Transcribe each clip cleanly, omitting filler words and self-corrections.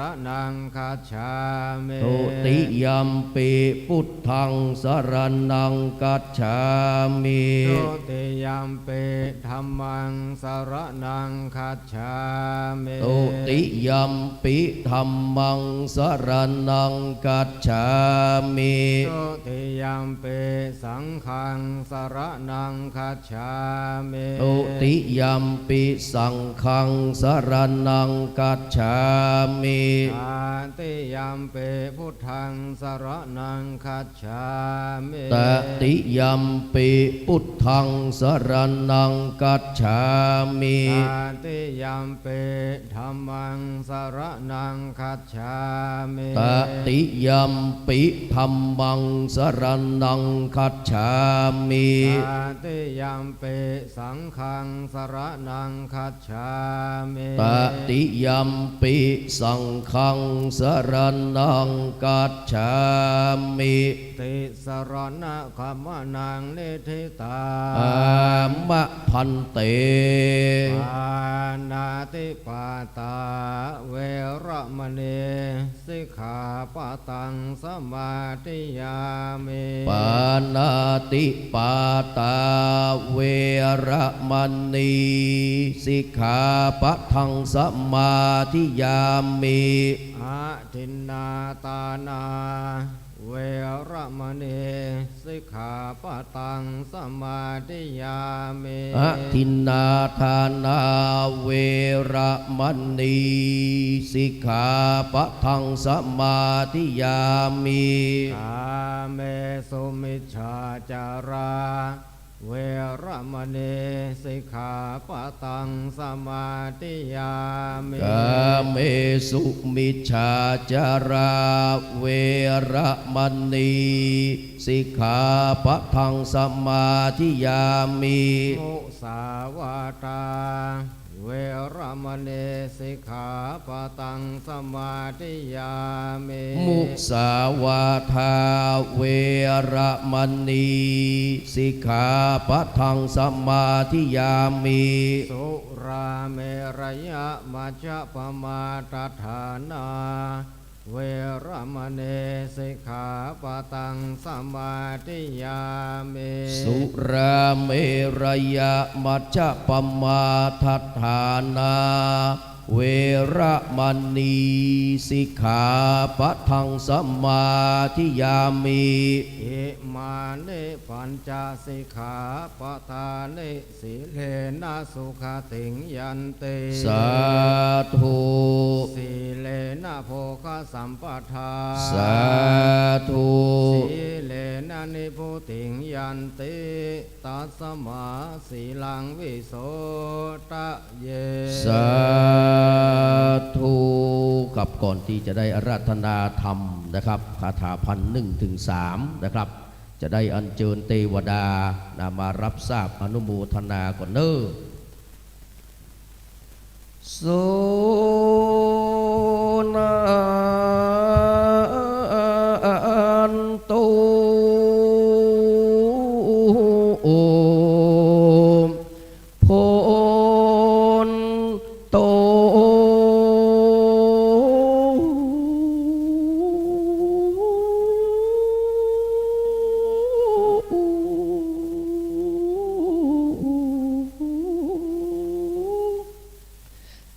ระนังคัจฉามิตุติยัมปิพุทธังสรณังคัจฉามิตุติยัมปิธัมมังสรณังคัจฉามิตุติยัมปิธัมมังสรณังคัจฉามิตุติยัมปิสังฆังสรณังคัจฉามิตุติยัมปิสังฆังสรณังคัจฉามิตติยัมปิพุทธังสรณังคัจฉามิตติยัมปิพุทธังสรณังคัจฉามิตติยัมปิธัมมังสรณังคัจฉามิตติยัมปิธัมมังสรณังคัจฉามิตติยัมปิสังฆังสรณังคัจฉามิตติยัมปิสังฆังสรณังคัจฉามิติสรณะคัมมนังนิธิตาามะพันเตปานาติปาตาเวระมณีสิกขาปะตังสมาธิยามิปานาติปาตาเวระมณีสิกขาปะทังสมาธิยามิอาทินนาตานาเวระมณีสิกขาปะตังสมาธิยามิอะทินนาทานาเวระมณีสิกขาปะทังสมาธิยามิกาเมสุมิจฉาจาราเวระมณีสิกขาปะตังสมาธิยามิกาเมสุมิจฉาจาราเวระมณีสิกขาปะทังสมาธิยามิมุสาวาตาเวระมณีสิกขาปะตังสมาธิยามิมุสาวาทาเวระมณีสิกขาปะทังสมาธิยามิสุราเมรยะมัจจปมาตฐานาเวระมณีสิกขาปะตังสมาธิยามิสุราเมรยะมัจจปมาทัฏฐานาเวระมณีสิกขาปะทังสมาธิยามิอิมานิปัญจสิกขาปะทานิสีเลนะสุขติงยันติสาธุสีเลนะโภคสัมปทาสาธุสีเลนะนิพุติงยันติตัสมาสีลังวิโสทะเยสาธุกับก่อนที่จะได้อาราธนาธรรมนะครับคาถาพัน1-3นะครับจะได้อัญเชิญเทวดามารับทราบอนุโมทนาก่อนเนอโสนันตุโพนโต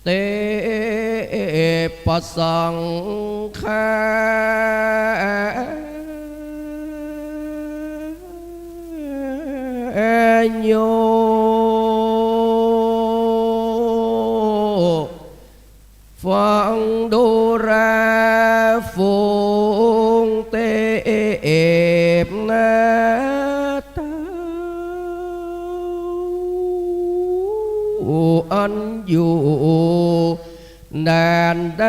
เตปะสังฆาโยฟังดูแลฝูงเตบนาตาอันอยู่แดนแด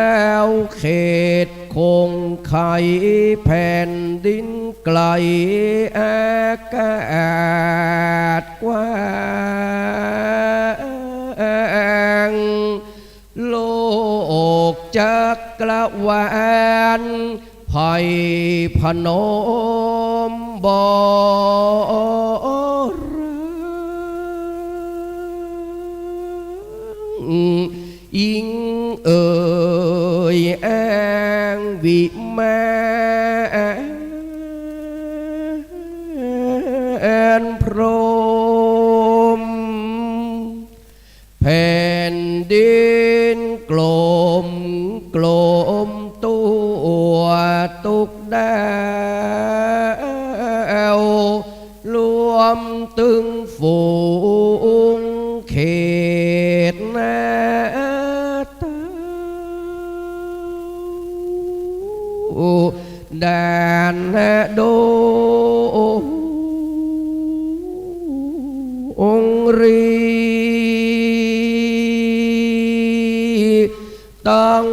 วเขตคงไขแผ่นดินไกลอากาศกว้างโลกจักรวาลภัยพนมบร อิงเอ่ยแองวิแม่แอนพรหมแผ่นดินกลมกลมตัวตุกดาวรวมตึงฝูงเขตนาตาแดนโดองรีตั้ง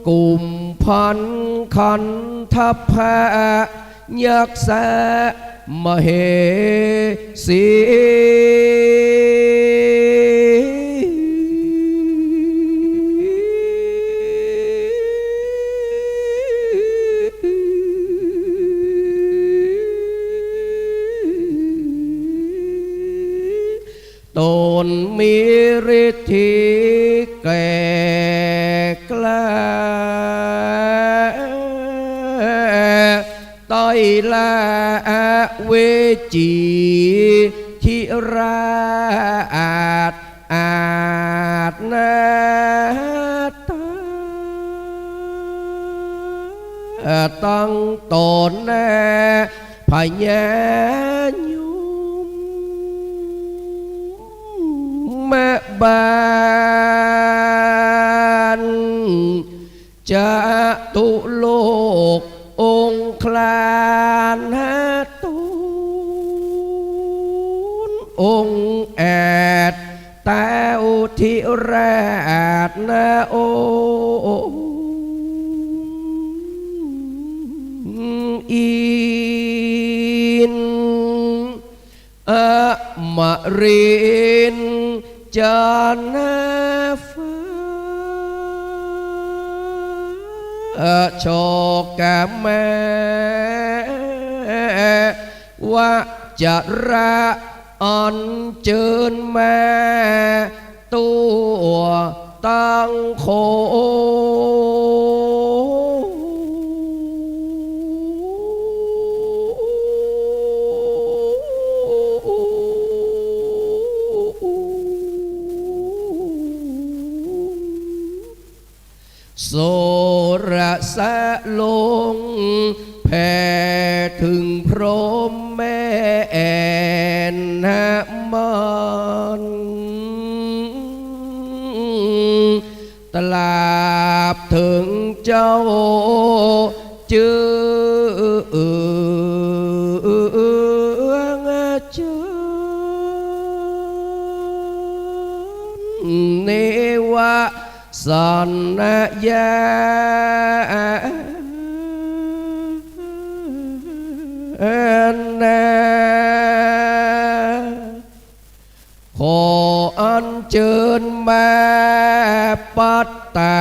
กลุ่มพันขันทัพแพยักษ์แสมเหสีตนมีฤทธิแก่กล้าต้อยลาเวจีทิราอาจนาตาตั้งตนแน่พญายุแม่บ้านจะตุโลกองคลานตูนองแอดแต่อุทิราชนาโออินอมรินจันฟ้าโชกแม่ว่าจะระอันเจิญแม่ตัวตั้งโคโสระสะลงแผ่ถึงพรหมแม่แอนมันตลาบถึงเจ้าจือเจเนวะสันยาขออัญเชิญมาปัตตา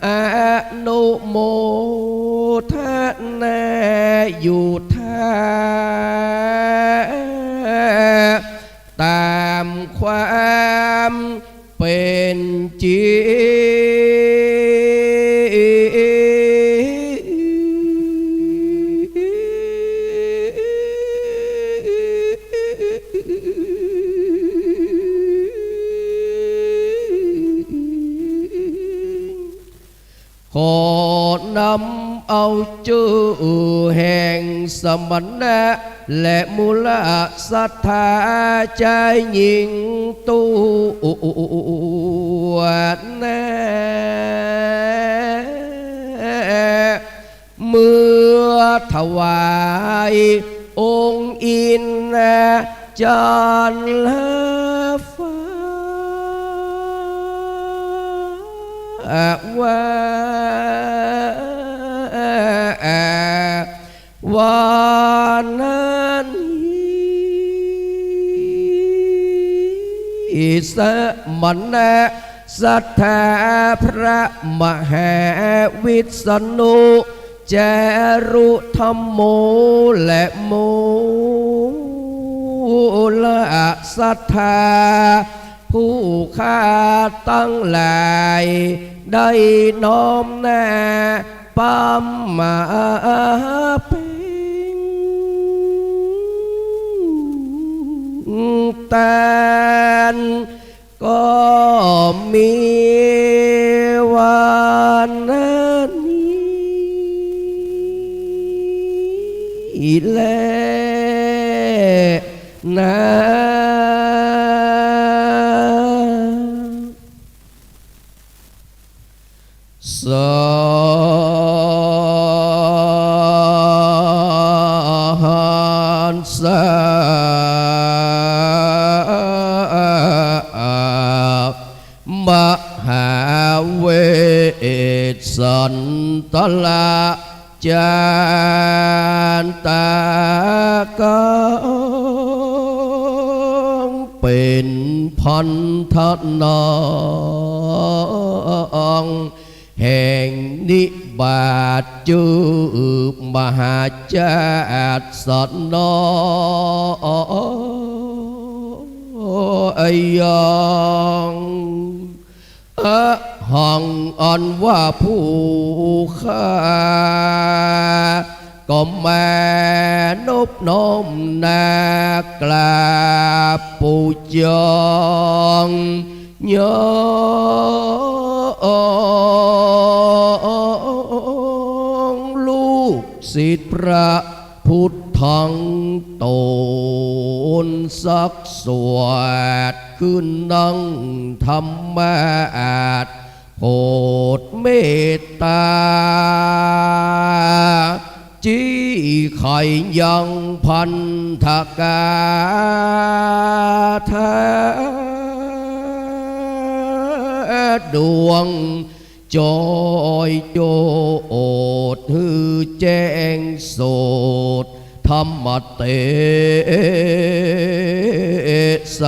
อนุโมทนาอยู่ท่าตามความเป็นจริขอนำเอาชื่อแห่งสมณะและมูลศรัทธาใจยิ่งตัวนาเมื่อถวายองค์อินจันทร์ฟ้าวันนั้นสมณะศรัทธาพระมหาวิษณุจารุธรรมโมและโมละศรัทธา ผู้ข้าตั้งหลายได้น้อมแน่ปั๊มมาเป็นแต่ก็มีวันนี้แลนะสหัสมหาเวสสันตละจานตากงเป็นพันธนองแห่งนิบาตจืบมหาจาตสนอยองหังอันว่าผู้ข้าก็แม่นบน้อมนากราบปูจองยองลูกศิษย์พระพุทธังโตนสักสวดขึ้นนั่งธรรมะโปรดเมตตาจี้ไข่ยังพันธกาแท้ดวงจอยโจดฮือแจ้งโสดธรรมเตส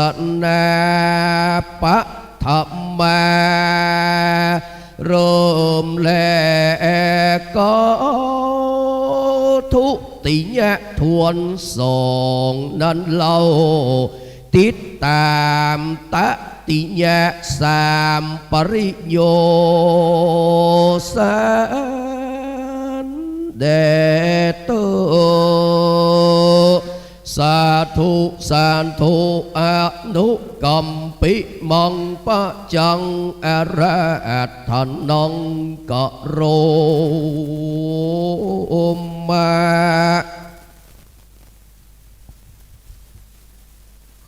นาปะธรรมาเริ่มแลก็ทุติยะทวนสองนั้นเราติดตามตติยะสามปริโยสานเดโตสาธุสาธุอนุกัมปิมังปะจังอาราธนังกะโรมา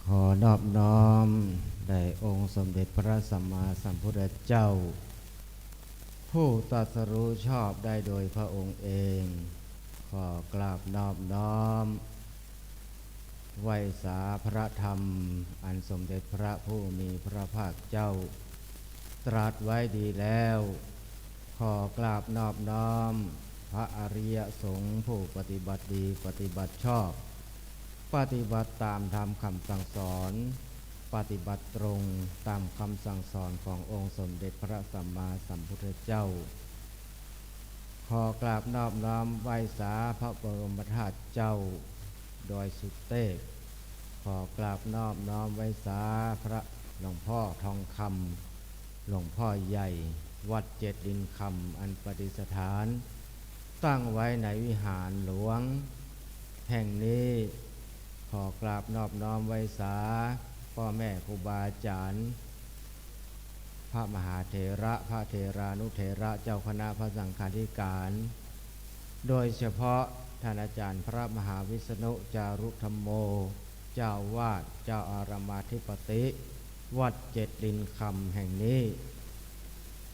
ขอนอบน้อมแด่องค์สมเด็จพระสัมมาสัมพุทธเจ้าผู้ตรัสรู้ชอบได้โดยพระองค์เองขอกราบนอบน้อมไหว้สาพระธรรมอันสมเด็จพระผู้มีพระภาคเจ้าตรัสไว้ดีแล้วขอกราบนอบน้อมพระอริยสงฆ์ผู้ปฏิบัติดีปฏิบัติชอบปฏิบัติตามธรรมคำสั่งสอนปฏิบัติตรงตามคำสั่งสอนขององค์สมเด็จพระสัมมาสัมพุทธเจ้าขอกราบนอบน้อมไหว้สาพระบรมธาตุเจ้าโดยสุดเตกขอกราบนอบน้อมไหว้สาพระหลวงพ่อทองคำหลวงพ่อใหญ่วัดเจ็ดดินคำอันประดิษฐานตั้งไว้ในวิหารหลวงแห่งนี้ขอกราบนอบน้อมไหว้สาพ่อแม่ครูบาอาจารย์พระมหาเถระพระเถรานุเถระเจ้าคณะพระสังฆาธิการโดยเฉพาะท่านอาจารย์พระมหาวิษณุจารุธรรมโมเจ้าวาดเจ้าอารามาธิปติวัดเจ็ดดินคำแห่งนี้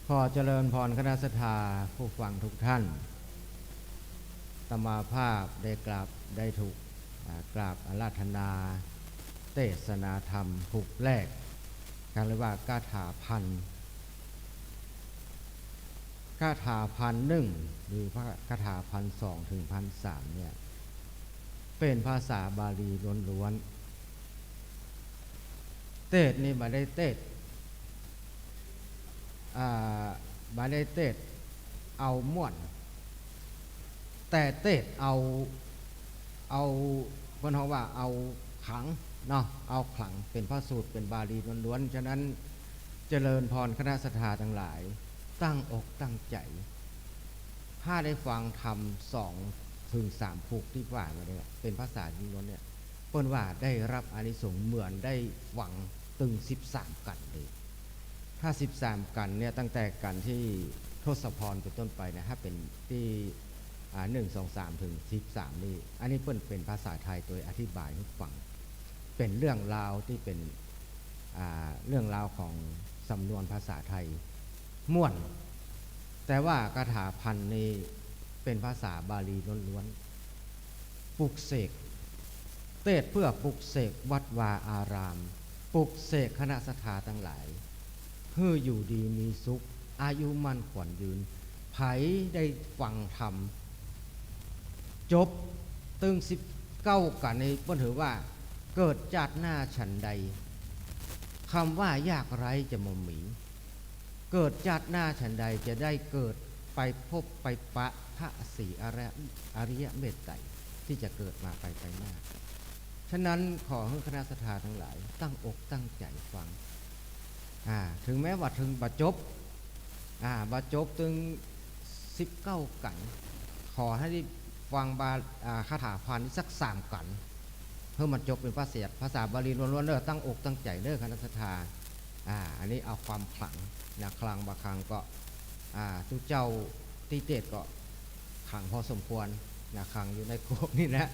ขอเจริญพรคณะสัทธาผู้ฟังทุกท่านตมาภาพได้กราบได้ถูกกราบอาราธนาเทศนาธรรมหุกแรกกันเรียกว่ากาถาพันคาถาพันหนึ่งหรือพระคาถาพันสองถึง1,300เนี่ยเป็นภาษาบาลีล้วนๆเตศนี่มาได้เตศมาได้เตศเอาม่วนแต่เตศเอาเพิ่นเฮาว่าเอาขัง เนาะเอาขลังเป็นพระสูตรเป็นบาลีล้วนๆฉะนั้นเจริญพรคณะสัตยาทั้งหลายตั้งอกตั้งใจถ้าได้ฟังธรรม2-3ภูกที่ว่ามาเนี่ยเป็นภาษาล้วนเนี่ยเปิ้นว่าได้รับอานิสงส์เหมือนได้ฟังตึง13กันเลยถ้า13กันเนี่ยตั้งแต่กันที่ทศพรเป็นต้นไปนะถ้าเป็นที่1 2 3ถึง13นี่อันนี้เปิ้นเป็นภาษาไทยโดยอธิบายให้ฟังเป็นเรื่องราวที่เป็นเรื่องราวของสำนวนภาษาไทยม่วนแต่ว่าคาถาพันนี้เป็นภาษาบาลีล้วนๆปลุกเสกเทศเพื่อปลุกเสกวัดวาอารามปลุกเสกคณะสัตยาทั้งหลายเพื่ออยู่ดีมีสุขอายุมั่นขวัญยืนไผได้ฟังธรรมจบตึง19กันในเปิ้นถือว่าเกิดจากหน้าฉันใดคำว่ายากไร้จะมมีเกิดจากหน้าฉันใดจะได้เกิดไปพบไปปะพระศรีอริยเมตไตรที่จะเกิดมาไปหน้าฉะนั้นขอให้คณะสัตยาทั้งหลายตั้งอกตั้งใจฟังถึงแม้ว่าถึงบรรจบถึง19กันขอให้ได้ฟังคาถาพันสัก3กันเพื่อมันจบเป็นภาษาบาลีล้วนๆเด้อตั้งอกตั้งใจเด้อคณะสัตยาอันนี้เอาความขลังนะคลังบางครั้งก็ทุกเจ้าตีเตศก็ขังพอสมควรนะขังอยู่ในโกบนี่นะ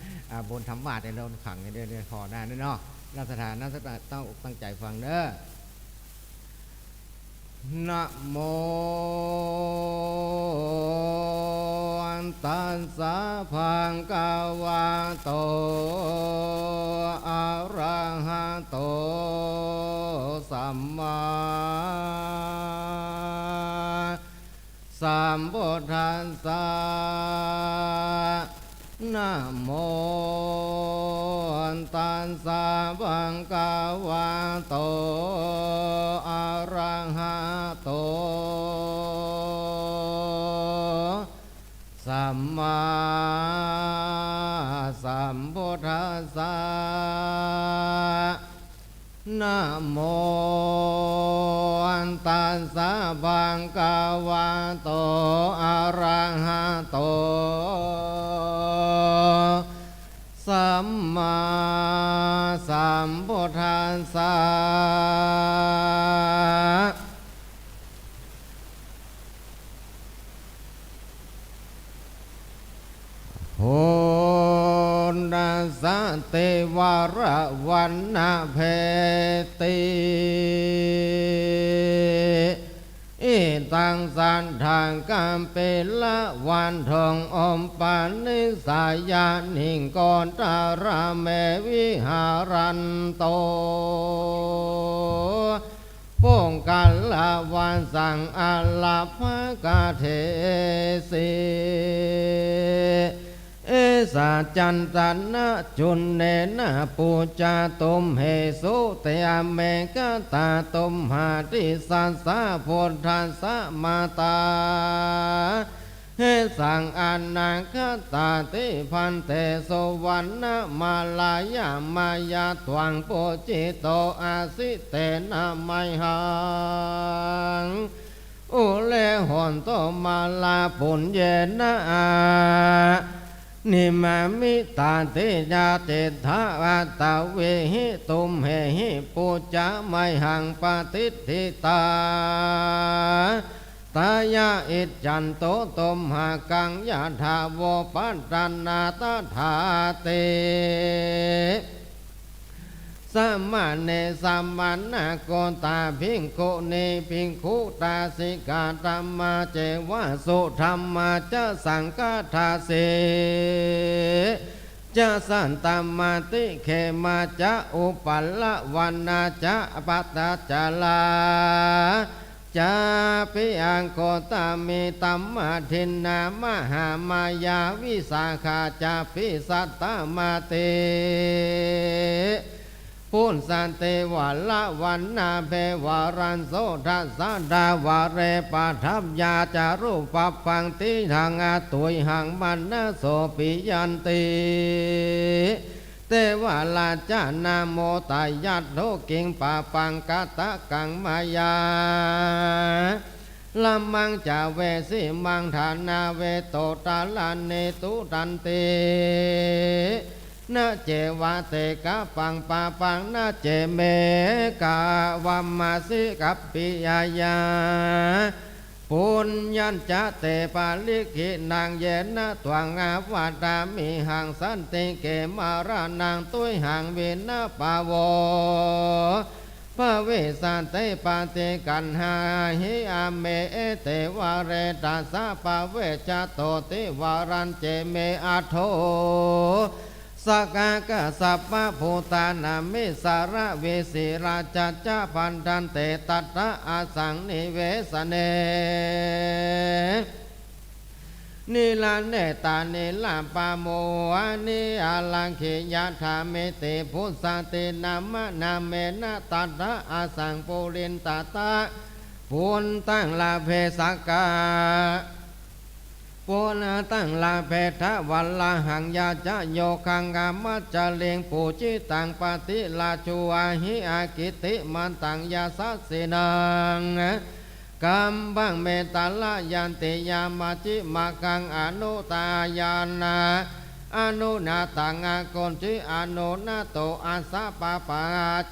บนธรรมะในโดนขังในเดือนพอหน้านี่เนาะนักสถานนักสถานตั้งอกตั้งใจฟังเด้อนะโมตัสสะภะคะวะโตอะระหะโตสัมมาสัมพุทธัสสะนะโมตัสสะภะคะวะโตอะระหะโตสัมมาสัมพุทธัสสะนะโมตัสสะภะคะวะโตอะระหะโตสัมมาสัมพุทธัสสะโหนัสสะเทวระวันนะเพติอิตังสันทางกัมเปละวันทองอมปานิสายานิงกอนตาราเมวิหารันโตป้องกันละวันสังอาลาภกาเทสีเอสาจันตันนะจุนเนนะปูจาตุมเหสุเตอเมกตาตุมหาติสัสสะพุทธัสสะมาตาเฮสังอนาคตาติพันเตสวรรณมาลายามายาตวังโปจิโตอาสิเตนะไมหังอุเลหอนโตมาลาปุญเยนะนิมามิตาเตยาเตถาวัตเวหิตุมเหหิปุจจะไมหังปฏิทิตาตายาอิจจันโตตมหากังยาธาวปัตตนาตถาเตสัมมาเนสัมมานาโกตาภิกขุเนภิกขุตาสิกาธรรมาเจวะสุธรรมาจะสังฆทาเสจะสันตมาติเขมาจะอุปัลละวันนาจะปัตตจาลาจะปิอังโคตามิตัมมาทินนามหามายาวิสาขาจะปิสัตตมาเตปุณสันเตวะละวันนาเพวารันโสทัสสะดาวะเรปะทัพยาจารุปปังติหังอาตุยหังมันนะโสปิยันติ เตวาลาจานาโมตายัตโตกิงปาปังกาตะกังมายาลัมมังจาเวสิมังฐานาเวโตตาลานเนตุตันตินะเจวะเตกะปังปาปังนะเจเมกาวัมมาสิกัปปิยายาปุญญัญจะเตปาลิขินางเยนะตวังอาวาตามิหังสันติเกมารานังตุยหังเวนะปาวพระเวสสันเตปาเตกันหาหิอาเมเตวะเรตัสสะปะเวจโตติวารันเจเมอัทโธสกากะสัพพะภูตานามิสาระเวสีราชจาพันธันเตตัตตะอาสังนิเวสเนนิลาเนตานิลาปาโมอานิอาลังขิยะธาเมติพุทธาตินามะนาเมนะตัตตะอาสังปุรินตตะปุณตังลาเพสกาปุณตังลาเพทะวัลลาหังยาจะโยคังกามัจจเลงปูจิตังปฏิลาชูอาหิอากิติมันตังยาสัสสินังกัมบังเมตาลายันติยามาจิมากังอนุตายานาอนุนาตังอาโกนจิอนุนาโตอาสาปะปะ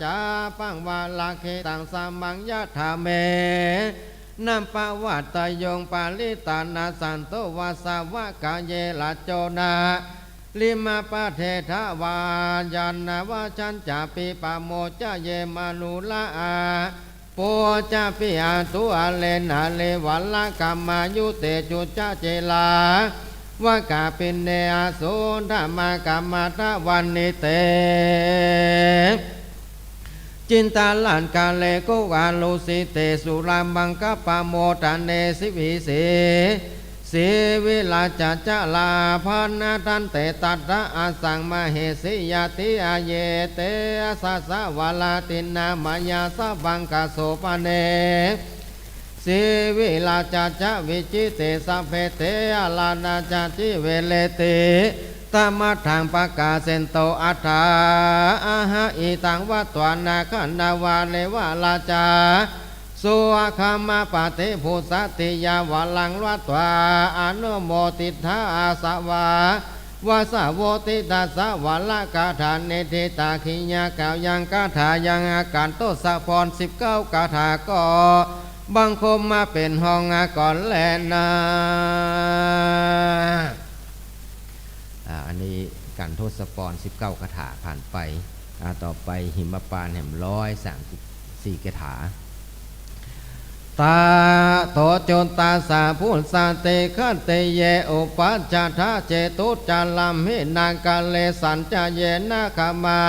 จาปังวาลาเคตังสามังยะธาเมนัมปะวัตยงปาลิตานาสันโตวาสาวะกะเยลาโจนาลิมาปะเททวายันนาวาชันจาปิปะโมจะเยมานุละอาโปจะปิอาตุอาเลนะเลวัลละกัมมายุเตจุจะเจลาวะกาปินเนอาสุธรรมกัมมาตะวันนิเตจินตาลันกาเลโกวาลุสิเตสุรามังกะปะโมตันเนสิวิเสสีวิลาจัจจลาภานาตันเตตัตตะอาสังมเหสิยติอาเยเตอาสสะวาลาตินามายาสบังกะโสปเนสีวิลาจัจจวิจิเตสัพเพเตอาลานาจัจจิเวเลเตตมัทธังปะกาเซนโตอัฏฐาอาหะอิตังวัตวานาคันนาวาเลวะลาจาสุอาคามาปะเตภูสัตติยาวาลังวัตวาอนุโมติทาอาสวาวาสาวติตัสสะวาลกาถาเนติตาขิญากาวยังกาถายังอาการโตสะพร19กาถาก็บังคมมาเป็นห้องก่อนแลนาอันนี้การทศพร19คาถาผ่านไปต่อไปหิมปานแห่ม134คาถาตาโตโจนตาสาพุทธาเตขันเตเยอุปัจจทาเจตุจาลัมหินากาเลสัญจเยนะขมา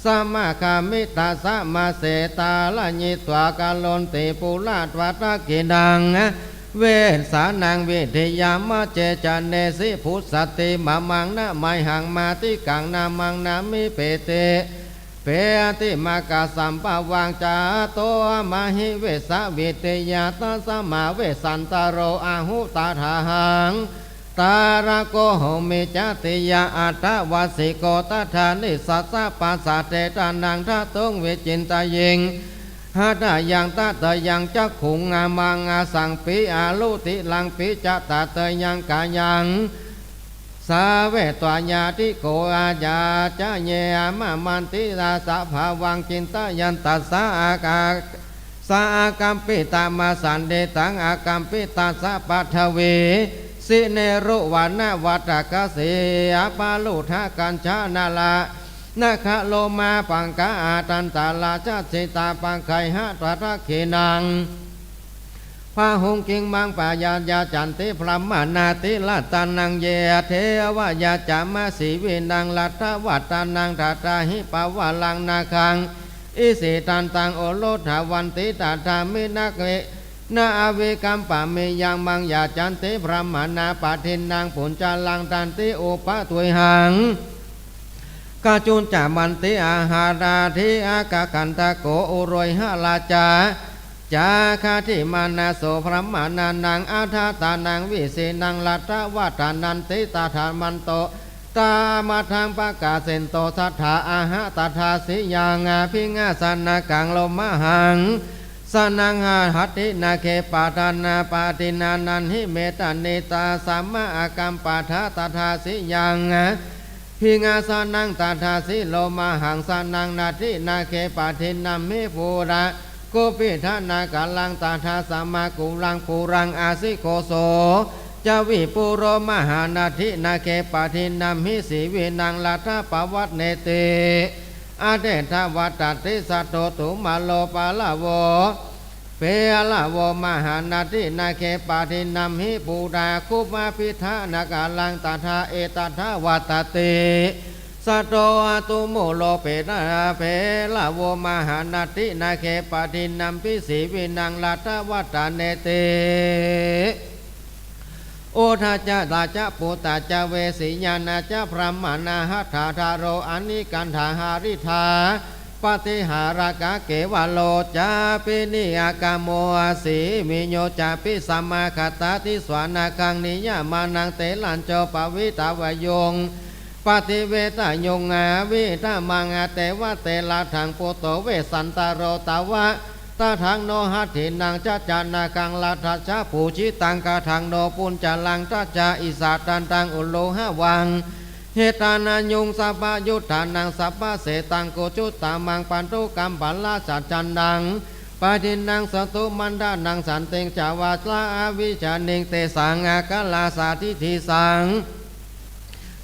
สมาคามิตาสมาเสตาลญิตวากาลนติปุราตวัตกินังเวสานังวิทยามะเจจันเนสิพุทธสติมามังนะไมหังมาติกังนามังนามิเปเตเปติมากาสัมปะวังจาโตมหิเวสวิทยาตัสมาเวสันตโรอาหุตาทาหังตาระโกโหมิจติยาอัตตวาสิโกตถานิสัสสะปัสสะเตตานังทัตตุงวิจินตยิงหาตายังตาเตยังจักขุงอามังอาสังปิอาลุติลังปิจตาเตยังกายังสาเวตวญาติโกอาญาจะเยอามามันติราสะภาวังจินตยันตัสสะอากาสาอากัมปิตามาสันเดตังอากัมปิตาสะปัทเวสิเนรุวานะวัตกะเสอาปาลุทะกัญชานาลานาคโลมาปังกาอาตันตาลาชาสิตาปังไคหะตระเขนังพาหุงกิงมังปายาญาจันติพรหมนาติลัตตานังเยเทวายาจามาสีวินังลัทธวัตตานังทัตตาหิปาวาลังนาคังอิสิตันตังโอโลทาวันติตาธามินักเวนาอเวกัมปะเมยังมังยาจันติพรหมนาปะทินนางปุญจาลังตันติโอปะตุยหังกาจุนจามันติอาหาราธิอากากันตะโกอุรยหะลาจาจาคาทิมานาโสพระมานานังอาทาตานังวิเศนังลัตตวัตานันติตาธามันโต ตามาทางปะกาเซนโตสัทธาอาหะตถาสิยังพิงาสนากังโลมหังสนังหัตถินาเคปาทานาปาตินานันหิเมตาเนตาสัมมาอากัมปาทาตถาสิยังพิงาสนังตถาสิโลมหังสนังนาทินาเคปาทินัมมิภูระโกปิธานากาลังตถาสัมมากุลังปูรังอาสิโกโสจาวิปุโรมหานาทินาเคปาทินัมหิสีวินังลัทธปวัตเนติอาเดทวัตติสัตโตตุมาโลปาลาโวเปลาโวมหานาทินาเคปาทินัมหิปูดาคุมาพิธานากาลังตถาเอตถาวัตติสัตโตตุโมโลเปนาเปลาโวมหานาทินาเคปาทินัมพิสีวินังลัทธวัตเนติโอทาจะตาจะปุตตาจะเวสีญาณาจะพรหมานาหัตถาทาโรอานิกันธาหาริธาปฏิหารากะเกวะโลจาปินิอากาโมสีมิโยจาปิสัมมาคตาทิสวานาคังนิยามานังเตลันโจปวิตาวายงปฏิเวตายงอาวิธามังอาเตวะเตลาทังปุโตเวสันตโรตาวะตาทังโนหัตถินังจัจจานาคังลาทัจจาปูชิตังกาทังโนปุญจลังจัจจาอิสาตันตังอุโลหะวังเหตานายุงสัพพยุทธานังสัพพเสตังโกจุตตามังปันตุกัมปัลลาสัจจันดังปาทินังสตุมันดานังสันเตงจาวาสลาอาวิชานิงเตสังอากาลาสาธิทิสัง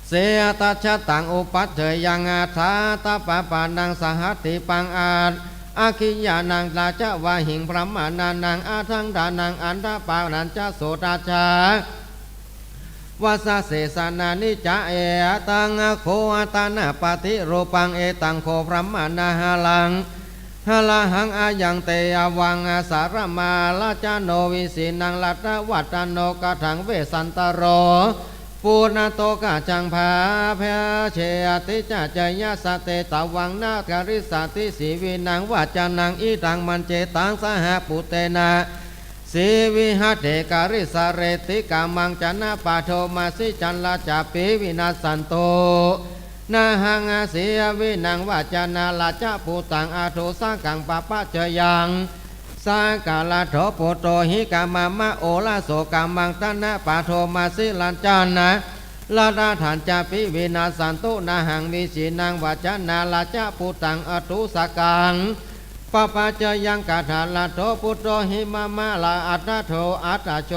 เสยตัชตังอุปัฏเถยังอาทาตาปะปานังสหัตถิปังอาจอาคิยานังราชวาหิงพระมานานังอาทังดานังอันดาปานันจะโสตาชาวาสเสสนานิจเอตังโคตานาปฏิรูปังเอตังโคพระมานาหลังหละหังอายังเตอวังสารมาลาจโนวิสินังลัตตวัตโนกะถังเวสันตโรปูนาโตกะจังภาเพเชติจจยสเตตวังนาคาริสติสีวินังวาจานังอิตังมันเจตังสหปุเตนะสีวิหัตเถการิสเรติกามังจันนาปาโทมาสิจันลาจาปิวินาสันโตนาหังอาสีวินังวาจานาลาจาปุตังอาโทสังกังปะปะเจยังสังกาลาโถปุโตหิกามามะโอลาโสกามังตนะปาโทมาสิลันจานะลาดาฐานจาปิวินาสันตุนาหังมีสีนางวาจานาลาจาปุตังอตุสกังปะปะเจยังกาถาลาโถปุโตหิมามะลาอัตตโทอัตตโช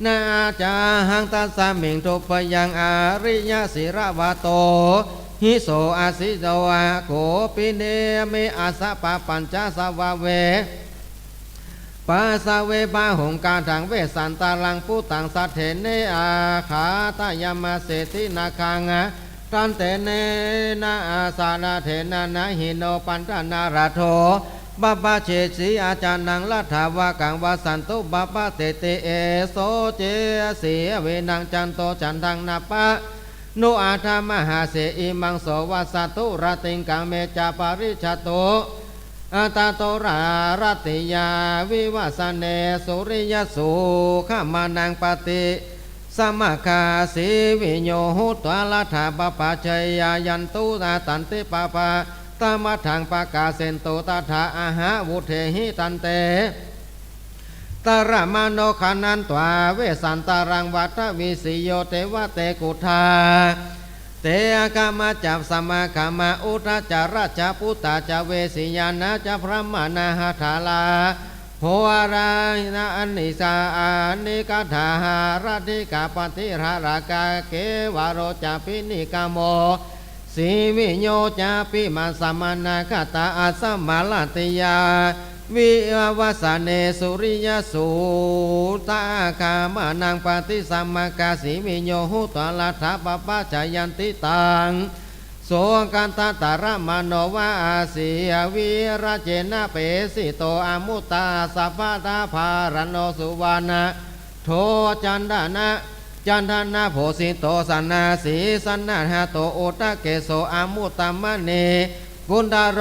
นาจาหังตัสสามิงทุปยังอาริยศิระวะโตหิโสอาสิโตอาโกปิเนเมอาสะปะปัญจสวะเวปาสเวปาหงกาถังเวสันตาลังปุตังสัทเถเนอาขาตายามาเสตินาคังตันเตเนนาอาสานาเถนานาหิโนปันตนาราโทบาบาเชสีอาจารย์นังลัทธาวากังวาสันตุบาบาเตเตเอโสเจสีเวนังจันโตจันทังนาปะโนอาธามหาเสอิมังโสวาสตุระติงกังเมจาปาริชโตอาตาโตรารติยาวิวัสเนสุริยสุขามานังปฏิสมัคคาสีวิโยหุตวาลัทธาปปะเชยายันตุตาตันติปปะตามัทังปะกาเซนโตตถาอาหาวุเทหิตันเตตารมาโนขานันตวาเวสันตารังวัฏวิสิโยเทวะเตกุธาเตอกามาจับสมาคามาอุตจาราชปุตตาจเวสิยานาจพระมานาหาลาโหราณอันนิสาอานิกาถาหาราธิกาปฏิหารากาเกวารโจาปินิกาโมสีวิโยจาปิมาสมานาคตาอาสมาลติยาวิวาสเนสุริยสุตาคามานังปฏิสัมมาคาสีวิโยหุตลัทธาปปะจายันติตังโสกันตตารมโนวาสีวิราเจนะเปสิโตอมุตตาสัพพะตาภารโนสุวรรณโทจันดานะจันทนาโพสิโตสันนาสีสันนาหะโตโอตะเกโสอมุตตมะเนกุณดาโร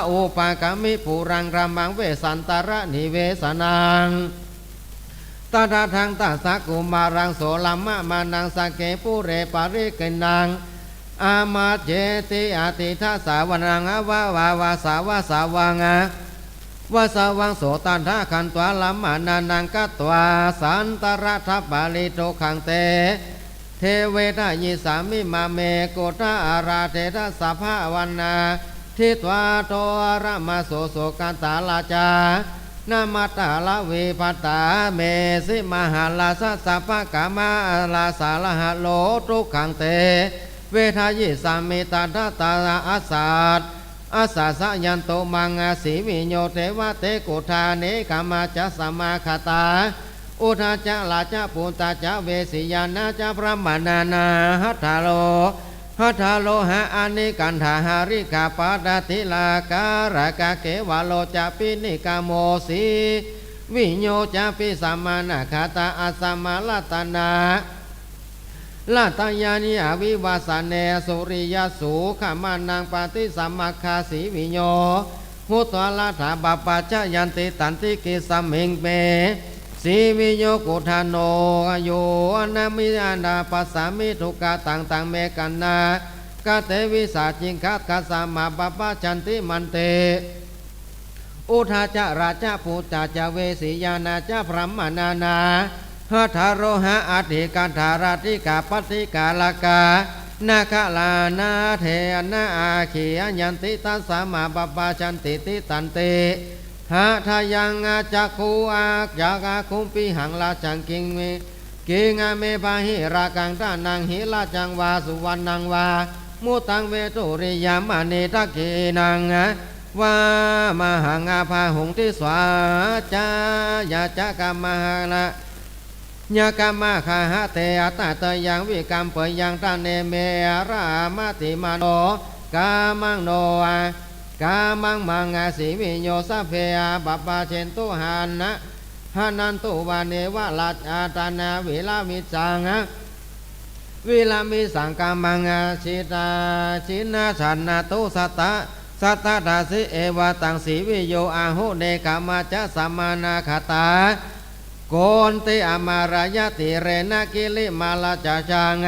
อุปากามิปุรังรามังเวสันตระนิเวสนัง ตถาทังตัสสะกุมารังโสลัมมะมานังสังเกปุเรปาริกินังอามาเจติอาติทัสสาวนังอวาวาสาวาสาวังวาสาวังโสตันทะขันตัวลัมมานานังกัตวาสันตระทัปาลิโตขังเตเทเวทายิสามิมาเมโกตาอาราเททัสสะภาวันนาทิตวาโตระมาโสโสกันตาลาจานามาตาลาวิปัตตาเมสิมหาลาสัสสะภะกามาลาสาลหะโลทุกขังเตเวทายิสามิตาตาตาอาสาตอาสาสยันโตมังสีวิโยเทวะเตกุธาเนกามาจะสมาคตาอุทาจะลาจะปุตตาจะเวสิยานาจะพระมานานาหัตถาโลหะอานิกันธาหาริกาปาดาติลาการะกะเกวะโลจะปินิกาโมสีวิโยจะปิสัมมานาคาตาอาสัมมาลตนาลาตายานิอวิวาสเนสุริยสูขมานังปฏิสัมมาคาสีวิโยหุตวลาถาบาปะจยันติตันติกิสัมหิงเปสีวิโยกุธาโนโยอนามิอานาปัสสามิทุกขะตังเมกันนากะเตวิสาจิงคัตกัสสามาปปะจันติมันเตอุทาจะราชภูตาจะเวสียานาจะพรหมนานาหัทธาโรหะอาทิกันธาราติกาปฏิกาลกานาคลานาเทนาอาขียันติตัสสามาปปะจันติติตันเตหะทายังอาจักคูอาจากาคุมปิหังลาจังกิงเมกิงาเมปะหิรากังตานังหิลาจังวาสุวรรณังวามุตังเวตุริยามณีทักขีนังวามหังอาภาหุงทิสวาจายาจักามหาละยากามาคาหะเตอตาเตยังวิกรรมเปยยังตาเนเมรามาติมาโนกามังโนกามังมังสีวิโยสัพเพอาบัปปะเชนตุหานะหานันตุวาเนวะลัจอาตานาวิลามิจังวิลามิสังกามังชิตาชินาฉันนาตุสัตตะสัตตะดาสิเอวะตังสีวิโยอาหุเนกามาจะสัมมานาคตาโกนติอามารายติเรนะกิลิมาลาจาจัง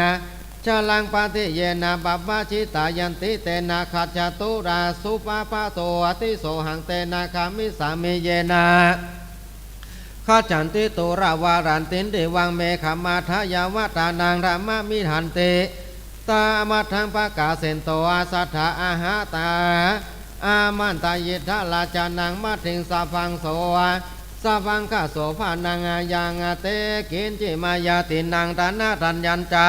ชาลังปฏิเยนะปัปปะชิตายันติเตนะขัจจตุราสุปะปะโตอติโสหังเตนะคามิสามิเยนะขัจจันติตุระวารันตินติวังเมขมาทายาวตานังรามะมิหันเตตามัทังปะกาเสนโตอาสัทธาอาหาตาอามันตายิทธาลาจานังมัทิงสาฟังโสสาฟังข้าโสภานังยังเตกินจิมายาตินังตานาตัญญัญจะ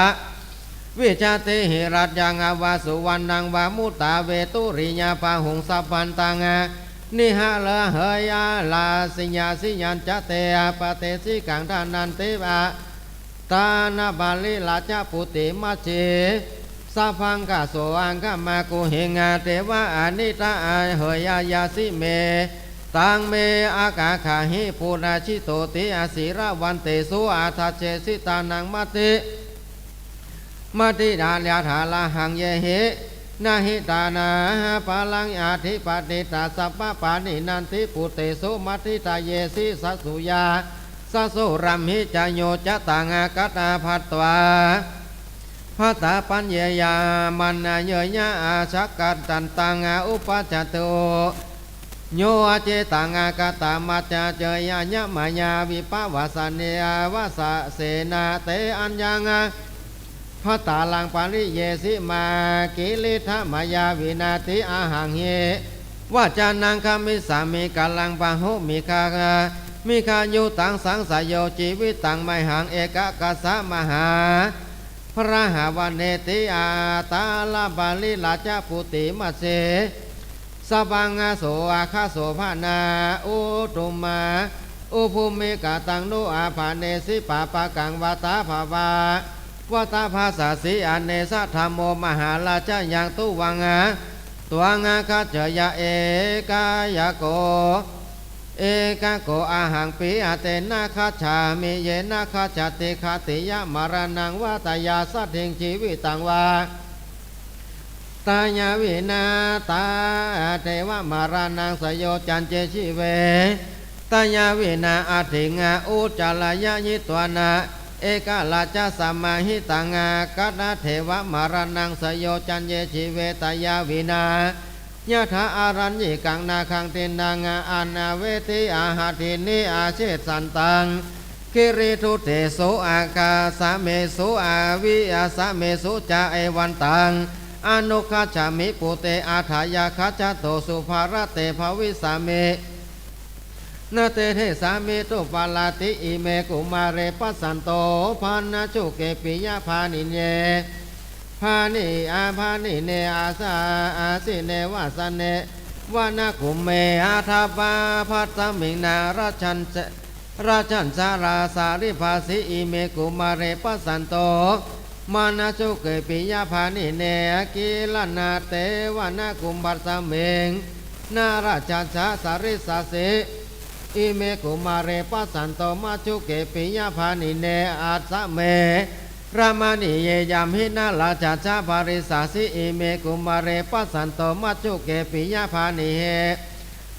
วิชาเตหิรัตยังอวาสุวรรณังวามุตตาเวตุริยาปะหุงสัพพันตังนิหะละเหยาลาสิญาสิยัญจะเตปะเตสิกังทานันติบะตานาบาลิลาจะปุติมัจเจสัพพังกะโสอังกะมากุเหงาเทวะอนิตาเหยายาสิเมตังเมอากาขาหิปุราชิโตติอสิระวันเตสุอาทัจเจสิตานังมัติมัติดาลยาถาลาหังเยหินาหิตานาปาลังอาทิปติตาสัพพะปานินันติปุเตสุมัติตาเยสิสัสุยาสัสุรัมหิจโยจตังกัตตาภัตตวาภัตตาปัญเยยามันเยยะอาชักกัตตันตังอุปจจตุโยเจตังกตามัจจเจยะญะมายาวิปวาสเนวาสเสนาเตอัญญังภัตตาลังปาริเยสิมากิลิทมายาวินาติอาหังเยวาจานังคามิสามิกาลังปะหุมิคามิคายุตังสังสยโยชีวิตังไมหังเอกกัสสะมหาพระหาวันเนติอาตาลาบาลิลาจาปุติมัสเสสบังโสอาคาโสภานาอุตุมาอุภูมิกาตังโนอาภาเนสิปาปะกังวาตาภาวาวาตาภาษาสีอเนสะธรรมโมมหาราชยังตุวังตัวงาคาเจยะเอกายโกเอกะโกอาหังปิอาเตนะคาชามิเยนะคาจติคติยะมารนังวาตายาสัตถิงชีวิตังวาตายาวินาตาเทวมารานังสยโยจันเจชิเว ตายาวินาอาทิงาอุจจาลายะยิตวนาเอกาลาจสมาหิตังกัตเทวมารนังสโยจันเยชิเวตายาวินายะถาอารัญญิกังนาคังตินางอานาเวติอาหาทินิอาเชสันตังกิริทุเตโสอากาสะเมโสอาวิอาสะเมโสจาเอวันตังอนุคัจฉามิปุเตอาทายาคัจจโตสุภารเตภวิสาเมนาเตเทสามิตุปาลาติอิเมกุมาเรปัสสันโตภานาจุเกปิยะภานิเยภานิอาภานิเนอาสาอาสิเนวาสเนวานากุเมอาทาปาพัสมิงนาราชันสาราสาริภาสิอิเมกุมาเรปัสสันโตมานาจุเกปิยะภานิเนกิลนาเตวานากุมภัสเมงนาราชันสาริสาสิอิเมกุมาเรปัสสันโตมาจุเกปิยะภานิเนอาสะเมรามานิเยยามหินาลาจาจาภาริสาสิอิเมกุมาเรปัสสันโตมาจุเกปิยะภานิเฮ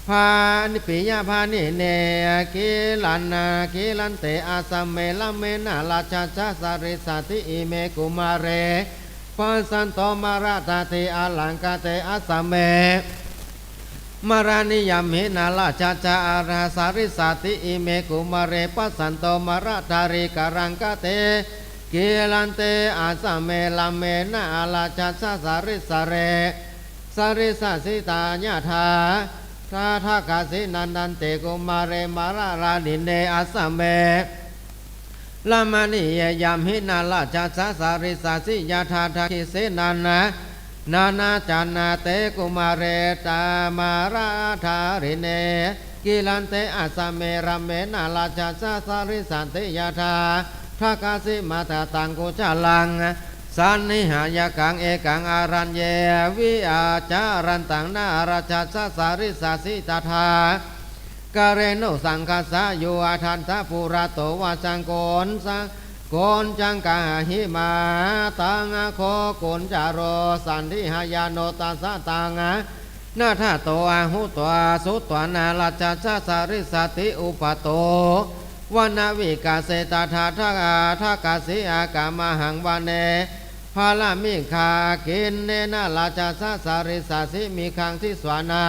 ภานิปิยะภานิเนกิลันเตอาสะเมละเมนาลาจาจาสาริสาติอิเมกุมาเรปัสสันโตมาราตาติอาลังกาเตอาสะเมมารานิยามหินาลาจาจาอาราสาริสาติอิเมกุมาเรปัสสันโตมาราธาริการังกาเตกิลันเตอาสะเมลาเมนาอาลาจาจาสาริสาเรสาริสาสิตาญาธาทากาสินันดันเตกุมาเรมารารานิเนอาสะเมลามานิยยามหินาลาจาจาสาริสาสิยาธาทาคิเสนันนานาจานาเตกุมาเรตามาราธาริเนกิลันเตอาสะเมราเมนาลาจาจาสาริสันติยาธาทากาสิมาตาตังกุจาลังสันนิหายกังเอกังอารัญเยวิอาจารันตังนาราชาสาริสาสิตถากาเรโนสังคสะโยอาทันทะปุระโตวาสังโกนสังโกนจังกาหิมาตังโคโกนจารโรสันทิหายาโนตัสสะตังนาทาโตอาหุตัวสุตวนาราชาสาริสาติอุปโตวนาวิกาเสตถาทากาสิอากามหังวาเนภาลามิคากินเนนาราชาสาริสาสิมีคังที่สวานา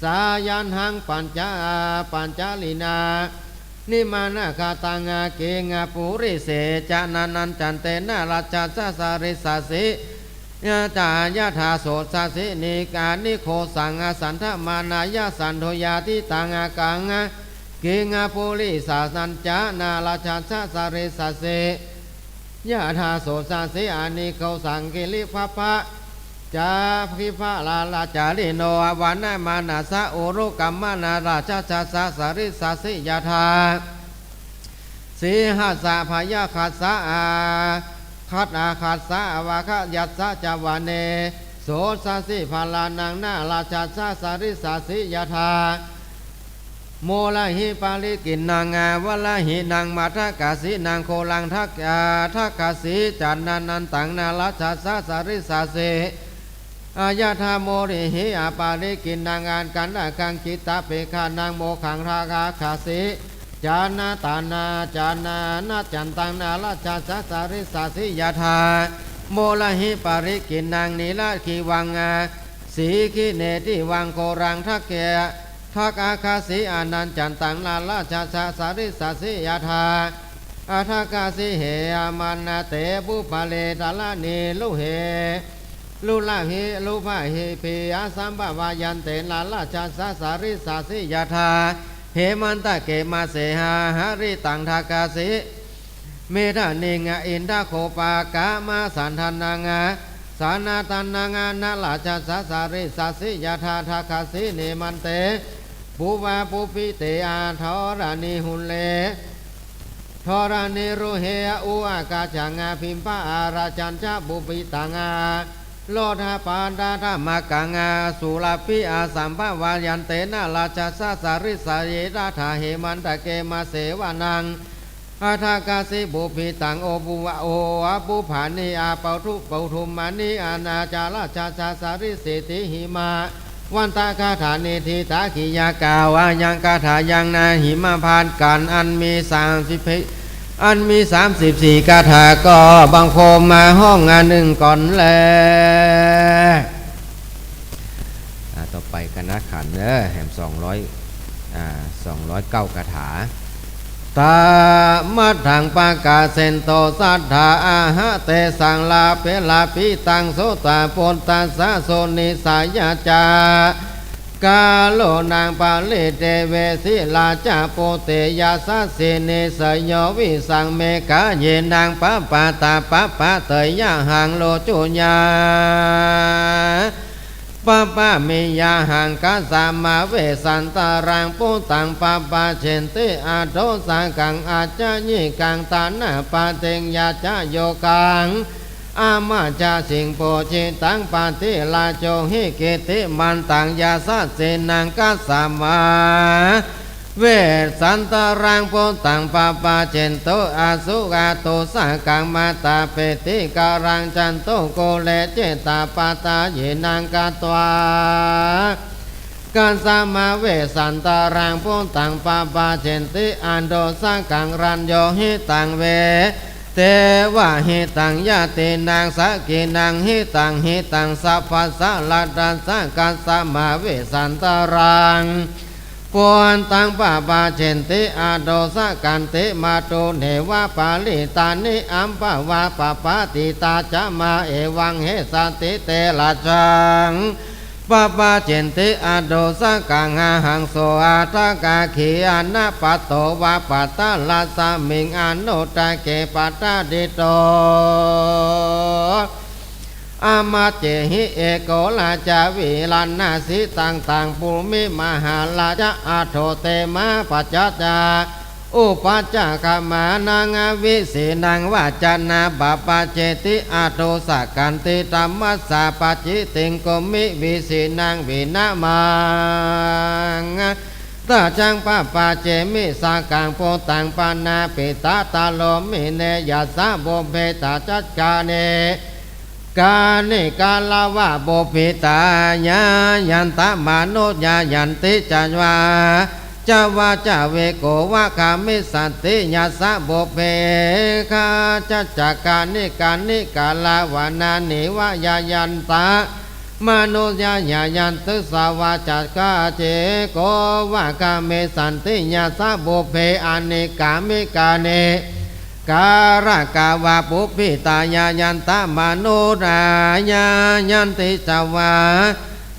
สายันหังปัญจลีนานิมานาคาตังเกงปุริเสจานันจันเตนาราชาสาริสาสิยะจายะธาโสสาสินิกานิโคสังสันทมานายาสันโทยาติตังกังเกงปุริสาสัญจานาราชาสาริสาสิยะธาโสสาสิอานิโคสังกิลิภพะจาภิภะลาจาริโนวานามานาสะโอรุกัมมานาราชาสาริสาสิยะธาสีหัสสะพยาคัสสะคัตอาคัสสะวาคยัสสะจาวาเนโสสาสิภาลานังนาราชาสาริสาสิยะธาโมลหิปาลิกินนางวลหินางมาทกาสินางโคลังทักาสิจันนันตังนาราชาสาริสาสิอายาธาโมริหิอาปาลิกินนางานกันดาคังจิตตเปคานางโมขังราคาคาสิจานาตานาจานานาจันตังนาราชาสาริสาสิยาธาโมลหิปาริกินนางนิลาคีวังสีกิเนติวังโครังทักเกทักอาคาสีอานันจันตังนาราชาสาริสาสิยาธาอาทากาสิเหอามันนาเตบุปะเลตาลานีลุเหลุลาหิลุภะหิปิอาสัมภวายันเตนาราชาสาริสาสิยาธาเหมันตะเกมาเสหาหาริตังทากาสิเมธานิงอินทโคปากามาสันทนังสานาตันนางนาราชาสาริสาสิยาธาทากาสิเนมันเตปุวาปุปิเตอาทอรานิหุเลทอรานิรุเฮอุอากาจังพิมพาอาราจันจบุปิตังโลธาปานดาธรรมกังสุลปิอาสัมภวายันเตนะราชาสาริสาเยราธาเหมันตะเกมาเสวานังอาทากาสิบุปิตังโอบุวะโอวะปุภานิอาเปาทุมานิอานาจาราชาสาริสิติหิมา วันตาคาถาเนธิตากิยากาวายังคาถายังนาหิมาพานกันอันมี34คาถาก็บังคมมาห้องงานหนึ่งก่อนแลต่อไปคณะขันแหม209คาถาตามัดถังปากาเซนโตสัทธาอาหะเตสังลาเปลาปิตังโสตาปนตัสสะโสนิสายาจากาโลนางปาลิเตเวสิลาจาโปเตยาสัสสิเนสยวิสังเมกาเยนางปะปะตาปะปะเตยยะหังโลจุญญาปะปะเมยาหังกัสสามาเวสันตารังปุตังปะปะเชนติอาโทสังกังอาจาญิกังตานาปะเตงยาจาโยกังอามาจาสิงโปจิตังปาติลาโจหิเกติมันตังยาสัสเสนังกัสสามาเวสันตารังปุตังปะปะเชนโตอาสุกาโตสังกังมาตาเปติการังจันโตโกเลเจตาปาตาเยนังกาตวาการสามาเวสันตารังปุตังปะปะเชนติอันโดสังกังรันโยหิตังเวเตวะหิตังยะเตนางสะกินังหิตังสัพพะสะลัดดันสังกัสสะมาเวสันตารังปวนตังปะปะเชนติอาโดสะกันติมาโตเนวะปาลิตานิอัมปะวะปะปะติตาจะมาเอวังเหสันติเตละจังปะปะเจนติอาโดสังกังหังโสอาตากาขีอานาปัตโตวะปัตตาลาสามิงอนุตาเกปัตตาดิโตอามาเจหิเอโกลาจาวิลันนาสิตังปุมิมหาลาจะอาโทเตมาปัจจจาอุปัจจคมานังวิสีนังวาจนาบาปเจติอาโทสกันติธรรมัสสะปัจจิติงโกมิวิสีนังวินามังตาจังปะปะเจมิสากังโพตังปานาปิตาตาโลมิเนยัสสะโบเบตาจัจกาเนกาเนกาลาวะโบปิตาญายันตะมาโนญายันติจันวาจาวาจาเวโกวะคามิสันติญาสะโบเพคาจัจกานิกาลาวานานิวะยายันตะมโนญายันติสาวาจักาเจโกวะคามิสันติญาสะโบเพอเนกามิกาเนการะกาวะปุปิตายายันตะมโนราญายันติสาวา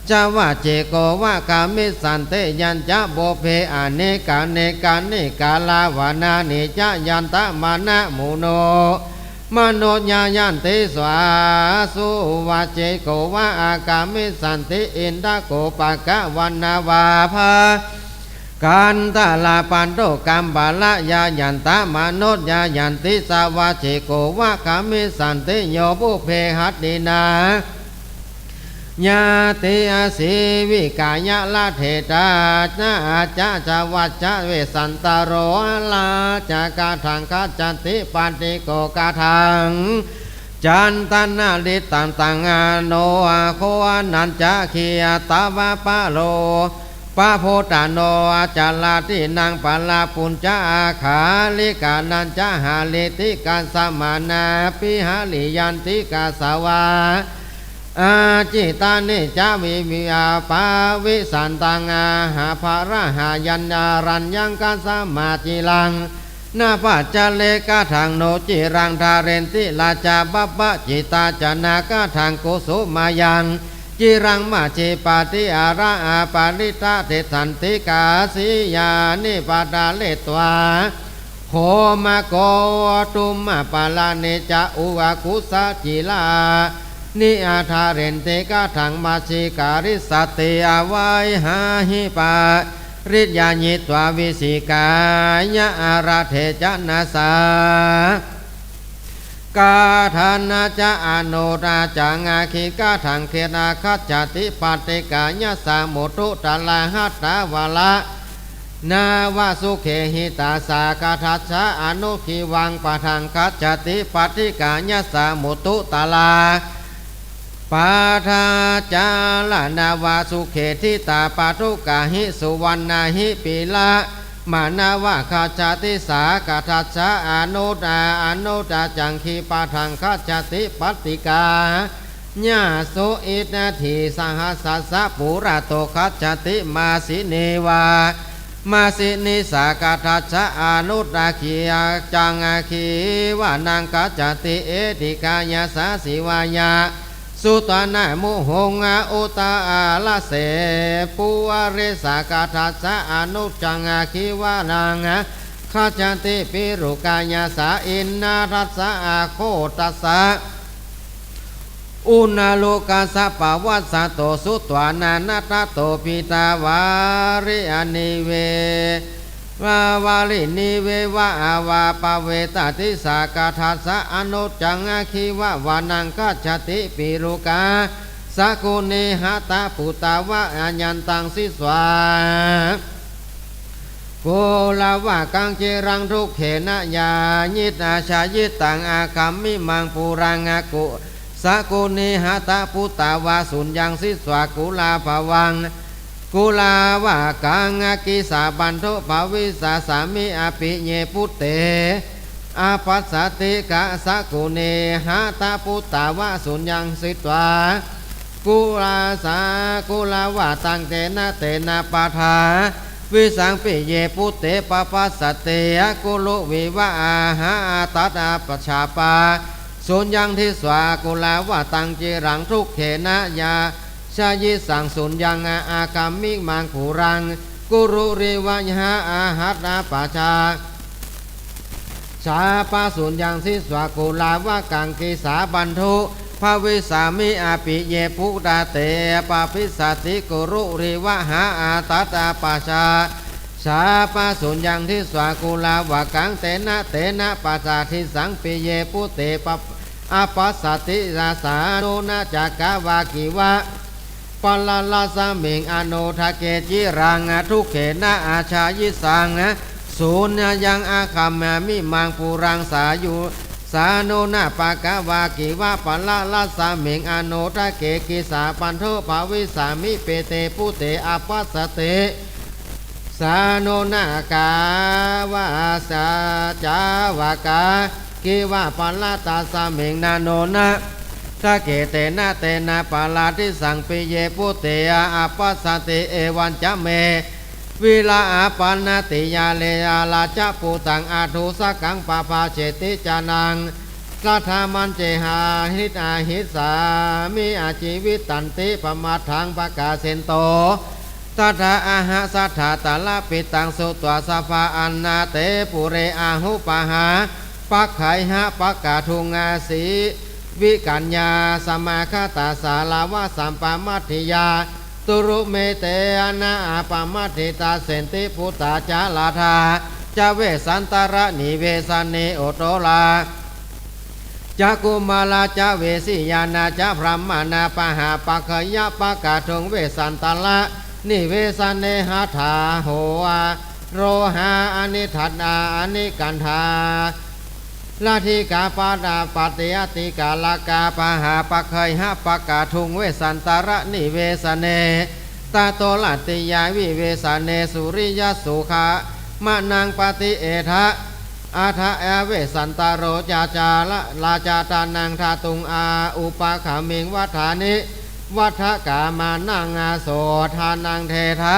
จาวะเจโกวะกามิสันเตยัญจะโบเพอเนกาลาวานานิจะยันตะมานะมุโนมโนญายันติสวาสุวะเจโกวะอากามิสันติอินทโกปะกะวันนาวาภากันตาลาปันโตกัมบาละยายันตะมโนญายันติสาวะเจโกวะกามิสันติโยบุเพหัตตินาญาติอาศิวิกายะละเทตานาจะจวัจจะเวสันตโรลาจากาทังคัจจันติปันติโกกาทังจันตนาลิตังตังอโนอาโคอนันจะขียตาวะปะโลปะโพตาโนอาจาลาตินังปัลลาปุญจาขาลิกานันจะหาลิติการสมานาปิหาลิยันติกาสาวาอาจิตานิจาวิวิอาปาวิสันตังอาหาภาระหายัญญารัญยังกัสมาจิลังนาปัจจเลกาทางโนจิรังทาเรนติลาจาบัปปะจิตาจนากาทางโกสุมายังจิรังมาจิปาติอาระอาปาริตาเทสันติกาสิยานิปาดาเลตวาโคมาโกตุมมาปาลาเนจาอุวากุสะจิลานิอาทาเรนเตกาถังมาชิการิสติอาวัยหาหิปาริยาญิตวาวิสิกายะอาราเทจนาสากาธานาจะอโนราจางาคิกาถังเขนาคัจจติปัตติกายะสามุตุตลาหัตตาวาละนาวาสุเขหิตาสากาทัชชะอนุขีวังปะทังคัจจติปัตติกายะสามุตุตลา ปาทาจาลนาวาสุเขทิตาปาทุกาหิสุวรรณหิปิละมานาวะคาจติสากาทัสสะอนุตาอนุตาจังคีปาทังคาจติปัตติกาญาโสอินาทีสหัสสะปุระโตคัจจติมาสิเนวามาสินิสากาทัสสะอนุตาคียจังคีวานังคัจจติเอติกายาสาสิวายาสุตนะมุหงอุตาลเสปุวเรสากาทัสสะอนุจังคีวานังคัจจติปิรุกายาสาอินนาทัสสะโคตัสสะอุณาโลกาสปวัสสะโตสุตวานานาตโตปิตาวาริอนิเววาลินิเววะอาวาปเวตติสากาทัสสะอนุจังคีวะวานังคัจจติปิรุกาสกุเนหะตะปุตาวะอัญญันตังสิสวาโกลาวะกังเจรังทุกเขนะยาญิตอาชายิตังอาคัมมิมังปุรังกุสกุเนหะตะปุตาวะสุญญังสิสวากุลาภวังกุลาวะกังกิสาบันโทภาวิสาสามิอภิเยพุตเตอาปัสสติกะสกุเนหะตะปุตาวะสุญญังสิตวากุลาสากุลาวะตังเตนะปาทาวิสังปิเยพุตเตปปัสสติกุลุวิวะอาหาตัตาปชาปาสุญญังทิสวากุลาวะตังจิรังทุกเขนะยาชายิสังสุญญังอาคัมมิมังภูรังกุรุริวัญหาอาหัตนาปาชาชาปาสุญญังทิสวากุลาวะกังกิสาบันทุภาวิสามิอาปิเยพุตาเตปาปิสติกุรุริวะหาอาตัตาปาชาชาปาสุญญังทิสวากุลาวะกังเตนะปาชาทิสังปิเยพุเตปอาปัสสติราสาโนนาจักกาวากิวะปัลลาสมิงอโนทะเกจิรังทุกเขนะอาชายิสังสูญยังอาคัมมิมังปุรังสายุสาโนนาปากาวากิวะปัลลาสมิงอโนทะเกกิสาปันโทภาวิสามิเปเตปุเตอาปัสสติสาโนนากาวาสาจาวากากิวะปัลลาตาสมิงนาโนนะทะเกเตนะปาลาทิสังปิเยปุเตอาปัสสติเอวันจะเมวิลาอาปันนติยาเลอาลาจะปุตังอาทุสกังปาปาเจติจานังสัทธามันเจหาหิตาหิสามิอาชีวิตันติปมาทังปะกาเซนโตตัทธาอาหะสัทธาตาลปิตังสุตวาสภาอันนาเตปุเรอาหุปหาปักไขหะปักกาทุงอาสีวิกัญญาสมาคตาสาลาวะสัมปามัตถิยาตุรุเมเตอนาอาปามัตถิตาเสนติพุตตาจาลาธาจเวสันตระนิเวสเนโอโตลาจักุมาลาจเวสิยานาจพรหมานาปหาปะขยะปะกาทงเวสันตละนิเวสเนหาถาโหอาโรหาอนิทัตนาอนิกันธาลาธิกาปาดาปฏิยติกาลากาปหาปะเคยหะปะกาทุงเวสันตระนิเวสเนตาโตลติยาวิเวสเนสุริยสุขามะนังปฏิเอทะอาทะเอเวสันตโรจาจาละลาจาตานังทาตุงอาอุปาขามิงวัฏานิวัฏกามานังอาโสทานังเททะ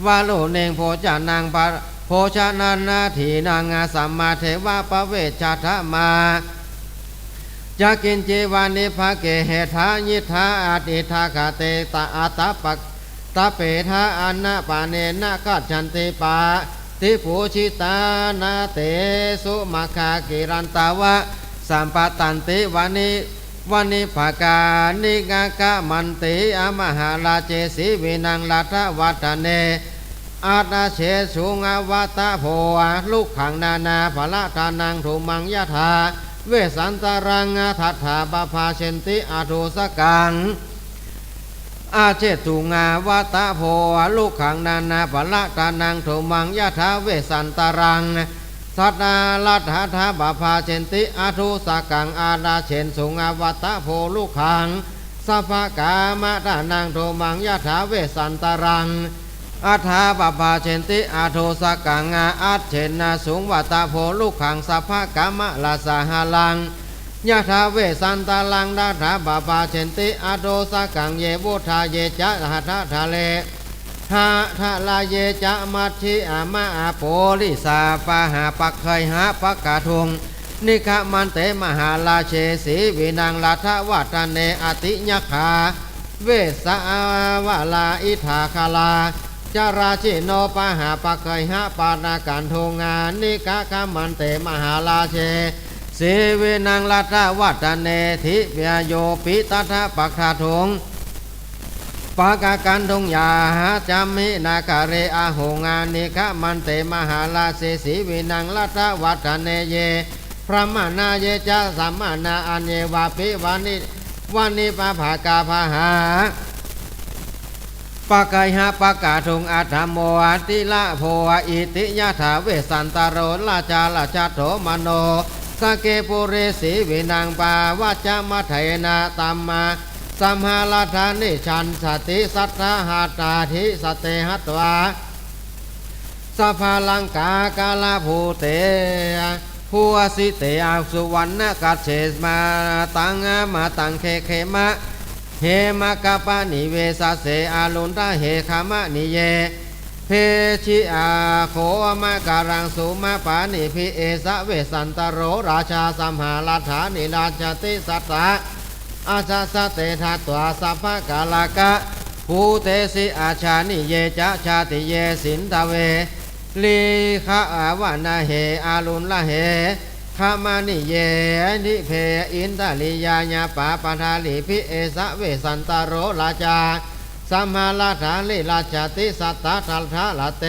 วาโลเนงโพจานังปะโภชนานาทีนางสัมมาเทวะปะเวชชาทะมาจะกินจีวานิภะเกเหทายิทาอาติทาคาเตตาอัตปะตะเปทาอันนะปาเนนะกัจฉันติปาติปูชิตานาเตสุมาคากิรันตาวะสัมปตันติวันิภากานิกากะมันติอมหาลาเจสีวินังลาทวัตเนอาตาเชสุงอวัตโพลูกขังนานาภละทานังถุมังยะธาเวสันตรังทัตถาปภาเชนติอาทุสกังอาเชตุงาวัตโพลูกขังนานาภละทานังถุมังยะธาเวสันตรังสัตตาลัทธาธาปภาเชนติอาทุสกังอาตาเชนสุงอวัตโพลูกขังส สัพพกามะทานังโทมังยะถาเวสันตรังอัฏฐาปปาเชนติอาโทสกังอาอัจเชนะสุงวัตโพลุขังสัพพกามะลาสาหาลังยะถาเวสันตลังดาถาปปาเชนติอาโทสกังเยบุทาเยจะหัตถะเลหาทะลาเยจะมัชชิอามาอาโปลิสาปาหาปักเคยหาปักกาทุงนิฆมันเตมหาลาเชสีวินังลาทวัตเนอติญขาเวสาวาลาอิทาคาลาจาราชิโนปะหาปักเคยหาปานาการทงานิกะมันเตมหาลาเชสีวินังลาทวัตเนทิเปียโยปิตถะปักขาทงปากากันทงยาจามินาคาเรอาหงานิฆมันเตมหาลาเสสีวินังลาทวัตเนเยพระมานาเยจะสัมมานาอันเยวาปิวานิปะภากาภาหาปะกายหาปะกาทุงอัตโมอติละโพอิติยะถาเวสันตโรลาจาลาจโถมโนสเกปุเรสีวินังปาวาจามัทยนาตัมมาสัมหาลาธานิชันสติสัทธาหาตาธิสเตหัตวาสัพพลังกากาลาภูเตผู้อสิเตอาสุวรรณกัจเฉมาตังมาตังเคมะเฮมะกะปะนิเวสเสอาลุนทะเหขามะนิเยเพชิอาโคมะการังสุมาปานิพิเอสะเวสันตโรราชาสัมหาลัฏฐานิราชติสัตตะอาชาสเตทัตวาสัพพกาลกะภูเตสิอาชานิเยจะชาติเยสินทเวลีฆะอาวานาเหอาลุนละเหขามะนิเยนิเพอินทะลิยาญาปาปทาลิพิเอสะเวสันตโรราชาสัมมาลาฐาลิราชติสัตตะทัลทะละเต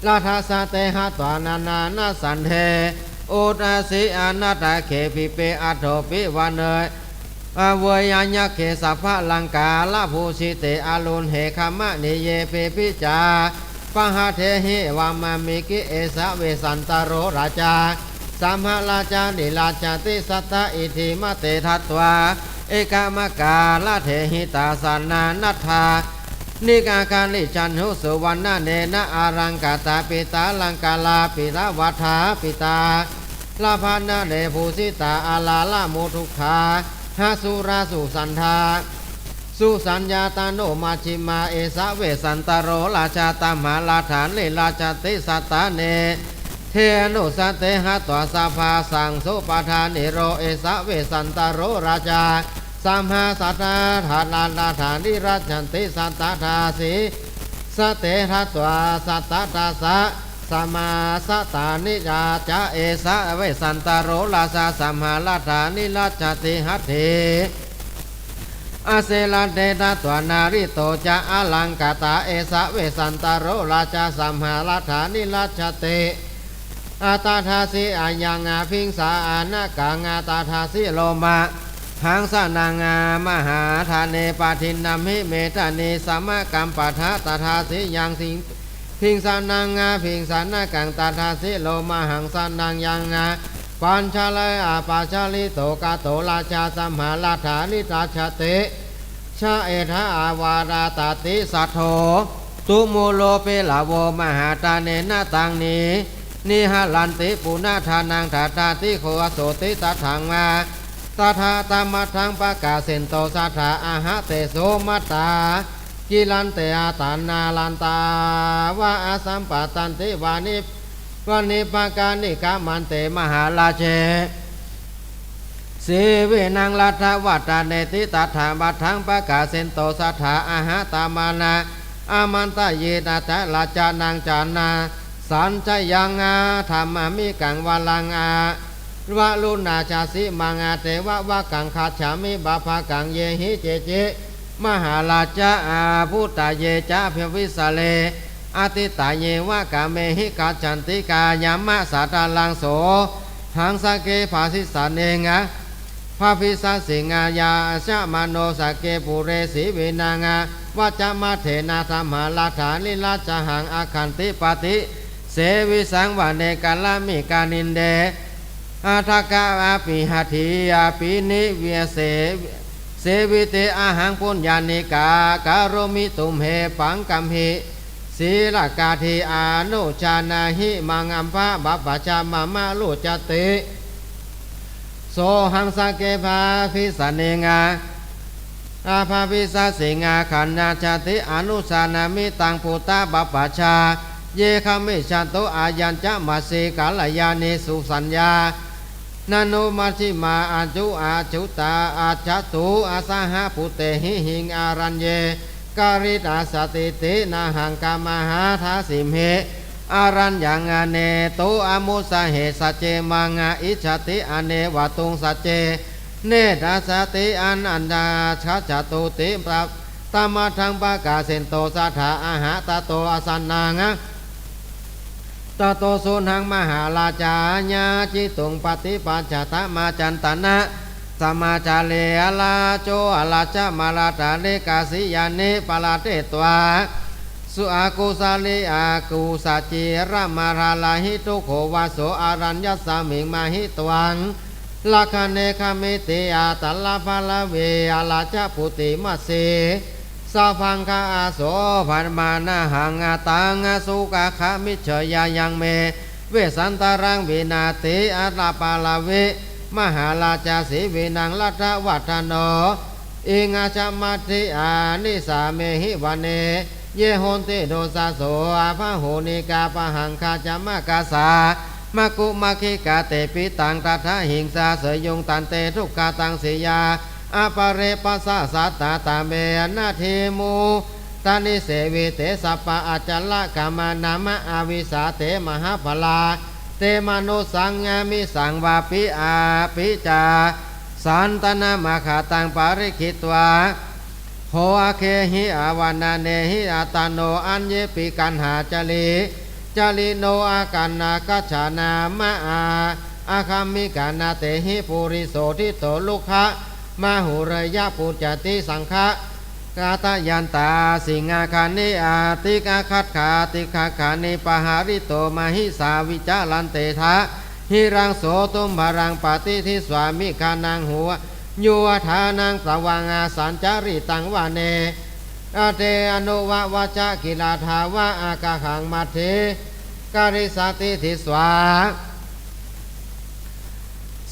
ลาทาสเตหะตวานานานาสันเทอุตสิอนัตตะเขปิเปอัตโถปิวันเนยเวยญะเขสัพพลังกาลาภูสิเตอาลุนเหขามะนิเยเปปิจาปะหะเทหิวามามิกิเอสะเวสันตโรราชาสัมหราชานิราชติสัตตะอิทิมะเตทัตวาเอกามกาลเทหิตาสานานัทธานิกาการลิจันหุสุวรรณเนนะอารังกาตาปิตาลังกาลาปิตาวัฏฐาปิตาลาภานะเนภูสิตาอาลาลามุทุขาหาสุราสุสันธาสุสัญญาตาโนมาชิมาเอสะเวสันตโรราชาตามหาลาฐานเลราชติสัตตาเนเทนุสเตหะตวาสาภาสังสุปทานิโรเอสะเวสันตโรราชาสัมหาสัตตาธานาลาฐานิราชันติสัตตาธาสีสเตหะตวาสัตตาตาสะสมาสตานิจาจะเอสะเวสันตโรราชาสัมหาลาฐานิราชติหัตถิอาเซลเตตะตวนาริโตจะอลังกาตาเอสะเวสันตโรราชาสัมหาลาฐานิราชติอาตาทาสิอายังอาพิงสาอานะกางาตาทาสิโลมาหังสนางามหาธาเนปาทินนามิเมตานีสัมมกัมปะทะตาทาสิยังสิงพิงสานางาพิงสานะกังตาทาสิโลมาหังสนางยังงาปัญชาลยอาปาชาลิโตกาโตราชาสัมหาลาฐานิราชติชาเอทะอาวาราตติสัทโธตุโมโลเปลาโวมหาตาเนนะตังนีนิหะลันติปุณาทานังถาตาติโคอโสติตถังมาตถาตมัทังปะกาเสนโตสัทธาอาหะเตโสมัตตากิลันเตอาตานาลันตาวะอาสัมปตันติวานิปากานิกามันเตมหาลาเชสีเวนังลัทธวัตตาเนติตัถาบัทังปะกาเสนโตสัทธาอาหะตามานาอามันตะเยนะตะลาจานังจานาสันจยังอาธรรมมิกังวาลังอาวะลุนาชาสิมังอาเทวะวะกังคาฉามิบาภากังเยหิเจเจมหาลาจาอาพุตตาเยจะเภวิสเลอติตาเยวะกาเมหิกาจันติกายามะสาตาลังโสหังสเกภาสิสานเนงะภาพิสัสสิงายาชะมโนสเกปุเรสีวินางาวัจมาเถนาธรรมหาลาฐานิราชหังอาคันติปติเสวิสังวาเนกาลามิกานินเดอาทากาอาปิหทิอาปินิเวเส เสวิเตอาหังปุญญานิกาการมิตุมเหปังกัมหิศีลกาธิอานุชานาหิมังอัมภะบัพพจามะมะลุจติโสหังสเกภาภิสเนงาอาภาภิสสิงาขันนาชาติอนุสานามิตังพุตตะบัพพชาเยคเมชันโตอายัญจะมาสีกาลยานิสุสัญญานานุมัชฌิมาอาจุอาจุตาอาจัตุอาสาหะปุเตหิหิงอารัญเยการิตาสติตินาหังกามหาทาสิมเหอารัญญังอเนโตอมุสาเหสัจเจมังอิจติอเนวตุงสัจเจเนตาสติอันดาชัจตุติปรับตามะทังปะกาเสนโตสัทธาอาหะตะโตอสันนางตโตสุนังมหาราชาญาจิตุงปฏิปัจจตมาจันตนะสมาจาเลอลาโจอลาจมาลาตาเลกาสิยานิปลาเตตวาสุอากุสาลิอากุสัจจิระมาราลาหิทุโขวาโสอารัญญสามิงมาหิตวังลักขเนคเมติอาตัลลาภาลเวอาลาจปุติมัสสีสาพังคาอาโสภันมานาหังอาตังอาสุกาคามิเฉยายังเมเวสันตารังวินาติอาลาปาลาเวมหาราชาสีวินังลัทธวัฒโนอิงอาชมัตถิอานิสาเมหิวันเนเยโหนติโดสาโสอาภาโหนิกาปะหังคาจามากาสามะกุมะคิกาเตปิตังตัทธะหิงสาเสยยงตันเตทุกขาตังสิยาอาปะเรปัสสะสัตตาตาเมอนาเทมูตานิเสวิเตสัปปะอาจัลละกามานามะอาวิสาเตมหาภลาเตมนุสังงามิสังวาปิอาปิจาสันตนามาขาตังปาริคิตวาโหอาเคหิอาวานาเนหิอาตาโนอัญเยปิกันหาจลิโนอากันนากัจฉานามะอาคามิกานาเตหิปุริโสทิโตลุคะมหุรยะปุจจติสังฆะกาตยันตาสิงาคานิอาติกาคัตขาติคาคานิปหาริโตมหิสาวิจาลันเตทะหิรังโสตุมภรังปฏิทิสวามิคานังหัวยัวทานังสวังอาสัญจาริตังวาเนอาเตอนุวะวาจกิลาทาวะอากาขังมัทเถการิสติทิสวา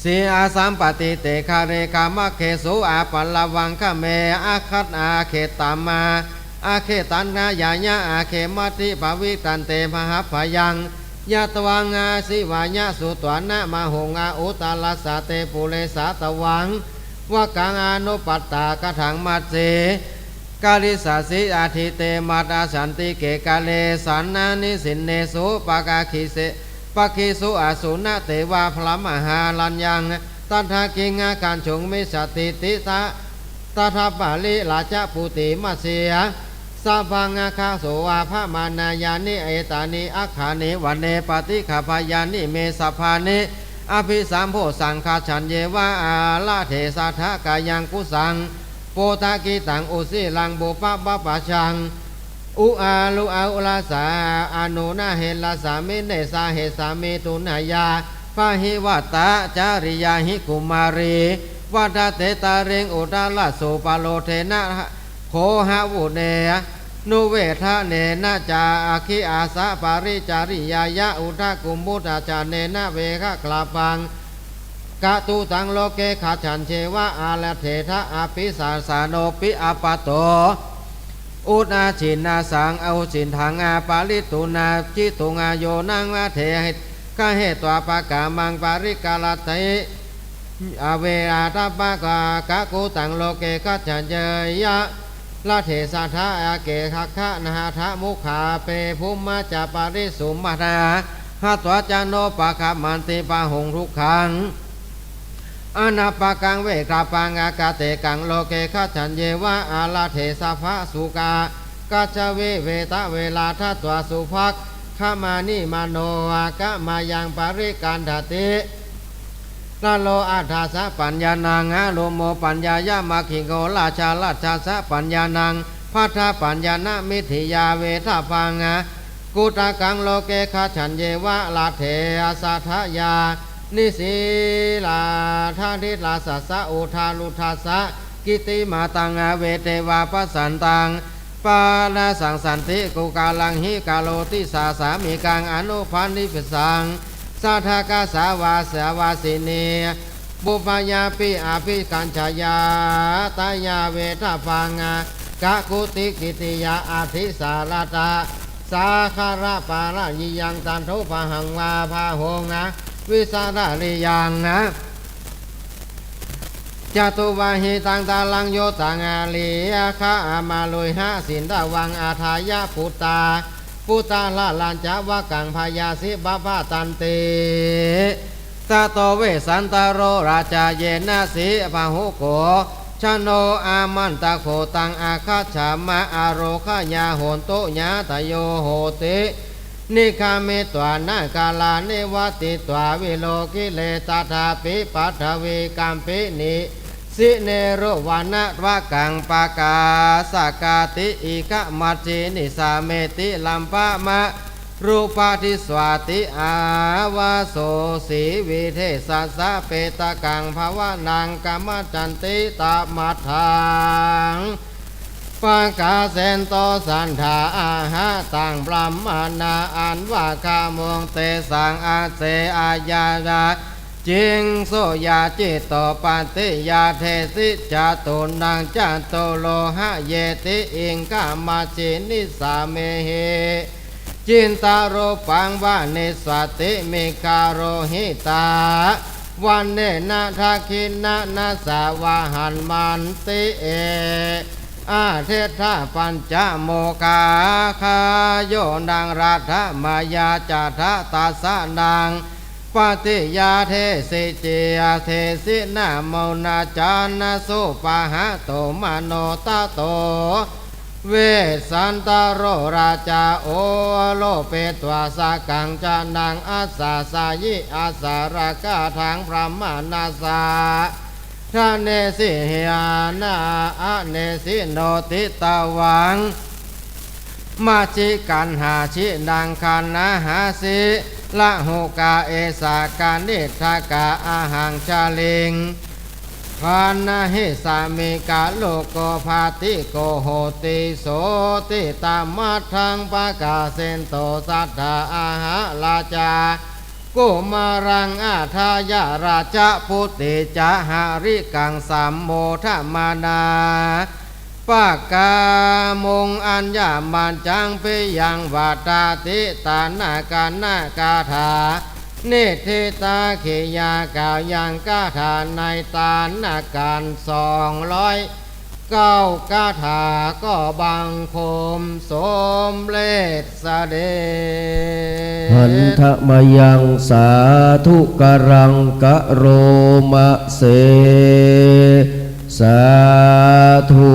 สีอาสัมปติเตคาเรกามะเคสุอาปัลลวังคะเมอาคัตอาเขตามาอาเขตันนายาญะอาเขมัติภวิตันเตมหาพยังยะตวังอาสิวายะสุตวานะมหงอาอุตาลสาเตปุเรสาตวังวะกังอนุปัตตากถังมัตเสกาลิสาสิอาทิเตมาตาสันติเกกาเลสันนานิสินเนสุปากาคิเสปะคิสุอาสุนะเตวาพระมหาลัญยังตันทากิงาการชงมิสติติตะตถาปาลิลาจปุติมัสเสียสัพพังอาคาโสวาภามานายานิเอตานิอัคขานิวันเนปฏิขพายานิเมสัพพานิอภิสัมโพสังคาฉันเยวะอาลาเทสัทธกายังกุสังโปตากิตังอุสิลังบุปะปะปะชังอุอาลุอาอุลาสาอนุนาเฮลาสามิเนสาเหสามิตุนายาพาหิวัตตาจาริยาหิกุมารีวัฏเตตาเริงอุตาลสุปาโลเทนะโคหาวุเนนุเวทะเนนะจาอาคิอาสะปาริจาริยายะอุทากุมุตตาจาเนนะเวคะกลาปังกะตุตังโลเกขาฉันเชวะอาลเททะอาปิสาสาโนปิอาปโตอุตอาชินาสังเอาสินทางอาปาลิตุนาจิตุงาโยนังอาเทหิกะเหตวาปะกามังปาริกาลเตอเวอาตาปะกากะกุตังโลเกขาฉันเจยะละเทสัทธะอาเกขักขะนาทะมุขาเปภุมมาจาปาริสุมมานาหัตวจโนปะคะมันติปะหงทุกขังอนาปะกังเวกาปังอากาเตกังโลเกขัฉันเยวะอาลาเทสัพพะสุกากัจเวเวตะเวลาทัตวสุภักขมานิมโนอากะมายังปาริกันทติลาโลอาทาสะปัญญานังอาโลโมปัญญายามาคิโกราชาราชาสะปัญญานังพัทธปัญญานะมิถิยาเวทาพังกุตากังโลเกขาฉันเยวะลาเทอาสาทะยานิสีลาทาทิลาสัสสะอุทาลุทัสสะ กิติมาตังเวเทวาปัสสันตังปานาสังสันติกุกาลังหิกาโลติสาสามิกังอนุพันธิปิสังสัทธากาสาวาสาวาสินีบุปยาปิอาภิกัญชยาตายาเวทปังกะกุติกิติยาอาทิสารตาสาคาระปาระยิยังตันทุปะหังวาภาหงนะวิสาระริยังนะจตุวาหิตังตาลังโยตังอาลีอาคาอามาลุยหะสินดาวังอาทายะปุตตาปุตตาละลันจาวะกังพยาสิบาปาตันติตาโตเวสันตโรราชาเยนะสิพาหุโกชโนอามันตะโคตังอาคาฉามะอาโรคญาโหนโตญาตโยโหตินิคามิตวานากาลานิวัติตวาวิโลกิเลตถาปิปัทวีกัมปินิสิเนโรวานะวะกังปากาสกาติอิกะมัจจินิสาเมติลัมปะมะรูปาทิสวาติอาวาโสสีวิเทสัสสะเปตกังภาวนังกัมมจันติตามัทธังปากาเซนโตสันธาอาหะตังบรัมมานาอันวาคามงเตสังอาเสอาญาดาจิงโสยาจิตโตปันติยาเทสิจาตุนังจันโตโลหะเยติอิงกามาจินิสาเมเหจินตาโรปังวานิสวติมิคาโรหิตาวันเนนะทักขินะนาสาวาหันมันติเออาเทธาปัญจโมกาคาโยนังรัฐมายาจัตตาสนังปฏิยาเทสิเจยเทสินาโมนาจานาสุปะหะโตมโนตะโตเวสันตโรราชาโอโลเปตวาสากังจานังอาสาสายิอาสารกาทางพระมานาสาทะเนสิเหียนาอะเนสิโนติตาวังมาชิกันหาชินังคันนะหาสิละหุกาเอสากานิทากาอาหังชาลิงพานะหิสามิกาโลโกภาติโกโหติโสติตามัทังปะกาเซนโตสัทธาอาหะราชากุมารังอาทายาราชพุติจาหาริกังสัมโมทมานาปากามงอัญญามันจังเปยังวาตาติตานากานาคาถาเนติตาเขยากายังกาถาในตานนาการ209กาถาก็บังคมสมเลศเสด็จหันทะมายังสาธุกรังกะโรมะเสสาธุ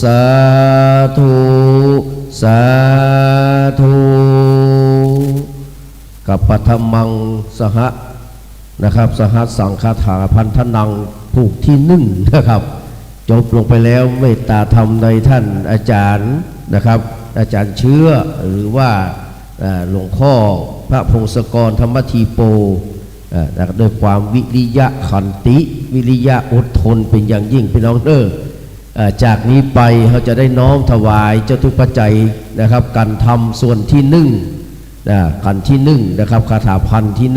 สาธุสาธุกับปฐมังสหะนะครับสหสังฆาถาพันธนังผูกที่1นะครับจบลงไปแล้วเมตตาธรรมในท่านอาจารย์นะครับอาจารย์เชื้อหรือว่าหลวงพ่อพระพงศกรธรรมทีโปด้วยความวิริยะขันติวิริยะอดทนเป็นอย่างยิ่งพี่น้องจากนี้ไปเขาจะได้น้อมถวายเจ้าทุกปัจจัยนะครับการทำส่วนที่ขันที่นะครับคาถาพันที่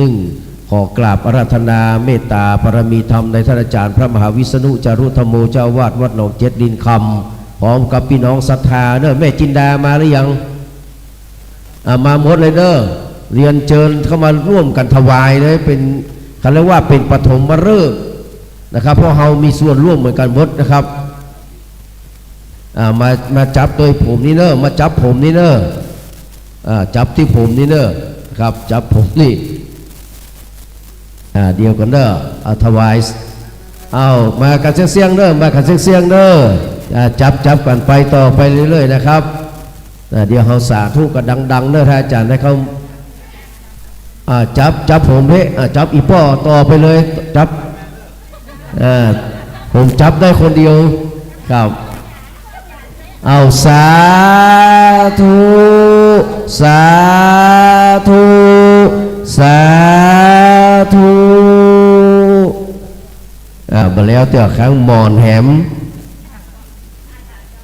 ขอกราบอาราธนาเมตตาปรมีธรรมในท่านอาจารย์พระมหาวิษณุจารุธรรมโมเจ้าวาดวัดหนองเจ็ดดินคำพร้อมกับพี่น้องศรัทธาแม่จินดามาหรือยังมาหมดเลยเรียนเชิญเข้ามาร่วมกันถวายเลยเป็นเขาเรียกว่าเป็นปฐมฤกษ์นะครับเพราะเรามีส่วนร่วมเหมือนกันหมดนะครับมาจับโดยผมนี่มาจับผมนี่จับที่ผมนี่ครับจับผมนี่เดียวกันถวายมากันเสียงมากันเสียงจับกันไปต่อไปเรื่อยๆนะครับเดี๋ยวเขาสาธุกันดังๆท่านอาจารย์ให้เขาจับผมจับอีป้อต่อไปเลยจับผมจับได้คนเดียวครับสาธุสาธุสาธุบ แล้วแต่ข้างหมอนแหม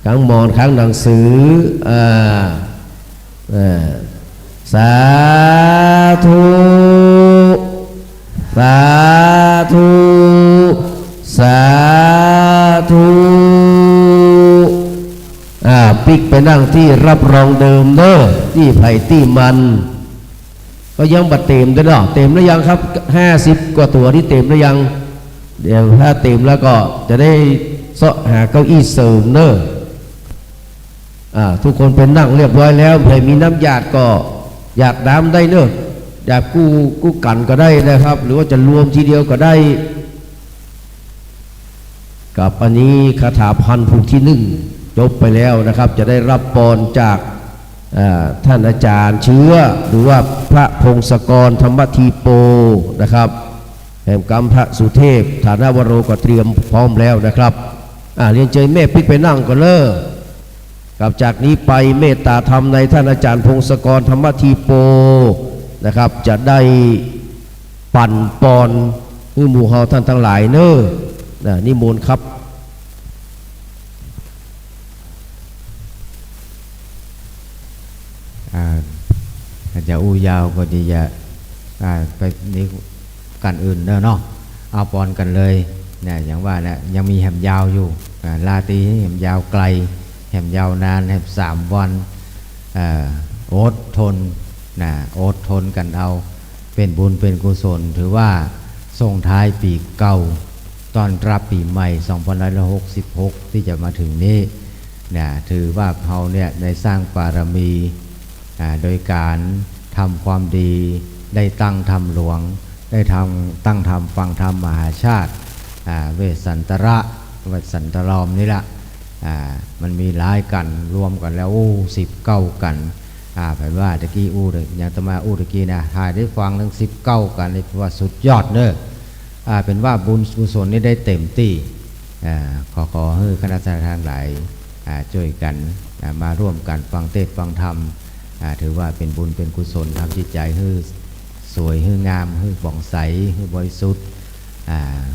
ข้างหมอนข้างหนังสือสาธุสาธุสาธุปิกไปนั่งที่รับรองเดิมเด้อที่ไผ่ที่มันก็ยังบัดเต็มด้วยเนาะเต็มแล้วยังครับ50 กว่าตัวที่เต็มแล้วยังเดี๋ยวถ้าเต็มแล้วก็จะได้เสาะหาเก้าอี้เสริมเนอะทุกคนเป็นนั่งเรียบร้อยแล้วใครมีน้ำหยาดก็อยากน้ำได้เนอะอยากกู้กันก็ได้นะครับหรือว่าจะรวมทีเดียวก็ได้กับอันนี้คาถาพันธุ์ภูที่1จบไปแล้วนะครับจะได้รับพรจากท่านอาจารย์เชื้อหรือว่าพระพงศกรธรรมทีโปนะครับแห่งกรรมพระสุเทพฐานวโรก็เตรียมพร้อมแล้วนะครับเรียนเชิญแม่ปิ๊กไปนั่งก็เลิกกับจากนี้ไปเมตตาธรรมในท่านอาจารย์พงศกรธรรมทีโปนะครับจะได้ปั่นปอนคือหมู่เฮาท่านทั้งหลายเนอะนิมนต์ครับจะอู้ยาวก็ดีจะไปนี้กันอื่นเนาะเอาปอนกันเลยเนี่ยอย่างว่าเนี่ยยังมีแหมยาวอยู่ลาตีแหมยาวไกลแหมยาวนานแหม3 วันอดทนอดทนกันเอาเป็นบุญเป็นกุศลถือว่าส่งท้ายปีเก่าตอนรับปีใหม่2566ที่จะมาถึงนี้ถือว่าเราเนี่ยได้สร้างบารมีโดยการทำความดีได้ตั้งธรรมหลวงได้ตั้งธรรมฟังธรรมมหาชาติเวสสันตระเวสสันตรอมนี่แหละมันมีหลายกันรวมกันแล้ว19 กันแปลว่าตะกี้อย่างตมาตะกี้นะถ่ายได้ฟังทั้ง19 กันนี่ว่าสุดยอดเนอะเป็นว่าบุญกุศลนี่ได้เต็มที่ขอให้คณะสัตยาหลายช่วยกันมาร่วมกันฟังเทศน์ฟังธรรมถือว่าเป็นบุญเป็นกุศลทำจิตใจให้สวยให้งามให้บ่องใสให้บริสุทธิ์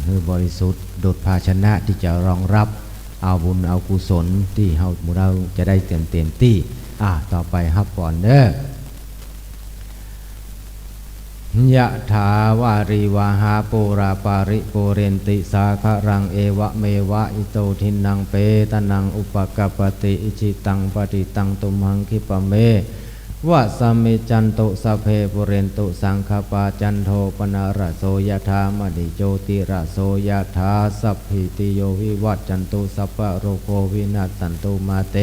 ให้บริสุทธิ์ดุจภาชนะที่จะรองรับเอาบุญเอากุศลที่เราจะได้เต็มที่ต่อไปฮับก่อนเด้อยะถาวาริวหาปูราปาริปุเรนติสาครังเอวะเมวะอิโตทินังเปตนังอุปกปติอิจิตังปฏิตังตุมหังคิปะเมวะสมิจันโตสัพเพปุเรนตุสังคปาจันโทปนาระโสยถามณิโจติระโสยถาสัพพิติโยวิวัตจันตุสัพพะโรโควินาศสันตุมาเต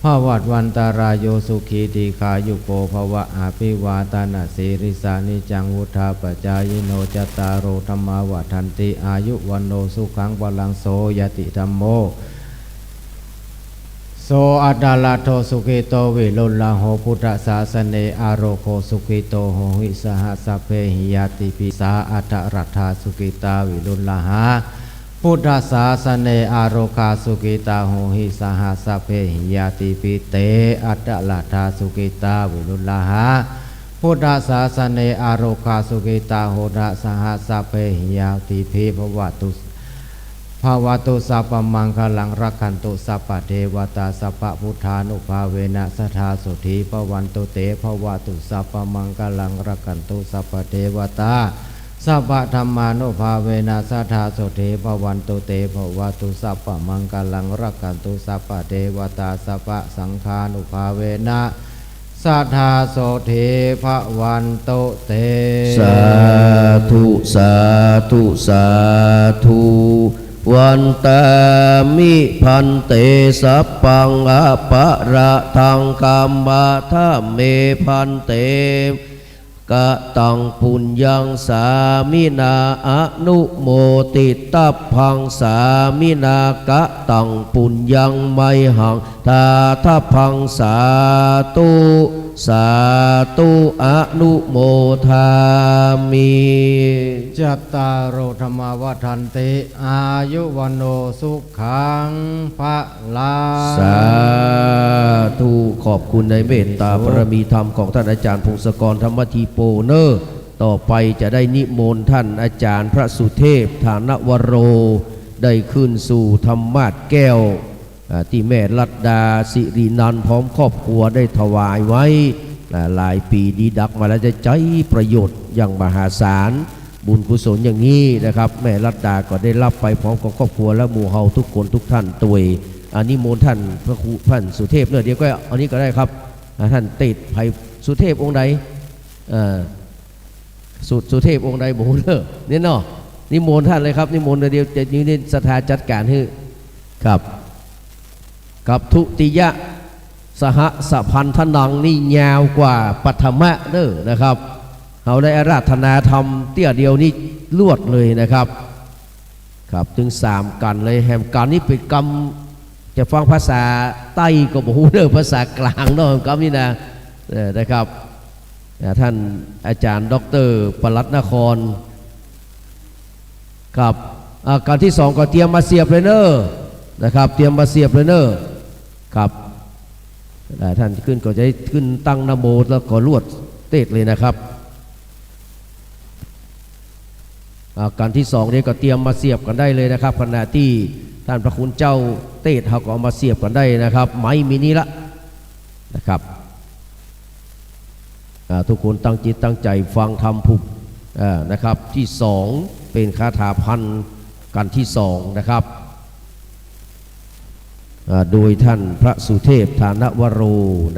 ภวัตวันตารายโยสุขีติขายุโกภวะอาภิวาตานาสิริสานิจังวุธาปจายโนจตารโอธรรมาวทันติอายุวันโนสุขังพลังโสยติธัมโมโสอัตตลาโทสุขิโตวิรุลลาโหพุทธศาสเนอโรโคสุขิโตโหหิสหสัพเพหิยติปิสาอัตตรัตถาสุขิตาวิรุลลาหาพุทธศาสเนอโรคาสุกิตาโหหิสหสัพเพหิยติปิเตอัตตลาธาสุกิตาวิรุลลาหาพุทธศาสเนอโรคาสุกิตาโหระสหสัพเพหิยติภิภวตุสัพพมังคลังรักขันตุสัพพเทวตาสัพพพุทธานุภาเวนะสัทธาสุธีภวันตุเตภวตุสัพพมังคลังรักขันตุสัพพเทวตาสัพพธรรมานุภาเวนะสัทธาโสเทภวันตุเตภวตุสัพพมังคลังรักขันตุสัพพเทวตาสัพพสังฆานุภาเวนะสัทธาโสเทภวันตุเตสาธุสาธุสาธุวันตามิพันเตสัพพังอปะระทังกัมมะทะเมพันเตกะตังปุญญังสามินาอนุโมติตัพพังสามินากะตังปุญญังไมหังทาทัพพังสาธุสาธุอนุโมทามิจัตตารโอธรรมวัฏันติอายุวันโนสุขังภะลังสาธุขอบคุณในเมตตาบารมีธรรมของท่านอาจารย์พงศกรธรรมทีโปเนอร์ ต่อไปจะได้นิมนต์ท่านอาจารย์พระสุเทพฐานวโรได้ขึ้นสู่ธรรมาสน์แก้วที่แม่ลัดดาสิรินันท์พร้อมครอบครัวได้ถวายไว้หลายปีดีดักมาแล้วจะใจประโยชน์อย่างมหาศาลบุญกุศลอย่างนี้นะครับแม่ลัดดาก็ได้รับไปพร้อมกับครอบครัวและหมู่เฮาทุกคนทุกท่านตัวอันนี้โมนท่านพระครูท่านสุเทพเนี่ยเดี๋ยวก็อันนี้ก็ได้ครับท่านติดไผ่สุเทพองค์ใดสุเทพองค์ใดบุญเนี่ยเนาะนิมนต์ท่านเลยครับนิมนต์เดียวจะนี้ศรัทธาจัดการให้ครับกับทุติยะสหสพันธนังนี่ยาวกว่าปัทมะเด้อนะครับเขาได้อาราธนาธรรมเตี้ยเดียวนี่ลวดเลยนะครับครับถึง3กันเลยแหมกันนี้เป็นกรรมจะฟังภาษาใต้ก็บอกเด้อภาษากลางเนาะกรรมนี่นะครับท่านอาจารย์ดร.ปลัดนครครับการที่2ก็เตรียมมาเสียบเลยเนอะนะครับเตรียมมาเสียบเลยเนอะครับท่านขึ้นก็จะขึ้นตั้งนะโมแล้วก็ลวดเตะเลยนะครับการที่2นี้ก็เตรียมมาเสียบกันได้เลยนะครับขณะที่ท่านพระคุณเจ้าเตะเขาก็เอามาเสียบกันได้นะครับไม้มินิละนะครับทุกคนตั้งจิตตั้งใจฟังธรรมผูกนะครับที่2เป็นคาถาพันกันที่2นะครับโดยท่านพระสุเทพฐานวโร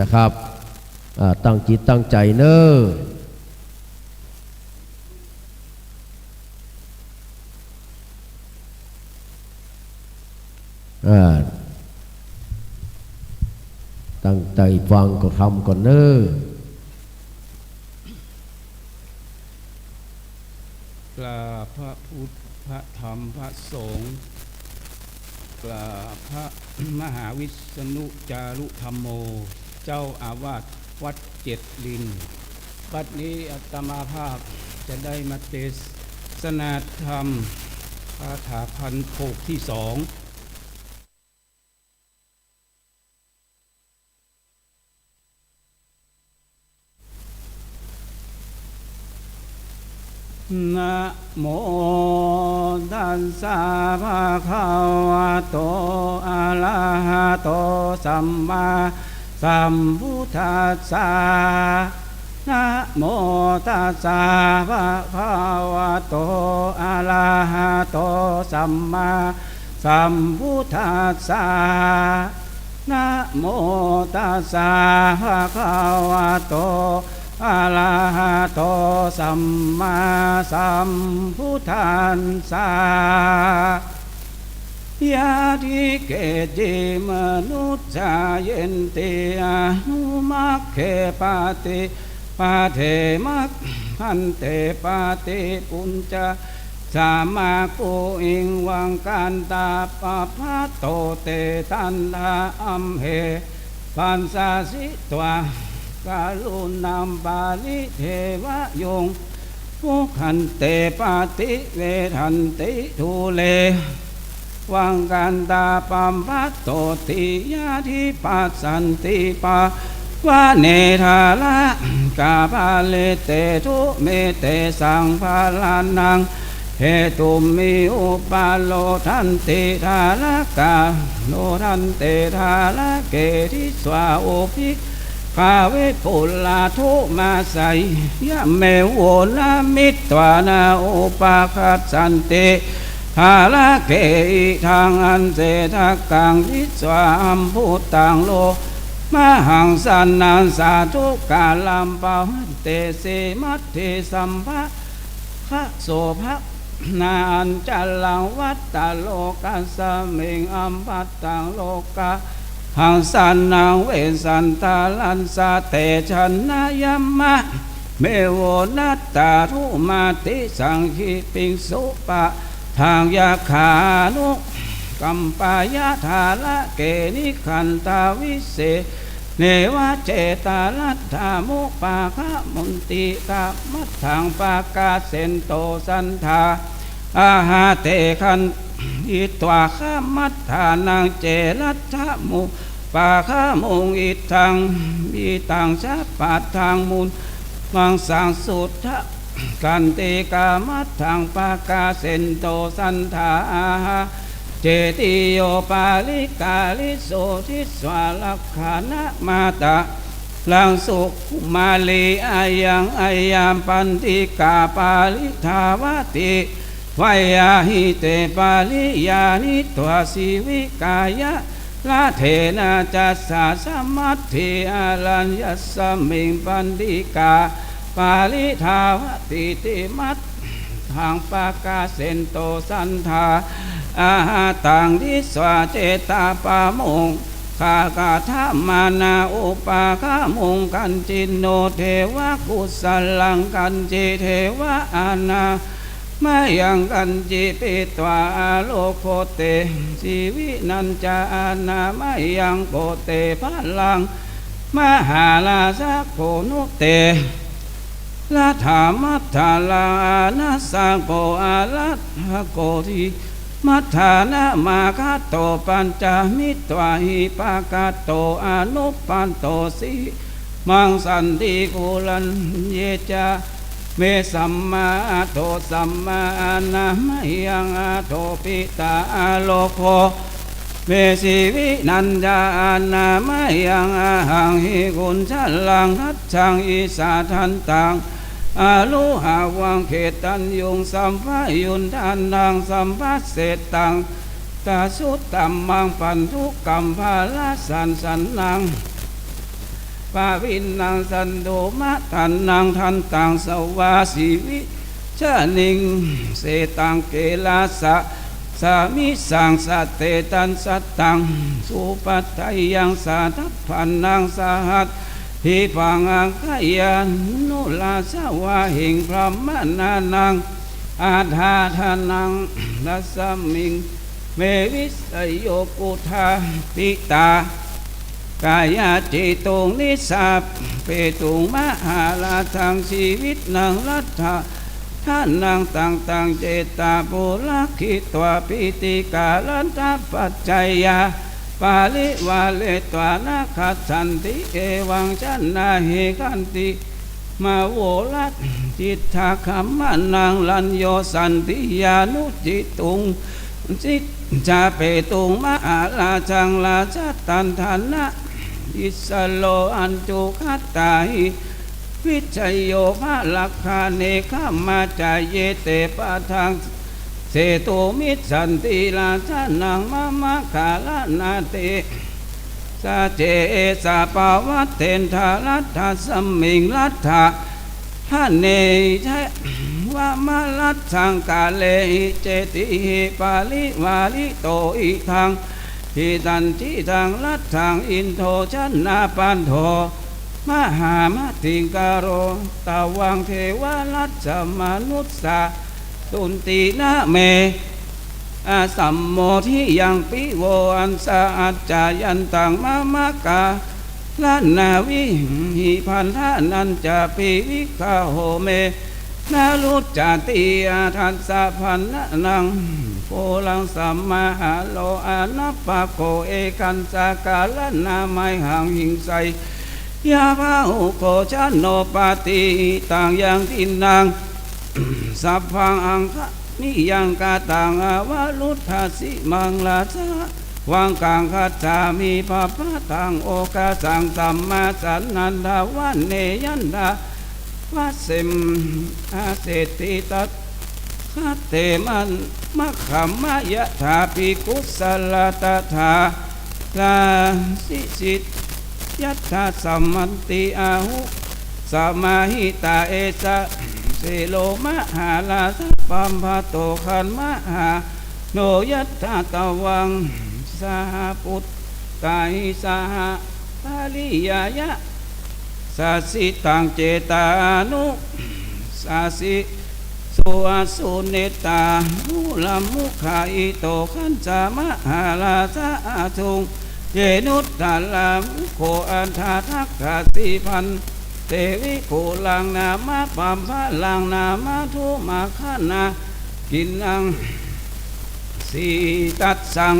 นะครับตั้งจิตตั้งใจเนอะตั้งใจฟังก็ทำก่อนเนอะกราบพระพุทธพระธรรมพระสงฆ์กราบพระมหาวิษณุจารุธรรมโมเจ้าอาวาสวัดเจ็ดลินบัดนี้อาตมาภาพจะได้มาเทศนาธรรมคาถาพันโภคที่2นะโมตัสสะภะคะวะโตอะระหะโตสัมมาสัมพุทธัสสะนะโมตัสสะภะคะวะโตอะระหะโตสัมมาสัมพุทธัสสะนะโมตัสสะภะคะวะโตอะระหะโตสัมมาสัมพุทธัสสะยะทิเกจิมนุจจายันติอนุมัคเขปาติปาเทมัคพันเตปาติปุญจสามากุอิงวังกันตาปะพะโตเตตันทาอัมเหปันสาสิตวากาลุนัมปาลิเทวะยงภูขันเตปาติเวทันติทุเลวังกันตาปัมพัตโตติยาธิปัสสันติปาวะเนธาละกาภาเลเตทุเมเตสังภาลานังเหตุมิอุปาโลทันติธาละกาโลทันเตธาละเกทิสวาโอภิกกาเวปุลาทุมาใสยะเมโวนามิตวานาอุปาคัสสันติหาละเกอิทางอันเสทักกังวิสวาอัมพุตังโลมหังสันนันสาธุกาลัมปะเตเสมัตเทสัมภะคะโสภะนาอัญจัลลังวัตตาโลกัสสมิงอัมปัตตังโลกะหังสันนังเวสันตาลันสาเตชันนายัมมะเมโวนัตตาทุมาติสังคิปิงสุปะทางยาขานุกัมปายาธาละเกนิขันตาวิเศเนวะเจตาลัทธามุปาคะมุนติกามัทถังปากาเซนโตสันธาอาหาเตขันอิตวาขมัทธานังเจรัตถมุปาคะมุงอิทังมีตังชะปัททางมุนมังสังสุทธ กันติกามัตถังปากาเซนโตสันทาเจติโยปาลิกาลิโสทิสวาลักขานะมาตะลังสุมาลีอายังอายามปันติกาปาลิทาวติวายาหิเตปาลิยานิตัวสิวิกายะลาเทนะจัสสะสมัตถิอารัญญสมิงปันติกาปาลิทาวติติมัตถังปากาเซนโตสันทาอาหาตังทิสวาเจตาปามงขากาธามานาอุปาคามุงกันจินโนเทวะกุสลังกันจิเทวะอานามายังกันจิปิตวาโลโคเตชีวินันจาอานามายังโกเตพลังมหาลาสักโกนุเตลาธามัทธาลานาสังโกอาลัตโกทิมัทธานะมาคาโตปัญจมิตวาหิปากาโตอนุปันโตสิมังสันติกุลันเยจาเมสัมมาโตสัมมาอามยังโตปิตาโลโคเมสิวินันจานามยังหังหิกุณชัลลังทัจฉังอิสาทันตังอาลุหาวังเขตันยุงสัมภายุนทานังสัมภัสเสตังตาสุตตัมมังปันทุกกัมภาลสันสันนังปาวินนังสันโดมะทันนังทันตังสวาสีวิชะนิงเสตังเกลาสะสามิสังสัตเตตันสัตตังสุปัตไตยังสาทัพพันนังสาหัสหิปังอังคายานุลาสวะหิงพรหมนานังอาธาทานังนัสมิงเมวิสโยกุธาปิตากายาจิตุงนิสัพเปตุงมหาลาทังชีวิตนังรัตถะท่านังตังเจตาปุลักขิตวปิติกาลันตปัจจัยยาปาลิวาเลตวานาคัสสันติเอวังชันนาหิกันติมาโวลัตจิตถาคัมมานังลัญโยสันติยานุจิตุงจิตจาเปตุงมหาลาจังลาจัตตันทานะอิสโลอันจุขัตตาหิวิจัยโยภาลักขาเนขมาจายเยเตปะทังเสตุมิสันติลาชนังมะมะคาลานาเตสะเจสะปาวัตเทนทารัตถะสัมมิงรัตถะทะเนชะวะมะรัตถังกาเลหิเจติหิปาลิวาลิโตอิทังหิตันทิทังรัตถังอินโทชันนาปันโทมหามติงกโรตาวังเทวรัตจมนุสสาตุนตินะเมอาสัมโมทิยังปิโวอันสะอาจายันตังมะมะกาลานาวิหิพันธานันจะปิวิกาโหเมนาลุจติอาทันสะพันนังโพลังสัมมาหาโลอานัปปะโกเอกันสากาลนาไมหังหิงไสยาภาหุโกชันโนปาติต่างยังทินนางสัพพังอังคะนิยังกาตังอาวาลุทธาสิมังลาชะวังกังคัจฉามิภะพะตังโอกาสังสัมมาสันนันทาวันเนยันดาวัสสิมอาเสติตัตคาเตมันมะขมมะยะถาปิกุสลตถาลาสิสิตยัตถาสัมมันติอาหุสมาหิตาเอสะเสโลมหาลาสัพพัมภะโตขันมหาโนยัตถาตวังสหปุตตาหิสหปาลิยายะสัสสิตังเจตานุสัสสิสุอาสุเนตามุลมุขาอิโตขันจามหาลาสะอาทุงเยนุตตาลามุโคอันทาทักขสิพันเตวิโคลังนามาปัมพะลังนามาทุมาขนากินนังสีตัดสัง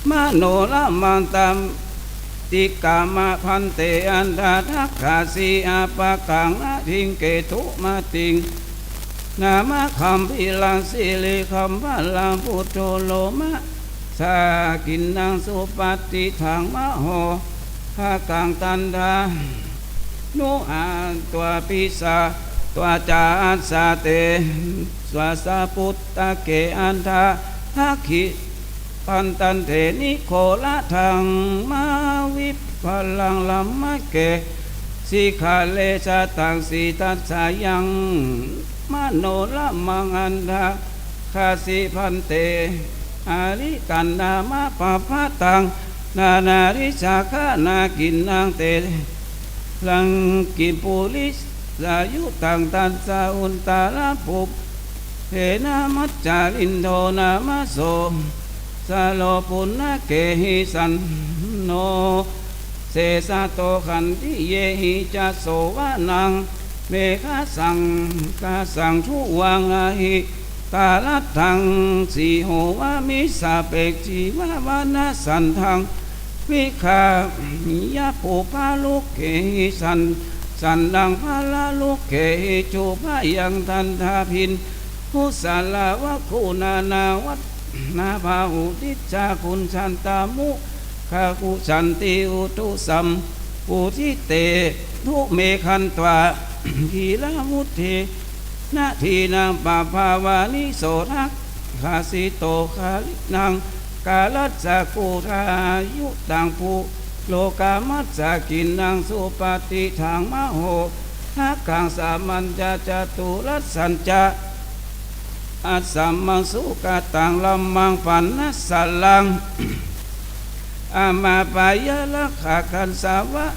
มโนละมันตัม ติกามะพันเตอันดาทักขาสีอาปะกังนาทิงเกตุมาติงนามะคำพิลังสิริคำพลังพุทโธโลมะสากินนางสุปฏิถังมะโหภากังตันดานุอาตัวปิสาตัวจาสาเตสวาสาพุตตะเกอันทาทักขิปันตันเทนิโคละทังมาวิพลังลัมมะเกสิขาเลชะตังสีตัสสายังมโนละมังอันดาคาสิพันเตอาริกันนามะปะพะตังนานาริชาคานากินนางเตลังกินปุริสายุตังตันสาอุนตาลปุปเทนามัจจารินโทนามะโสสาโลปุณณเกหิสันโนเสสะโตขันติเยหิจัสโสวะนังเมฆาสังกาสังทุวังอาหิกาลัตถังสีโหวะมิสาเปกจีวะวานาสันทังวิคายะปุพาลุกเกหิสันดังพาลาลุกเกหิจูพายังทันทาพินผู้สาลาวะคุณานาวัตนาภาหุติจาคุณชันตามุขะกุชันติอุตุสัมปุทิเตทุเมขันตวาขีลามุเทนาทีนางปะภาวานิโสทักขาสิโตขาลินางกาลัสสะกุรายุตังภูโลกามัสสะกินนางสุปฏิทางมโหทักขังสามัญจจตุรัสสัญจะอัสสัมมังสุกตังลัมมังปันนัสสลังอามาปายะละขะคันสาวะ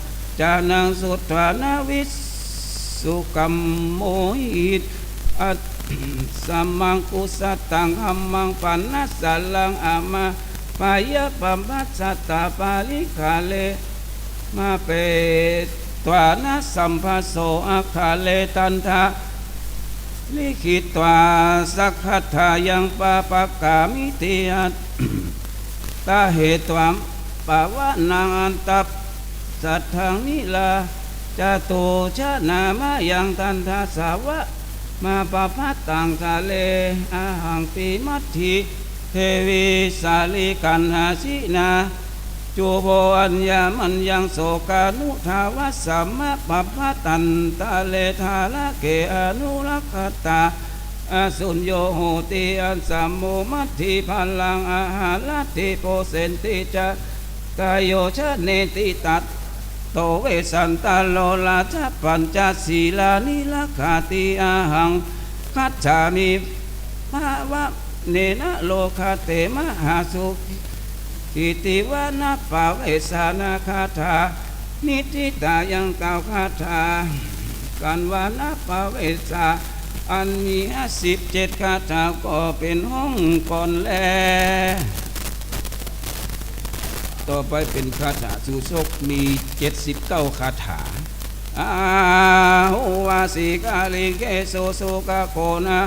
จานังสุทวานาวิสุกัมโมหิตอัตสัมมังกุสัตตังหัมมังปันนัสสลังอามาปายะปัมมัสสตาปาลิกาเลมาเปตวานาสัมภโสอาคาเลตันทาลิขิตวาสักขัตถายังปะปะกามิติอัตตาเหตวามปะวะนังอันตับสัทธังนิลาจตุชะนามายังตันทาสาวะมาปะพัตตังสาเลอาหังปีมัตถิเทวิสาลิกันหาสินาจูโบอัญญามันยังโสกานุทาวัสสัมมะปะพัตตันตาเลทาละเกอนุรักขตาอสุญโยโหติอันสัมโมมัตถิพันลังอาหาลติโปเสนติจะกายโยชะเนติตัตโตเวสันตาโลลาชะปัญจศีลานิลักขาติอาหังคัจฉามิภาวะเนนะโลคาเตมหาสุขิติวานาปาเวสานาคาถานิติตายังเก่าคาถากันวานาปาเวสาอันมี17คาถาก็เป็นห้องก่อนแลต่อไปเป็นคาถาสุโชคมี79คาถาอาหูวาสิกาลิเกโสโสกะโคนะ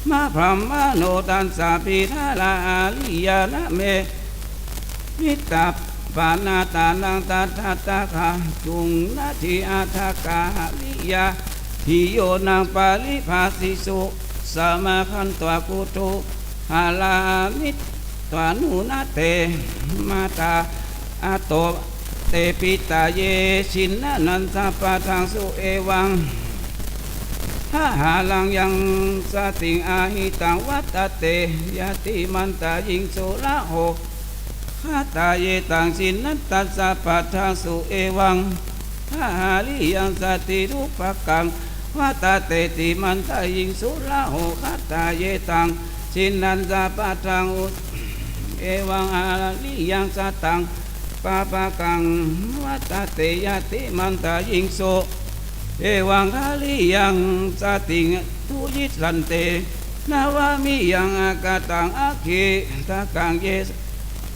มาพรัมมโนตันสาปิทาลาอาลิยานะเมนิตาปานาตานังตาทัตตาคาจุงนาทิอาทากาลิยาทิโยนังปาลิภาสิสุสมาคันตัวกุตุหาลามิตตัวนุนาเตมาตาอาโตเตปิตาเยชินนันทปะทังสุเอวังถ้าหาลังยังสติงอาหิตังวัตเตยติมันตายิงสุละโหข้าตาเยตังสินนัตตัสสะปะทังสุเอวังถ้าหาลิยังสติรูปกังวัตเตติมันตายิงสุละโหข้าตาเยตังสินนันสะปะทังเอวังอาลิยังสตังปะปะกังวัตเตยติมันตายิงโสเอวังคาลิยังสติงทุยิสันเตนาวามิยังอากาตังอาคิตะกังเย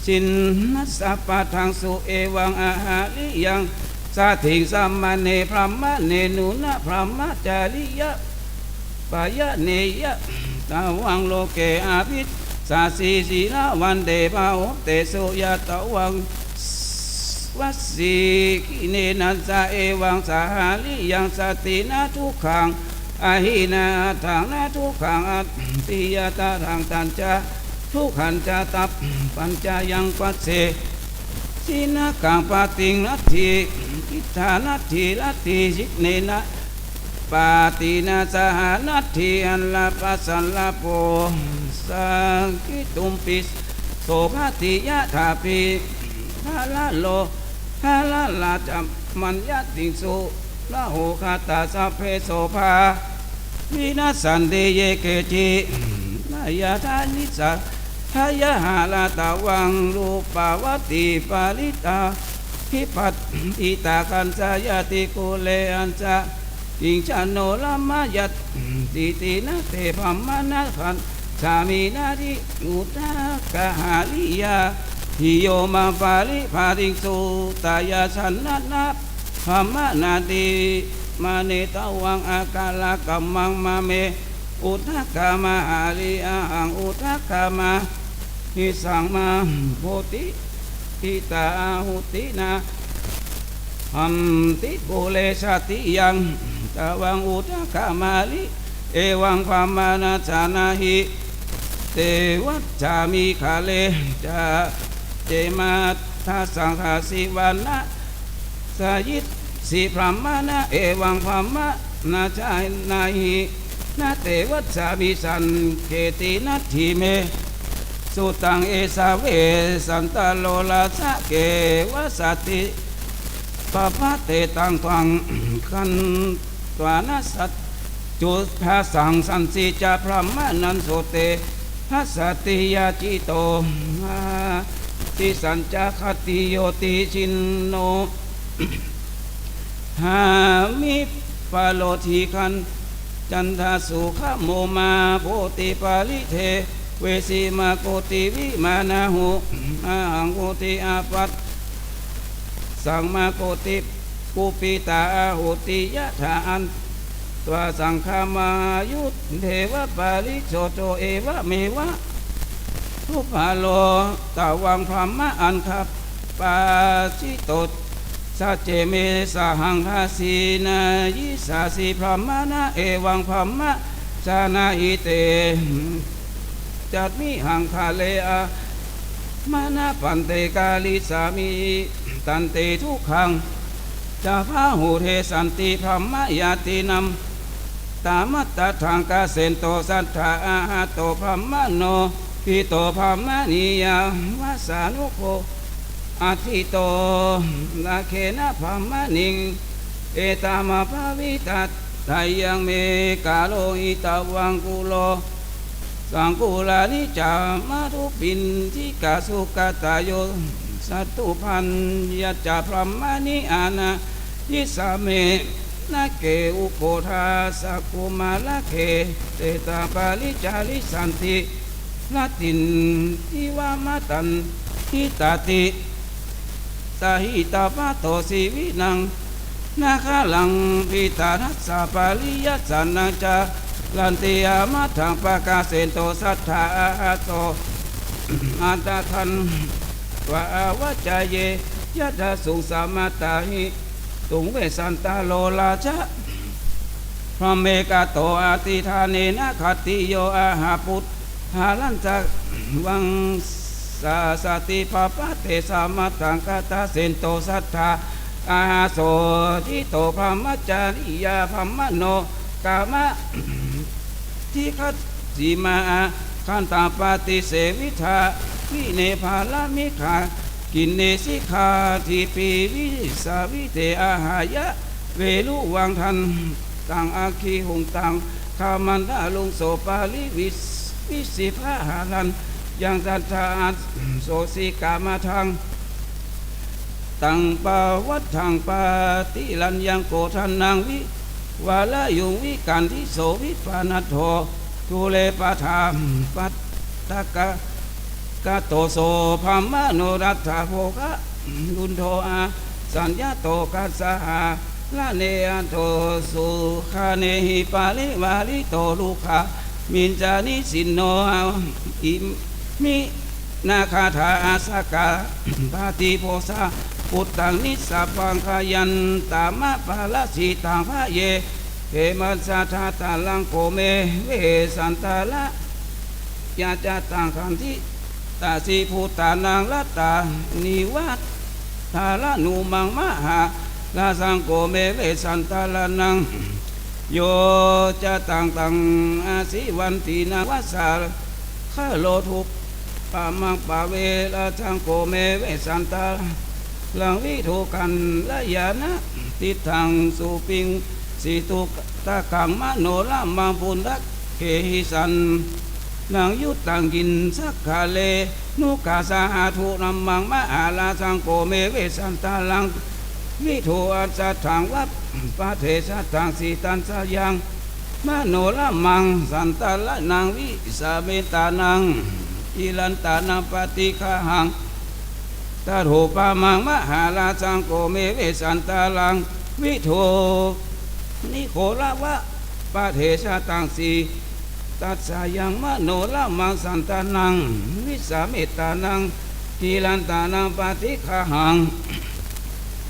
สินนัสสะปะทังสุเอวังอาหาลิยังสติงสัมมาเนพรหมเนนุนะพรหมจาริยะปายะเนยะตาวังโลเกอาภิสาสีสีลาวันเดภาโหเตสุยะตะวังว วัสสีกิเนนัสสะเอวังสาหาลิยังสตินาทุกขังอาหินาทางนาทุกขังอัตติยตาทางตันจะทุกขันจะตับปัญจายังปัสเสสินากังปาติงนัตถิกิธานัตถิลัตถิสิกเนนะปาตินาสหานัตถิอันลาปัสสันลาโปสังกิตุมปิสโสภาติยะถาปิภาลาโลภาลาลาจัมมัญญาติงสุละโหคาตาสัพเพโสภาวินาสันเดเยเกจินายาทานิสัทายาหาลาตาวังรูปาวติปาลิตาพิพัตอิตาคันสายาติกุเลอันจาอิงชาโนลามายัตติตินาเตพัมมานาคันสามีนาทิอุตากะหาลิยาหิโยมาปาลิภาติงสุตายาสันนัตนาพัมมานาติมาเนตวังอากาลกัมมังมาเมอุทากามาอาลิอังอุทากามาหิสังมาโพติทิตาหุตินาหัมติโกเลชาติยังตาวังอุทากามาลิเอวังพัมมานาจานาหิเตวัจจามิคาเลจาเจมาทัสสังฆาสิวันนะสายิตสิพรหมานะเอวังพรหมานาจานาหินาเตวัจจามิสันเกตินัตถิเมสุตังเอสาเวสันตโลลาสะเกวสติปะพะเตตังฟังคันตวานัสสัตจุภาสังสันสิจาพรหมานันโสเตภัสสติยาจิโตติสัญจาคติโยติชินโนหามิปาโลธิคันจันทสุขโมมาโพติปาลิเทเวสีมาโกติวิมานาหุอาหังโกติอาปัตสังมาโกติปุปิตาหุติยะถาอันตัวสังฆามายุตเทวปาลิโชโตเอวะเมวะทุภาโลตาวังพรหมอันคับปาจิโตสัจเจเมสหังคาสีนายิสาสีพรหมนะเอวังพรหมชานาอิเตจัดมิหังคาเลอามานาปันเตกาลิสามีตันเตทุกขังจาพาหูเทสันติพรหมยาตินำตามัตตทางกาเสนโตสัทธาอาหาโตพรหมโนพิโตพรหมนิยาวาสานุโคอาทิโตนาเคนะพรหมนิงเอตามาภาวิตัตไทยังเมกาโลหิตาวังกุโลสังกุลานิจามาทุปินทิกาสุกตายโยสัตตุพันยัจจาพรหมนิอานายิสาเมนาเกอุโกธาสักกุมาลเคเตตาปาลิจาลิสันติลาตินทิวามาตันทิตาติสาหิตาปะโตสิวินังนาคาลังพิตานัสสะปาลิยัสสานังจาลันติอามาทังปะกาเสนโตสัทธาอาโตอาตาทันวะวัจจเยยะทะสุสามาตาหิตุงเวสันตาโลลาชะพระเมกาโตอาติธาเนนะคติโยอาหาปุตหาลันจักวังสาสติปปะเตสามัตถังกตาเสนโตสัทธาอาหาโสทิโตพรหมจาริยาพรหมโนกามะทิคัตสีมาคันตาปฏิเสวิทาวิเนภาลมิขากินเนสิกขาทิปีวิสาวิเตอาหายะเวลุวังทันตังอาคีหุงตังคามันดาลุงโสปาลิวิสิภาหารันยังสัทธาโสสิกามาทังตังปาวัฏทังปาติลันยังโกทันนางวิวาลยุงวิกันทิโสวิปานัทโธทุเลปะธามปัตตะกะโตโสภมมโนรัตถาโภคะลุนโทอาสัญญาโตกัสสหาละเนอันโตสุขาเนหิปาลิวาลิโตลูกามินจานิสินโนอิมินาคาถาอาสกาปาติโพสา พุทธังนิสสะปังคายันตามะปาลสีตังพระเยเขมัสสะทาตาลังโกเมเวสันตาละยาจาตังคันธิตาสีภูตานังลัตตานิวัตทาละนุมังมหาลาสังโกเมเวสันตาลานังโยจะตังตังอาศิวันตีนาวัสสาขะโลทุปปามังปาเวลาสังโกเมเวสันตาลังวิโทกันละยานะติทังสุปิงสิตุตะกังมโนละมังปุณรักเขหิสันนางยุตตังกินสักขะเลนุกาสาหาทุนัมมังมะอาลาสังโกเมเวสันตาลังวิโทอัสสะถังวัปปะเทสะตังสีตันสะยังมโนละมังสันตาละนางวิสาเมตานังอิลันตานังปฏิฆาหังตาโถปามังมหาลาสังโกเมเวสันตาลังวิโทนิโคละวะปะเทสะตังสีตัสสะยังมโนละมังสันตานังวิสาเมตานังอิลันตานังปฏิฆาหัง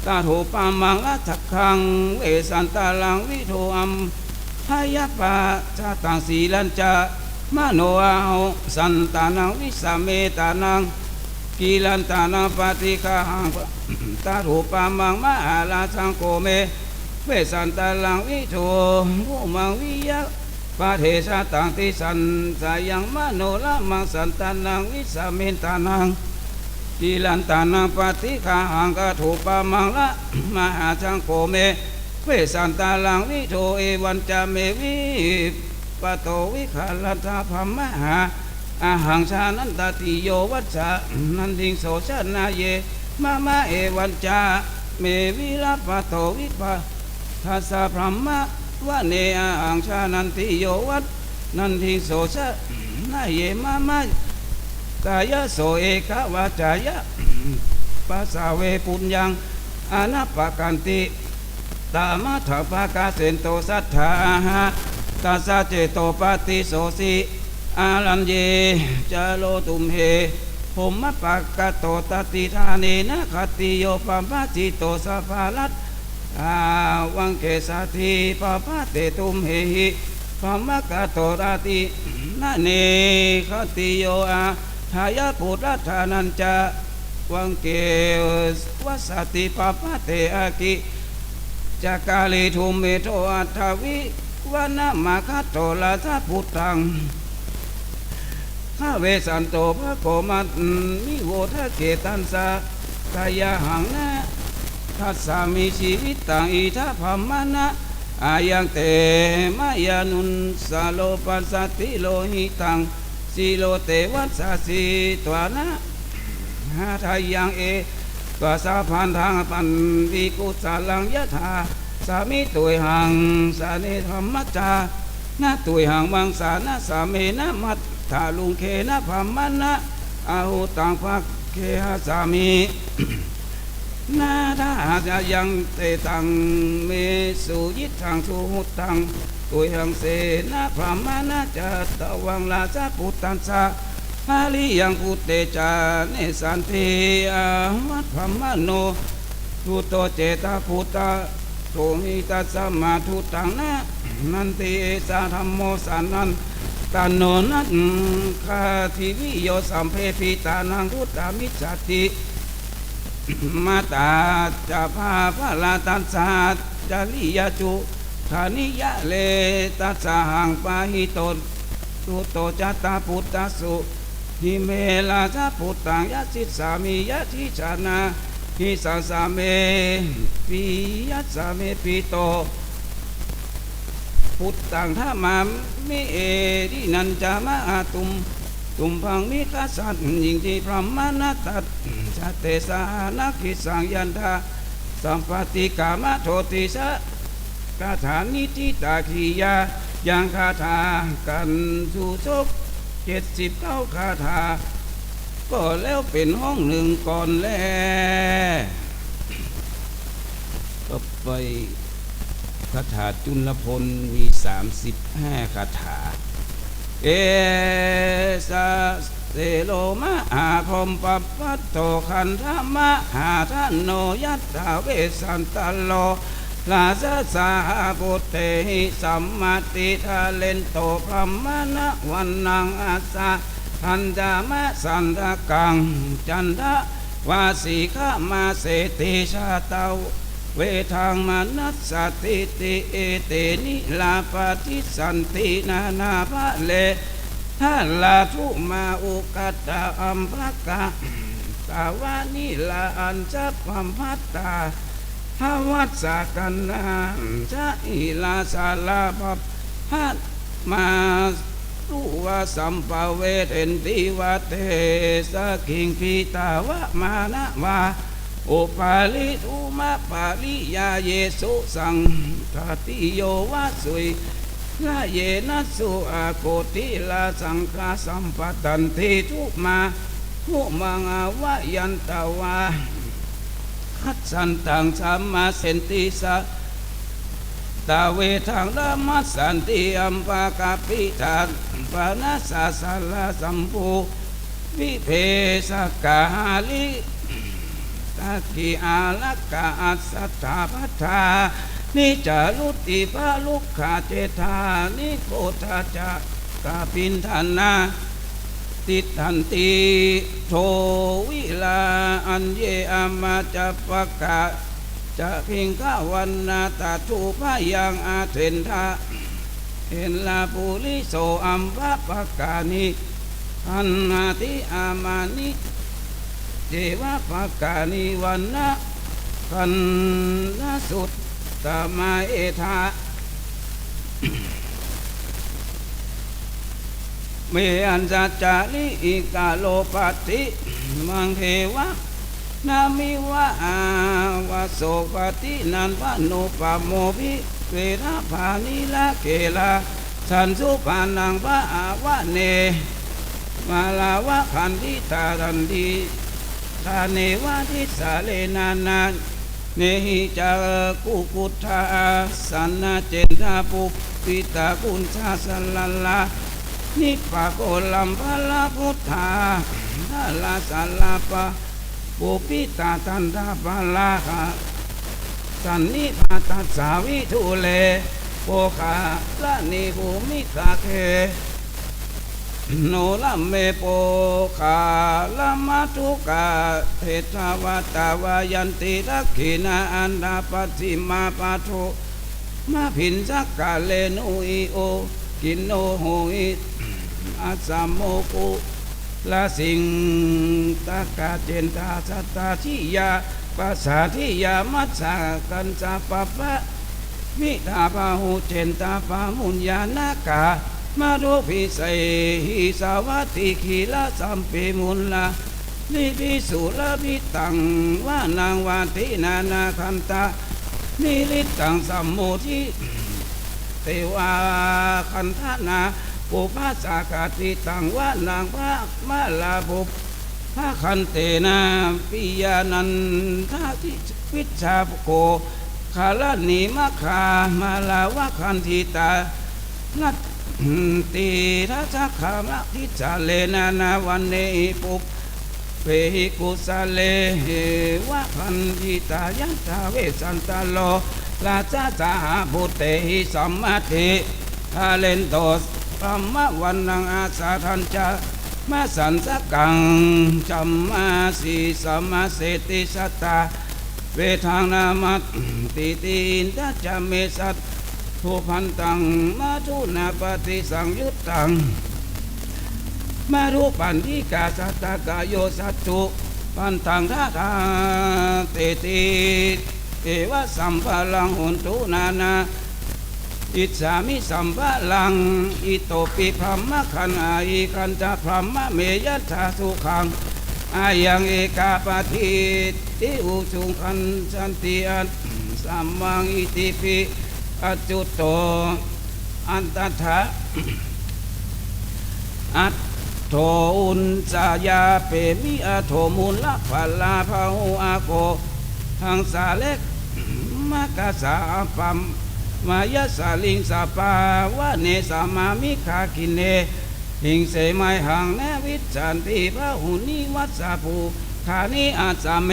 ตาโถปามังอัตถคังเวสันตาลังวิโทอัมหายปะชาตังสีลัญจามโนอาหุสันตานังวิสาเมตานังกีลันตานังปฏิฆาหังตาโถปามังมหาลาสังโกเมเวสันตาลังวิโทภูมังวิยะปะเทสะตังติสันสายังมโนละมังสันตานังวิสาเมตานังกีลันตานังปฏิฆาหังกะโถปามังละมหาสังโกเมเวสันตาลังวิโทเอวันจาเมวิปะโตวิขาลัตถาภัมมหาอาหังชานันตติโยวัชชะนันทิงโสชนาเยมะเอวันจาเมวิรัปะโตวิปะทัสสะพรหมะวะเนอาหังชานันติโยวัชนันทิงโสชนาเยมะกายโสเอกวาจายะปัสสาเวปุญญังอนัปปกันติตามัทถปะกาเสนโตสัทธาตัสสะเจโตปฏิโสสิอาลันเยจาโลตุมเหภมมะปะกะโตตติธาเนนะคติโยปัมปะจิโตสัพพะลัตอาวังเกสาธิปะปะเตตุมเหหิปัมมะกะโตราตินะเนคติโยอาทายาปุตตานันจาวังเกวัสสติปะปะเตอากิจากาลิทุมเมโตอัตถวิวนามาคโตลาสะพุทธังข้าเวสันโตภะโกมัตมิโวทะเกตันสะกายหังนะทัสสามิชีวิตังอิทัพพมนะอายังเตมายานุนสาโลปัสสติโลหิตังสีโลเตวัสสะสีตัวนะหาทายังเอตัวสาพันทางปันวิกุสาลังยะธาสามิตุยหังสาเนธรรมจานะตุยหังมังสานะสาเมนะมัตถาลุงเคนะพัมมนะอาหุตังภักเคหะสามินาทาจะยังเตตังเมสุยิทังสุหุตังตุยหังเสนะพัมมนะจะตะวังลาสะพุทธัสสะหาลิยังพุทเตจาเนสันติอาวัตพัมมโนทุโตเจตาพุตตาโตหิตัสสะมาทุตังนะนันติเอสาธัมโมสานันตันโนนัตคาทิวิโยสัมเพปิตานังพุทธามิจฉาติมาตาจะพาพระลาตัสสะจาริยจุธานิยะเลตัสสะหังปาหิโตตุโตจัตตาพุทธสุหิเมลาสะพุทธังยัสสิสามิยะทิชานาหิสังสาเมปิยัสสาเมปิโตพุทธังธรรมัมมิเอดินันจามะอาตุมพังมิกัสสัตยิงที่พระมนัตตัดชาเตสานักขิสังยันทาสัมปติกามะโทติสะคาถานิจิตาคียายังคาถากันสุชก79คาถาก็แล้วเป็นห้องหนึ่งก่อนแล้วก็ไปคาถาจุลพลมี35คาถาเอสา เสโลมะอาพรหมปัปปัตโตขันธมะหาทันโนยัตถาเวสันตโลลาสสาปุเตหิสัมมาติทาเลนโตพรหมนะวันนังอาสาทันจามะสันตกังจันทวาสีขมาเสติชาตาเวทังมนัสสติติเอเตนิลาปฏิสันตินานาภะเลทาลาทุมาอุกัตตาอัมภกะตาวานิลาอัญจะพัมพัตตาภวัสสะกันนาจะอิลาสาลาภพัตมารูวะสัมภเวเทนติวะเตสะกิงพีตาวะมานะวาอุปาลิทุมะปาลิยาเยสุสังทติโยวะสุยลาเยนัสสุอาโกติลาสังฆาสัมปตันติทุมาทุมังอาวะยันตาวาคัจฉันตังสัมมาเสนติสะตาเวทังละมัสสันติอัมปากาปิทานปานาสาสาลาสัมภูวิเพสกาลิตากิอาลักกาอัสสัทธาพัทธานิจารุติภาลุกขาเจธานิโกธาจากาปินธานาติทันติโทวิลาอันเยอามาจะปะกะจะพิงกาวันนาตาทูพายังอาเทนทาเห็นลาปุริโสอัมภะปะกานิอันนาติอามานิเจวะปะกานิวันนะคันนาสุตตมาเอธาเมอันจัจจาริอิกาโลปัตติมังเทวะนามิวะอาวะโสปฏินันพะโนปะโมภิเวระภานิลาเกลาสันสุปานังพะอาวะเนมาลาวะขันธิตารันติทาเนวะทิสาเลนานาเนหิจากุกุทธาสันนาเจนทาปุปิตากุณชาสัลลัลลานิปะโกลัมพะลาพุทธานาลาสัลลาปะปุปิตาตันทาภะลาคะสันนิพาตัสสาวิทุเลโปคาละนิภูมิตาเคโนลัมเมโปคาลัมมาทุกาเทตาวาตาวายันติรักขินาอันดาปฏิมาปะโทมาพินสักกาเลนุอิโอกินโนโหอิอาสัมโมกุลาสิงตากาเจนตาสัตตาทิยาปัสสาทิยามัสสากันจาปะปะมิตาปะหูเจนตาปะมุญญานากามาโรภิไสหิสาวัติขีลาสัมเปมุลลานิพิสุลพิตังวานางวาตินานาคันตานิริตังสัมโมทิเทวาคันธนาปุพพสากาติตังวานางพระมาลาบุพระคันเตนาปิยานันทาทิวิชาโกคาลนิมะคามาลาวะคันธิตานัตติทัสขามะทิจาเลนานาวันเนปุเปหิกุสาเลวะพันธิตายันตาเวสันตาโลลาจาจาบุเตหิสัมมาทิทาเลนโตธรรมวันนังอาสาทันจามาสันสกังจัมมาสีสัมมาเสติสัตตาเวทางนามัตติติอินทจาเมสัตทุพันตังมาทุนาปฏิสังยุตตังมารุปันธิกาสัตตกายโยสัตตุปันตังทาทาเตติเอวะสัมภาลังหุนตุนานาอิจฉามิสัมภาลังอิโตปิพรหมขันอาอิคันจะพรหมเมยัตถาสุขังอายังเอกาปฏิติอุสุขันสันติอัตสัมมังอิติปิอจุตโตอันตถะอัตโทอุนจายาเปมิอโทมุลละภลาภาหูอาโกทังสาเล็กมากาสาปัมมายสาลิงสาปาวะเนสามามิคาคินเน หิงเสไมหังแนวิจันติพระหุนิวัสสะภูขานิอาจามเม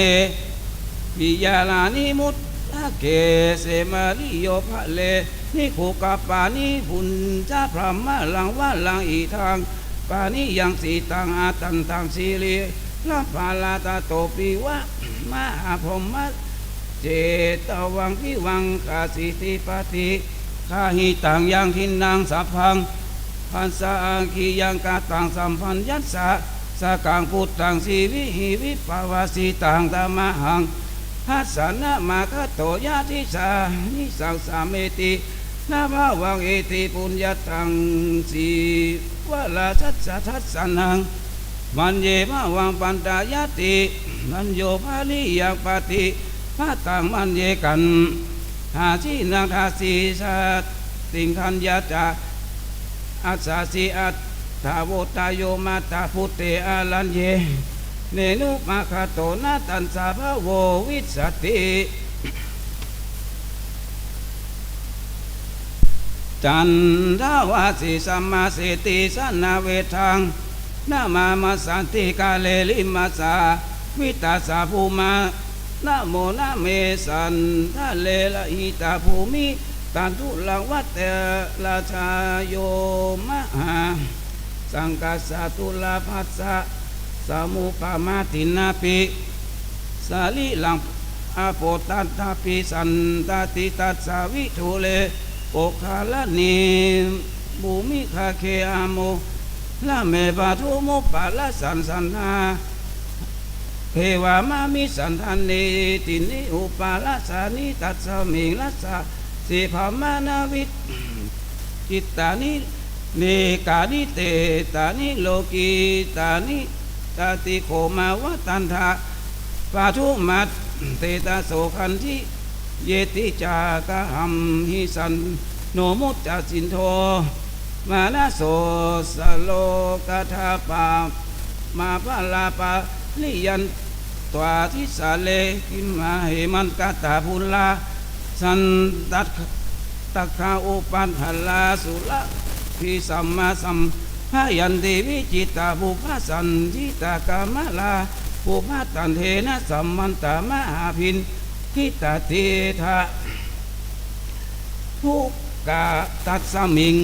ปิยาลานิมุตตะเกเสมาริโยภะเลนิโคกาปานิพุนจาพระมะลังวะลังอีทางปานิยังสีตังอาตันตังสีลีลาภาลาตาโตปิวะมหาพรหมเจตวังพิวังคาสิติปติคาหิตังยังทินังสัพพังพันสาคียังกาตังสัมพันยัสสะสากังพุทธังสีวิหิวิปาวาสีตังตามะหังหัสสะนะมาคโตยะทิสานิสังสามเมตินาภาวังเอติปุญญาตังสีวะลาทัสสะทัสสะนังมันเยภาวังปันตายติมันโยภาลิยังปฏิพาตังมันเยกันหาชีนังทาสีสัตติงคัญญาจาอัสสาสีอัตถาโวตายโยมาตาพุตเตอาลันเยเนนุมาคาโตนาตันสาภาโววิสติจันทาวาสีสัมมาเสติสนาเวทังนามามาสันติกาเลลิมาสาวิตาสาภูมานะโมนะเมสันทะเลละหิตาภูมิตันทุลังวัตเตราชาโยมหาสังกัสสตุลาภัสสะสมุปามาตินาปิสาลิลังอาโปตันตาปิสันตติตัสสาวิทุเลโอคาลนีบุมิคาเคอาโมละเมปะทุมุปะละสันสันนาเทวามามิสันทันเนตินิอุปาลสานิตัสสะมิลัสสะสิภามานาวิจิตตานิเนกานิเตตานิโลกีตานิตาติโคมาวตันทาปาทุมัตเตตาโสขันธิเยติจากะหัมหิสันโนมุตจสินโทมานาโสสโลกทาปามาปะลาปาลิยันตัวทิสาเลกิมาเหมันกาตาพุลาสันตัดตะคาอุปันหลาสุละพิสัมมาสัมพายันเดวิจิตาบุพสันจิตากามลาบุพตันเทนะสัมมันตามหาพินทิตาเทธาภูกาตัสสมิง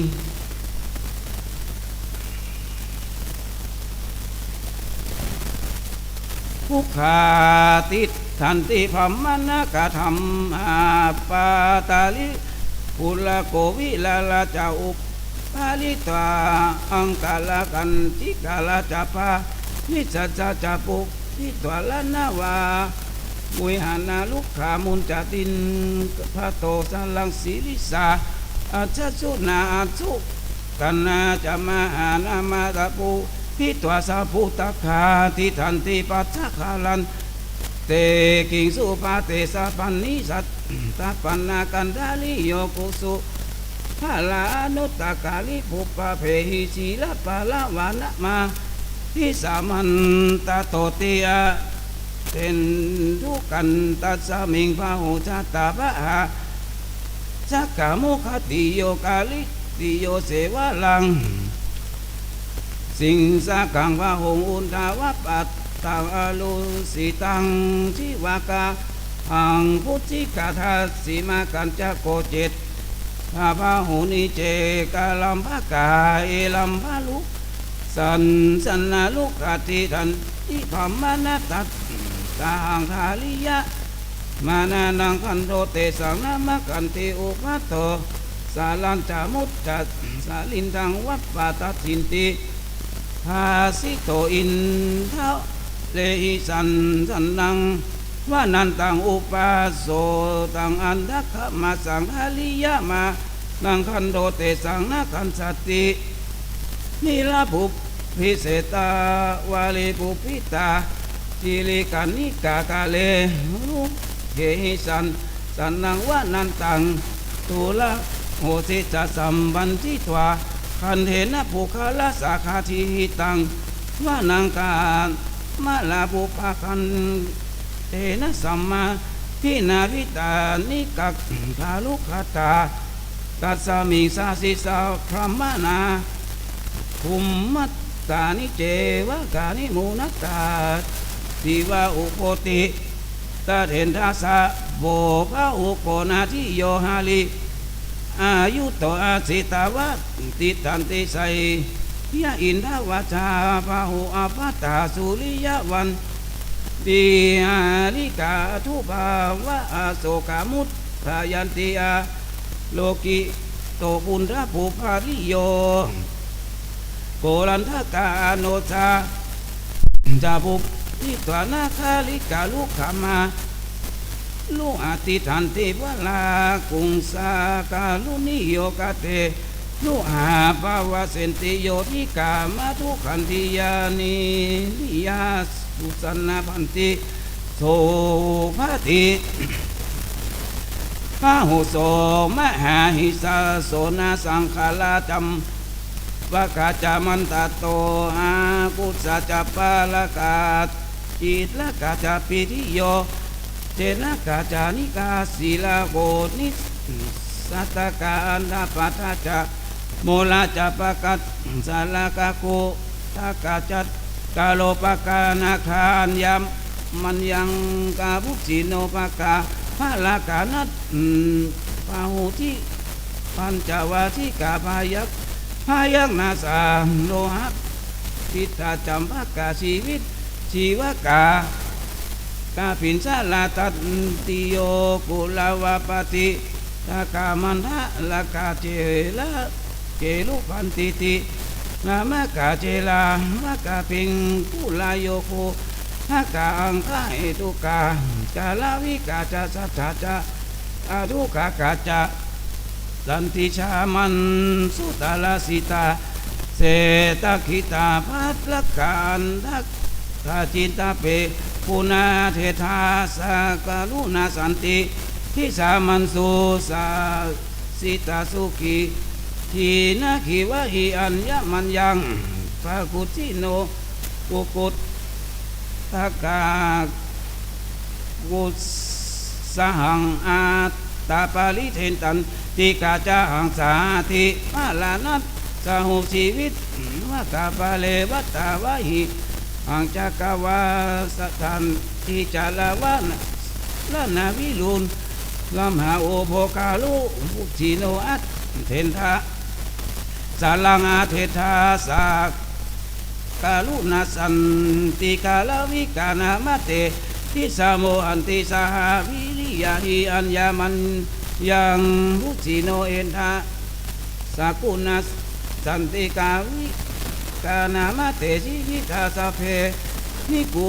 ภูขาติทันติพัมมนะกะธรรมอาปาตาลิปุลโกวิลาลาจาอุปปาลิตวาอังกาลกันจิกาลาจาปานิจัจจาปุทิตวาลนาวามุยหานาลุกขามุนจตินพระโตสังลังศิริสาอาจสุนาอาสุกันนาจะมาหานามาตะปูพิตวาสาภูตคาทิทันติปัจจคาลันเตกิงสุปาเตสะปันนิสัตตาปันนากันดาลิโยกุสุภาลานุตตะกาลิภุปะเพหิสีลปะละวานะมาทิสามันตะโตติยะเต็นทุกันตัสสมิงพาหุจัตตาภะหาจักกะมุขติโยกาลิติโยเสวะลังสิงสากังพาหงอุนทาวะปัตตังอลุสิตังทิวากาหังพุทธิกาทาสีมากันจะโกเจตพาพาหุนิเจกาลัมภกาเอลัมภาลุสันสันนาลุกาติทันทิพัมมานาตัตตาหังทาลิยะมานานังคันโตเตสังนามกันติอุปัตโตสาลันจามุตจัสสาลินทังวัปปาตัสินติภาสิโตอินเท้าเลหิสันสันนังวานันตังอุปาโสตังอันทัคขมาสังหาลิยะมานังคันโตเตสังนาคันสตินิลาภุพิเศตาวาลิภุพิตาจิลิกานิกากาเลรุเกหิสันสันนังวานันตังตุละโหสิจะสัมบันทิตวาคันเทนะภูคาลาสาคาทิหิตังวานังกามาลาภูปาคันเทนะสัมมาพินาวิตานิกักคาลุคตาตัสสมิงสาสิสาพรหมนา ภูมิมัตตานิเจวะกานิมูนัตตาทิวะอุปติตาเถนทาสะโบภะอุโกนาทิโยหาลิอายุโตอาสิตาวะติตันติไสยะอินทวาชาภาหุอาภัตตาสุริยวันติอาลิกาทุภาวะอาโศกามุตทายันติอาโลกิโตปุณฑะภูภาริโยโกรันทกาโนชาจาบุนิตวานาคาลิกาลุขามาลุอาติทันติวลากุงสากาลุนิโยกาเตลุอาภาวะเสนติโยทิกามาทุขันติยานิลิยาสุสันนาพันติโสภาติพาหุโสมหาหิสาโสนาสังขลาจัมวะกาจามันตโตอากุสะจัปปาลกาจิตละกาจาปิทิโยเจนะกาจานิกาศีลาโกนิสัตตกาอันดาปัฏจาโมลาจัปกัตสาลากาโกทากาจัตกาโลปกานาคานยามมันยังกาบุจิโนปกาภาลากานัตปาหุทิปัญจวาทิกาพายักนาสาโลหะทิตาจัมภกาชีวิตชีวกากาปินสาลาตันติโยกุลาวาปติตากามันทะลากาเจละเกลุพันติตินามกาเจลามกาปิงกุลายโยโคหากาอังคาเหตุกากาลาวิกาจาสัจจาอาทุกากาจาสันติชามันสุตาลาสิตาเศตคิตาภัตลการทักทาจินตาเปปุนาเทธาสากาลุนาสันติทิสามันสุสาสิตาสุขีทีนาขีวะหิอัญญมันยังภากุจิโนกุกุตทากากุสหังอาตาปาลิเทนตันติกาจาหังสาธิมาลานัตสหุชีวิตวะกาปาเลวัตตาวะหิอังจักวาสตันทิจาลาวะละนาวิลุนลัมหาโอโภกาลุบุจิโนอัตเทนทาสาลังอาเทธาสากาลุนาสันติกาลวิกานามเตทิสาโมหันติสหาวิริยาหิอัญญามันยังบุจิโนเอนทาสากุณาสันติกาวิกานามเตชิวิทาสเพนิกุ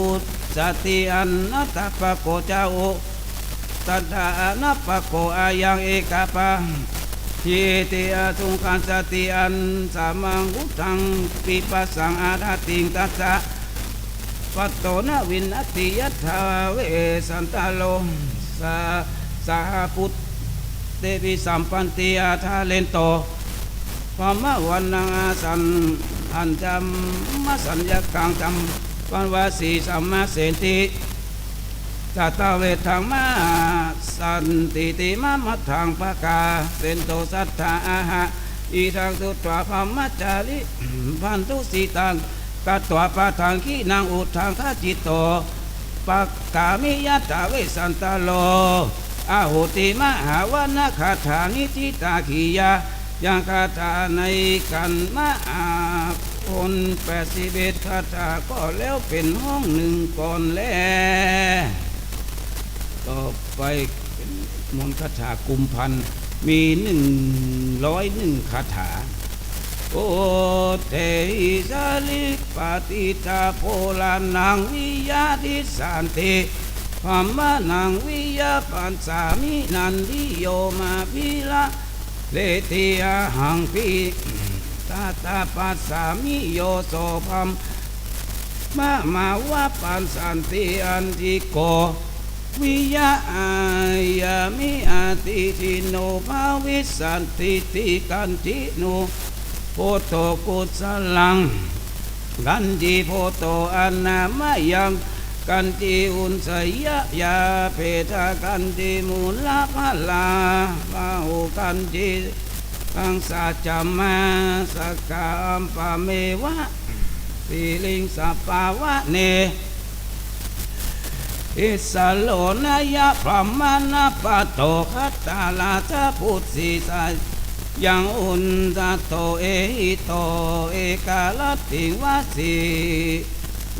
สติอันนัตปะโกจาโอตัตถานัปปะโกอายังเอกาปะทิติอาสุขันสติอันสามังอุทังปิปัสสังอาทาติงตัสสะปัตโตนะวินัตติยัตถาเวสันตาโลสาพุตเตปิสัมปันติอาทาเลนโตพมะวันนังอาสันอันจำมะสัญญากังจำปันวาสีสัมมาเสนติสัตเวทังมาสันติติมะมัทธังปะกาเสนโตสัทธาอาหะอีทังสุตวะพมัจจาริพันตุสีตังกัตตวะปะทังขีนังอุทังคจิตโตปักกามิยัตถาเวสันตโลอาหุติมหาวนาคาถานิทิตาขียายังคาถาในกันมาคน81คาถาก็แล้วเป็นห้องหนึ่งก่อนแล้วต่อไปเป็นมนต์คาถากุมพันมี101คาถาโอเทสาลิปติตาโพลานังวิยาทิสันติพมานังวิยาปันสามินันทิโยมาพิละเลติอาหังปิตาตาปัสสามิโยโสภัมมาวะปันสันติอันติโกวิยาอายามิอาติทิโนภาวิสันติติกันติโนโพโตกุศลังกันจิโพโตอนามายังกันจิอุนสยยาเพทากันจิมูลภาลาภาหุกันจิ อังสัจจมาสกามปะเมวะสีลิงสัปปาวะเนอิสโลนายะพรหมานาปะโตคัตตาลาทะพุทธิสายังอุนตะโตเอหิโตเอกาลติวาสี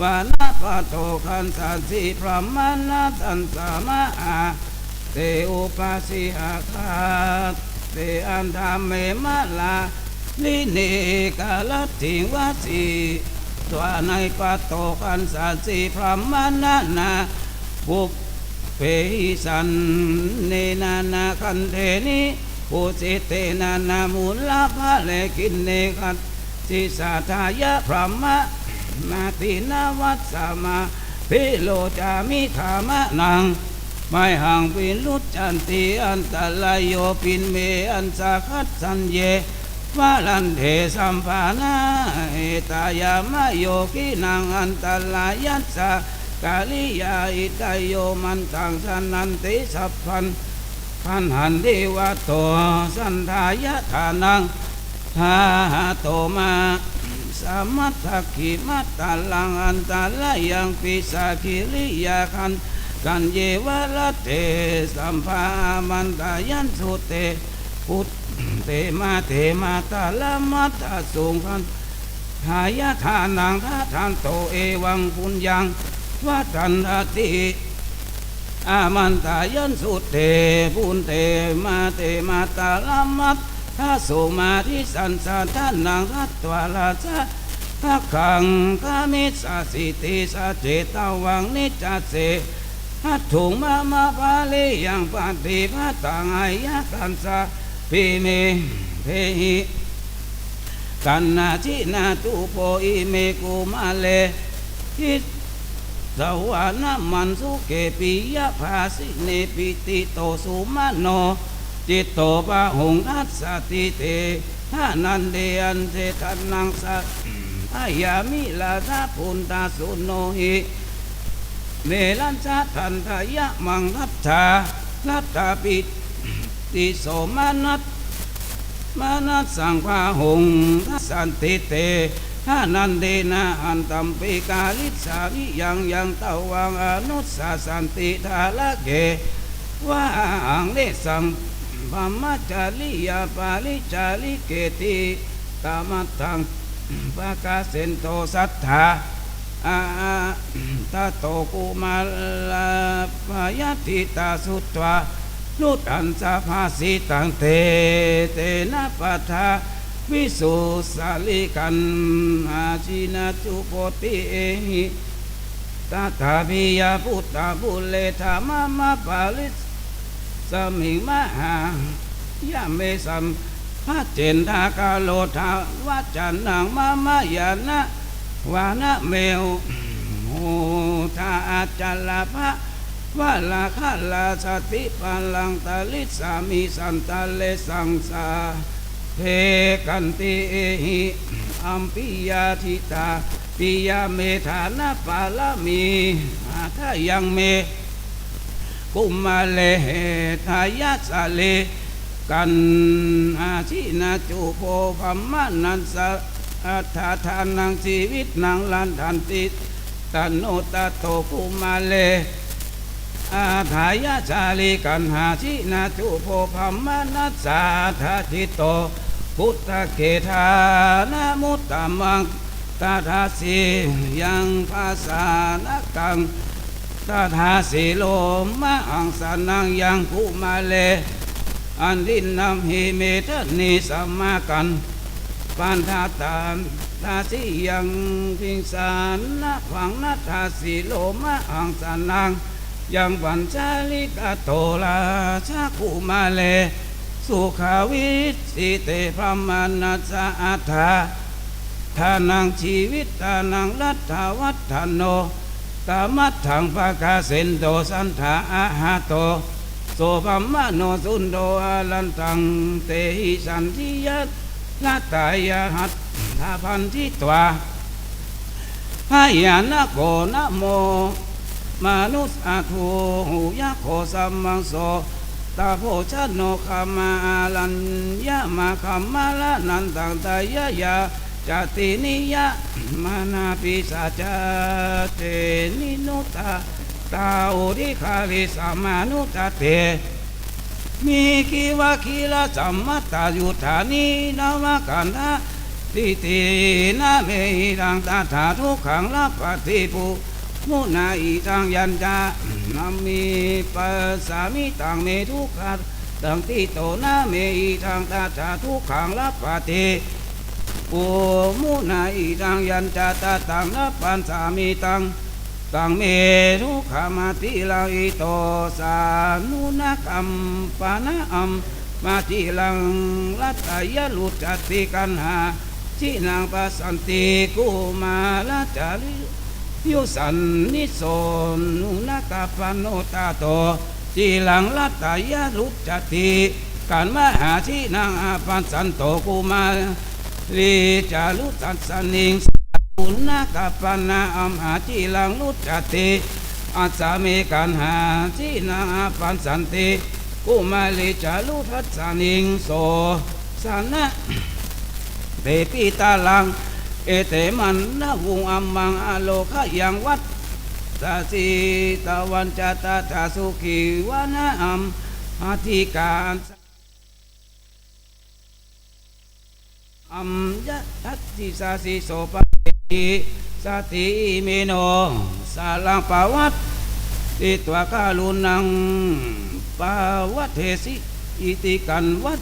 วานาปะโตคันสันสิพรหมานาตันสามาอาเตอุปัสสิหาคาเตอันธรรมเมมะลาลิเนกาลติวาสีตัวในปะโตคันสันสิพรหมานานาบุพเพสันเนนานาคันเทนิปุสิเตนานามูลภะเลกินเนคัตสิสาทายะพระมะนาตินาวัสสมาพิโลจามิธามะนังไม่ห่างปินลุจันติอันตะลายโยปินเมอันสาคัตสันเยวาลันเทสัมปานาเอตายามะโยกินังอันตะลายัสสะกาลิยาอิตายโยมันตังสันนันติสัพพันพันหันเทวะโตสันทายะทานังทาโตมาสัมมัตถคิมัตตาลังอันตาลายังปิสาคิริยาคันกันเยวะละเตสัมภามันตายันสุเตพุทเตมาตาละมัตตาสุงคันทายะทานังทาทันโตเอวังปุญญังวัตันติอามันตายันสุเตปุนเตมาตาลามัตถ้าสุมาทิสันสาทานังทัตตวาลาชะทักขังกามิสาสิติสาเจตาวังนิจเสหัตถุงมาภาลิยังปฏิภัตตังอายะกันสาพิเมเพหิกันนาจินาตุโปอิเมกุมาเลทิสวานามันสุเกปิยะภาสิเนปิติโตสุมาโนจิตโตปะหงทัสสติเตทานันเดอันเทตันนังสัตอายามิลาทาพุนตาสุโนหิเมลัญชาทันทายะมังทัตถาลัตตาปิติโสมานัสสังภาหงทัสสันติเตถ้านันเดนะอันตัมปิกาลิสาวิยังตาวังอนุสาสันติทาละเกว่าอังเลสังพมัจจาริยาปาลิจาริเกติตามัตถังปะกาเสนโตสัทธาตาโตกุมาลาปายติตาสุตวานุตันสาภาสิตังเตนะปัฏฐาวิสุสาลิกันอาชินาจุปติเอหิตถาภิยาพุทธาบุเลธามะปาลิสมิมหายะเมสัมภะเจนทากาโลทาวัจจันนังมายานะวานะเมวโหทาอาจัลลาภะวะลาคาลาสติปัลลังตาลิสามิสันตาเลสังสาเทกันติเอหิอัมปิยาทิตาปิยาเมธานาปาลามีทายังเมกุมาเลทายาสาเลกันอาชินาจุโพภัมมานันสะอัฏฐาทานังชีวิตนังลันทันติตันโนตโตกุมาเลอาทายาชาลีกันหาชินาจุโพภัมมานัสสาทาทิโตพุทธเกธานามุตตมังตาทาสียังภาษานกังตาทาสีโลมะอังสานังยังภูมาเลอันดินนำหิเมทนิสัมมากันปันธาตานทาสียังพิงสานนะฝังนัทาสีโลมะอังสานังยังปัญจาลิกาโตลาชาภูมาเลสุขาวิสิเตพระมานัสสะอัฏฐาทานังชีวิตทานังรัตถวัฏฐโนตามัตถังปะกาเสนโตสันธาอาหาโตโสภัมมโนสุนโดอาลันตังเตหิสันติยัตนาตายาหัตถาพันธิตวาพายานะโกนะโมมนุสอาทูหูยะโคสัมมังโส ตาโพชโนคามาลัญญามาคามาละนันตังตายายาจตินิยะมานาปิสาจเตนินุตาตาอุริคาลิสามานุตเตมีคิวะคิละสัมมัตตายุธานินาวกันทะติตินาเมตังตาถาทุกขังละปฏิปุมุนาอิตังยัญจานามิปัสสามิตังเมทุกขังตังติโตนาเมอิตังตาถาทุกขังละปฏิปุมุนาอิตังยัญจาตาตังละปันสามิตังตังเมทุกขามาติลังอิโตสานุนักอัมปานะอัมมาติลังลัตตายะลุจติกันหาจินังปัสสันติกุมาลจาริยุสันนิโสนุนักปานโนตาโตจิลังลัตตายะลุจติกันมหาจินังปัสสันโตกุมาลิจารุตัสสนิงปุณณกัปปนาอัมหาจิลังลุจติอาสามีกันหาจินังปันสันติกุมาลิจารุทัสสนิงโสสานะเตปิตาลังเอเตมันนะวุงอัมมังอโลขยังวัดตาสีตะวันจตาตาสุขีวานะอัมอาทิการอัมยะทัตติสาสิโสปะติสติเมโนสาลังปาวัตติตวกาลุนังปาวัตเทสิอิติกันวัต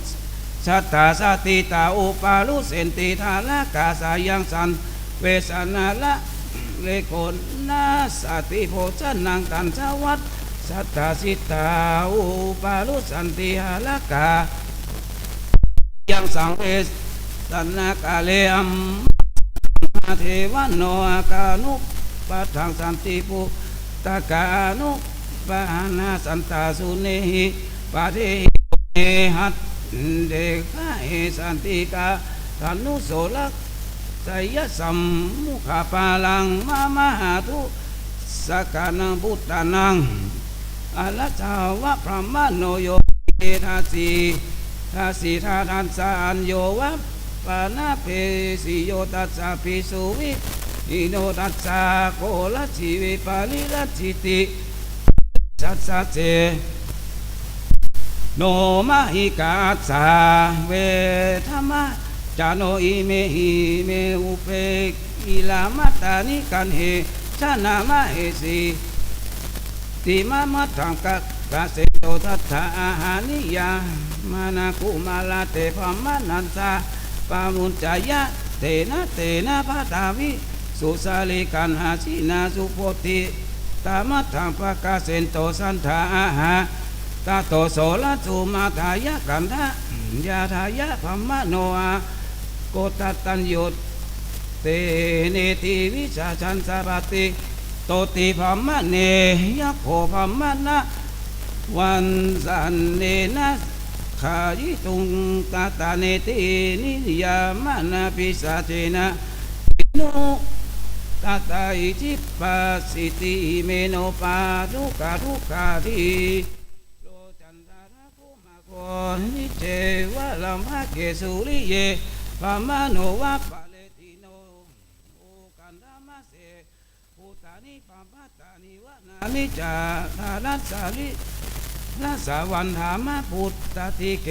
สัทธาสติตาอุปาลุเสนติธาละกาสายังสันเวสนาละเลโกนาสติโพชนังตันสวัตสัทธาสิตาอุปาลุสันติหาละกายังสังเวสนากาเลอัมเทวันโนอากานุปัฏฐังสันติปุตากานุปะหานาสันตาสุเนหิปะเทเนหัตเดกะเอสันติกาธนุโสลักไสยสัมมุขปาลังมามหาทุสกานังพุทธานังอลัจาวะพระมโนโยเอทาสีทาสีทาทันสานโยวะปานาเพสิโยตัสสะภิกษุวิอิโนตัสสะโกลัชิวิปาลิลัชิติสัสสะเจโนมหิกาสาเวธรรมะจาโนอิเมหิเมอุเปกิลามัตตานิกันเหชนามะเหสีติมะมัตถังกะกะเสโตทัตถาอาหานิยามานาคุมาลาเตภมะนันสาปามุญจายะเตนะภาตาวิสุสาลิกันหาสินาสุโพธิตามัตถังปะกะเสนโตสันทาอาหาตาโตโสละสุมาทายะกันทะยาทายะภมะโนอาโกตตัญยุตเตเนติวิชาชันสาปติโตติภมะเนยะโคภมะนะวันสันเนนะขายิตุงตาตาเนตินิยามะนาปิสาเจนะโนตาตาอิจิปัสสิติเมโนปาทุกขาทิโลจันทาระภูมาโกนิเจวะลัมภะเกสุริเยภมะโนวะปะเลติโนโอกันธามะเสภูตานิปัมปะตานิวะนานิจาทานัสสาลิละสาวันธามะพุทธติเก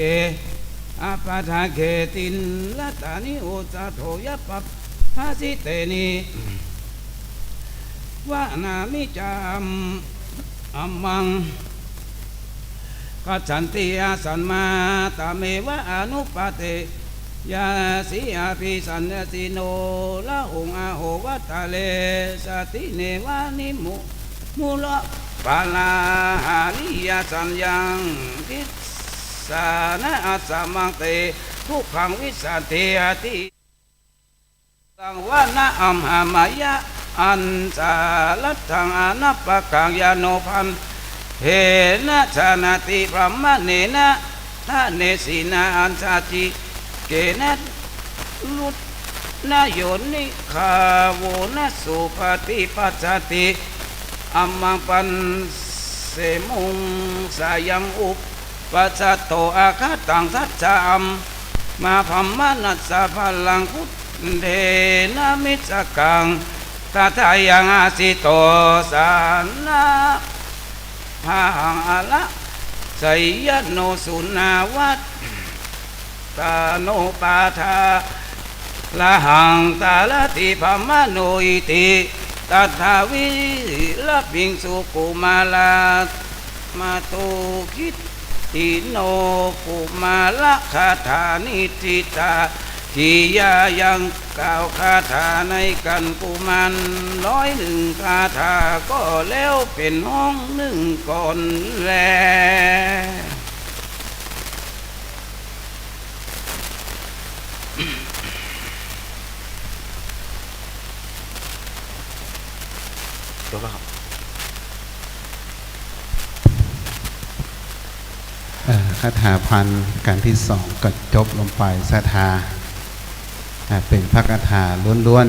อาปาทาเกตินละตานิโอจาโทยะปัปภาสิเตนิวะนามิจามอัมมังกัจฉันติอาสันมาตาเมวะอนุปาเตยาสีอาภิสันติโนละองอาโหวัตตะเลสติเนวานิมุละปาลาหานิยสัญญังทิสานะอัสสะมังเตทุกขังวิสันติอาติตังวะนะอัมหามายะอันสาลัตถังอนัปปะกังยาโนพันเหนะชานาติพระมะเนนะทะเนสีนาอันสาจิเกนะลุตนะโยนิคาโวนะสุปฏิปัสสติอัมมังปันเสมุงสายังอุป ปัสสัตโตอาคาตังสัจจามมาพัมมานัสสะพลังพุทเทนะมิสกังตาทายังอาสิโตสานะภาหังอะละไสยโนสุนาวัตตาโนปาทาละหังตาลติพัมมโนอิติตัทธาวิลปิงสุกุมาลามาตุคิตติโนกุมาละคาถานิติตาที่ยายังกล่าวคาถาในกันกุมัน101คาถาก็แล้วเป็นห้องหนึ่งก่อนแลจบแล้วครับคาถาพันการที่สองก็จบลงไปศรัทธาเป็นพระคาถาล้วน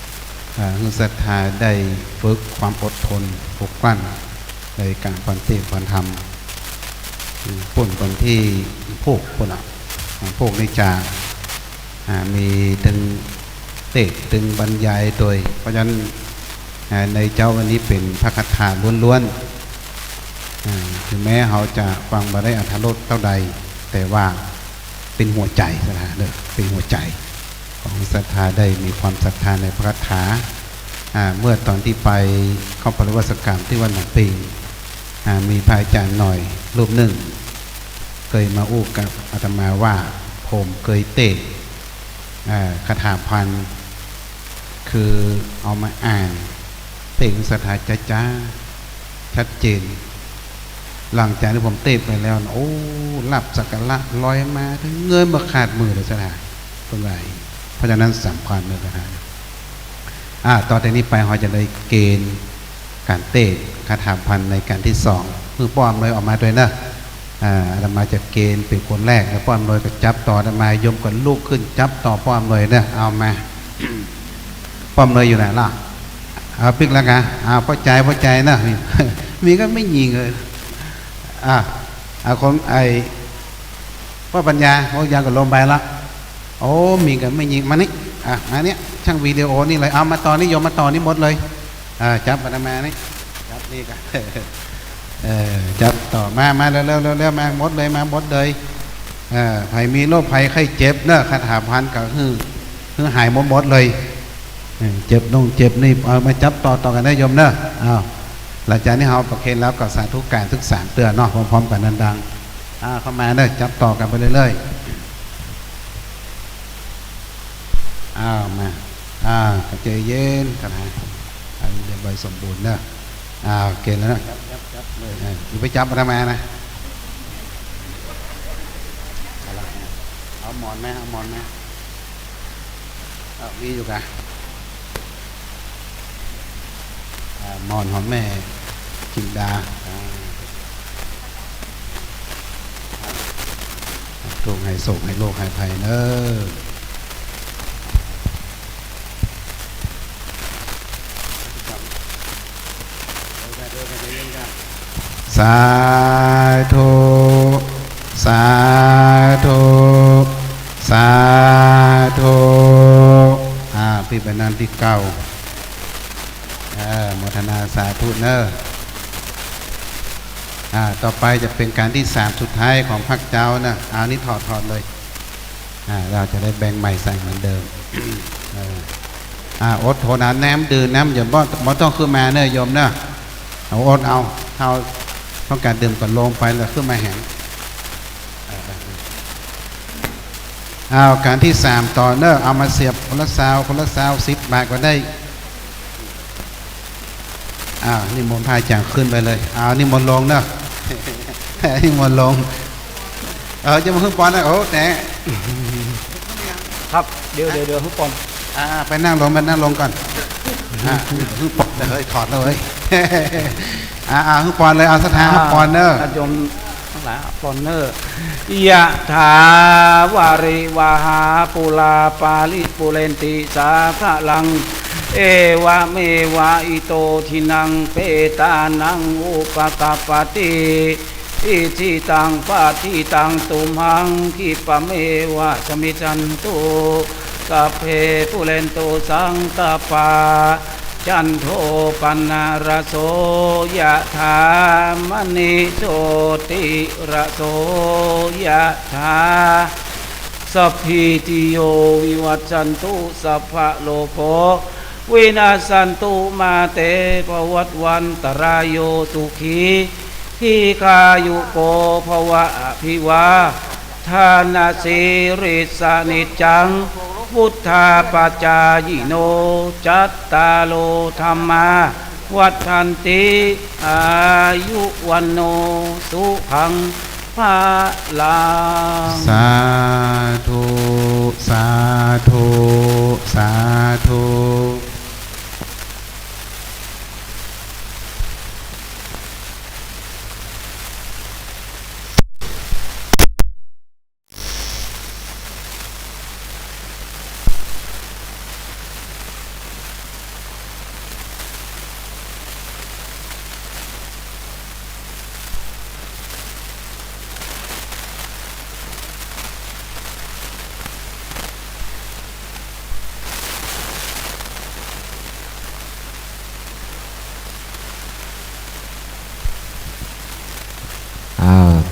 ๆคือศรัทธาได้ฝึกความอดทนปกกั้นในการปฏิบัติธรรมปุ่นคนที่พวกปุ่นพวกนิจามีตึงเตะตึงบรรยายโดยเพราะฉะนั้นในเจ้าวันนี้เป็นพระคาถาล้วนๆถึงแม้เขาจะฟังมาได้อรรถรสเท่าใดแต่ว่าเป็นหัวใจนะเด้อเป็นหัวใจของศรัทธาได้มีความศรัทธาในพระคาถาเมื่อตอนที่ไปเข้าปริวาสกรรมที่วัดหนองปิงมีพระอาจารย์หน่อยรูปหนึ่งเคยมาอู้กับอาตมาว่าผมเคยเตะคาถาพันคือเอามาอ่านเตะศรัทธาจ้าชัดเจนหลังจากที่ผมเตะไปแล้วโอ้หลับสักการะลอยมาถึงเงินมาขาดมือเลยศรัทธาเป็นไรเพราะฉะนั้นสำคัญเลยศรัทธาตอนนี้ไปเราจะได้เกณฑ์การเตะคาถาพันในการที่สองมือป้อมเลยออกมาด้วยนะอาตมาจะเกณฑ์เป็นคนแรกแล้วป้อมเลยก็จับต่ออาตมายมกันลูกขึ้นจับต่อป้อมเลยเนี่ยเอามา ป้อมเลยอยู่ไหนล่ะเอาปิกแล้วกันพอใจนะ มีก็ไม่ยิงเลยคนพ่อปัญญาก็ลงไปละโอ้มีก็ไม่ยิงมานี่มาเนี้ยช่างวิดีโอนี่เลยเอามาต่อนิยมมาต่อนี่หมดเลยจับอาตมานี่จับนี่กันจับต่อมาเร็วมาหมดเลยใครมีโรคภัยไข้เจ็บเนอะคาถาพันก็คือหายหมดเลยเจ็บนี่เอามาจับต่อกันได้โยมเนอะหลังจากนี้เราประเคนแล้วก็สาธุการทุก3เตือนเนาะพร้อมๆกันดังๆเข้ามาเนอะจับต่อกันไปเรื่อยๆมาก็ใจเย็นกันนะเดี๋ยวใบสมบูรณ์เนอะเกณฑ์แล้วเนอะจับเลยอย่าไปจับอะไรมานะเอาหมอนไหมมีอยู่กันหมอนของแม่จินดาถูกให้โศกให้โรคให้ภัยเนอะสาธุพี่เป็นนันที่เก้าโมทนาสาธุเนอต่อไปจะเป็นการที่3สุดท้ายของพระเจ้านะนี่ถอดเลยเราจะได้แบ่งใหม่ใส่เหมือนเดิมอดทนน้ำดื่มน้ำอย่าบ่ต้องขึ้นมาเนอะโยมเนอะเอาอดเอาเท่าต้องการดื่มก่อนลงไปแล้วขึ้นมาแห้งการที่3ต่อเนอะเอามาเสียบคนละซาว10 บาทก็ได้นี่มนต์พายจางขึ้นไปเลยนี่มนต์ลงเนอะ นี่มนต์ลงจะมาขึ้นปอนนะโอ้แต่ครับเดี๋ยวขึ้นปอนไปนั่งลงก่อนขึ้นปอนเลยถอดเลยขึ้นปอนเลยเอาสถานปอนเนอร์ยมทั้งหลายปอนเนอร์ยะถาวาริวหาปุลาปาลิปุเรนติสาภลังเอวะเมวะอิโตทินังเปตานังอุปกปปติ อิจิตังปะทิตังตุมหังคิปะเมวะสมิจันตุสัพเพปุเรนตุสังกปาจันโทปนะระโสยะถามณิโชติระโสยะถาสัพพิติโยวิวัจจันตุสัพพะโลกโขวินาสันตุมาเตภวัตวันตรายโยสุขีทีคายุโกภวะอภิวาทานาสิริสนิจจังพุทธาปัจจายโนจัตตาโลธรรมาวัฏฐันติอายุวันโนสุขังภาลังสาธุสาธุสาธุ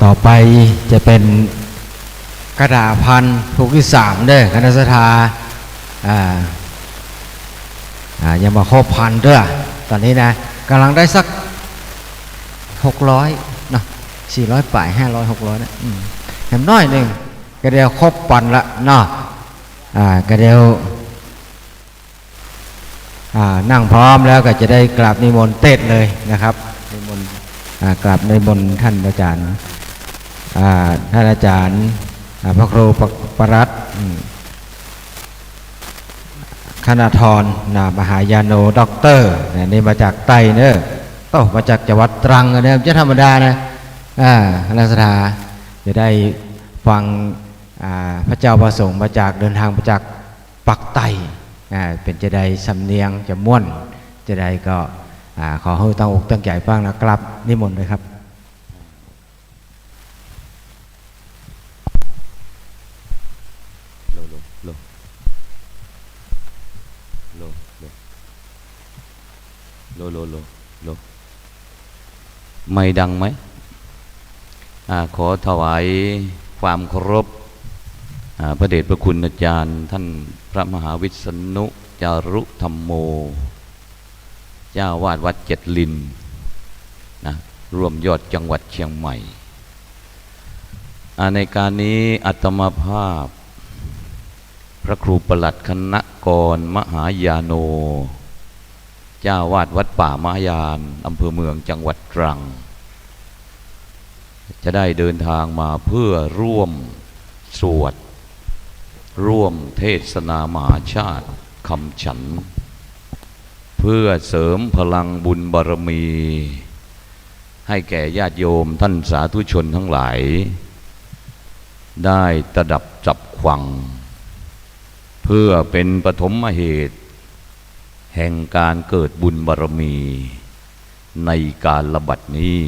ต่อไปจะเป็นกระดาษพันผูกที่3เด้อคณะสถายังมาครบพันเด้อตอนนี้นะกำลังได้สัก600นะ400ป่าย500 600นะแถมน้อยหนึ่งก็เดียวครบปันละเนาะก็เดียวนั่งพร้อมแล้วก็จะได้กราบนิมนต์เทศเลยนะครับนิมนต์กราบนิมนต์ท่านอาจารย์ท่านอาจารย์พระครูประรัตน์คณธรมหายาโนด็อกเตอร์นี่มาจากไต้เนอะมาจากจังหวัดตรังเนี่ยจะธรรมดานะคณะสถาจะได้ฟังพระเจ้าประสงค์มาจากเดินทางมาจากปักไต้เป็นจะได้สำเนียงจะม่วนจะได้ก็ขอให้ตั้งอกตั้งใจฟังนะครับนิมนต์เลยครับโลไม่ดังไหมขอถวายความเคารพพระเดชพระคุณอาจารย์ท่านพระมหาวิษณุจารุธรรมโมเจ้าวาดวัดเจ็ดลินนะร่วมยอดจังหวัดเชียงใหม่ในการนี้อาตมาภาพพระครูประหลัดคณกรมหายาโนเจ้าวาดวัดป่ามหายานอำเภอเมืองจังหวัดตรังจะได้เดินทางมาเพื่อร่วมสวดร่วมเทศนามหาชาติคำฉันเพื่อเสริมพลังบุญบารมีให้แก่ญาติโยมท่านสาธุชนทั้งหลายได้ตระดับจับขวังเพื่อเป็นปฐมเหตุแห่งการเกิดบุญบารมีในการระบัดนี้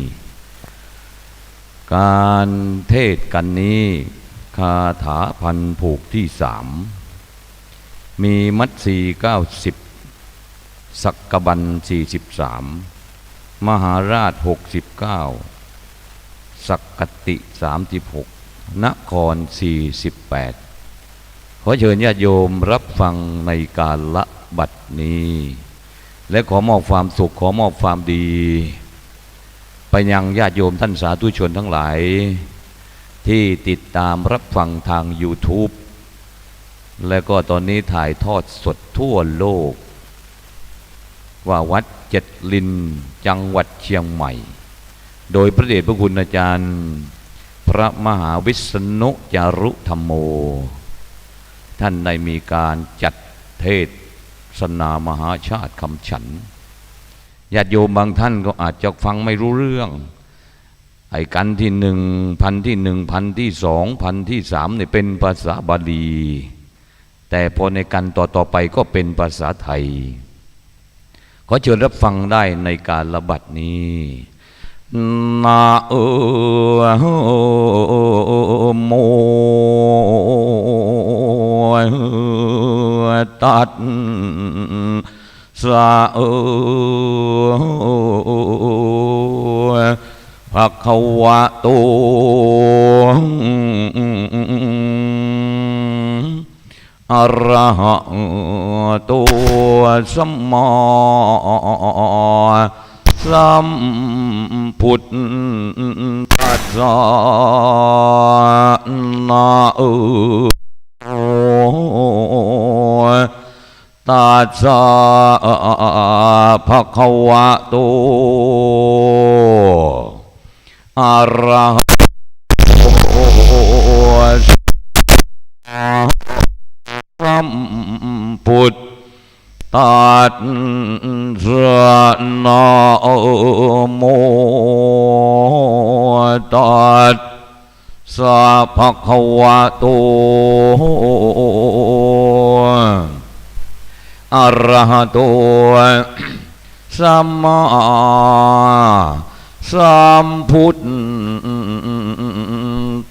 การเทศกันนี้คาถาพันผูกที่3มีมัตสี90สักกบัน43มหาราช69สักกติ36นคร48ขอเชิญญาติโยมรับฟังในการละบัดนี้และขอมอบความสุขขอมอบความดีไปยังญาติโยมท่านสาธุชนทั้งหลายที่ติดตามรับฟังทาง YouTube และก็ตอนนี้ถ่ายทอดสดทั่วโลกว่าวัดเจ็ดลินจังหวัดเชียงใหม่โดยพระเดชพระคุณอาจารย์พระมหาวิษณุจารุธรรมโมท่านได้มีการจัดเทศนามหาชาติคำฉันญาติโยมบางท่านก็อาจจะฟังไม่รู้เรื่องไอ้กันที่1พันที่1พันที่2พันที่3เนี่ยเป็นภาษาบาลีแต่พอในกันต่อไปก็เป็นภาษาไทยขอเชิญรับฟังได้ในการระบัดนี้ นะโมตัสสะภะคะวะโตอะระหะโตสัมมาสัมพุทธัสสะนะตัสสะภะคะวะโตอะระหะโตสัมพุทธัสสะนะโมตัสสะภะคะวะโตอะระหะโตสัมมาสัมพุท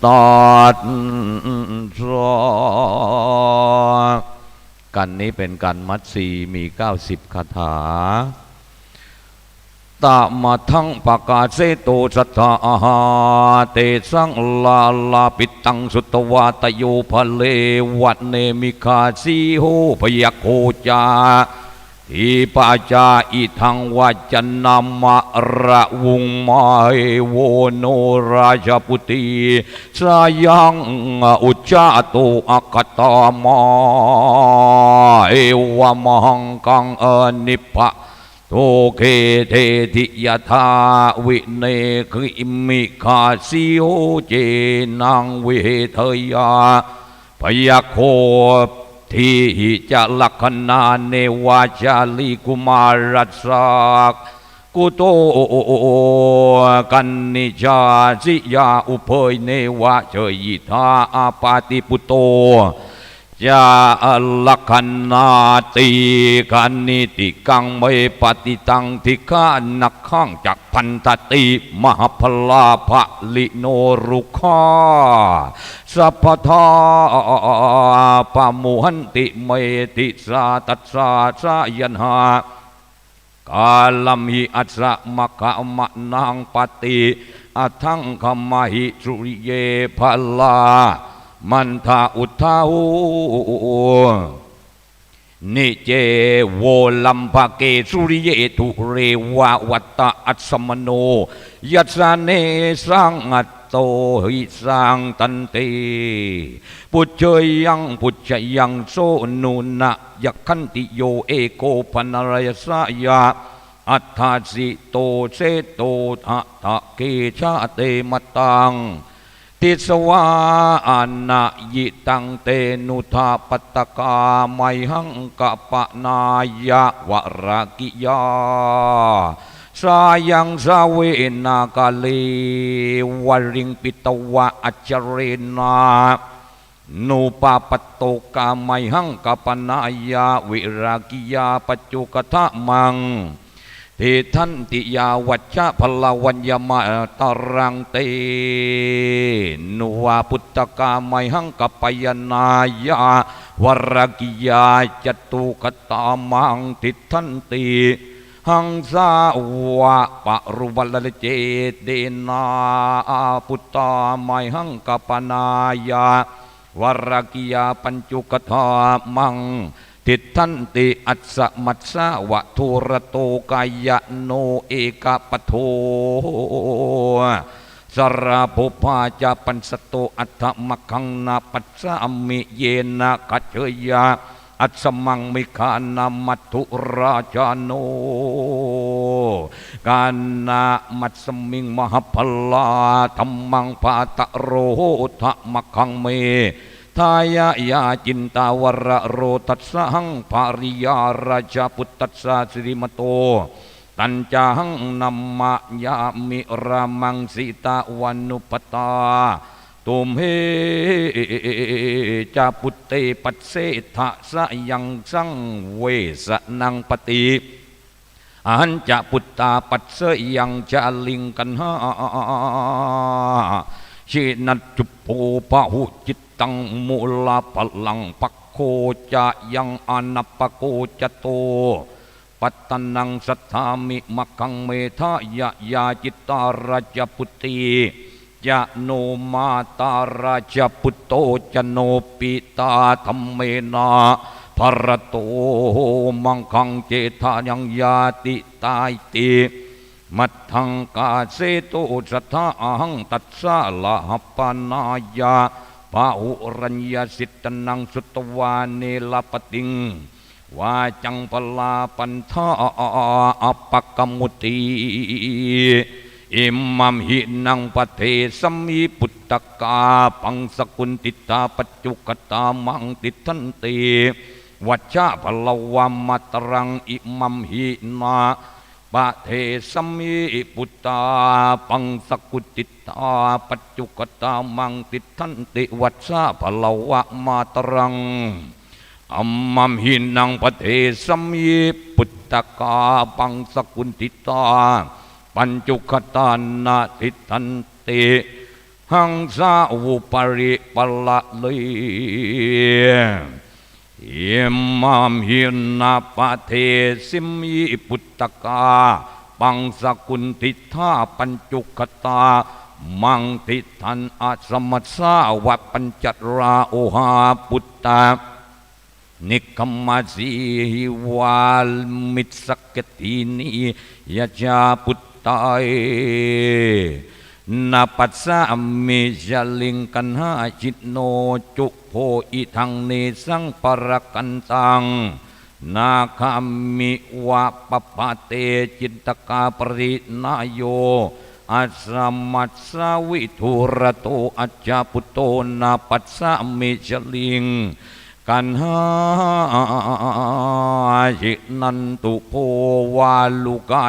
ธัสสะกันนี้เป็นกันมัดสีมี90คาถาตะมาทังปากาเสโตสัทธาอาหาเตสังลาลาปิตังสุตวาตโยภเลวัตเนมิคาสีโหพยัคโคจาอิปาจาอิทังวัจนามะระวุงมาโวโนราชปุติสายังอุจจาโตอัคตามาเอวะมังกังอนิปะโตเคเทติยธาวิเนคิมิคาสิโอเจนังเวเทยาพยาโคทีหิจะลักขณาเนวาจาลีกุมารัสสกกุโตกันนิจาสิยาอุเพยเนวะเจยิธาอาปาติปุโตยาลักขณาติกันนิติกังเมปฏิตังทิฆานักขังจักพันธติมหพลาภลิโนรุขะสัพพทาปะมุหันติเมติสาตัสสะสายันหากาลัมหิอัสสะมะกะมะนังปฏิอัทังขมหิสุริเยภลามันทาอุทาหูนิเจโวลัมภเกสุริเยตุเรวะวัตตะอัสสมโนยัสสะเนสังอัตโตหิสังตันติปุจเจยังปุจเจยังโสนุนะยักขันติโยเอโกปนารยสยาอัฏฐาสิโตเสโตอะทะเกชะเตมตังติสวาอานายิตังเตนุทาปัตตกาไมหังกะปะนายะวรากิยาสายังสาเวนากาเลวริงปิตวะอัจเจเรนานุปาปโตกาไมหังกะปะนายะวิรากิยาปัจจุกทะมังเททันติยาวัชชะพลาวัญญมาตรังเตนุวาปุตตกาไมหังกัปยนายาวรกิยาจตุกตามังทิทันติหังสาวะปะรุวัลเจเดนาปุตตาไมหังกัปนายาวรกิยาปัญจุกตามังทิทันติอัสสะมัสสะวะทุระโตกายโนเอกปโทสราภุภาจาปันสโตอัตถมะขังนาปัสสะมิเยนะกัจเจยาอัสสมังมิขานามัตถุราชโนกานามัตสมิงมหพลาธรรมังปาตะโรทะมะขังเมทายายาจินตาวระโรตัสสังภาริยาราชพุทธัสสะสิริมโตตัญจหังนัมมะยามิรามังสิตาวันุปตาตุมเหจาปุตเตปัสเสทะสะยังสังเวสนังปฏิ อันจะปุตตาปัสเสยังจะลิงกันหาชินัจจุโปปะหุจิตตังมูลาพลังปักโคจะยังอนัปปโกจะโตปัตตนังสัทธามิมักขังเมธายะยาจิตตาราชปุตติจะโนมาตาราชปุตโตจะโนปิตาธรรมเมนาภรโตมังคังเจธายังยาติตายติมัทธังกาเสโตสัทธาหังตัสสะละหัปปนายาปะหุรัญญสิตนังสุตวาเนลปติงวาจังปลาปันทาอัปปกมุติอิมัมหินังปเทสัมมิปุตตกาปังสกุลติตาปัจจุกตามังติทันติวัชชะพลวามัตรังอิมัมหินาปเทสัมมิปุตตาปังสกุลติตาปัจจุกตามังติทันติวัชชะพลวามัตรังอัมมัมหินังปเทสัมมิปุตตกาปังสกุลติตาปัญจุคตานาทิทันติหังสาวุปริปละเลยอิมัมหินาปเทสิมิปุตตกาปังสกุลติธาปัญจุคตามังติทันอาสมัสสาวะปัญจราโอหาปุตตานิคัมมาสีวาลมิตสกตินียะจาปุตตายนาปัสสะมิจลิงกันหาจิตโนจุโพอิทังเนสังปรกันตังนาคามิวะปปะเตจิตตกาปรินายโยอัสมัสสวิทุระโตอัจจปุตโตนาปัสสะมิจลิงกันหาจินันตุโพวาลุกา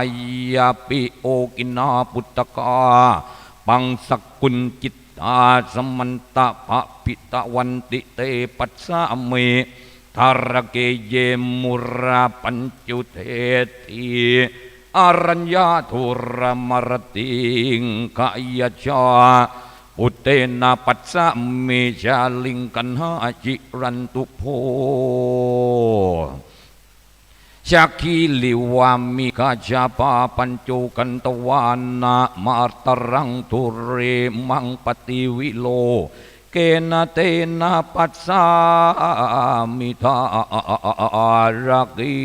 ยาปิโอกินาปุตตกาปังสกุลจิตตาสมันตะภะปิตะวันติเตปัสสะเมธารเกเยมุราปัญจุเทติอรัญญาธุรมรติงขยชาอุเตนะปัสสะเมชาลิงกันหาจิรันตุโพชักขีลิวามิกาจาปาปัญจุกันตวานะมาตรังทุเรมังปฏิวิโลเกนะเตนะปัสสะมิทารกี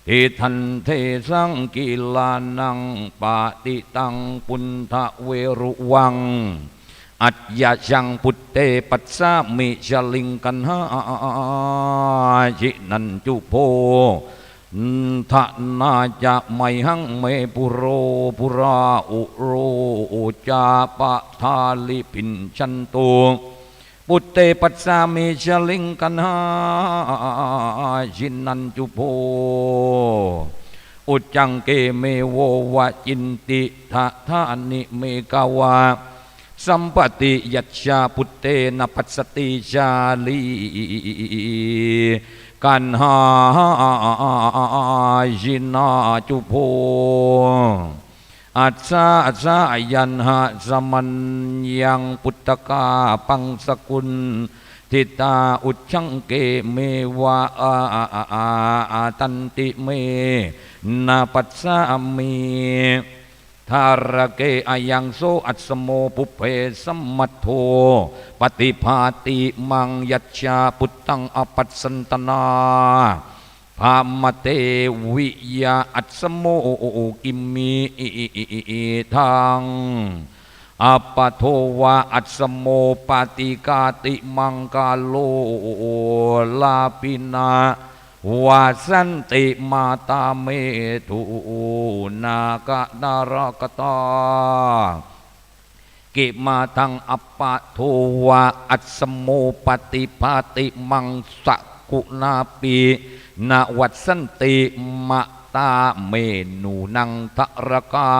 ทิทันเทสังกิลานังปะติตังปุณฑเวรุวังอัจยะชังพุตเตปัสสะมิชลิงกันหาจินันจุโพทะนาจะไมหังเมปุโรปุราอุโรจาปะทาลิปินชันตุปุตเตปัสสะมิชลิงกันหาจินันจุโพอุจังเกเมโววะจินติทะทานิเมกาวาสัมปติยัชชาปุตเตนะปัสสติชาลีกันหาจินาจุโพอัสสะอัสสะยันหะสมันยังปุตตกาปังสกุลทิตาอุชังเกเมวะตันติเมนะปัสสะเมธารเกอายังโสอัสโมปุเพสัมมัทโธปฏิภาติมังยัชชาปุตตังอปัสสันตนาภามเตวิยาอัสโมกิมมิทังอปโทวะอัสโมปฏิกาติมังกาโลลาปินาวาสันติมาตาเมตุนากะนารกตากิมาทังอปะโทวะอัสโมปฏิภาติมังสกุนาปีนาวัสันติมาตาเมนูนังทรกา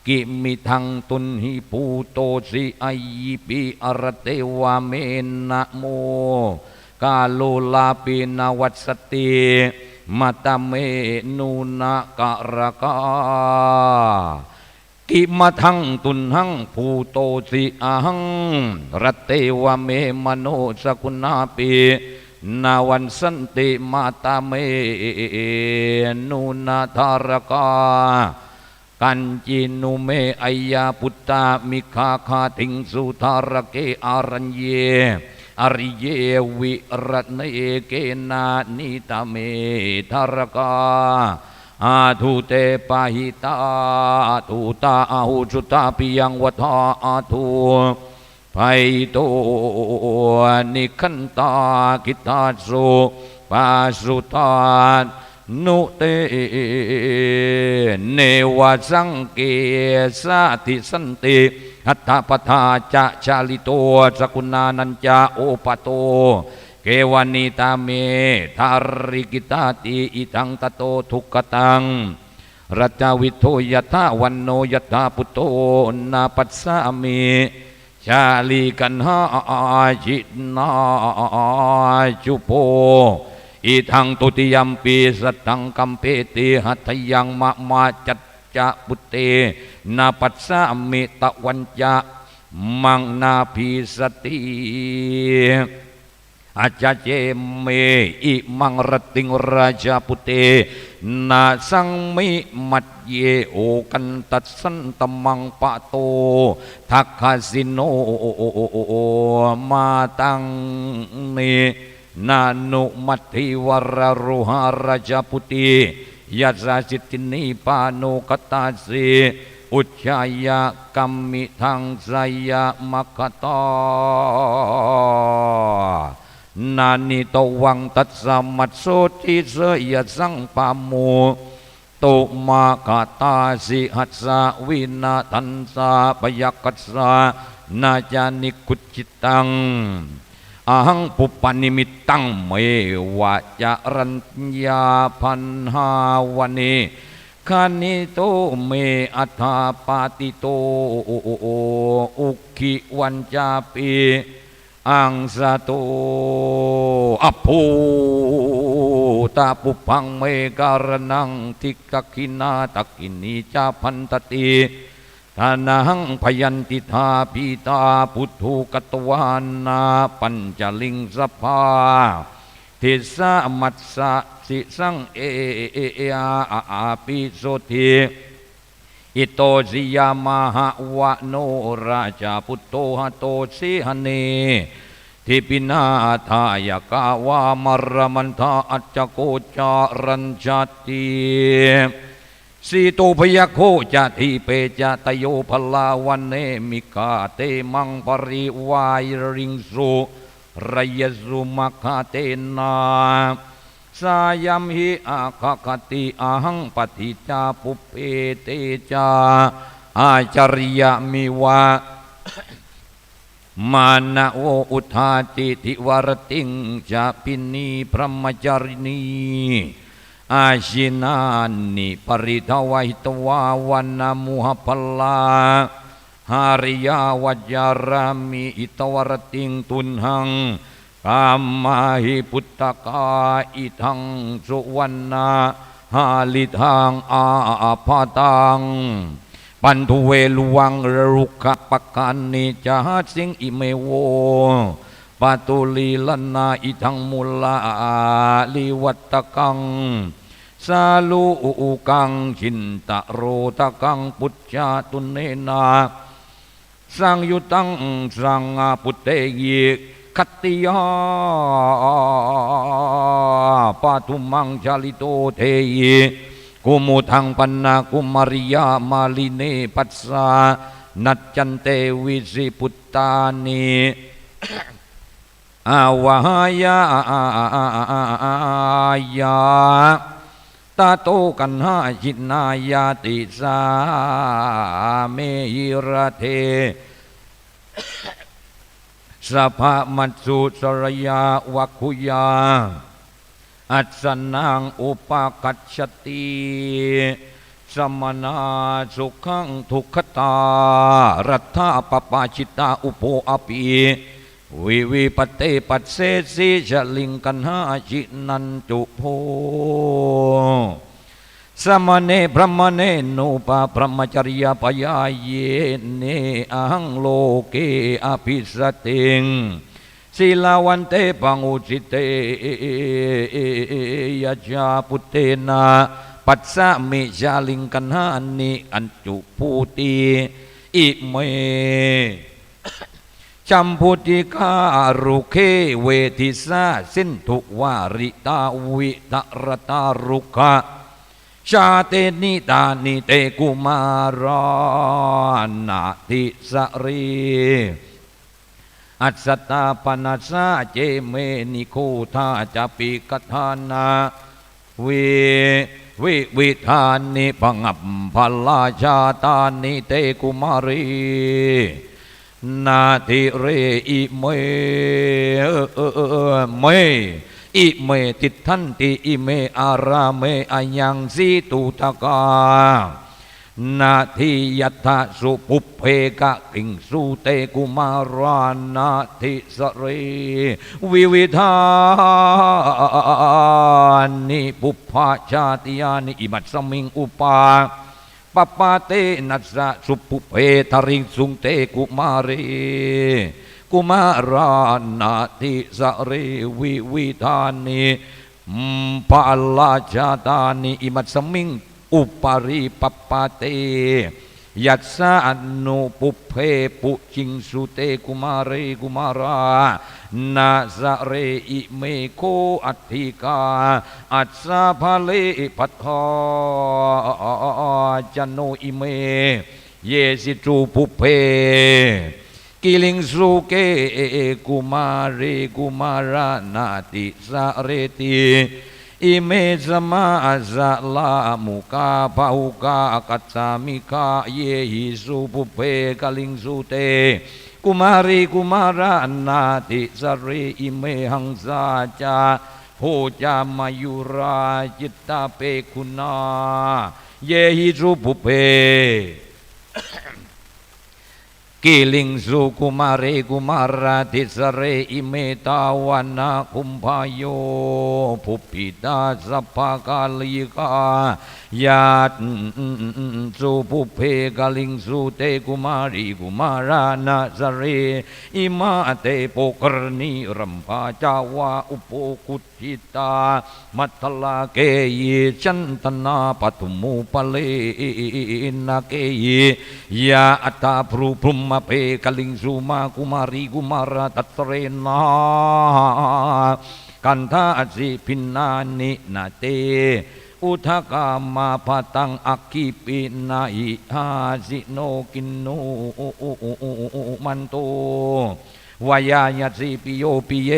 กิมิทังตุนหิภูโตสิอายิปิอรเตวะเมนะโมกาโลลาปินาวัสติ มัตเมนุนะกะระกากิมาทังตุนหังภูโตสิอาหังรัตเตวะเมมโนสกุณาปินาวันสันติมาตาเมนุนาธารกากันจินุเมอัยยาปุตตามิคาคาทิงสุธารเกอารัญเยอริเยวิรัตเนเกนานิตาเมธารกาอาทุเตปะหิตาทุตาอาหุจุตาปิยังวัฏอาทุไพโตนิคันตากิตาสุปาสุตานุเตเนวสังเกสาติสันติหัตถปทาจะชาลิโตสกุณานัญจาโอปโตเกวานิตาเมธาริกิตาติอิทังตโตทุกขตังรัจวิโทยะทาวันโนยะทาปุตโตนาปัสสามิชาลีกันหาจิตนาจุโปอิทังตุติยัมปีสัตตังกัมเปติหัตถยังมะมาจัจจะปุตเตนาปัสสามิตะวันจะมังนาภิสติอาจเจเมอิมังรติงราชาปุเตนาสังมิมัดเยโอกันตัดสันตมังปะโตทักขสิโนมาตังเนนานุมัตถิวรรุหาราชาปุติยัสสิตินิปานุคตาสีอุจฉายะกัมมิทังสยามคตานานิโตวังตัสสมัสโสติเสยสังปามุโตมาคตาสิหัสสะวินาทันสาปยักัสสะนาจานิคุจิตังอหังปุปปนิมิตตังเมวะจารัญญาพันหาวนีคานิโตเมอัฏฐาปาติโตอุคิวันจาปีอังสะโตอภูตาปุพังเมการนังทิกขินาตักินีจาพันตติทานังพยันติธาปิตาพุทธุกตวานาปัญจลิงสภาทิสามัสสะสิสังเออาปิโสติอิโตสิยามหะวะโนราชาพุทโตหะโตสิหเนทิปินาทายกาวามรมันทาอัจจโกจารัญชติสีโตพยโคจะทิเปจะตโยพลาวันเนมิกาเตมังปริวายริงสุรยสุมคาเตนาสายัมหิอาคคติอาหังปฏิจาปุเปเตจาอาจาริยมิวะมานะโวอุทาติทิวรติงจะปินีพรหมจารินีอาชินานิปริทวหิตวาวันนามุหพลาหาริยาวัจารามิอิตวรติงตุนหังกามมาหิพุตตกาอิทังสุวรรณาหาลิทังอาภาตังปันทุเวลวังรุขปกันนิจาสิงอิเมโวปาตุลีลนาอิทังมุลาลิวัตกังสาลูกังชินตะโรตะกังปุจจาตุเนนาสังยุตังสังปุตเตยิคัตติยาปาทุมังชาลิโตเทยิกุมุทังปันนากุมาริยามาลิเนปัสสานัจจันเตวิสิปุตตานิอาวายายาตาโตกันหาจินายาติสาเมหิระเทสภามัจสุสรยาวัคคุยาอัสนังอุปกัจฉติสมนาสุขังทุกขตารัตถาปปาชิตาอุโปอปี วิวิปเตปัสเสสีชลิงกันหาจินันจุโพสมเนพระมเนนุปะพระมจริยปยาเยเนอังโลเกอภิสติงศิลาวันเตปังอุจิเตยะจาปุเตนะปัสสะมิชาลิงกันหานิอันจุปูติอิเมจัมพุติการุเคเวทิสาสินทุวาริตาวิตรตารุกะชาเตนิตานิเตกุมารนาติสรีอัสตาปนัสสะเจเมนิโคทาจะปิกทานาวิธานิปังอัปพลาชาตานิเตกุมารีนาทิเรอิเมอิเมติทันติอิเมอาราเมอายังสีตุตกานาทิยัตถสุปุเพกะกิงสุเตกุมารานาทิสเรวิวิธานิปุพพาชาติยานิอิมัตสมิงอุปาปปาเตนัสสะสุปุเพทริงสุงเตกุมารีกุมารานาทิสเรวิวิธานิปาลาชาตานิอิมัตสมิงอุปาริปปาเตยัสสะนุปุเพปุจิงสุเตกุมารีกุมารานาสะเรอิเมโคอัตถิกาอัสสะภะเลปัทธาจันโนอิเมเยสิจูปุเพกิลิงสุเกกุมารีกุมารานาติสะเรติอิเมสมาสะลามุกาภาอุกากัจจามิกาเยหิสุปุเพกลิงสุเตกุมารีกุมารานาติสเรอิเมหังสาจาโหจามายุราจิตตาเปคุณาเยหิสุปุเพกิลิงสุกุมารีกุมาราติสเรอิเมตาวานาคุมพายโยภุปิตาสัพพกาลิกายาตสุภุเพกลิงสุเตกุมารีกุมารานาสเรอิมาเตโปกรณีรัมภาจาวาอุปกุจิตามัทลาเกยจันตนาปัตุมุปเลนาเกยยาอัตตาพรุพรุมมาเพกลิงสุมากุมารีกุมาราตัตเรนากันทาสิพินานินาเตอุทกามาปตังอักขิปินาอิหาสิโนกินโนมันโตวายายสิปิโยปิเย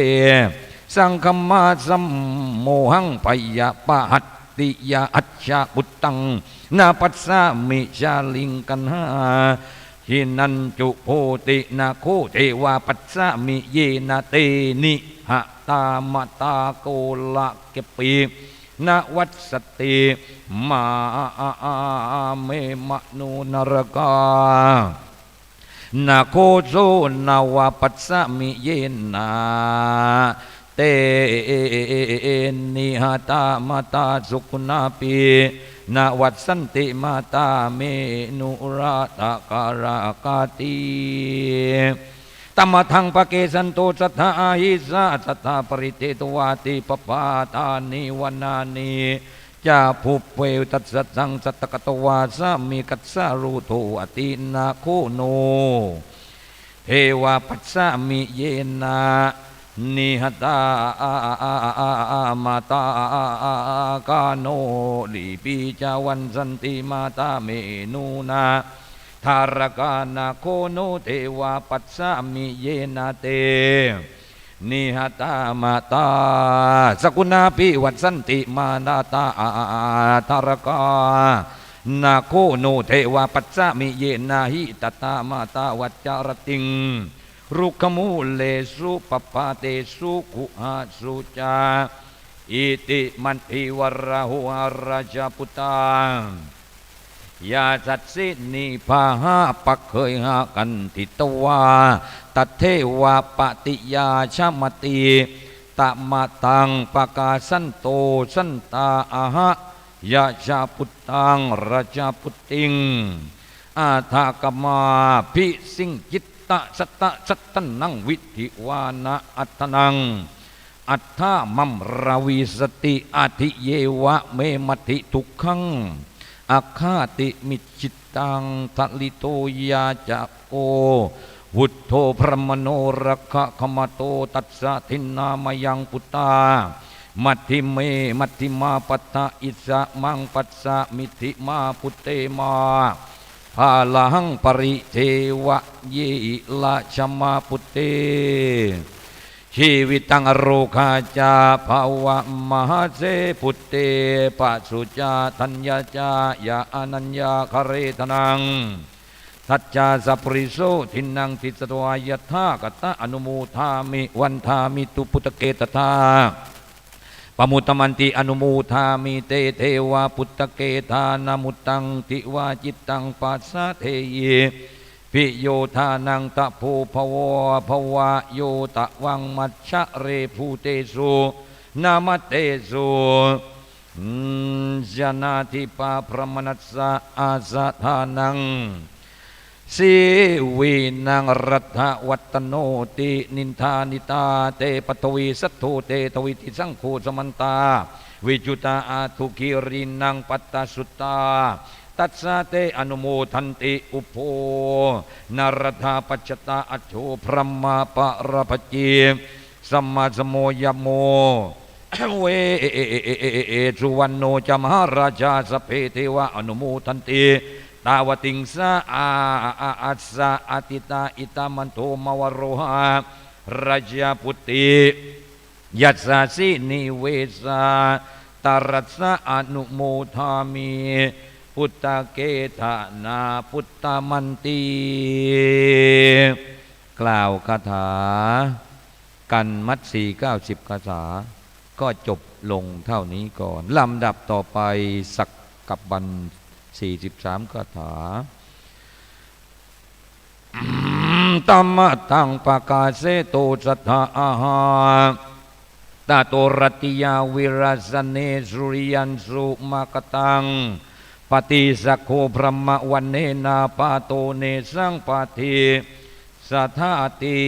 สังคมาสัมโมหังปยะปะหัตติยาอัจฉะปุตตังนาปัสสามิชาลิงกันหาหินันจุโพตินาโคเทวาปัสสามิเยนาเตนิหะตามตาโกละเกปีนาวัตสติมาเมมะนุนรกานาโคโซนาวาปัสสามิเยนาเตนิหะตามตาสุขุนาปีนาวัตสันติมาตาเมนุราตาการากาติตัมทังปะเกสันโตสัทธาหิสาสัทธาปริเตตวาติปปาตานิวนานิจาภุเปตัสสังสัตตกตวาสามิกัสสารุโทอตินาโคโนเทวาปัสสามิเยนะนิหตามาตากาโนลิปิจาวันสันติมาตาเมนุนาธารกานาโคโนเทวาปัสสามิเยนะเตนิหตามาตาสกุณาปิวัสันติมานาตาธารกานาโคโนเทวาปัสสามิเยนะหิตตามาตาวัจจารติงรุขมูเลสุปปาเตสุขุอาสุจาอิติมันทิวราหุอาราชปุตตา ยาสัตสินิพาหาปักเคยหากันทิตวาตัเทวาปฏิยาชมติตมาตังปกาสันโตสันตาอาหะยาชาพุตตังราชาพุตติงอาทากมาภิสิงจิตตสัตตะสัตตนังวิธิวานะอัตนังอัตถามัมราวิสติอาทิเยวะเมมัติทุกขังอาคาติมิจิตตังทัลิโตยาจะโอวุฒโธพระมโนรักขะขมโตตัสสะทินนามยังปุตตามัตถิเมมัตถิมาปัตตะอิสะมังปัสสะมิถิมาพุตเตมาภาลังปริเทวะเยละชมาพุตเตชีวิตังอโรคาจาภาวะมหาเสพุตเตปัสสุจาทัญญาจายาอนัญญาคเรทนังสัจจาสัพริโสทินังทิสตวายทากตะอนุโมทามิวันทามิตุพุตเกตตาปมุตตมันติอนุโมทามิเตเทวาพุตเกธานามุตตังติวาจิตตังปัสสะเทเยปิโยธานังตะโพภวะภวะโยตะวังมัชชะเรภูเตสุนามเตสุจนาทิปาพระมนัสสะอาสะธานังสีวีนังรัตถวัตโนตินินทานิตาเตปตวีสัทโธเตทวิติสังโฆสมันตาวิจุตาอาทุกิรินังปัตตสุตตาตัสสะเตอนุโมทันติอุโภนารถาปัจจตาอัจโฉพระมาปะระปจีสัมมาสโมยโมเวสุวรรณโนจมหาราชาสเพเทวะอนุโมทันติตาวติงสะอัสสะอติตาอิตามันโทมวโรหะราชาพุติยัสสะสินิเวสาตรัสสะอนุโมทามิพุทธเกธานาพุทธมันติกล่าวคาถากันมัด490คาถาก็จบลงเท่านี้ก่อนลำดับต่อไปสักกับบัน43คาถาตัมมะตังปะกาเสโตสัทธาอาหาตาโตรติยาวิรัสเนสุริยันสุมากตังปฏิสักโขพระมะวันเนนาปาโตเนสังปาทิสัทธาติ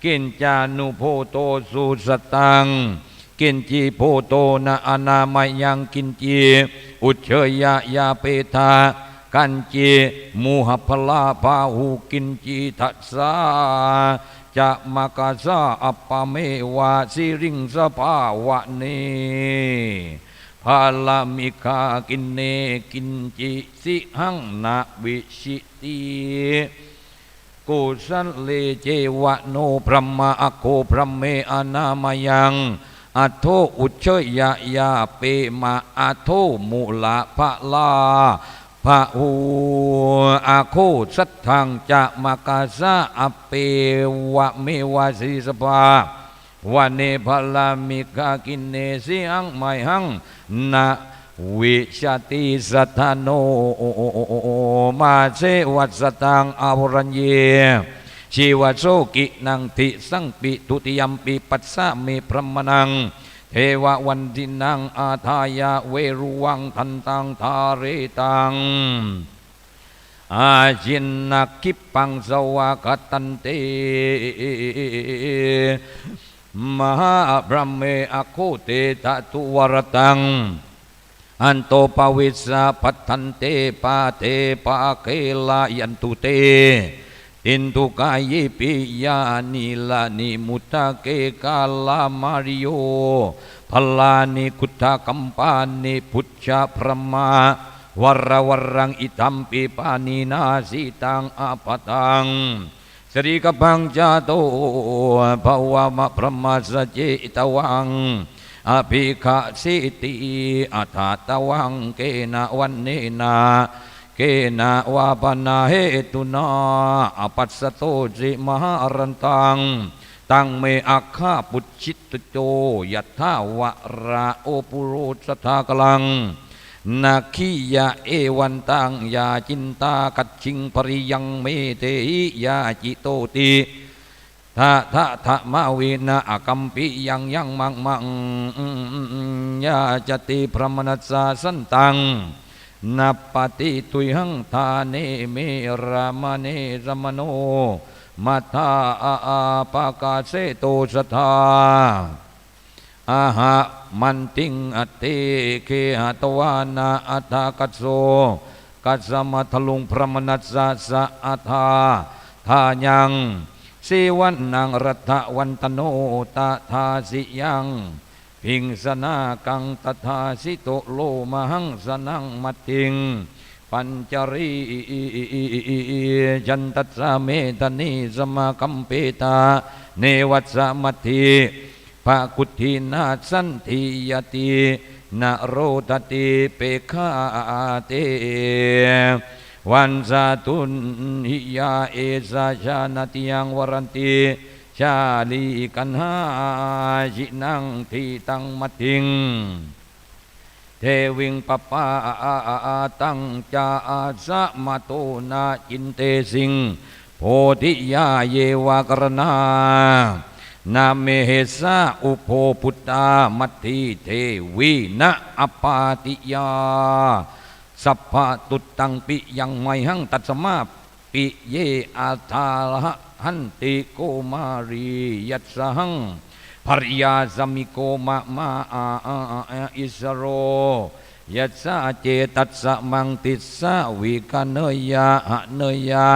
กินจานุโพโตสุสตังกินจีโพโตนะอนามายังกินจีอุเชยยาเปธากันจีมุหพลาภาหูกินจีทัสสาจะมากาซาอัปปะเมวาสิริงสภาวะเนภาลามิกากินเนกินจิสิหังนาวิชิติกุสันเลเจวะโนพระมะอโคพระเมอนามายังอัโทอุเชยยาเปมาอัโทมุลาภะลาภะหูอาโคสัทธังจะมากาซาอเปวะเมวาสิสภาวันเนภลามิกากินเนสิหังไมหังนาวิชติสัทธโนมาเสวัสตังอภรัญเยชีวโสกินังทิสังปิทุติยัมปิปัสสะเมพรหมนังเทววันตินังอาทายาเวรุวังทันตังทาเรตังอาจินนักขิปังสวากตันเตมหาพระเมอโคเตตะตุวรตังอันโตปวิสสะพัทธันเตปาเทปาเกลายันตุเตอินทุกายปิยานิลานิมุตตะเกกาลามาริโยพลานิคุตตะกัมปานิพุทธพระมาวรวรังอิตัมปิปานินาสิตังอาปตังสริกพังจาโตภวามะพระมาสเจตวังอภิกะสิติอัฏฐตวังเกนะวันเนนาเกนะวาปนาเหตุนาอปัสสโตจิมหารันตังตังเมอัคคาปุจฉิตโจยัตถาวะระโอปุโรสทากลัง นาคียาเอวันตังยาจินตากัจฉิงปริยังเมเตหิยาจิโตติทะมาวินาอกัมปิยังมังยาจติพระมนัสสะสันตังนัปปติตุยหังทาเนเมรามเนรมโนมัทธาปากาเสโตสทาอาหะมันติงอติเคหะตวานาอัฏฐกัสโสกัสสมัทลุงพระมนัสสะสะอัฏฐาทายังสิวันนางรัตวันตโนตถาสิยังพิงสนากังตถาสิโตโลมหังสนังมัตติงปัญจรีจันตัสสะเมตนิสมาคัมเปตาเนวัสสะมัตถิภะกุฏฐินาสันทิยตินะโรตติเปฆาเตวันสาตุนหิยาเอสาชานาติยังวรันติชาลีกันหาจินังทีตังมัตถิงเทวิงปปาตังจาสะมาโตนาจินเตสิงโพธิยาเยวากรณานาเมเหสะอุโภพุตตามัตถิเทวีนะอปาติยาสัพพะตุตังปิยังไมหังตัสมาปิเยอาทาละหันติโกมารียัสหังภริยาสมิโกมาอิสโรยัสสะเจตัสสะมังติสะวิกเนยะหะเนยะ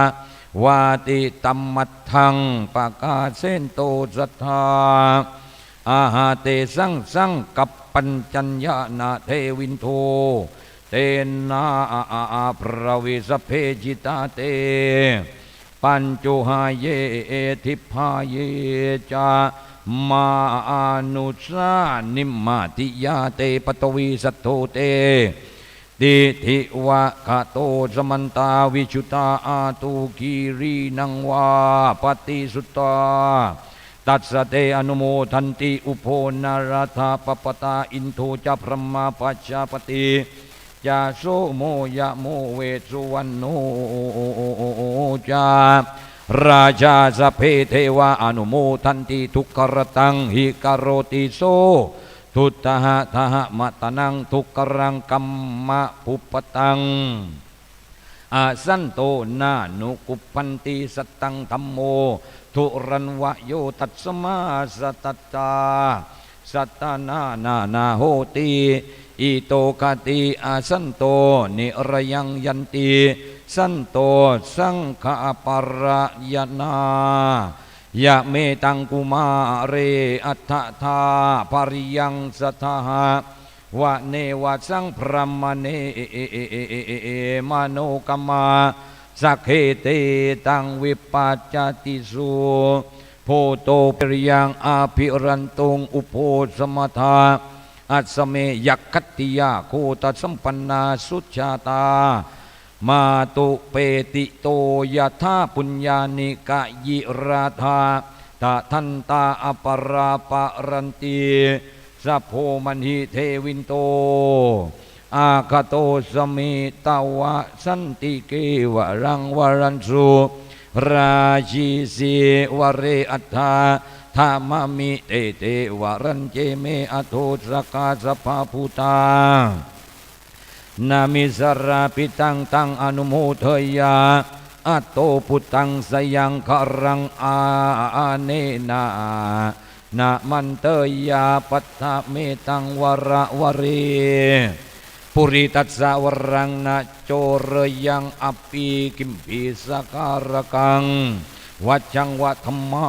วาติตัมมัตถังปากาเสนโตสัทธาอาหาเตสังกัปปัญจัญญานาเทวินโทเตนะพระวิสเพจิตาเตปัญจุหาเยทิพาเยจามานุสานิมมาติยาเตปตวีสัตโตเตดิทิวะคาโตสมันตาวิชุตาอาตุกีรีนังวาปฏิสุตตาตัสสะเตอนุโมทันติอุโภนาราธาปปตาอินโทจะพระมาปัจจปติยาโสโมยะโมเวสุวรรณโนจาราชาสเพเทวะอนุโมทันติทุกขรตังหิกโรติโสทุตหะทหะมะตนังทุกขรังกัมมะภุปตังอาสันโตนานุกุปปันติสัตตังธัมโมทุรันวะโยตัสมาสัตตาสัตตานาโหติอิโตกติอาสันโตนิรยังยันติสันโตสังฆปรายนายะเมตังกุมาเรอัฏฐธาปริยังสัทธาวะเนวะสังพรหมเนมโนกมมาสักเขเตตังวิปัจจติสุโพโตปริยังอาภิรันตุงอุโพสมทาอัสเมยักขัตติยาโคตสัมปันนาสุชาตามาตุเปติโตยะธาปุญญานิกะยิราธาตะทันตาอปราปะรันติสัพโพมันหิเทวินโตอาคาโตสมิตาวะสันติเกวะรังวรันสุราชิสีวเรอัฏฐาธามามิเตเตวรันเจเมอโทสกาสภาภูตานามิสราปิตังตังอนุโมทยาอัตโตพุตังสยังครังอาเนนานามันเตยาปัตตะเมตังวระวเรปุริตัสสะวรังนาโจรยังอภิกิมพิสการกังวัจจังวะธรรมา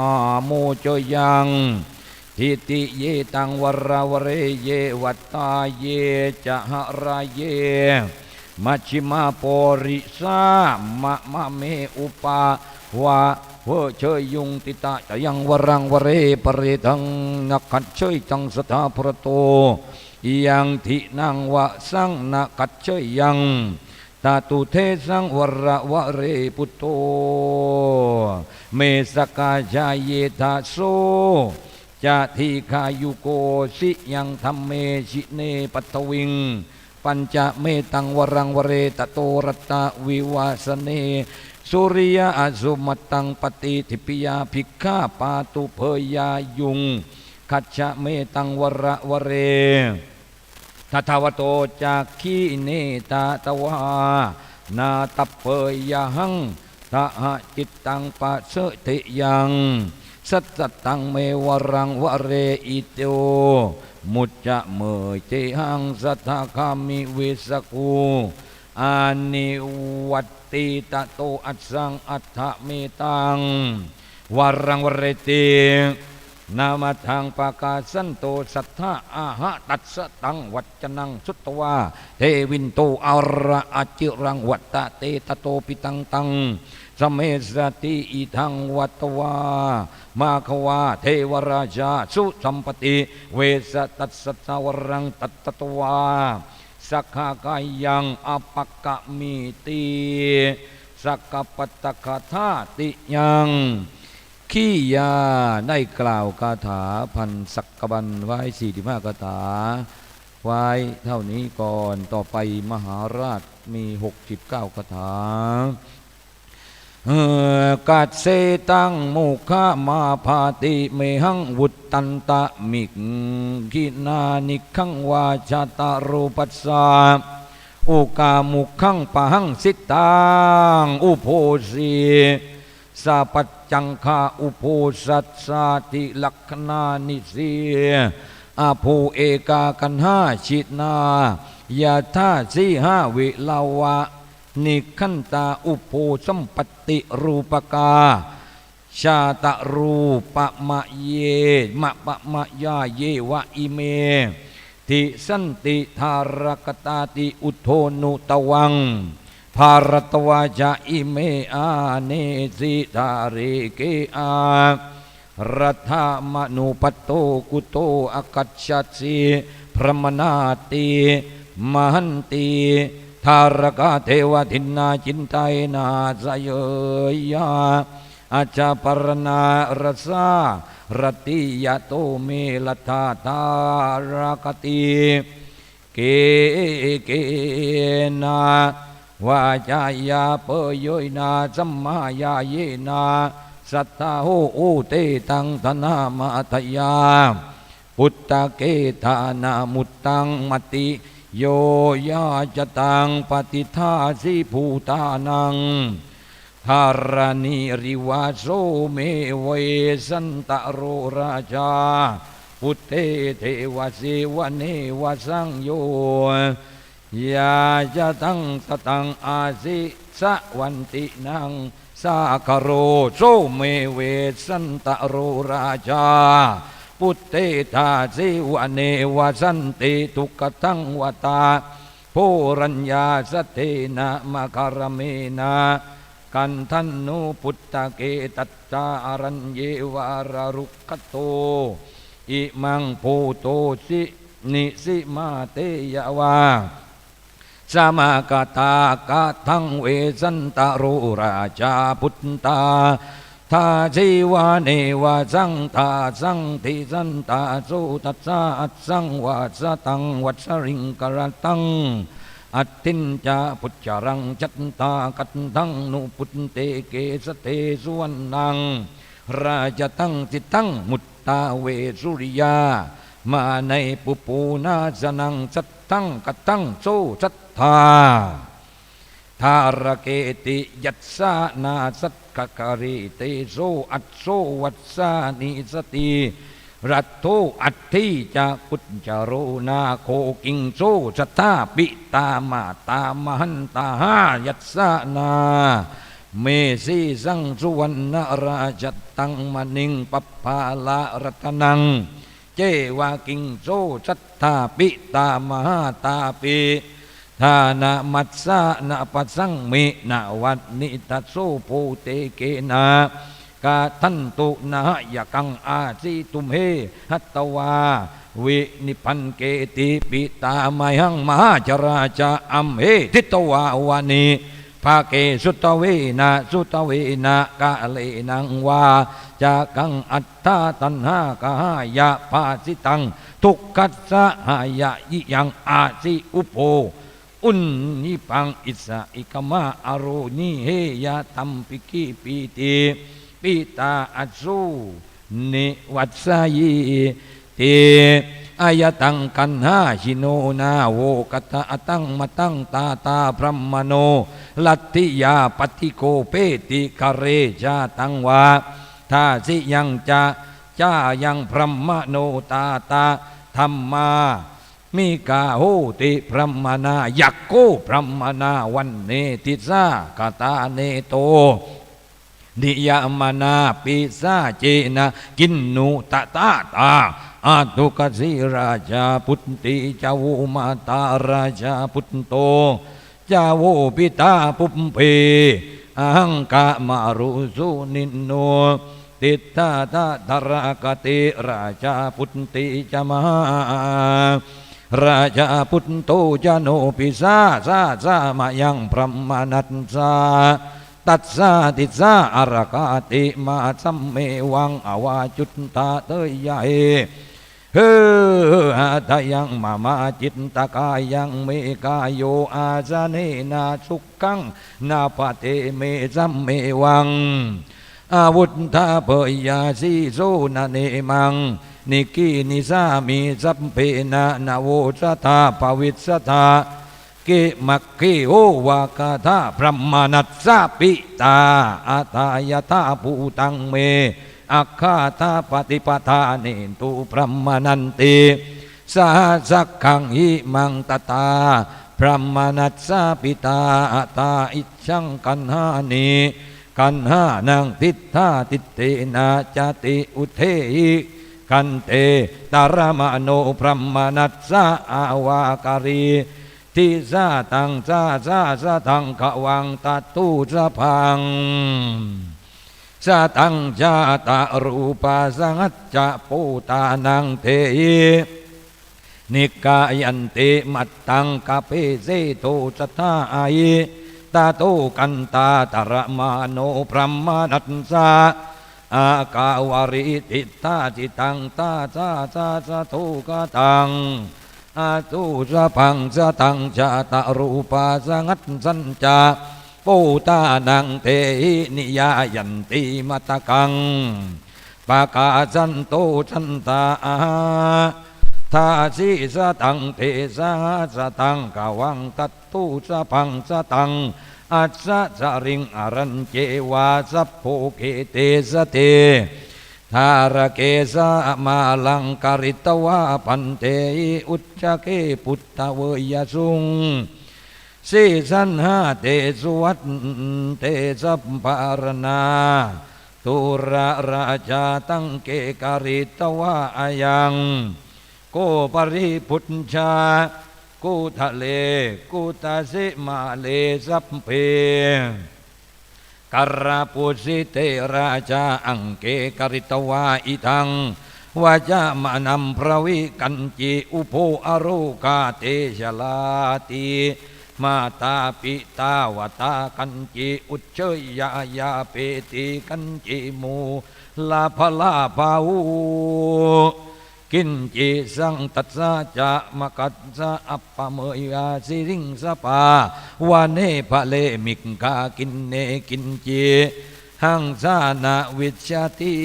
โมโจยังทิติเยตังวราวเรเยวัตตาเยจะหราเยมัชฌิมาปริสามะเมอุปาวะเวเชยยุงติตะจะยังวรังวเรปเรทังนักขัดเชยจังสถาพระโตยังทินังวะสังนักขัดเชยยังตาตุเทสังวระวะเรปุตโตเมสกาจายเยทาโสจะทิขายุโกสิยังธรรมเมชิเนปัตวิงป ปัญจเมตังวรังวเรตโตรัตตะวิวาสเนสุริยะอสุมตังปฏิทิปิยาภิกขาปาตุเพยายุงคัจฉเมตังวระวเรทัทวโตจากขีเนตาตวานาตเปยหังทะหะจิตตังปัสสติยังสัตตังเมวรังวเรอิโตมุจจะเมยเจหังสัทธาคามิวิสกูอานิวัตติตะโตอัสสังอัฏฐเมตังวรังวเรตินามาทางปากาสันโตสัทธาอาหะตัสสตังวัจนังสุตวาเทวินโตอาระอจิรังวัตตะเตตโตปิตังตังสเมสติอิทังวัตวามาควาเทวราชาสุสัมปติเวสตัสสะวรังตัตตวาสักขากายังอปักกะมิติสักกปัตตคาธาติยังขี้ยาได้กล่าวคาถาพันสักกบันไว้45คาถาไว้เท่านี้ก่อนต่อไปมหาราชมี69คาถากัดเสตังโมฆะมาภาติเมหังวุตตันตะมิกขินานิขังวาชาตารูปัสสะโอกามุขังปะหังสิตังอุโพสีสัพจังคาอุโพสัสสาติลักขณานิสีอาภูเอกากันหาชินายาธาสีหาวิลาวะนิขันตาอุโพสัมปติรูปกาชาตะรูปะมะเยมะปะมะยาเยวะอิเมติสันติธารกตาติอุทโธนุตวังภารตวาจาอิเมอาเนสิธาเรเกอารัฐามนุปัตโตกุโตอกัจฉัสสิพรมนาติมหันติธารกาเทวทินนาจินไตนาสยยาอาจาปรณารสารติยะโตเมลธาตารกติเกเกนาวาจายาเปยยนาสัมมาญาเยนาสัทธาโหอุเตตังธนามาทยาพุทธเกธานามุตตังมติโยยาจตังปฏิทาสิภูตานังธารณีริวาโสเมเวสันตโรราชาพุทเทเทวเสวเนวสังโยยาจะตั้งสตังอาสิสะวันตินังสาคโรโสเมเวสันตโรราชาพุทเตธาสิวเนวสันติทุกตังวตาโพรัญญาสเตนะมะคารเมนะกันทันนุพุทธเกตัจจารัญเยวารารุขโตอิมังโพโตสินิสิมาเตยวาสมากตากะทังเวสันตโรราชาพุทธาทาชีวาเนวะสังทาสังทิสันตาสุตัสสะอัสสังวาสตังวัสริงกรตังอัตตินจาพุจจารังจัตตากัตถังนุพุตเตเกสเตสุวรรณังราชตังสิตังมุตตาเวสุริยามาในปุปูนาสนังสัตตังกัตตังโสสัตถาธารเกติยัสสานาสัตกกริเตโสอัตโสวัสสานิสติรัตโตอัตถิจะปุจจโรนาโคกิงโสสัทธาปิตามาตามหันตาหายัสสานาเมสีสังสุวรรณราชตังมณิงปปาลารัตนังเจวากิงโสสัทธาปิตามหาตาปิทานามัสสะนาปัสสังมินาวัดนิทัสโสโพเตเกนากาทันตุนายกังอาสิตุมเฮหัตตวาวินิพันเกติปิตามหังมหาจราจาอัมเฮทิตวาวานีภาเกสุตเวนะสุตเวนะกาเลนังวาจากังอัตตาตันหากายะภาสิตัง ทุกขัสสะหายะยิยังอาสิอุโภอุนนิปังอิสะอิกมะอโรนิเฮยะตัมปิกิปิติปิตาอัสสุนิวัสสยิเตอายตังกันหาชิโนนาโวกตะอตังมตังตาตาพรหมโนลัตติยาปฏิโกเปติคเรจาตังวาทาสิยังจะจายังพรหมโนตาตาธรรมามิกาโหติพรหมนายักโกพรหมนาวันเนติสากตาเนโตนิยามนาปิสาเจนะกินนุตตาตาอาตุกสิราชาพุทธิจาวุมาตาราชาพุทโตจาวุปิตาปุมเพอังกามารุสุนินโนติตาตาธรกติราชาพุทธิจามาราชาพุทโตจโนปิสาสาสามายังพรหมนัสสาตัสสะติสสะอรกาติมาสัมเมวังอวาจุตตาเตยะเฮหะทายังมาจิตตกายังเมกายโยอาสเนนาสุขังนาปเตเมสัมเมวังอาวุธทาเปยาสีโซนาเนมังนิกีนิสามีสัพเพนะนาโวสตาภวิสตาเกมักเกโอวากาธาพรหมนัสสะปิตาอาตายตาภูตังเมอัคคาธาปฏิปทาเนตุพรหมนันติสาสักขังหิมังตตาพรหมนัสสะปิตาอาตาอิชังกันหานิกันหานังทิฏฐาทิฏเตนะจติอุเทหิกันเตตารมโนพรหมนัสสะอาวาการีทิสาตังสาสะทังขวังตัตตุสะพังสะตังจาตารูปาสังจะปูตานังเทนิกายันติมัตตังกะเปเสโตสตาไอตาโตกันตาตระมาโนพรหมนัสสะอากาวริติตาจิตังตาสะโตกะตังอาตุสะพังสะตังจาตารูปาสังสัญจาปูตานังเทหินิยายันติมัตตกังปากาสันโตสันตาทาสิสะตังเทสะสะตังกวังตัตตุสะพังสะตังอัสสะสะริงอรัญเจวาสัพโพเกเตสะเตทารเกสะมาลังกริตวะพันเตอุจจเกปุตตะเวยสุงสีสันหาเตสุวัตเตสัพปารณาตุระราชาตังเกกริตวะอายังโกปริพุทธากุทะเลกุตาสิมาเลสัพเพกราปุสิเตราชาอังเกกริตวาอิทังวาจามานัมพระวิกันจิอุโภอโรกาเตชลาติมาตาปิตาวตากันจิอุจเชยยายาเปติกันจิมูลาภลาภาวูกินจิสังตัสสะจะมกัสสะอัปปะเมยาสิริงสปาวาเนภะเลมิกกากินเนกินจิหังสานาวิชติ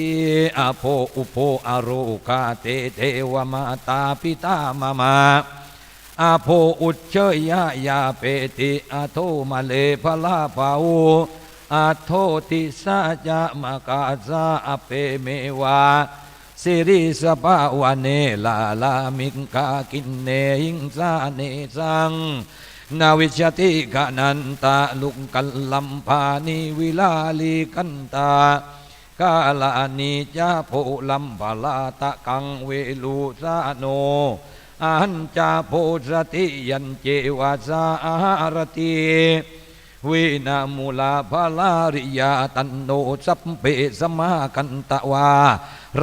อโภอุโภอโรกาเตเทวมาตาปิตามะมาอโภอุจเชยยาเปติอโทมาเลภลาภาวอโทติสะจะมกัสสะอเปเมวาสิริสภาวะเนลาลามิงกากินเนหิงสาเนสังนาวิชติกานันตาลุกกัลลัมพานิวิลาลีกันตากาลานิจาโพลัมพลาตะกังเวลุสาโนอัญจาโพสติยันเจวาสารติวินามุลาภลาริยาตันโนสัพเพสมากันตะวา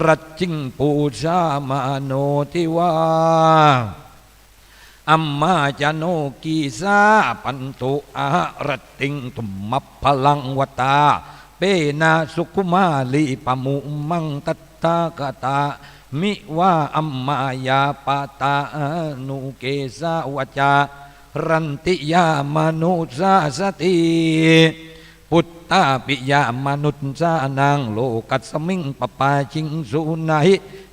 รัจจิงปูชามาโนทิวาอัมมาจโนกีสาปันตุอารัตติงตุมมัปพลังวตาเปนาสุขุมาลีปมุมังตัตตากตา มิว่าอัมมายาปาตานุเกสาวจารันติยามนุสาสติพุทธาปิยามนุษสานังโลกัสมิงปปาชิงสุนัย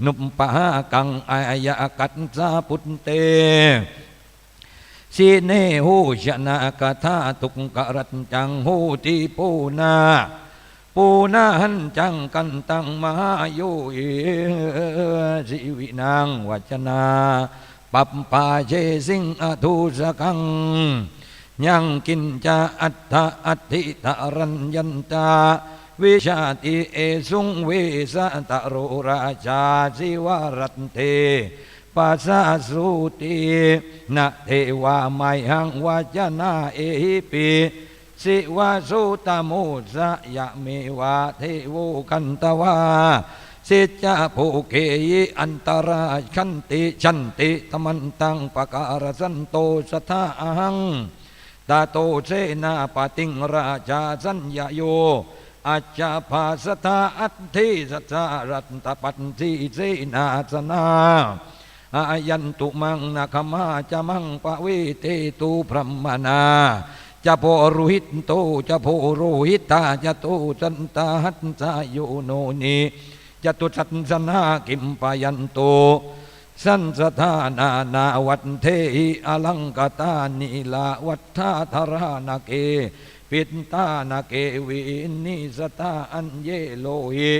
นุปปะกังอายะกัสสาพุทเตสีเนหูชนะกะทาตุกกะรัตจังหูติปูนาหันจังกันตังมหาโยสิวินางวัจนาปัปปาเจสิงอทุสกังยังกินจาอัตถะอัตถิตารัญญันตาวิชาติเอสุงเวสะตะโรราชาสิวรัตเตปัสสะสุตินะเทวาไมหังวัจนาเอหิปิสิวาสุตโมสะยะเมวะเทโวกันตวาสิจะภูเกยิอันตราชันติตมันตังปะการสันโตสทาหังตาโตเสนาปติงราชาสัญญโยอาจาภาสทาอัตถิสัจรัตตปัตติเสนาสนาอายันตุมังนาคมาจะมังปะเวเตตุพรหมนาจะโพรุหิตโตจะโพโรหิตาจะโตจันตาหัตสาโยโนนีจะตุสัตสนากิมปยันโตสันสธานาวัตเทหิอลังกตานิลาวัฏฐาธารานาเกปิตตานาเกวินิสตาอัญเยโลหิ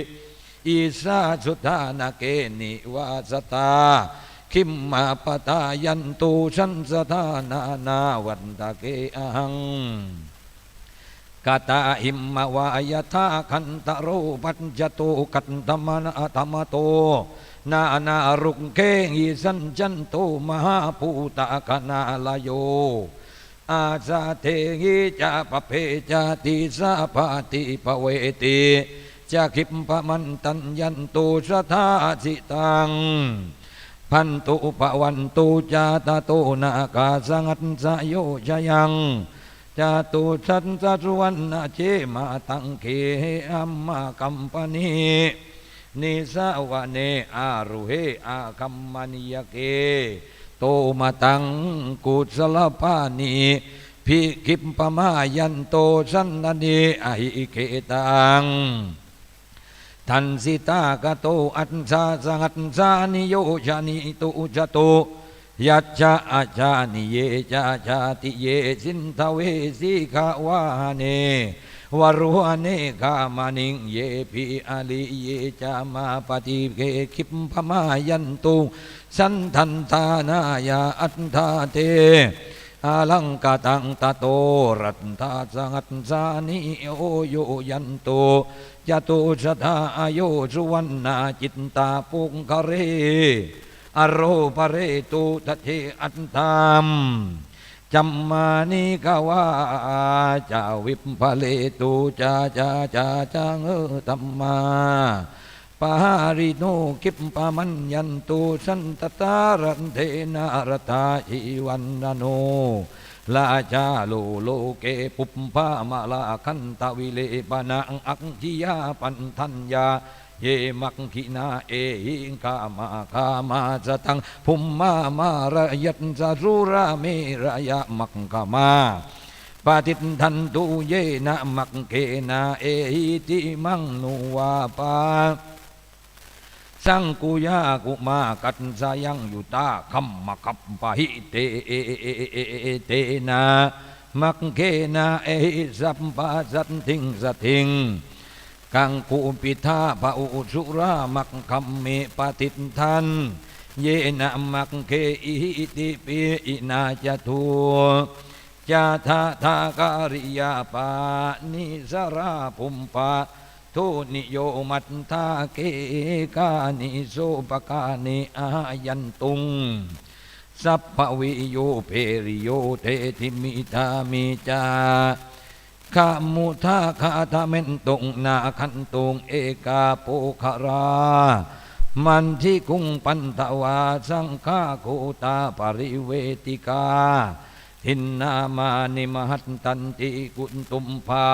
อิสาสุธานาเกนิวาสตาคิมมาปตายันตุสันสธานาวันตะเกอังกตาหิมมาวายทาคันตโรปัญจโตกัตตมนาธรรมโตนารุงเกหิสันจันโตมหาภูตะคณาลโยอาสาเทหิจาปเพจาติสาภาติภเวติจะคิมปมันตัญญันตุสทาสิตังพันตุปวันตุจาตโตนาคาสังัตสโยชยังจาตุสันสสุวรรณเจมาตังเคอัมมากัมปนีนิสาวเนอารุเหอาคัมมณียเกโตมาตังกุศลปานีภิคิมปมายันโตสันนเนอหิเกตังทันสิตากโตอัตสาสังัตสานิโยชานิตุจโตยัจจาอาจานิเยจาจาติเยสินทเวสีขาวาเนวรุหเนกามานิงเยปิอาลิเยจามาปฏิเกคิมพมายันตุสันทันทานายาอัตถาเตอาลังกตังตโตรัตถาสังัตสานิโอโยยันโตจตุสทาอโยสุวรรณาจิตตาปุงคเรอโรปเรตุตเทอัตตามจัมมานิกาวาจาวิปภเลตุจาจังตัมมาปาริโนกิปปามัญญันตุสันตตารันเทนารตาอิวันโนลาจาโลเกปุปปามาลาคันตวิเลปนังอักขิยาปันทัญญาเยมักขินาเอหิงกามาสตังภุมมาระยัตสรุราเมระยะมักขมาปาติทันตุเยนะมักเกนาเอหิติมังนุวาปาสังกุยากุมากัตสายังยุตาคัมมะคัปปะหิเตนามักเกนาเอหิสัมปะสัตถิงสัตถิงกังคูปิธาภอุสุรามักคัมเมปฏิทันเยนะมักเกอิติปิอินาจตุจาทาการิยาปานิสราภุมปะทุนิโยมัตถาเกกานิโสปกานิอายันตุงสัพพวิโยเพริโยเทติมิตามิจาขามุทาคาทาเมนตุงนาคันตุงเอกาโปคารามันทิกุงปันตวาสังฆาโคตาปริเวติกาทินนามานิมหัตตันติกุณตุมภา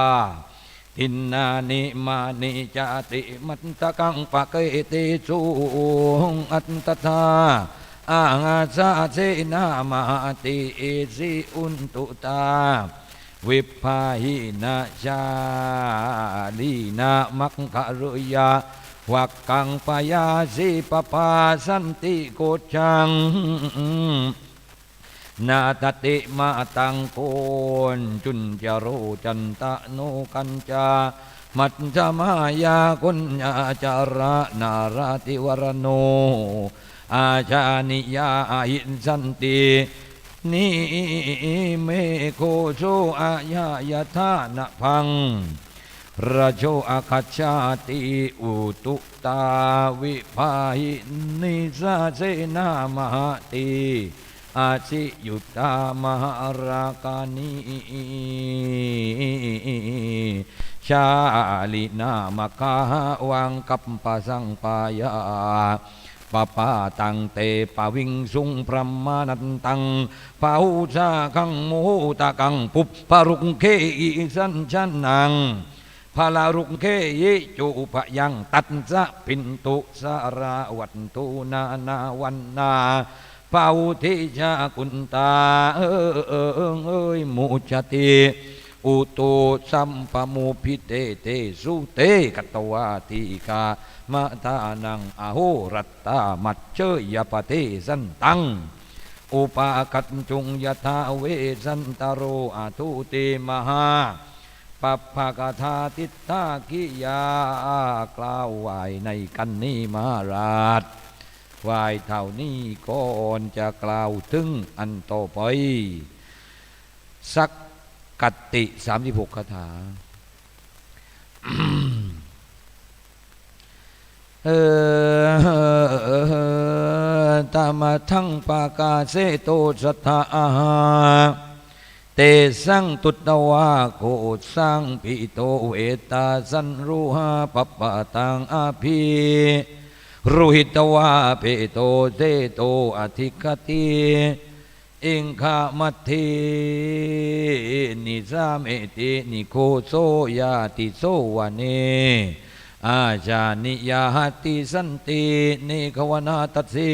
ทินนานิมานิจาติมัตตะกังปะเกติสุอัตตถาอาหาสาเสนามาติเอสิอุนตุตาวิภาหินาชาลีนามัคคารุยาวักกังปยาสิปปาสันติโกจังนาตติมาตังโกนจุนจารุจันตะโนกัญจามัจจมายากุญญาจาระนาราติวรโนอาชานิยาหินสันตินิเมโคโชอายายาธานะพังราโชอาคัจฉาติอุตุตาวิภาหินิสาเสนามหติอาสิยุตตามหาราคานิชาลินามคาวังกัปปะสังปายาปะปาตังเตปะวิงสุงพรหมานันตังปะหุชาคังโมตะกังปุปปะรุงเคอิสันชันนังพาลารุงเคยิจุปะยังตัดสะปินตุสาราวัตตุนานาวันนาปาวุธิชากุนตามุจติอุตุสัมปมุพิเตเตสุเตกัตวาติกามะทานังอโหรัตตามัจเจยปเทสันตังอุปาคัจจุงยถาเวสันตโรอทุติมหาปัปภกถาติตากิยากล่าวไหวในกันนี้มาราชไหวเท่านี้ก่อนจะกล่าวถึงอันต่อไปสักกัตติ36คาถา ตามทังปากาเสโตสัทธาเตสังตุตวาโกสังปิโตเอตาสันรูหาปปะตังอาภิรุหิตวาเปโตเตโตอธิคติอิงคามัตถินิสามเอตินิโคโสยาติโสวะเนอาจานิยาหติสันติเนขวนาตัสสิ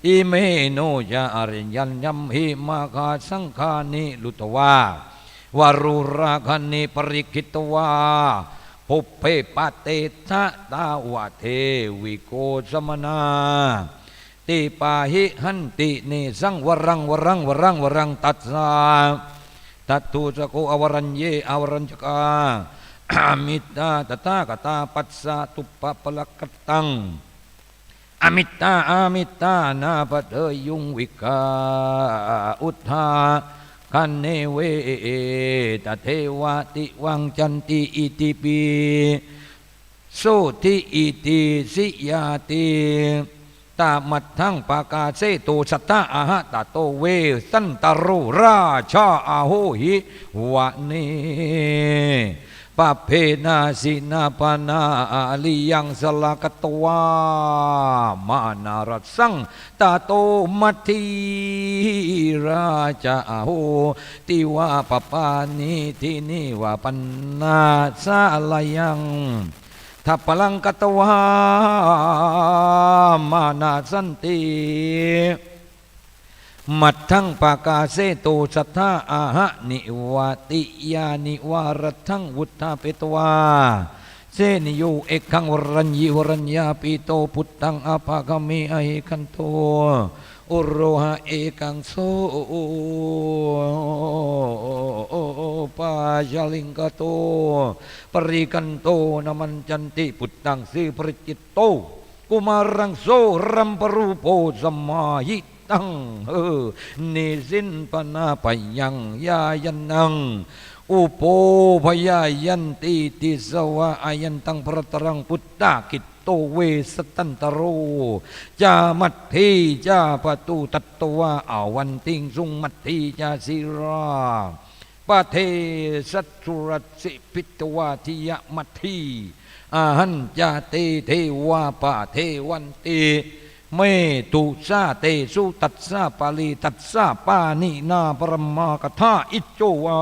อิเมโนยาอริยัญญัมหิมาคาสังฆานิลุตวาวารุราคานิปริกิตวาภุเพปะเตทะตาวะเทวิโกสมนาติปาหิหันติเนสังวรังวรังวรังวรังตัสสะตัตถุสโกอวรัญเยอวรัญจกาอามิตาตถาคตาปัสสะตุปปะละกตังอามิตานาปะเทยุงวิกาอุทธาคันเนเวตเทวะติวังจันติอิติปิโสติอิติสิยาติตามัดทั้งปากาเสโตสัตตาอาหะตะโตเวสันตโรราชาอาโหหิวะเนปะเพนาสินาปนาอาลิยังสลากตวามานารัสสังตาโตมัทธิราชาโหติวาปปานิทินิวาปันนาสาลายังทัพพลังกตวามานาสันติมัดทั้งปากาเสโตสัทธาอาหะนิวาติยานิวารัทังวุฒาเปตวาเสนิโยเอกขังวรัญญิวรัญญาปิโตพุทธังอาภากามิอหิคันโตอุโรหะเอกังโสปาจาลิงกโตปริกันโตนามันจันติพุทธังสีปริจิตโตกุมารังโสรัมปรูโปสัมมาหิตังนิสินปนาปยังยายันนังอุโปพยายันติติสวะอายันตังพระตรังพุทธากิตโตเวสตันตโรจามัตถิจาปตุตัตตวะอาวันติงสุงมัตถิจาสิราปะเทสัตสุรสิพิตวาทิยมัตถิอาหันจาเตเทวาปะเทวันติเมตุสาเตสุตัสสะปาลีตัสสะปานินาปรมากถาอิจโจวา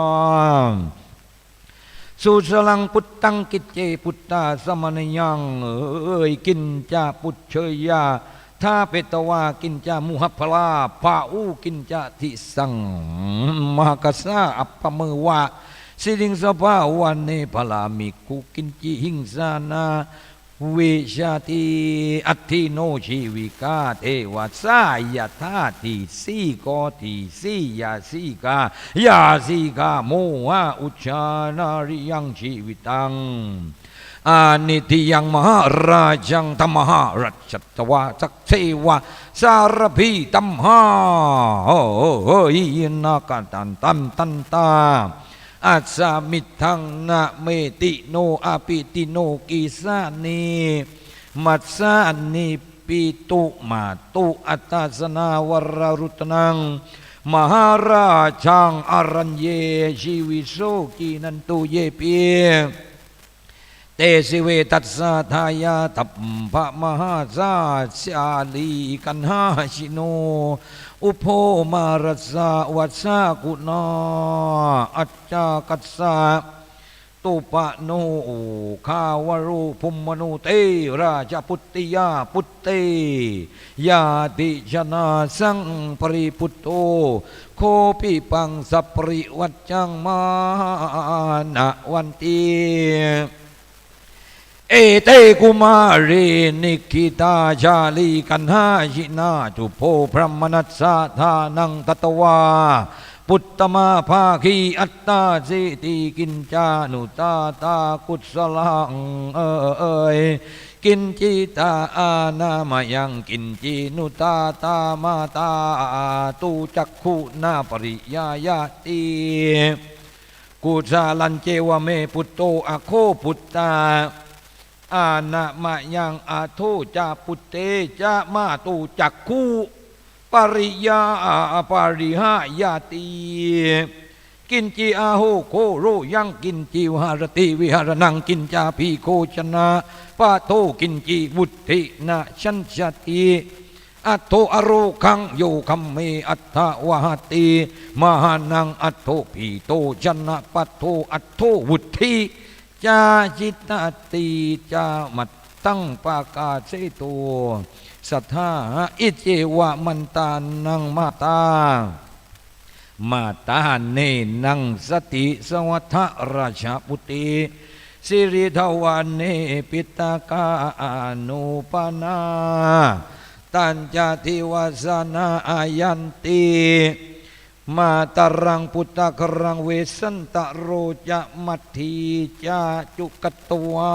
สุสลังพุทธังกิจเจพุทธาสมณยังกินจาปุจเชยยาถ้าเปตวากินจามุหพลาภาอูกินจาทิสังมหกัสสะอัปปมือวะสิริงสภาวันเนพลามิกุกินจิหิงสานาวิชาติอัตถิโนชีวิกาเทวะสายาธาติสีโกติสียาสีกายาสีกาโมหะอุชานาริยังชีวิตังอานิติยังมหาราชังธรรมหารัชตวาสักเทวะสารพีตัมหาอินากันตันตาอาสามิทังนะเมติโนอาปิติโนกิสานีมัสสานิปิตุมาตุอัตตาสนาวรรุตนังมหาราชังอรัญเยชีวิโสกีนันตุเยปีเตสิเวตัสสะทายาตัพพะมหาสาชาลีกันหาชิโนอุโภมารัสสะวัสสะกุณาอัจจกัสสะตุปะโนขาวรุภุมมนุเตราชพุตติยาพุตเตยาติชนะสังปริพุตโตโคปิปังสัปริวัจจังมานะวันตีเอเตกุมารีนิกิตาชาลีกันหาชินาจุโพพระมนัสสะทานังตตวาปุตตมาภาคีอัตตาสิติกินจานุตาตากุศลังกินจิตาอานามายังกินจีนุตาตามาตาตูจักขุนาปริยายาติกุศลันเจวเมปุตโตอโคปุตตาอานะมายังอาโทจาปุตเตจามาตูจักคูปริยาปริหายาติกินจีอาโหโคโรยังกินจีวหารติวิหารนังกินจาพีโคชนะปะโทกินจีวุตินะชัญชติอัตโตอโรคังโยคัมเมอัตถวหติมหานังอัตโตพีโตชนะปัตโตอัตโตวุติจาจิตติจามัตตังปากาเสโตสัทธาอิเจวะมันตานังมาตาเนนังสติสวัฏราชปุติสิริทวันเนปิตากาอนุปนาตัญจทิวาสนาอายันติมาตรังพุทธครังเวสันตโรจะมัทธีจาจุกตวา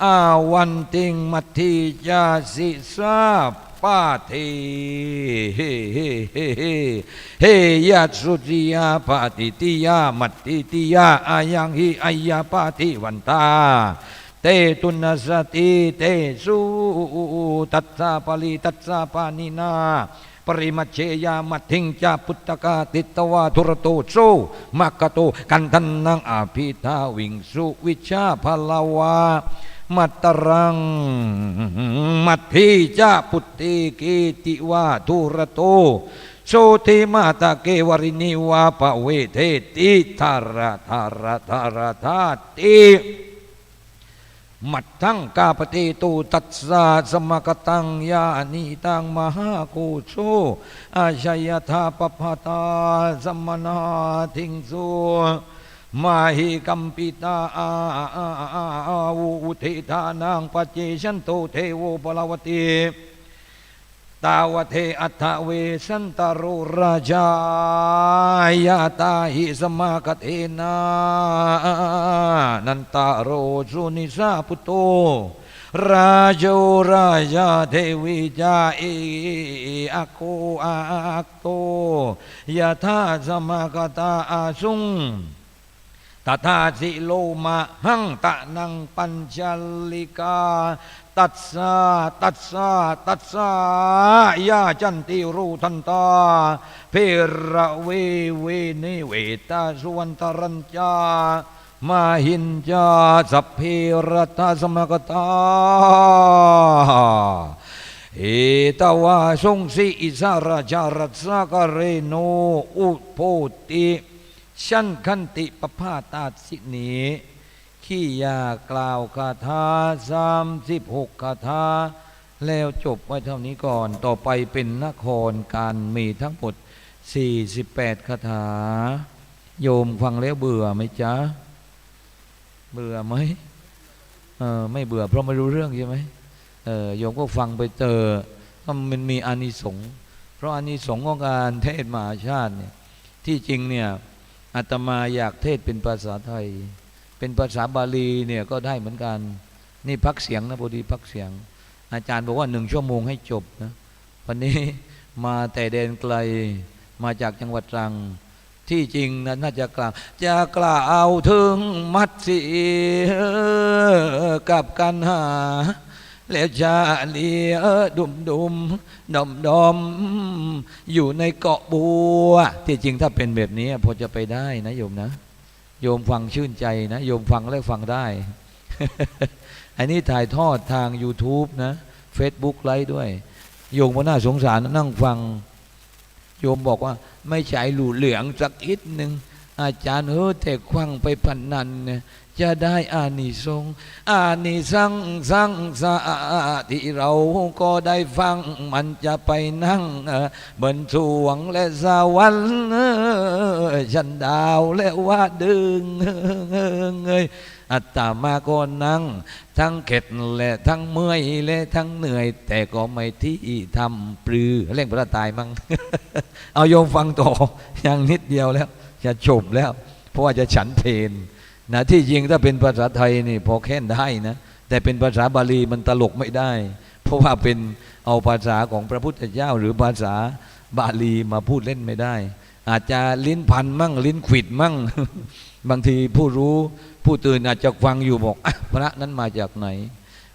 อาวันติงมัทธีจาสิสาปาเทเฮยัตสุติยาปาติติยามัตติติยาอายังหิอายาปาติวันตาเตตุนสติเตสุตัสสะปลิตัสสะปานินาปริมัจเชยามัทถิงจาพุตตกาติตวาทุรโตโซมักโตกันทันนังอภิทาวิงสุวิชาพลาวามัตตรังมัทธิจาพุตติกิติวาทุรโตโสติมาตาเกวรินิวาปเวเทติธาระธาติมัตถังกาปเตตุตัสสะสมกตังยานิตังมหากุโสอาชัยธาปปตาสมนาทิงสุมาหิกัมปิตาวุทิธานังปัจเจชันโตเทโวปลาวติตาวเทอัตถเวสันตโรราชายาตาหิสมากเทนานันตโรสุนิสาปุตโตราโจราชาเทวิจาเออะโกอะโตยะธาสมากตาอาสุงตถาสิโลมาหังตะนังปัญจลิกาตัสสะยาจันติรูทันตาเพระเวนิเวตาสุวันตรัญจามาหินจาสัพเพรตาสมกตาเอตวาทรงสิอิสาราจารัสสะกะเรโนอุโพติ ชั้นขันติปภาตาสินีขี้ยากล่าวคาถา36คาถาแล้วจบไว้เท่านี้ก่อนต่อไปเป็นนครการมีทั้งหมด48คาถาโยมฟังแล้วเบื่อไหมจ๊ะเบื่อไหมไม่เบื่อเพราะไม่รู้เรื่องใช่ไหมโยมก็ฟังไปเจอมันมีอานิสงส์เพราะอานิสงส์ของการเทศน์มหาชาติเนี่ยที่จริงเนี่ยอาตมาอยากเทศน์เป็นภาษาไทยเป็นภาษาบาลีเนี่ยก็ได้เหมือนกันนี่พักเสียงนะพอดีพักเสียงอาจารย์บอกว่า1 ชั่วโมงให้จบนะวันนี้มาแต่แดนไกลมาจากจังหวัดตรังที่จริงนั้นน่าจะกล่าวเอาถึงมัดสีกับกันหาแล้วจะเลียดุมดอมอยู่ในเกาะบัวที่จริงถ้าเป็นแบบนี้พอจะไปได้นะโยมนะโยมฟังชื่นใจนะโยมฟังแล้วฟังได้ อันนี้ถ่ายทอดทาง YouTube นะ Facebook ไลฟ์ด้วยโยมก็น่าสงสารนั่งฟังโยมบอกว่าไม่ใช่หลู่เหลืองสักอิดหนึ่งอาจารย์แต่ควังไปพันนันเนี่ยจะได้อานิสงส์อานิสังสะที่เราก็ได้ฟังมันจะไปนั่งบนสวงและสวรรค์ฉันดาวและว่าดึงอัตมาก็นั่งทั้งเข็ดและทั้งเมื่อยและทั้งเหนื่อยแต่ก็ไม่ที่ทำปรือเร่งพระตายมั้ง เอาโยมฟังต่ออย่างนิดเดียวแล้วจะจบแล้วเพราะว่าจะฉันเพลนะที่จริงถ้าเป็นภาษาไทยนี่พอแค่นได้นะแต่เป็นภาษาบาลีมันตลกไม่ได้เพราะว่าเป็นเอาภาษาของพระพุทธเจ้าหรือภาษาบาลีมาพูดเล่นไม่ได้อาจจะลิ้นพันมั่งลิ้นขวิดมั่ง บางทีผู้รู้ผู้ตื่นอาจจะฟังอยู่บอกพระนั้นมาจากไหน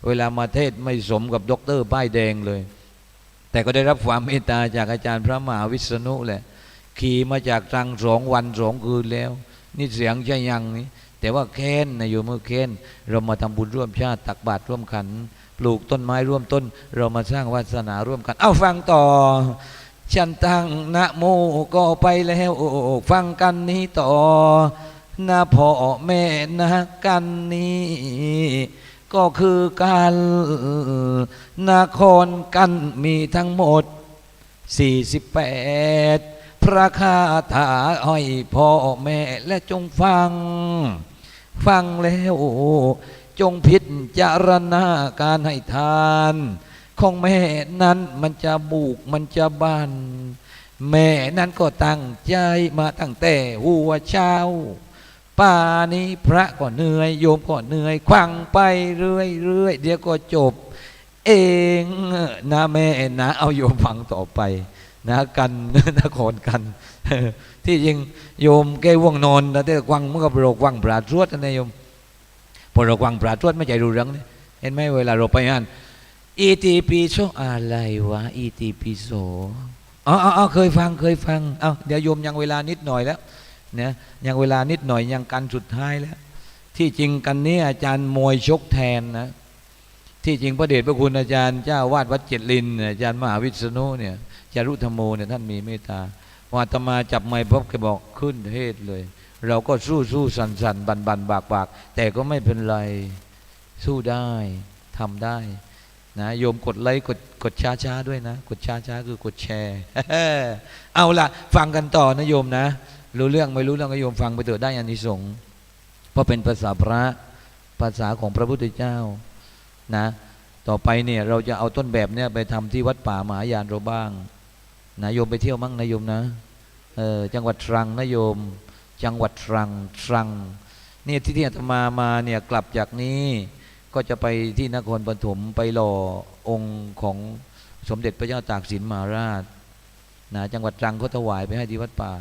เวลามาเทศไม่สมกับด็อกเตอร์ป้ายแดงเลยแต่ก็ได้รับความเมตตาจากอาจารย์พระมหาวิษณุแหละขี่มาจากตรัง2 วัน 2 คืนแล้วนี่เสียงใช่ยังนี่แต่ว่าแค้นนะอยู่เมื่อแค้นเรามาทำบุญร่วมชาติตักบาตรร่วมขันปลูกต้นไม้ร่วมต้นเรามาสร้างวาสนาร่วมกันเอาฟังต่อฉันตั้งนะโมก็ไปแล้วฟังกันนี้ต่อนะพ่อแม่นะกันนี้ก็คือการนครกันมีทั้งหมด48พระคาถาอ้อยพ่อแม่และจงฟังแล้วจงพิจารณาการให้ทานของแม่นั้นมันจะบุกมันจะบานแม่นั้นก็ตั้งใจมาตั้งแต่หัวเช้าป่านี้พระก็เหนื่อยโยมก็เหนื่อยควังไปเรื่อยเดี๋ยวก็จบเองนะแม่นะเอาโยมฟังต่อไปนะกันนครกัน ที่จริงโยมแกว่วงนอนแต่ควังมันก็โรควังปราดรวดนะโยมพอเราควังปราดรวดไม่ใจรู้เรื่องนี่เห็นไหมเวลาเราไปอ่านอิติปิโสอะไรวะอิติปิโสเคยฟังเอาเดี๋ยวโยมยังเวลานิดหน่อยแล้วเนี่ยยังเวลานิดหน่อยยังกันสุดท้ายแล้วที่จริงกันนี้อาจารย์มวยชกแทนนะที่จริงพระเดชพระคุณอาจารย์เจ้าวาดวัดเจ็ดลินอาจารย์มหาวิษณุเนี่ยจารุธรรมโมเนี่ยท่านมีเมตตาพออาตมาจับไมค์พบแกบอกขึ้นเทศเลยเราก็สู้สั่นบันบากแต่ก็ไม่เป็นไรสู้ได้ทำได้นะโยมกดไลค์กดช้าด้วยนะกดช้าคือกดแชร์ เอาล่ะฟังกันต่อนะโยมนะรู้เรื่องไม่รู้เรื่องก็โยมฟังไปเถอะได้อานิสงส์เพราะเป็นภาษาพระภาษาของพระพุทธเจ้านะต่อไปเนี่ยเราจะเอาต้นแบบเนี่ยไปทำที่วัดป่ามหายานเราบ้างนะโยมไปเที่ยวมั่งนะโยมนะจังหวัดตรังนะโยมจังหวัดตรังเนี่ยที่อาตมาเนี่ยกลับจากนี้ก็จะไปที่นครปฐมไปหล่อองค์ของสมเด็จพระเจ้าตากสินมหาราชนะจังหวัดตรังเขาถวายไปให้ที่วัดป่า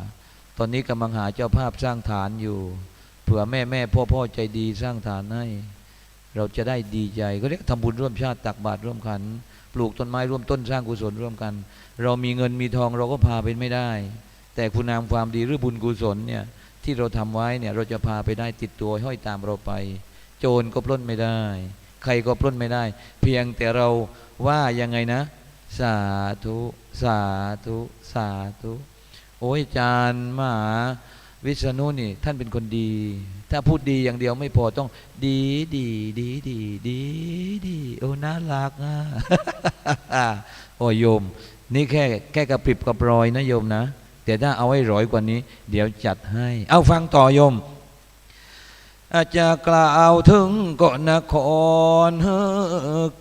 ตอนนี้กำลังหาเจ้าภาพสร้างฐานอยู่เผื่อแม่พ่อใจดีสร้างฐานให้เราจะได้ดีใจก็เรียกทำบุญร่วมชาติตักบาตรร่วมขันปลูกต้นไม้ร่วมต้นสร้างกุศลร่วมกันเรามีเงินมีทองเราก็พาไปไม่ได้แต่คุณงามความดีหรือบุญกุศลเนี่ยที่เราทำไว้เนี่ยเราจะพาไปได้ติดตัวห้อยตามเราไปโจรก็ปล้นไม่ได้ใครก็ปล้นไม่ได้เพียงแต่เราว่ายังไงนะสาธุโอ้ยจานมหา วิษณุนี่ท่านเป็นคนดีถ้าพูดดีอย่างเดียวไม่พอต้องดีดีดีดีดีดีโอ้น่ารักอ่ะ โอ้โยมนี่แค่กระปริบกระปรอยนะโยมนะแต่ถ้าเอาให้ร้อยกว่านี้เดี๋ยวจัดให้เอาฟังต่อโยมอาจจะกล่าวถึงเกาะนคร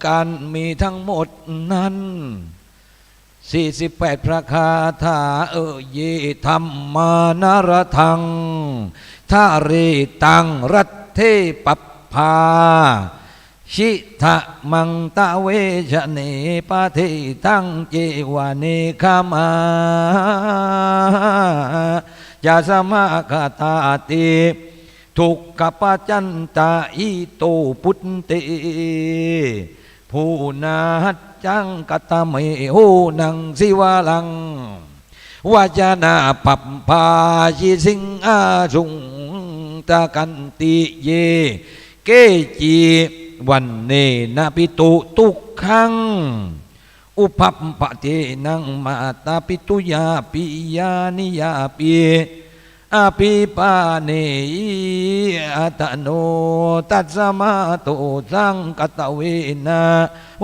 กันมีทั้งหมดนั้น48พระคาถาเยธรรมานารทังทาเรตังรัตเทปัปพาชิทะมังตะเวชเนปะเทตังเจวาเนคามาจาสมะคาตาติทุกขปัจจันตาอิโตพุตเตผู้นาจังกตเมโหนังสิวาลังวาจนาปัปปาชิสิงอาสุงตะกันติเยเกจีวันเนนะปิตุทุกขังอุปัปปะเทนังมาตาปิตุยาปิยานิยาปิอาปิปาเนอัตโนตัสสมาโตสังกตเวนะ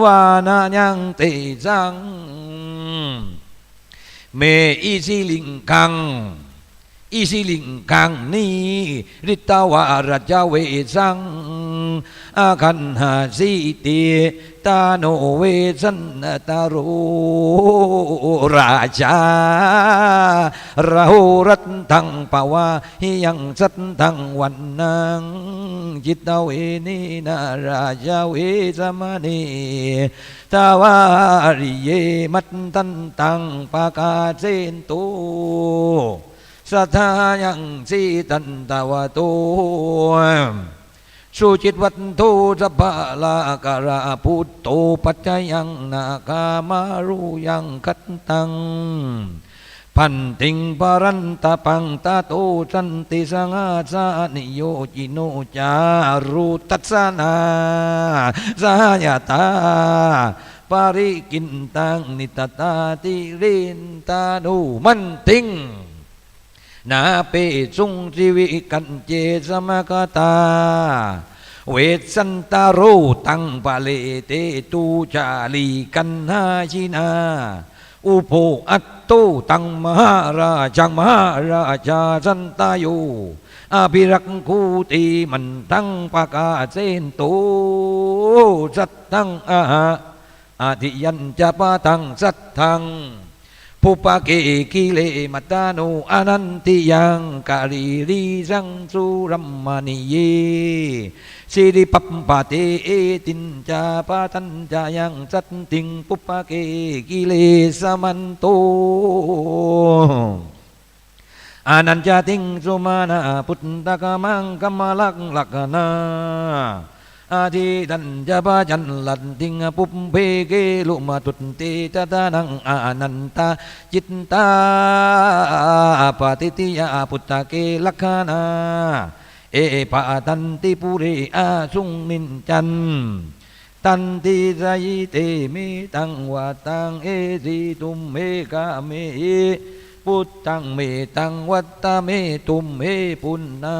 วานายังเตสังเมอิสิลิงกังอิสิลิงกังนี้ริตาวารจเวสังอาคันหาสิติตาโนเวสันตารุราชาราหุรัตถังปวาหิยังสัตถังวันนังจิตเวนีนาราชาเวสมานีตาวาริเยมัตตันตังปากาเซนโตสัทธายังสีตันตาวโตสุจิตวัตโตสัพพะลากราพุทโตปัจจยังนาคามารุยังคัตตังพันติงปรันตะปังตาโตสันติสังอาสานิโยจิโนจารุตัสสนาสายตาปาริกินตังนิตตาติรินตานุมันติงนาเปสุงชีวิกันเจสมกตาเวสันตารุตังปะเลเตตูจาลีกันหาชินาอุโภอัตโตตังมหาราชังมหาราชาสันตายุอภิรักคูติมันตังปากาเซนโตสัตตังอาทิยันจะปะตังสัตทังปุปะเกกิเลมัตตานุอนันติยังกาลีริสังสุรัมมานิเยสิริปัปปะเตเอตินจาปะทันจายังสัตติงปุปะเกกิเลสมันโตอานันจติงสุมานาพุทธกามังกัมมาลักลักนาอาทิตันจะปะจันลันติงปุปเพเกลุมาตุติตตานังอานันตาจิตตาปฏิติยาพุทธเกลักขานาเอปะตันติปุเรอาสุงนินจันตันติใจเตมิตังวะตังเอสิตุมเมกะเมพุทธังเมตังวัตตะเมตุมเมปุณนา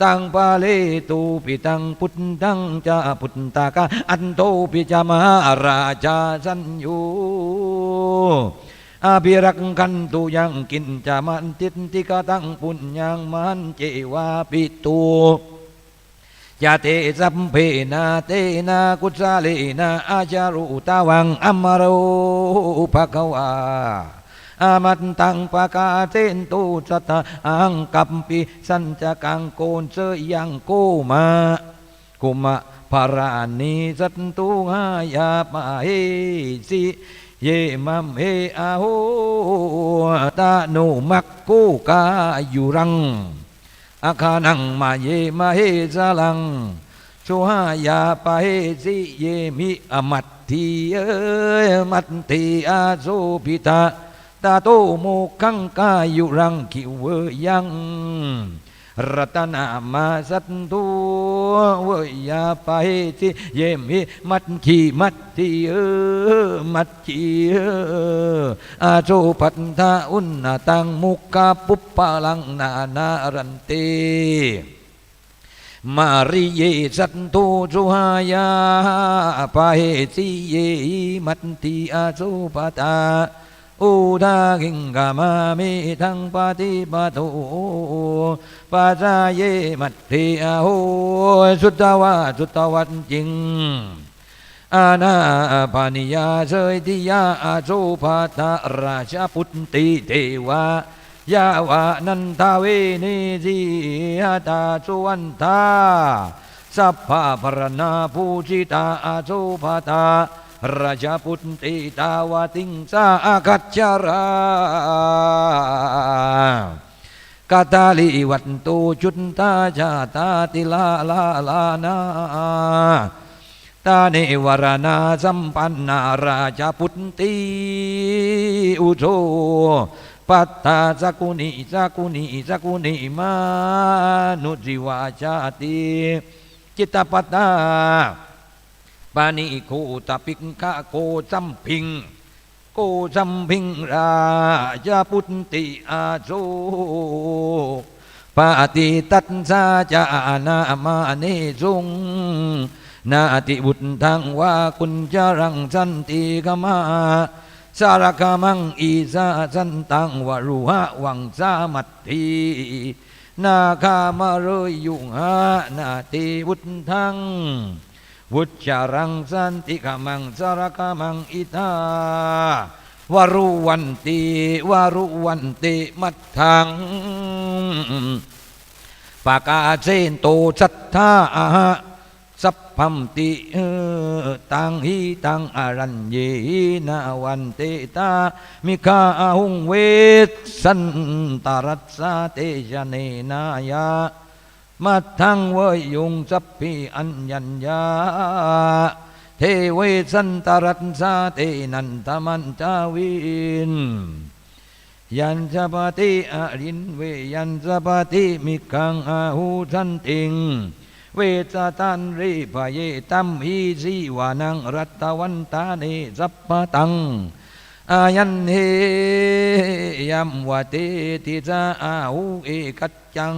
ตังปาเลตูปิตังพุทธังจาพุทธากะอันโตปิจามหาราชาสัญญูอภิรักขันตุยังกินจามันติติกตังปุญญังมันเจวาปิตูยาเตสัมเพนาเตนะกุศเลนะอาจารุตาวังอมรุภควาอามันตังปากาเตนตุสัตอังกัมปิสัญจกังโกนเสยังโกมากุมะภารานิสัตตุหายาปะเฮสิเยมัมเฮอาโหตาโนมักกูกายุรังอาคานังมาเยมาเฮสลังสุหายาปะเฮสิเยมิอมัตถิมัตถิอาโสพิตาตาโตโมขังกายุรังคิวยัง รัตนามาสัตตุเวยาไปที่เยมิมัดขีมัดทีมัดขีอาโจปัตตาอุณนาตังมุกาปุปปะลังนานารันเตมาริเยสัตตุจุหายาปะเหติเยมัตติอาโจปัตตาอุดากิงกามามิทังปฏิปโตปัจจาเยมัตถิอาโหสุตตวะสุตตวัจจิงอาณาปานิยาเสยติยาอาโจปัตตาราชปุตติเทวายาวานันทาเวนิสีหตาสุวันทาสัพพะพรณาภูจิตาอาโจปัตตาราชปุตติตาวติงสากัจจารากัตาลิวัตตุจุตตาชาตาติลาลาลานาตาเนวรนาสัมปันนาราชปุตติอุโชปัตตาสักุนิสักุนิสักุนิมานุจิวาชาติจิตตปัตตาปานิโคตปิงคะโกสัมพิงโกสัมพิงราชปุตติอาโซปาติตัสสะจานามาเนสุงนาติบุตทังวากุญจรังสันติกมาสารคามังอีสาสันตังวรุหะวังสามัตถีนาคามะเรยยุงหานาติบุตทังวุจารังสันติกามังสารคามังอิทาวรุวันติมัทธังปากาเจนโตสัทธาสัพพัมติตังหิตังอารัญเยนาวันเตตามิคาหุงเวสันตรัสสะเตชะเนนายามัทธังเวยุงสัพพิอัญญัญญาเทเวสันตรัสสะเตนันทมันจาวินยันสปติอรินเวยันสปติมิกังอาหูสันติงเวสตันริภเยตัมหิสีวานังรัตวันตาเนสัพพตังอายันเฮยัมวะเตติสาอาหูเอกัจจัง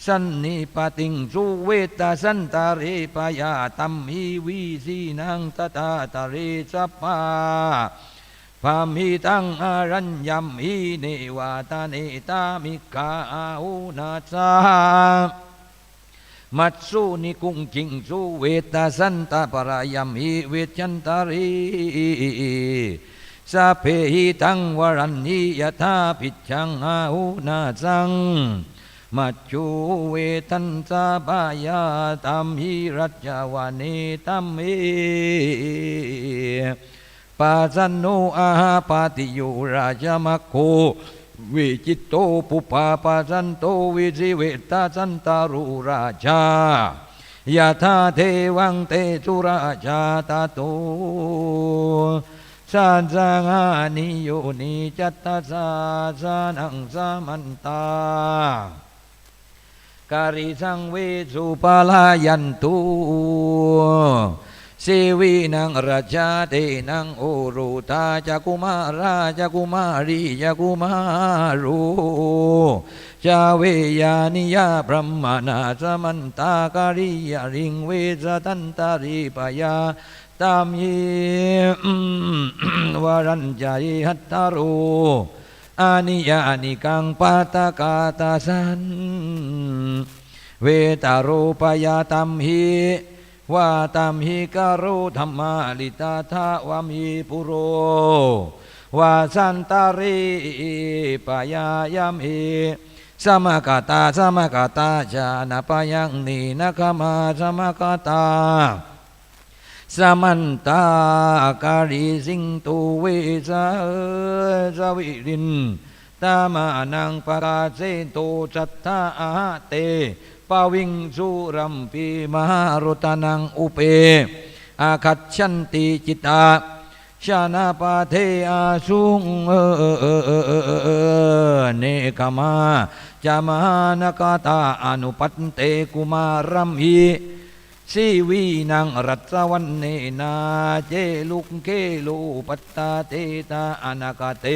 สันนิปติงสุเวตาสันตาเรปยาตัมหิวิสีนังตตาตาเรสัพพะพามิตังอารัญญัมหิเนวาตาเนตามิกาอาหูนาสามัตสุนิกุงจิงสุเวตาสันตาปรายามหิเวชันตารีสัพเพหิตังวรัญญิยถาปิชังอาหูนาสังมัจจุเวทันสาบายาตัมหิรัจจาวานิตัมหิปัสสโนอาหาปาติโยราชมัคโควิจิตโตปุปาปัสสันโตวิจิเวตาสันตารุราชายะธาเทวังเตสุราชาตาโตสันสังานิโยนิจัตตาสาสานังสามันตาการิสังเวสุปาลายันตุเสวีนังราชาเตนังโอรุตาจักุมาราจักุมารีจักุมารุจาเวยานิยาพรหมนาสมันตาการิยริงเวสตันตาริปยาตามเยวรัญจายหัตตารุอานิยานิกังปัตตกาตาสันเวตารุปยาตัมหิวาตัมหิการุธรรมาลิตาทาวามิปุโรวาสันตาริปยายามหิสมกตาจานาปยังนีนัคมาสมกตาสมันตาการิสิงตุเวสะสวิรินตามานังปราเซโตจัตตาอาเตปวิงสุรัมปีมหารุตานังอุเปอาคัจฉันติจิตาชานาปาเทอาสุงเนกมา จามานกาตาอนุปัตเตกุมารัมหิสีวีนังรัตวันเนนาเจลุกเกลูปัตตาเตตาอนาคาเต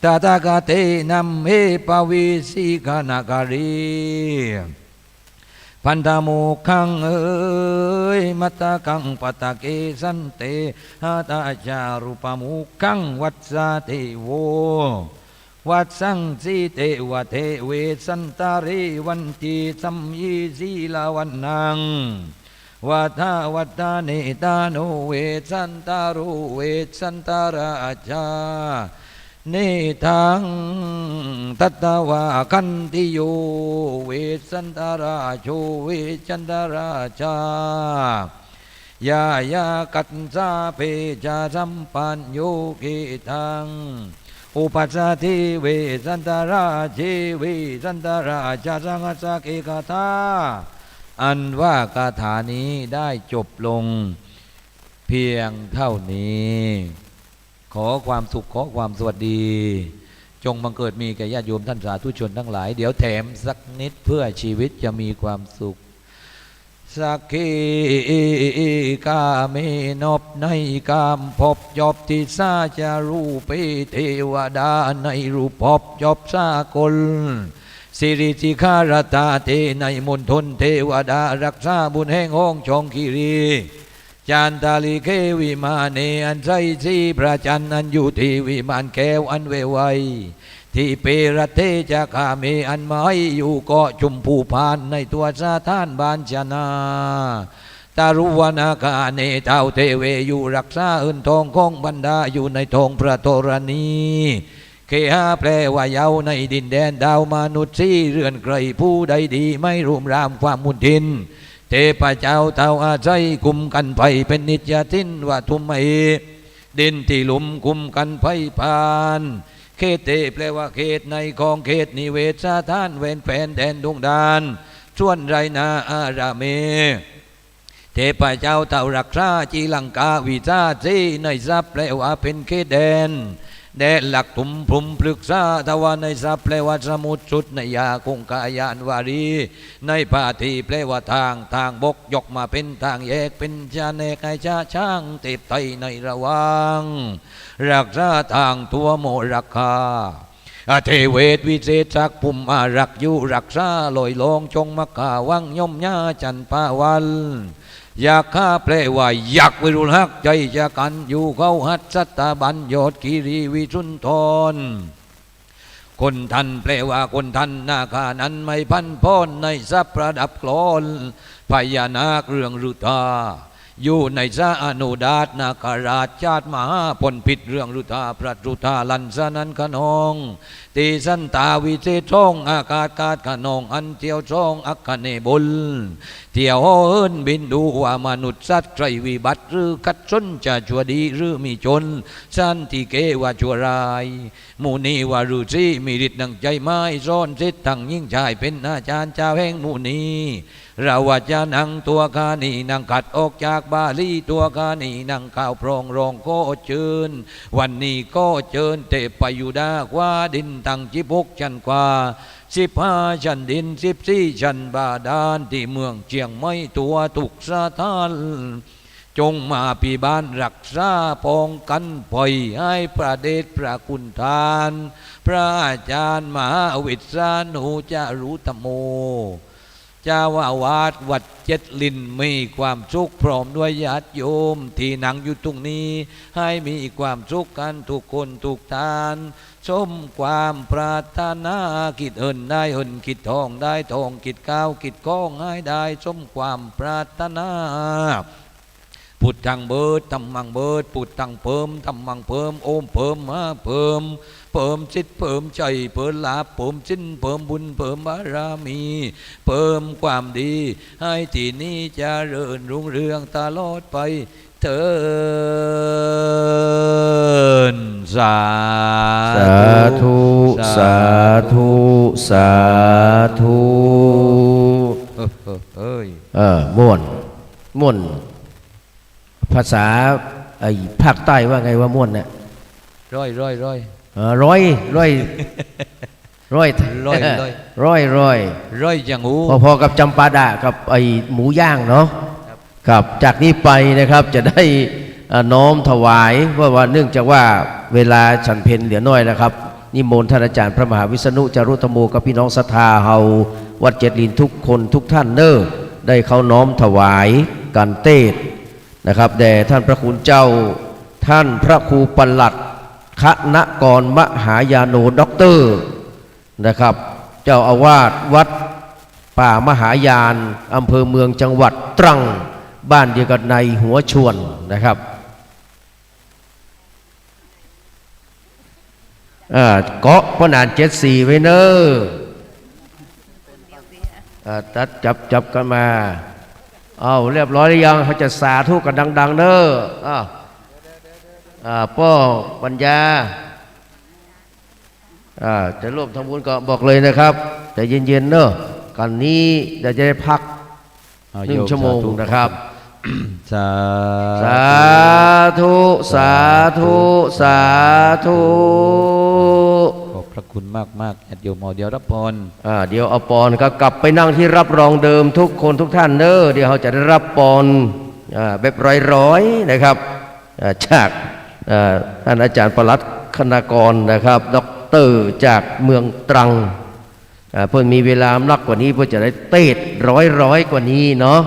ตาตากาเตนัมเฮปวิสิกานาการีพันธโมขังเอยมัตตะกังปตะเกสันเตหาตาจารุปมุขังวัตสาเทโววัดสังสีเทวเทเวสันตาริวันติสัมยีสีลาวันนังวัฏวัฏเนตาโนเวสันตารุเวสันตาราชาเนทังตัตตวาคันติโยเวสันตาราโชเวสันตาราชายายากัจจาเพจาสัมปันโยเกทังอุปัสสติเวสันตาราเจเวสันตาราชาสังฆสักเอกธาอันว่าคาถานี้ได้จบลงเพียงเท่านี้ขอความสุขขอความสวัสดีจงบังเกิดมีแก่ญาติโยมท่านสาธุชนทั้งหลายเดี๋ยวแถมสักนิดเพื่อชีวิตจะมีความสุขสักขีกาเมนบในกามพบจบที่สาจารูปเทวดาในรูปพบจบสากลสิริสิคารตาเทในมณฑลเทวดารักษาบุญแห่งห้องชองคีรีจานตาลีเควิมาเนอันใจสีพระจันทร์อันอยู่ที่วิมานแก้วอันเวไวที่เปรเทจะขาเมอันไม้อยู่เกาะจุมภูพานในตัวสาท่านบานชนาตารุวนาคาเนเท้าเทเวอยู่รักษาเอินทองของบรรดาอยู่ในทองพระธรณีเคหาแปลว่าเยาในดินแดนดาวมนุษย์ที่เรือนไกลผู้ใดดีไม่รุมรามความมุนทินเทพเจ้าเท้าอาศัยคุมกันไปเป็นนิจทินว่าทุมไอดินที่หลุมคุมกันไพพานเขตเตแปลว่าเขตในของเขตนิเวศสถานเว้นแฟนแดนดวงดานส่วนไรนาอาราเมเทพเจ้าเต่ารักษาจีลังกาวิจาจีในซับแปลว่าเป็นเขตแดนหลักถุมพรุมปรึกษาทว่าในซับแปลว่าสมุทรสุดในยาคงกายานวารีในพาทีแปลว่าทางบกยกมาเป็นทางแยกเป็นชาเนกให้ชาช่างเตบไตในระวังรักษาทางตัวโมรักคาเทเวศวิเศษจักปุ่มอารักยุรักษาลอยลงจงมักกาวังย่อมญาจันปาวันอยากข้าแปลว่าอยากวิรุณฮักใจจะกันอยู่เขาหัดสัตตาบัญยอดกิริวิสุนทรคนทันแปลว่าคนทันนาคานั้นไม่พันพ้นในสัพประดับกลอนพญานาคเรื่องฤทาอยู่ในสาอนุดาตนาคราชชาติมหาพลผิดเรื่องฤทาพระฤทาลันสนันขนองตีสันตาวิเศษช่องอากาศกาดขนองอันเที่ยวช่องอักขเนบุลเที่ยวเอินบินดูว่ามนุษย์สัตว์ใครวิบัติหรือคัดสนจะชั่วดีหรือมีจนสันติเกว่าชั่วร้ายมูนีว่าฤาษีมีฤทธิ์ดังใจไม้ซ่อนเสร็จทั้งยิ่งชายเป็นอาจารย์เจ้าแห่งมูนีเราว่าจะนั่งตัวกานีนั่งขัดออกจากบาลีตัวกานีนั่งข่าวพรองรองก็เชิญวันนี้ก็เชิญเตปยุดากว่าดินตั้ง16 ชั้นกว่า15 ชั้นดิน14 ชั้นบาดาลที่เมืองเชียงใหม่ตัวทุกสถานจงมาปีบานรักษาป้องกันภัยให้ประเดชพระคุณทานพระอาจารย์มหาวิษณุจารุตโมเจ้าวาดวัดเจ็ดลินมีความสุขพร้อมด้วยญาติโยมที่นั่งอยู่ตรงนี้ให้มีความสุขกันทุกคนทุกท่านสมความปรารถนาคิดเอินได้เอินคิดทองได้ทองคิดก้าวคิดก้องให้ได้สมความปรารถนาพุทธังเบิดธรรมังเบิดพุทธังเพิ่มธรรมังเพิ่มโอมเพิ่มมาเพิ่มจิตเพิ่มใจเพิ่มลาภเพิ่มสิ้นเพิ่มบุญเพิ่มบารมีเพิ่มความดีให้ที่นี้เจริญรุ่งเรืองตลอดไปเถิดสาธุสาธุสาธุม่วนภาษาไอ้ภาคใต้ว่าไงว่าม่วนเนี่ยร้อย ร้อย ร้อย ร้อย ร้อยอย่างหู พอๆกับจำปาดะกับไอหมูย่างเนาะครับจากนี้ไปนะครับจะได้น้อมถวายว่าเนื่องจากว่าเวลาฉันเพลเหลือน้อยแล้วครับนิมนต์ท่านอาจารย์พระมหาวิษณุจารุธโมกับพี่น้องศรัทธาเฮาวัดเจ็ดลินทุกคนทุกท่านเน้อได้เขาน้อมถวายกันเทศนะครับแด่ท่านพระคุณเจ้าท่านพระครูปลัดคณกรมหายาโนด็อกเตอร์นะครับเจ้าอาวาสวัดป่ามหายานอำเภอเมืองจังหวัดตรังบ้านเดียวกันในหัวชวนนะครับเกาะพนาน74ไว้เนอะตัดจับกันมาเอาเรียบร้อยหรือยังเขาจะสาธุกันดังๆเนอะป้อปัญญาจะร่วมทำบุญก็บอกเลยนะครับแต่เย็นๆเนอะกันนี้เดี๋ยวจะได้พัก1 ชั่วโมงนะครับสาธุสาธุสาธุขอบพระคุณมากๆญาติโยมเดี๋ยวรับพรเดี๋ยวเอาปอนก็กลับไปนั่งที่รับรองเดิมทุกคนทุกท่านเนอะเดี๋ยวเขาจะได้รับปอนแบบร้อยๆนะครับจากท่านอาจารย์ปลัดคณกรนะครับด็อกเตอร์จากเมืองตรังเพื่อมีเวลานักกว่านี้เพื่อจะได้เตะร้อยกว่านี้เนาะ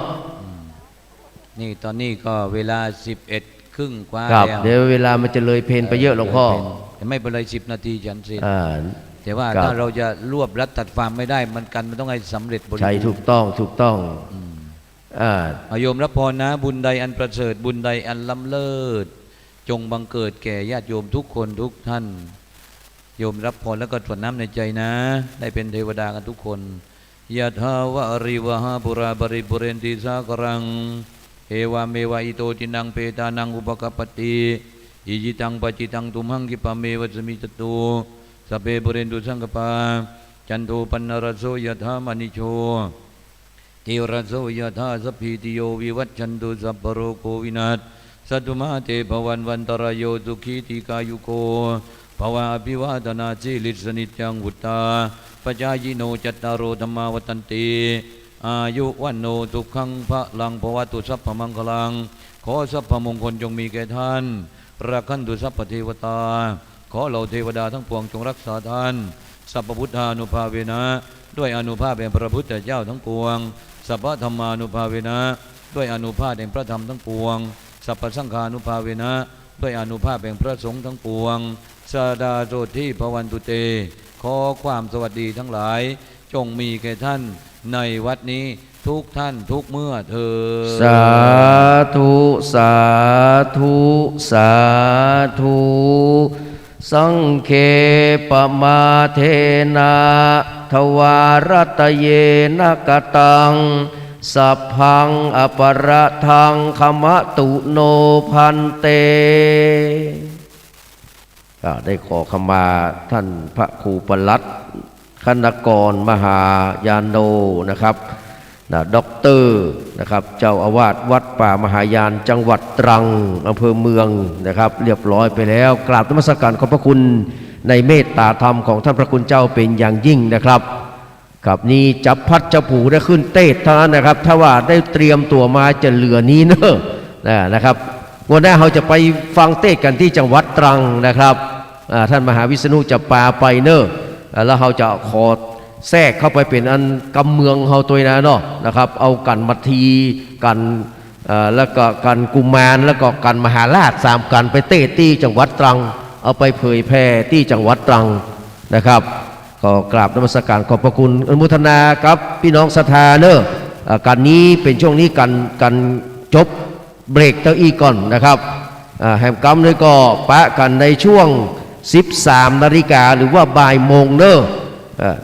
นี่ตอนนี้ก็เวลา11 ครึ่งกว่าแล้วเดี๋ยวเวลามันจะเลยเพลนไปเยอะหลวงพ่อไม่เป็นไร10 นาทีฉันเสร็จแต่ว่าถ้าเราจะรวบรัดตัดความไม่ได้มันต้องให้สำเร็จบริบูรณ์ใช่ถูกต้องโยมรับพรนะบุญใดอันประเสริฐบุญใดอันล้ำเลิศจงบังเกิดแก่ญาติโยมทุกคนทุกท่านโยมรับพรแล้วก็ตรวจน้ำในใจนะได้เป็นเทวดากันทุกคนยะถาวะริวหาปุราบริปุเรนติสากรังเอวาเมวะอิโตจินังเปตานังอุปกปติอิจิตังปัจิตังตุมหังกิปะเมวัสมิจตุสัพเพปุเรนตุสังกปาจันโทปนรโสยะถามณิโชติรโสยะถาสัพพิติโยวิวัชชันตุสัพพโรโควินัสสัตตุมาเตภวันวันตรายโยสุขีติกายุโกภวะอภิวาทนาสิริสนิจังวุตตาปัจจายิโนจัตตารโอธรรมาวัตันติอายุวันโนทุกขังพระลังภวตุสัพพมังคลังขอสัพพมงคลจงมีแก่ท่านรักขันตุสัพพเทวตาขอเหล่าเทวดาทั้งปวงจงรักษาท่านสัพพพุทธานุภาเวนะด้วยอนุภาพแห่งพระพุทธเจ้าทั้งปวงสัพพธรรมานุภาเวนะด้วยอนุภาพแห่งพระธรรมทั้งปวงสัพพสังฆานุภาเวนะด้วยอนุภาพแห่งพระสงฆ์ทั้งปวงสาดาโสทิภวันตุเตขอความสวัสดีทั้งหลายจงมีแก่ท่านในวัดนี้ทุกท่านทุกเมื่อเถิดสาธุสาธุสาธุสังเคปมาเทนะทวารตเยนะกตังสัพพังอปรทังขมตุโนพันเตได้ขอขมาท่านพระครูปลัดคณกรมหายานโนนะครับด็อกเตอร์นะครับเจ้าอาวาสวัดป่ามหายานจังหวัดตรังอำเภอเมืองนะครับเรียบร้อยไปแล้วกราบนมัสการขอบพระคุณในเมตตาธรรมของท่านพระคุณเจ้าเป็นอย่างยิ่งนะครับกับนี้จับพัดจับผูได้ขึ้นเตะเท่านั้นนะครับถ้าว่าได้เตรียมตัวมาจะเหลือนี้เนอะนะครับวันหน้าเราจะไปฟังเตะกันที่จังหวัดตรังนะครับท่านมหาวิษณุจะปาไปเนอะแล้วเราจะขอแทรกเข้าไปเป็นอันกำเมืองเฮาตัวนะเนาะนะครับเอากันมัททีกันแล้วก็กันกุมารแล้วก็กันมหาราช3กันไปเตะที่จังหวัดตรังเอาไปเผยแพร่ที่จังหวัดตรังนะครับก็กราบนมัสการขอบพระคุณอนุโมทนาครับพี่น้องศรัทธาเนอะการนี้เป็นช่วงนี้กันจบเบรกเต้าอี้ก่อนนะครับแฮมกัมเลยก็ปะกันในช่วง13 นาฬิกาหรือว่าบ่ายโมงเนอะ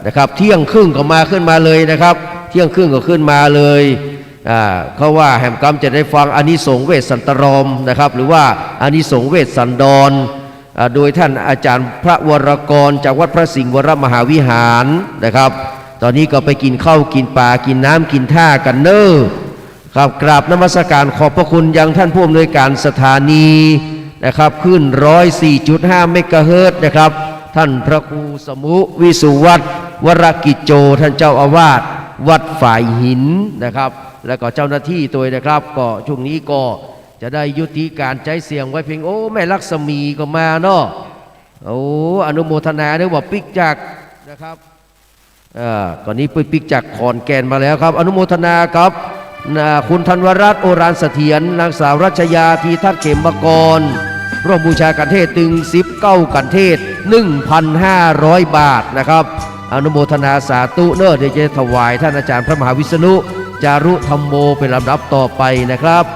นะครับเที่ยงครึ่งก็มาขึ้นมาเลยนะครับเที่ยงครึ่งก็ขึ้นมาเลยเขาว่าแฮมกัมจะได้ฟังอานิสงส์เวสสันตรมนะครับหรือว่าอานิสงส์เวสสันดรโดยท่านอาจารย์พระวรกรจากวัดพระสิงห์วรมหาวิหารนะครับตอนนี้ก็ไปกินข้าวกินปลากินน้ำกินท่ากันเนอะครับกราบนมัสการขอบพระคุณยังท่านผู้อำนวยการสถานีนะครับขึ้น 104.5 เมกะเฮิรตซ์นะครับ ท่านพระครูสมุวิสุวัตรวรกิจโจท่านเจ้าอาวาสวัดฝ่ายหินนะครับแล้วก็เจ้าหน้าที่ตัวนะครับก็ช่วงนี้ก็จะได้ยุติการใจเสียงไว้เพียงโอ้แม่ลักษมีก็มาเนาะโอ้อนุโมทนาด้วยว่าปิกจากนะครับก่อนนี้ไปปิกจากขอนแก่นมาแล้วครับอนุโมทนาครับคุณธันวรัตน์โอรานเสถียรนางสาวรัชยาทีทัศน์เขมกรร่วมบูชากันเทศตึง19กันเทศ 1,500 บาทนะครับอนุโมทนาสาธุเนอะเดี๋ยวจะถวายท่านอาจารย์พระมหาวิษณุจารุธรรมโมเป็นลำดับต่อไปนะครับ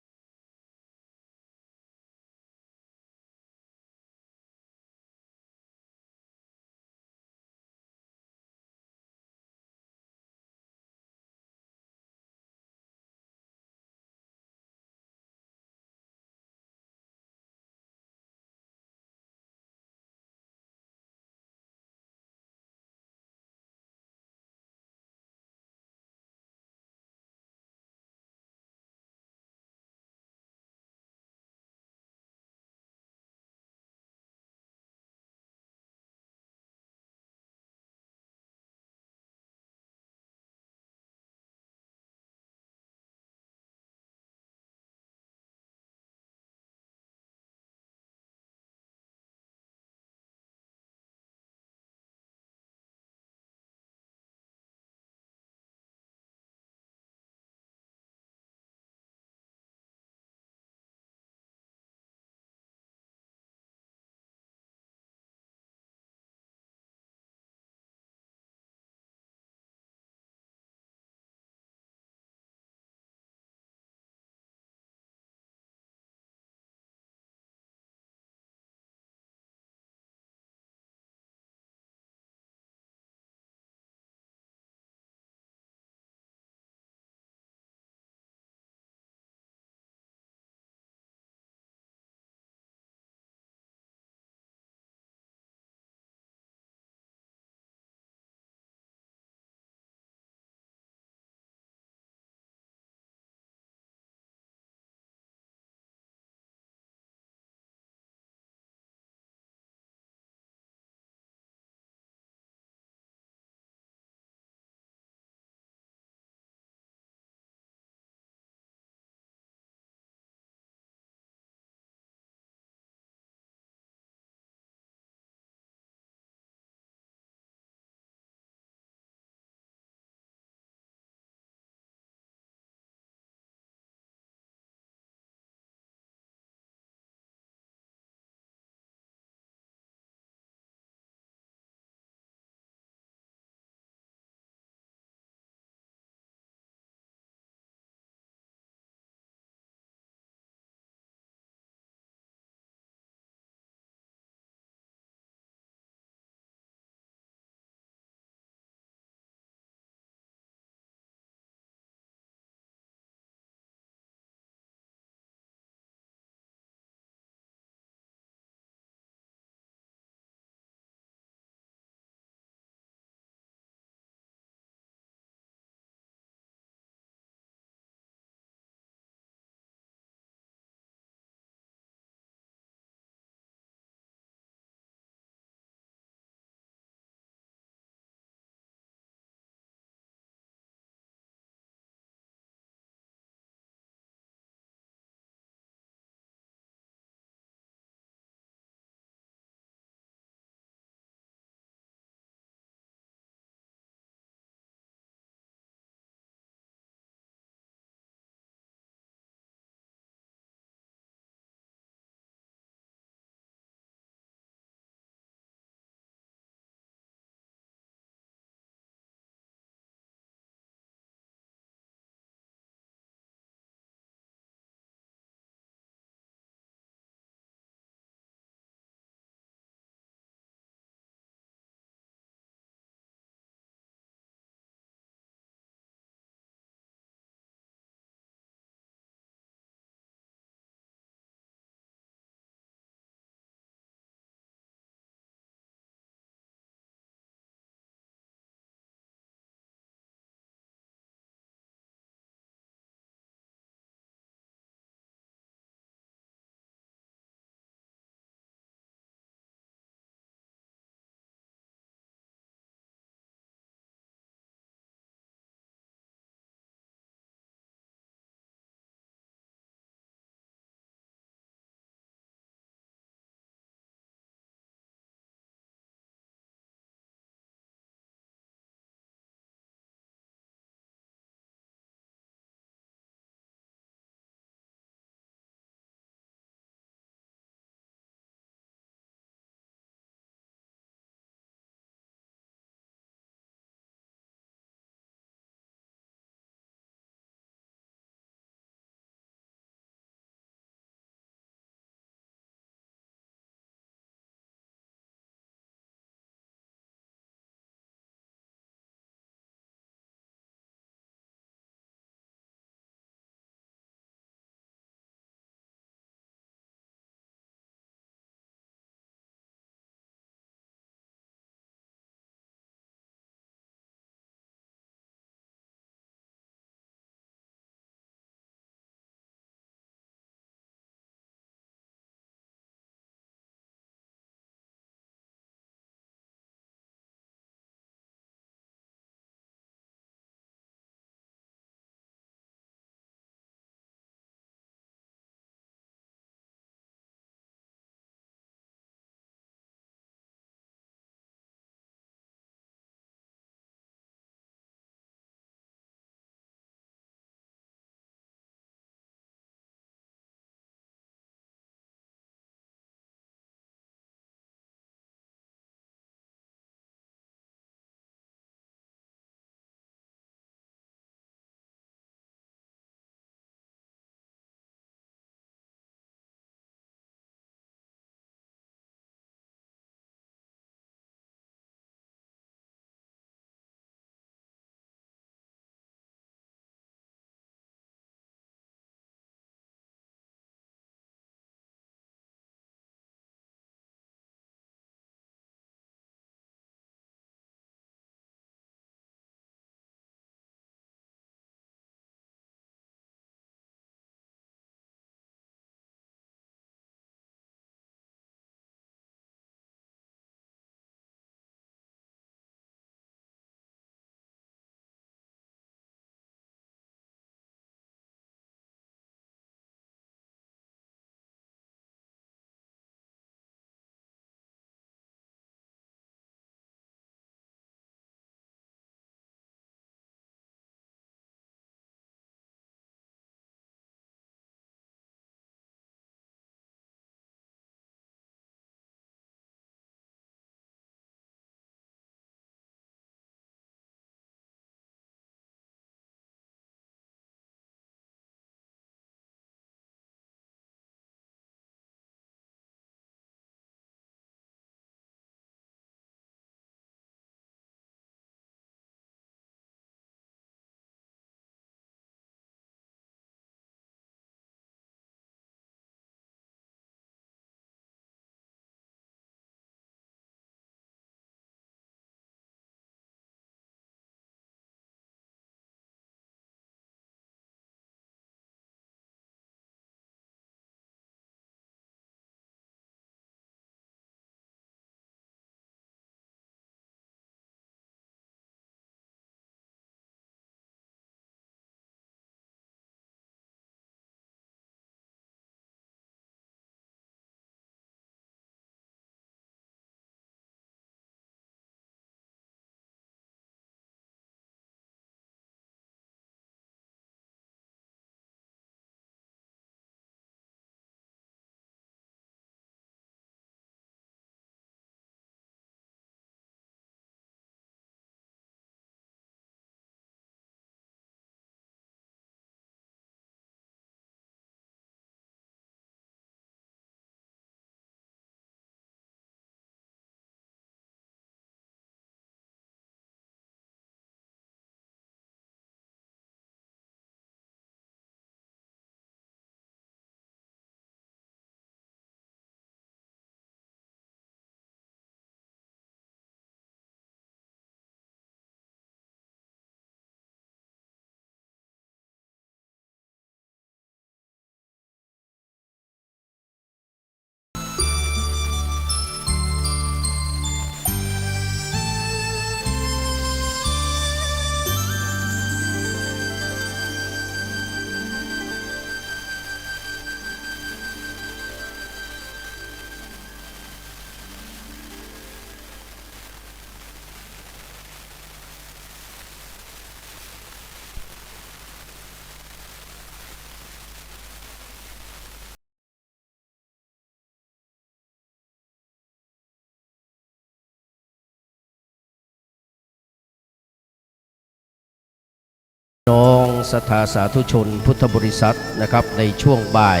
ศรัทธาสาธุชนพุทธบริษัทนะครับในช่วงบ่าย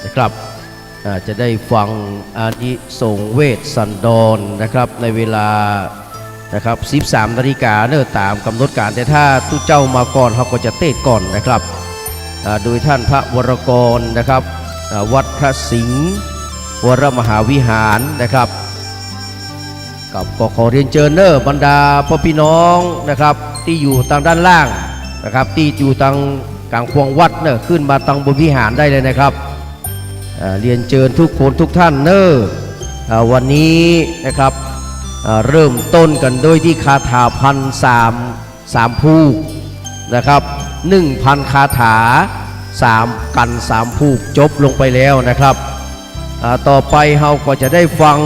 นะครับจะได้ฟังอานิสงส์เวทสันดรนะครับในเวลานะครับ 13 นาฬิกาเนื่อตามกำหนดการแต่ถ้าทุกเจ้ามาก่อนเขาก็จะเทศก่อนนะครับโดยท่านพระวรกรนะครับวัดพระสิงห์วรมหาวิหารนะครับกับก็ขอเรียนเชิญเนอร์บรรดาพ่อพี่น้องนะครับที่อยู่ทางด้านล่างนะครับที่อยู่ทางกลางควงวัดเนอขึ้นมาทางบนวิหารได้เลยนะครับเรียนเชิญทุกคนทุกท่านเนอวันนี้นะครับเริ่มต้นกันโดยที่คาถา1,300ผูกนะครับ 1,000 คาถา3กัน3ผูกจบลงไปแล้วนะครับต่อไปเราก็จะได้ฟัง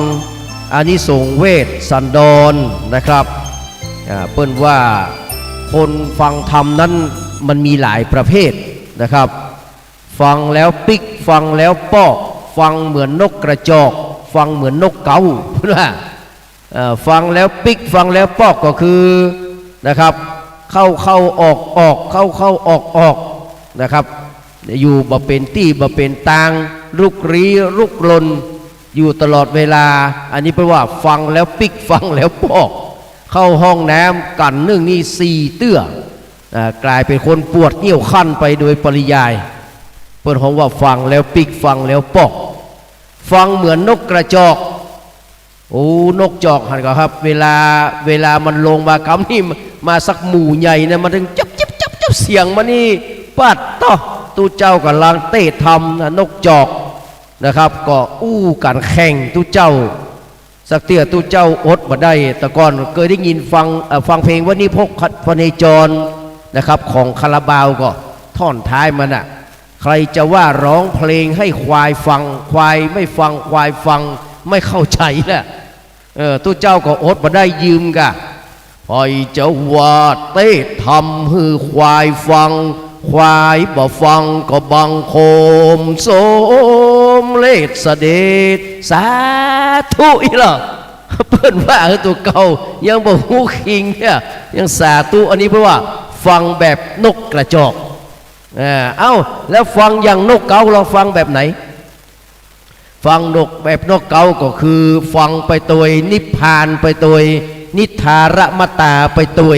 อานิสงส์เวทสันดรนะครับเปิ้นว่าคนฟังธรรมนั้นมันมีหลายประเภทนะครับฟังแล้วปิกฟังแล้วปอกฟังเหมือนนกกระจอกฟังเหมือนนกเก๋าฟังแล้วปิกฟังแล้วปอกก็คือนะครับเข้าออกเข้าออกนะครับอยู่บ่เป็นตี้บ่เป็นตางลุกรีลุกลนอยู่ตลอดเวลาอันนี้แปลว่าฟังแล้วปิกฟังแล้วปอกเข้าห้องน้ำกันนึ่งนี่4เตื้อกลายเป็นคนปวดเยี่ยวขั้นไปโดยปริยายเปิ้นของว่าฟังแล้วปิกฟังแล้วปอกฟังเหมือนนกกระจอกโอ้นกจอกหันก็ครับเวลามันลงมากำนี่มาสักหมู่ใหญ่เนี่ยมันถึงจับเสียงมันนี่ปัดต่อตู้เจ้ากับลางเต้ทำนกจอกนะครับก็อู้กันแข่งตู้เจ้าสักเตี้ยตู้เจ้าอดมาได้แต่ก่อนเคยได้ยินฟังเพลงว่านี่พกพเนจรนะครับของคาราบาวก็ท่อนท้ายมันอ่ะใครจะว่าร้องเพลงให้ควายฟังควายไม่ฟังควายฟังไม่เข้าใจแหละตู้เจ้าก็อดมาได้ยืมกะพอยจะว่าเต้ทำให้ควายฟังควายบ่ฟังก็บังโคมโสมเลศเสด็จสาธุอีหล่ะเปิ้นว่าตัวเก่ายังบ่ฮู้คิงเนี่ยยังสาธุอันนี้เพราะว่าฟังแบบนกกระจอกแล้วฟังอย่างนกเก๋าเราฟังแบบไหนฟังนกแบบนกเก๋าก็คือฟังไปตัวนิพพานไปตัวนิทารมตาไปตัว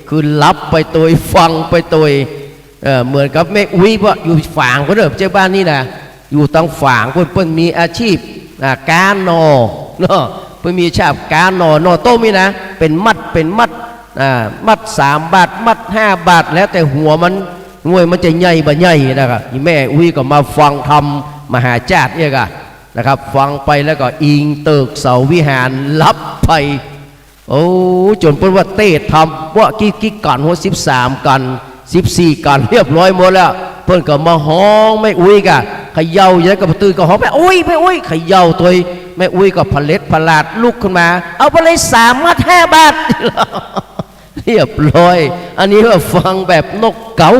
คือรับไปตัวฟังไปตัวเหมือนกับแม่อุ้ยว่าอยู่ฝางก็เด้อเจ้าบ้านนี่นะอยู่ทางฝางเพิ่นมีอาชีพการนอเนาะเพิ่นมีอาชีพการนอโต้มีนะเป็นมัดมัด3 บาทมัด5 บาทแล้วแต่หัวมันงวยมันจะใหญ่บ่ใหญ่นะครับแม่อุ้ยก็มาฟังธรรมมหาจารย์เนี่ยก็นะครับฟังไปแล้วก็อิงเติกเสาวิหารรับไปโอ้จนเพิ่นว่าเต้ทำว่ากิ๊กกันหัว13 กัน14 กันเรียบร้อยหมดแล้วเพิ่นก็มาห้องแม่อุ้ยกะเขย่าอย่างนั้นก็ตื่นก็ห้องแม่อุ้ยเขย่าตัวแม่อุ้ยก็ผลิตผลาดลุกขึ้นมาเอาไปเลย3 มัด 5 บาทเรียบร้อยอันนี้ว่าฟังแบบนกเก๋า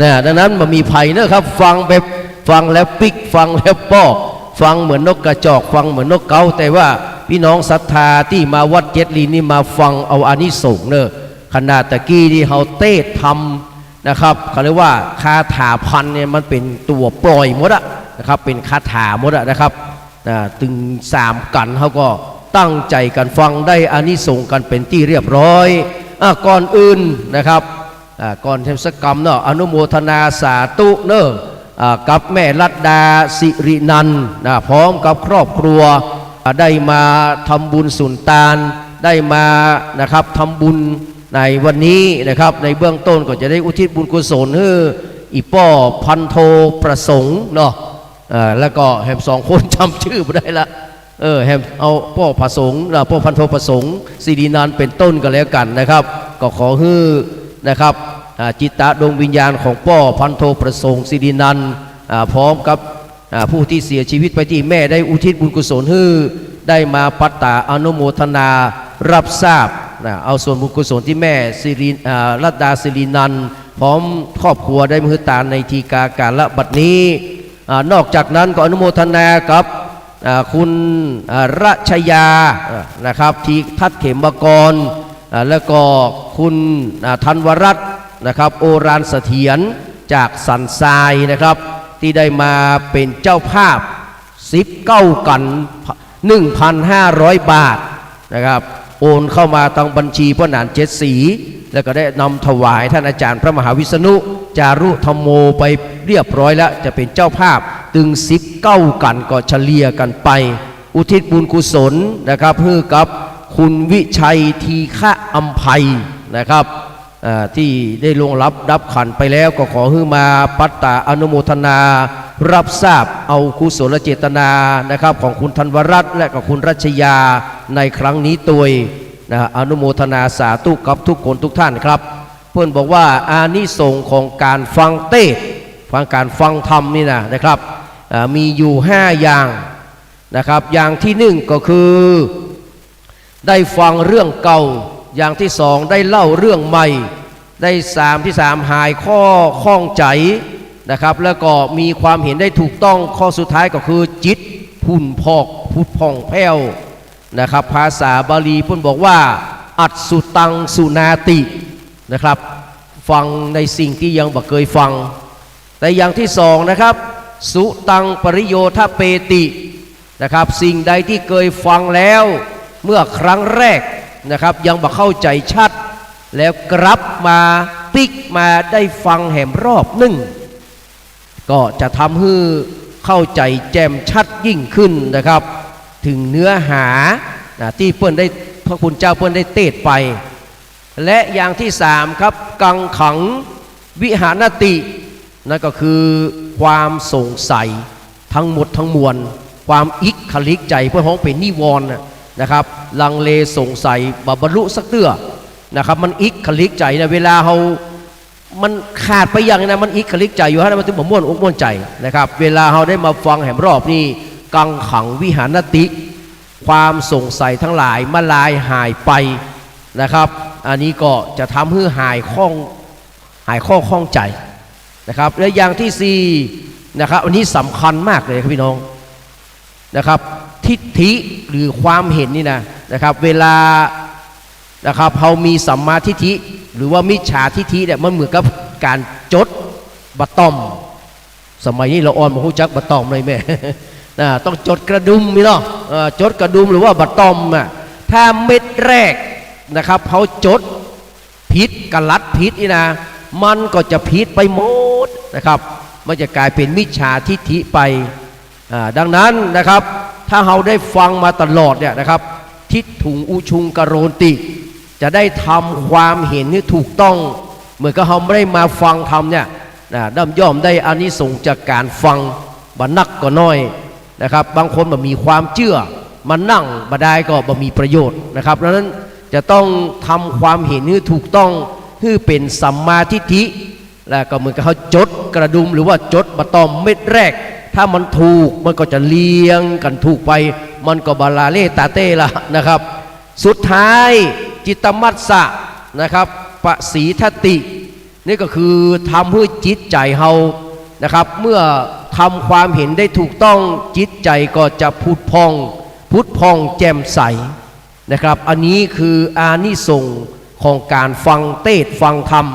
นะดังนั้นมันมีภัยนะครับฟังแบบฟังแล้วปิกฟังแล้วปอกฟังเหมือนนกกระจอกฟังเหมือนนกเก๋าแต่ว่าพี่น้องศรัทธาที่มาวัดเจ็ดลีนี่มาฟังเอาอานิสงส์เนอะขนาดตะกี้ที่เขาเต้ทำนะครับเขาเรียกว่าคาถาพันเนี่ยมันเป็นตัวปล่อยหมดอะนะครับเป็นคาถาหมดอะนะครับถึง3 กันเขาก็ตั้งใจกันฟังได้อานิสงส์กันเป็นที่เรียบร้อยก่อนอื่นนะครับก่อนเทศกรรมเนาะอนุโมทนาสาธุเนอะกับแม่รัตดาสิรินันท์พร้อมกับครอบครัวได้มาทำบุญสุนทานได้มานะครับทำบุญในวันนี้นะครับในเบื้องต้นก็จะได้อุทิศบุญกุศลให้อีป้อพันโทประสงค์เนาะแล้วก็แฮม2 คนจำชื่อไม่ได้ละแฮมเอาป้อประสงค์ป้อพันโทประสงค์สิรินันท์เป็นต้นกันแล้วกันนะครับก็ขอให้นะครับจิตตะดวงวิญญาณของป้อพันโทประสงค์สิรินันท์พร้อมกับผู้ที่เสียชีวิตไปที่แม่ได้อุทิศบุญกุศลให้ได้มาปัตตาอนุโมทนารับทราบเอาส่วนบุญกุศลที่แม่รัตดาสิรินันท์พร้อมครอบครัวได้มือตาในทีกาการละบัดนี้นอกจากนั้นก็อนุโมทนากับคุณรัชยานะครับทีทัศเขมกรแล้วก็คุณธันวรัตน์ นะครับโอรานเสถียรจากสันทรายนะครับที่ได้มาเป็นเจ้าภาพ19กัน 1,500 บาทนะครับโอนเข้ามาทางบัญชีพระนานเจ็ดสีแล้วก็ได้นำถวายท่านอาจารย์พระมหาวิษณุจารุธรรมโมไปเรียบร้อยแล้วจะเป็นเจ้าภาพตึง19กันก็เฉลี่ยกันไปอุทิศบุญกุศลนะครับเพื่อกับคุณวิชัยทีฆะอัมภัยนะครับที่ได้ลงรับขันไปแล้วก็ขอให้มาปัตตาอนุโมทนารับทราบเอากุศลเจตนานะครับของคุณธันวรัตน์และกับคุณรัชยาในครั้งนี้ตัวอนุโมทนาสาธุกับทุกคนทุกท่านครับเพื่อนบอกว่าอานิสงส์ของการฟังเทศน์การฟังธรรมนี่นะครับมีอยู่5อย่างนะครับอย่างที่หนึ่งก็คือได้ฟังเรื่องเก่าอย่างที่สองได้เล่าเรื่องใหม่ได้ที่สามหายข้อข้องใจนะครับแล้วก็มีความเห็นได้ถูกต้องข้อสุดท้ายก็คือจิตพุ่นพอกพุทพองแผ้วนะครับภาษาบาลีพุ่นบอกว่าอัตสุตังสุนาตินะครับฟังในสิ่งที่ยังบ่เคยฟังแต่อย่างที่สองนะครับสุตังปริโยทเปตินะครับสิ่งใดที่เคยฟังแล้วเมื่อครั้งแรกนะครับยังบ่เข้าใจชัดแล้วกลับมาติ๊กมาได้ฟังแหมรอบหนึ่งก็จะทำให้เข้าใจแจ่มชัดยิ่งขึ้นนะครับถึงเนื้อหาที่เพื่อนได้พระคุณเจ้าเพื่อนได้เทศน์ไปและอย่างที่สามครับกังขังวิหานตินั่นก็คือความสงสัยทั้งหมดทั้งมวลความอิกขลิกใจเพื่อห้องเป็นนิวรณ์นะครับลังเลสงสัยบรรลุสักเตื้อนะครับมันอิกขลิกใจนะเวลาเขามันขาดไปอย่างนะมันอิกขลิกใจอยู่ฮะมันถึงม่วนอกม่วนใจนะครับเวลาเขาได้มาฟังแห่งรอบนี้กังขังวิหานติความสงสัยทั้งหลายมาลายหายไปนะครับอันนี้ก็จะทำให้หายข้อข้องใจนะครับและอย่างที่สี่นะครับอันนี้สำคัญมากเลยครับพี่น้องนะครับทิฏฐิหรือความเห็นนี่นะครับเวลานะครับเขามีสัมมาทิฏฐิหรือว่ามิจฉาทิฏฐิเนี่ยมันเหมือนกับการจดบัตรต้อมสมัยนี้เราอ่อนมาหูจักบัตรต้อมเลยแม่ ต้องจดกระดุมนี่เนาะจดกระดุมหรือว่าบัตรต้อมถ้าเม็ดแรกนะครับเขาจดผิดกลัดผิดนี่นะมันก็จะผิดไปหมดนะครับมันจะกลายเป็นมิจฉาทิฏฐิไปดังนั้นนะครับถ้าเราได้ฟังมาตลอดเนี่ยนะครับทิฏถุงอุชุงกโรนติจะได้ทำความเห็นที่ถูกต้องเหมือนกับเราไม่ได้มาฟังทำเนี่ยย่อมได้อานิสงส์จากการฟังบันักก็น้อยนะครับบางคนมันมีความเชื่อมานั่งมาได้ก็บ่มีประโยชน์นะครับดังนั้นจะต้องทำความเห็นที่ถูกต้องให้เป็นสัมมาทิฏฐิแล้วก็เหมือนกับเขาจดกระดุมหรือว่าจดบัตรต้อมเม็ดแรกถ้ามันถูกมันก็จะเลี้ยงกันถูกไปมันก็บาลาเล่ตาเต้ละนะครับสุดท้ายจิตมัสสะนะครับปสีทตินี่ก็คือทำให้จิตใจเฮานะครับเมื่อทำความเห็นได้ถูกต้องจิตใจก็จะพุทธพองแจ่มใสนะครับอันนี้คืออานิสงส์ของการฟังเทศน์ฟังธรรม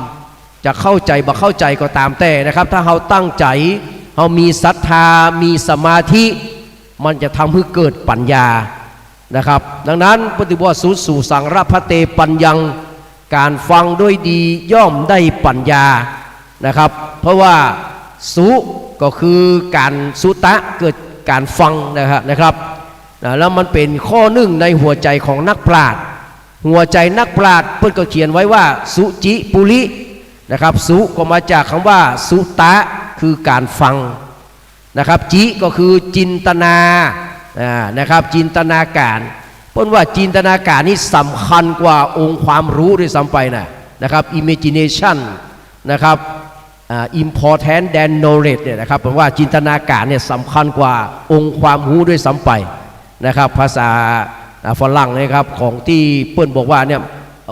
จะเข้าใจบ่เข้าใจก็ตามแต่นะครับถ้าเราตั้งใจเรามีศรัทธามีสมาธิมันจะทำให้เกิดปัญญานะครับดังนั้นปฏิบัติสู่สังรพเตปัญญังการฟังด้วยดีย่อมได้ปัญญานะครับเพราะว่าสุก็คือการสุตะเกิดการฟังนะครับแล้วมันเป็นข้อหนึ่งในหัวใจของนักปราชญ์หัวใจนักปราชญ์เพิ่นก็เขียนไว้ว่าสุจิปุรินะครับสุก็มาจากคำว่าสุตะคือการฟังนะครับจิก็คือจินตนานะครับจินตนาการเพราะว่าจินตนาการนี่สำคัญกว่าองค์ความรู้ด้วยซ้ำไปนะครับ imagination นะครับ important than knowledge เนี่ยนะครับผมว่าจินตนาการเนี่ยสำคัญกว่าองค์ความรู้ด้วยซ้ำไปนะครับภาษาฝรั่งนะครับของที่เปิ้ลบอกว่าเนี่ย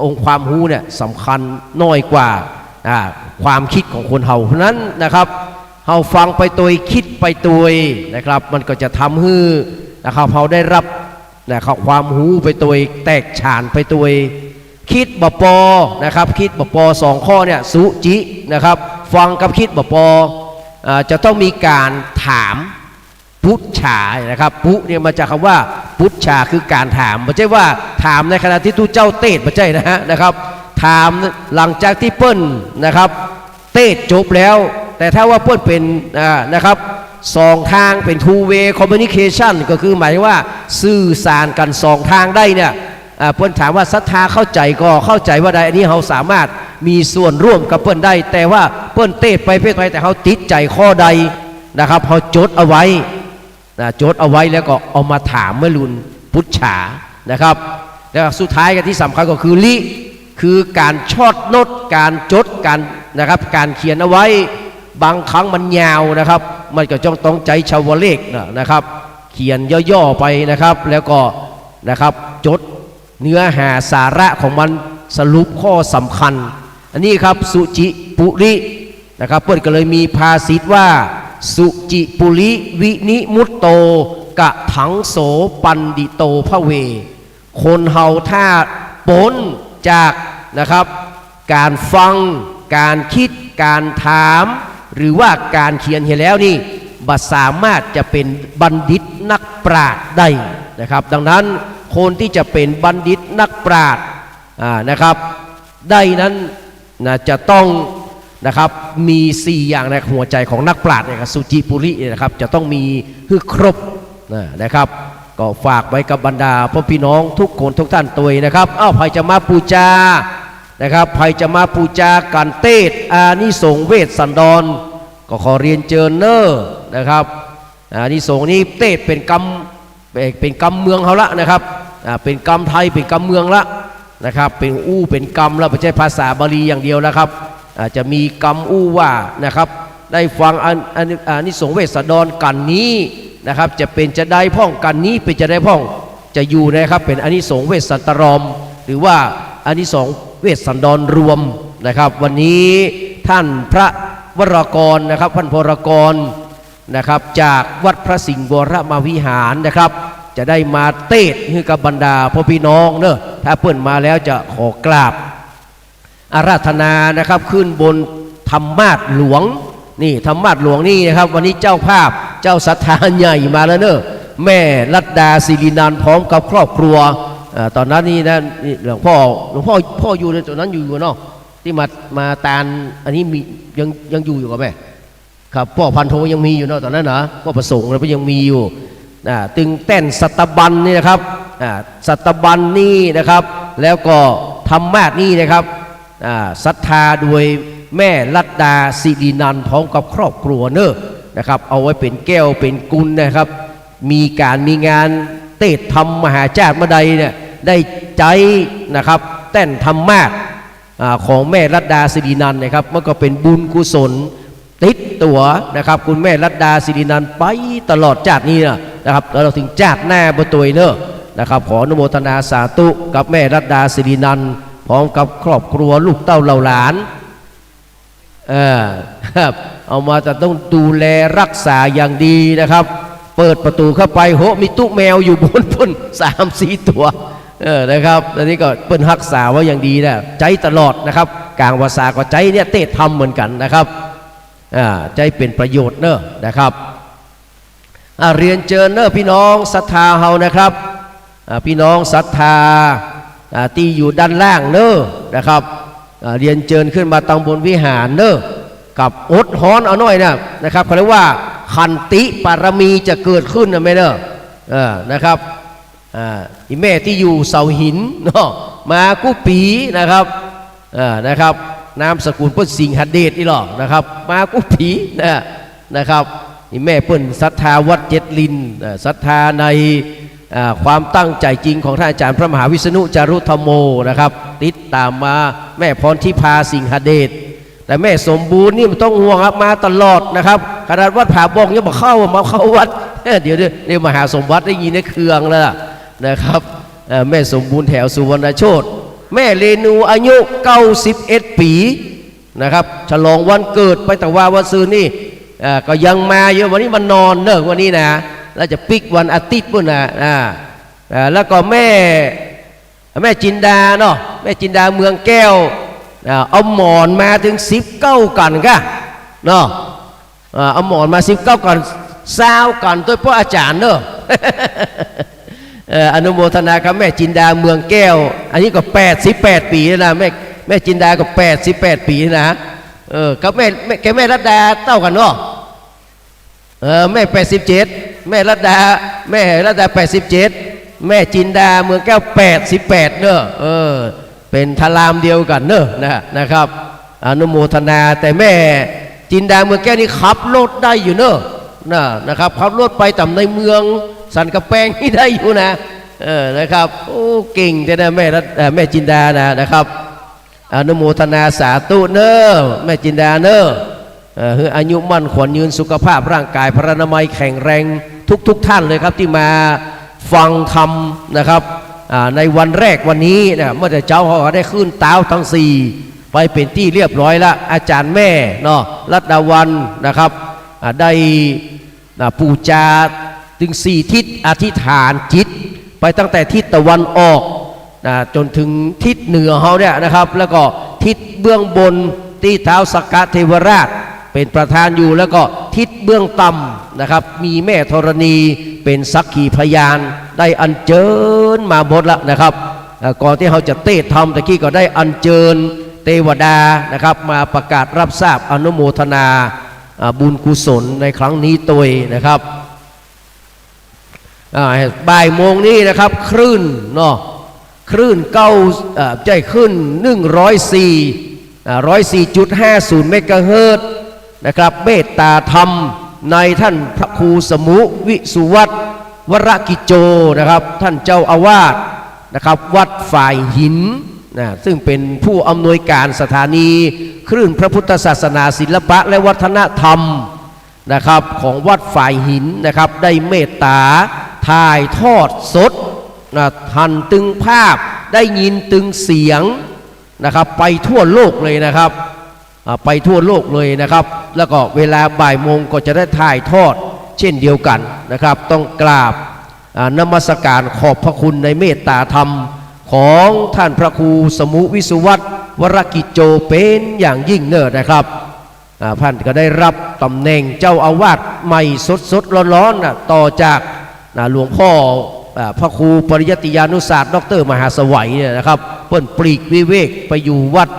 องค์ความรู้เนี่ยสำคัญน้อยกว่าความคิดของคนเฮาเพราะนั้นนะครับเฮาฟังไปตัวคิดไปตัวนะครับมันก็จะทำให้นะครับเฮาได้รับนะครับความรู้ไปตัวแตกฉานไปตัว คิดบปอนะครับคิดบปอสองข้อเนี่ยสุจินะครับฟังกับคิดบปอจะต้องมีการถามพุทธานะครับพุเนี่ยมาจากคำว่าพุทธาคือการถามไม่ใช่ว่าถามในขณะที่ตู้เจ้าเตศไม่ใช่นะครับถามหลังจากที่เปิ้ลนะครับเตศจบแล้วแต่ถ้าว่าเปิ้ลเป็นนะครับสองทางเป็น two way communication ก็คือหมายว่าสื่อสารกันสองทางได้เนี่ยเปิ้ลถามว่าศรัทธาเข้าใจก็เข้าใจว่าใดอันนี้เราสามารถมีส่วนร่วมกับเปิ้ลได้แต่ว่าเปิ้ลเตศไปเพศไปแต่เขาติดใจข้อใดนะครับเขาจดเอาไว้จดเอาไว้แล้วก็เอามาถามเมื่อรุนพุทธานะครับแล้วสุดท้ายกันที่สำคัญก็คือลิคือการชอดโน้ตการจดการนะครับการเขียนเอาไว้บางครั้งมันยาวนะครับมันก็ต้องใจชาวเลขนะครับเขียนย่อๆไปนะครับแล้วก็นะครับจดเนื้อหาสาระของมันสรุปข้อสำคัญอันนี้ครับสุจิปุรินะครับเปิดก็เลยมีภาษิตว่าสุจิปุริวินิมุตโตกะถังโสปันดิโตพระเวคนเฮาถ้าพ้นจากนะครับการฟังการคิดการถามหรือว่าการเขียนเห็นแล้วนี่บัดสามารถจะเป็นบัณฑิตนักปราชญ์ได้นะครับดังนั้นคนที่จะเป็นบัณฑิตนักปราชญ์นะครับได้นั้นจะต้องนะครับมี4อย่างในหัวใจของนักปราชญ์นะครับสุจิปุรินะครับจะต้องมีคือครบนะครับก็ฝากไว้กับบรรดาพ่อพี่น้องทุกคนทุกท่านตัวนะครับใครจะมาปูจานะครับใครจะมาปูจาการเทศอานิสงส์เวสสันดรก็ขอเรียนเชิญเนอนะครับอานิสงส์นี้เทศเป็นกรรมเมืองเขาละนะครับเป็นกรรมไทยเป็นกรรมเมืองละนะครับเป็นเป็นกรรมแล้วไม่ใช่ภาษาบาลีอย่างเดียวนะครับอาจจะมีกรรมว่านะครับได้ฟังอานิสงส์เวสสันดรกันนี้นะครับจะเป็นจะได้พ่องกันนี้เป็นจะได้พ่องจะอยู่นะครับเป็นอานิสงส์เวสสันตรมหรือว่าอานิสงส์เวสสันดรรวมนะครับวันนี้ท่านพระวรกรนะครับพันพรกรนะครับจากวัดพระสิงห์วรมวิหารนะครับจะได้มาเทศน์ให้กับบรรดาพ่อพี่น้องเนอะถ้าเปิ้นมาแล้วจะขอกราบอาราธนานะครับขึ้นบนธรรมาสน์หลวงนี่ธรรมาสน์หลวงนี่นะครับวันนี้เจ้าภาพเจ้าศรัทธาใหญ่มาแล้วเนอะแม่รัตดาศิรินันท์พร้อมกับครอบครัวตอนนั้นนี่นะหลวงพ่ออยู่ในตอนนั้นอยู่เนาะที่มาตานอันนี้มียังอยู่กับแม่ครับพ่อพันโทยังมีอยู่เนาะตอนนั้นนะพ่อประสงค์แล้วก็ยังมีอยู่ตึงเต้นสัตบันนี่นะครับสัตบันนี่นะครับแล้วก็ธรรมาสน์นี่นะครับศรัทธาโดยแม่รัตดาศิรินันท์พร้อมกับครอบครัวเนอะนะครับเอาไว้เป็นแก้วเป็นกุลนะครับมีงานเทศธรรมมหาจารย์มาใดเนี่ยได้ใจนะครับเต้นธรรมาสน์ของแม่รัตดาศิรินันท์นะครับมันก็เป็นบุญกุศลติดตัวนะครับคุณแม่รัตดาศิรินันท์ไปตลอดชาตินี้นะครับเราถึงชาติหน้าบตัวเนอะนะครับขออนุโมทนาสาธุกับแม่รัตดาศิรินันท์พร้อมกับครอบครัวลูกเต้าเหล่าหลานเอามาจะต้องดูแลรักษาอย่างดีนะครับเปิดประตูเข้าไปโหมีตุ๊กแมวอยู่บนพุ่น3-4 ตัวนะครับตอนนี้ก็เปิ้นรักษาไว้อย่างดีนะใจตลอดนะครับกลางวาสาก็ใจเนี่ยเตะทำเหมือนกันนะครับใจเป็นประโยชน์เนอะนะครับเรียนเชิญเนอะพี่น้องศรัทธาเฮานะครับพี่น้องศรัทธาที่อยู่ด้านล่างเนอะนะครับเรียนเชิญขึ้นมาตังบนวิหารเนอะกับอดฮ้อนเอาหน่อยนะครับเขาเรียกว่าขันติปารมีจะเกิดขึ้นนะแม่เนอะนะครับอีแม่ที่อยู่เสาหินเนาะมากุปีนะครับนะครับนามสกุลเปิ้นสิงหเดชนี่หรอกนะครับมากุปีนะครับอีแม่เปิ้นศรัทธาวัดเจ็ดลินศรัทธาในความตั้งใจจริงของท่านอาจารย์พระมหาวิษณุจารุธรรมโมนะครับติดตามมาแม่พรทิพาสิงหเดชแต่แม่สมบูรณ์นี่มันต้องห่วงครับมาตลอดนะครับขนาดวัดผาบองยังมาเข้าวัดเดี๋ยวมหาสมบัติได้ยินในเครื่องแล้วนะครับแม่สมบูรณ์แถวสุวรรณโชติแม่เรนูอายุ91 ปีนะครับฉลองวันเกิดไปแต่ว่าวันซื้อนี่ก็ยังมาเยอะวันนี้มันนอนเนอะวันนี้นะแล้วจะปิกวันอาทิตย์ปุ่นนะแล้วก็แม่ แม่จินดาเนาะแม่จินดาเมืองแก้วเอาหมอนมาถึง19กันกะเนาะเอาหมอนมา19กัน20กันตัวพ่ออาจารย์เนาะ อนุโมทนาครับแม่จินดาเมืองแก้วอันนี้ก็88ปีแล้วนะแม่จินดาก็88ปีนะกับแม่รัตดาเต้ากันเนาะแม่87แม่รัตดา87แม่จินดาเมืองแก้ว88เนอะเป็นทลามเดียวกันเนอะนะครับอนุโมทนาแต่แม่จินดาเมืองแก้วนี่ขับรถได้อยู่เนอะนะครับขับรถไปต่ำในเมืองสันกระแปงนี่ได้อยู่นะนะครับโอ้เก่งแต่นะแม่จินดานะครับอนุโมทนาสาธุเนอะแม่จินดาเนอะอายุมั่นขวัญยืนสุขภาพร่างกายพระนามัยแข็งแรงทุกท่านเลยครับที่มาฟังธรรมนะครับในวันแรกวันนี้นะเมื่อเจ้าเขาได้ขึ้นเต้าทั้ง4ไปเป็นที่เรียบร้อยแล้วอาจารย์แม่เนาะรัตดาวันนะครับได้ปูจาถึง4ทิศอธิษฐานจิตไปตั้งแต่ทิศตะวันออกจนถึงทิศเหนือเขาเนี่ยนะครับแล้วก็ทิศเบื้องบนที่เท้าสักกะเทวราชเป็นประธานอยู่แล้วก็ทิศเบื้องต่ำนะครับมีแม่ธรณีเป็นสักขีพยานได้อัญเชิญมาหมดแล้วนะครับก่อนที่เขาจะเทศธรรมตะกี้ก็ได้อัญเชิญเทวดานะครับมาประกาศรับทราบอนุโมทนาบุญกุศลในครั้งนี้ตัวนะครับบ่ายโมงนี้นะครับคลื่นเนาะคลื่นใจขึ้น104.50 เมกะเฮิรตซ์นะครับเมตตาธรรมในท่านพระครูสมุวิสุวัตรวรกิจโจนะครับท่านเจ้าอาวาสนะครับวัดฝ่ายหินซึ่งเป็นผู้อำนวยการสถานีคลื่นพระพุทธศาสนาศิลปะและวัฒนธรรมนะครับของวัดฝ่ายหินนะครับได้เมตตาถ่ายทอดสดทันตึงภาพได้ยินตึงเสียงนะครับไปทั่วโลกเลยนะครับไปทั่วโลกเลยนะครับแล้วก็เวลาบ่ายโมงก็จะได้ถ่ายทอดเช่นเดียวกันนะครับต้องกราบนมัสการขอบพระคุณในเมตตาธรรมของท่านพระครูสมุวิสุวัตรวรกิจโจเป็นอย่างยิ่งเนอะนะครับท่านก็ได้รับตำแหน่งเจ้าอาวาสใหม่สดร้อนๆต่อจากหลวงพ่อพระครูปริยัติยานุศาสตร์ดร.มหาสวัยเนี่ยนะครับเปิ้นปลีกวิเวกไปอยู่วัด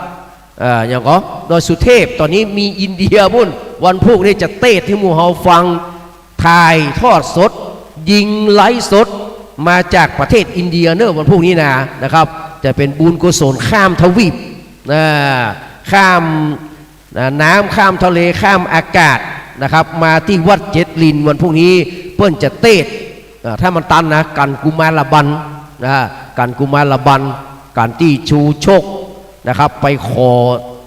อย่างก็โดยสุเทพตอนนี้มีอินเดียมุ่นวันพรุ่งนี้จะเทศที่หมู่เฮาฟังถ่ายทอดสดยิงไลฟ์สดมาจากประเทศอินเดียเนอะวันพรุ่งนี้นะครับจะเป็นบุญกุศลข้ามทวีปข้ามน้ำข้ามทะเลข้ามอากาศนะครับมาที่วัดเจ็ดลินวันพรุ่งนี้เปิ้นจะเทศถ้ามันตันนะกันกุมารบันกันกุมารบันการที่ชูชกนะครับไปขอ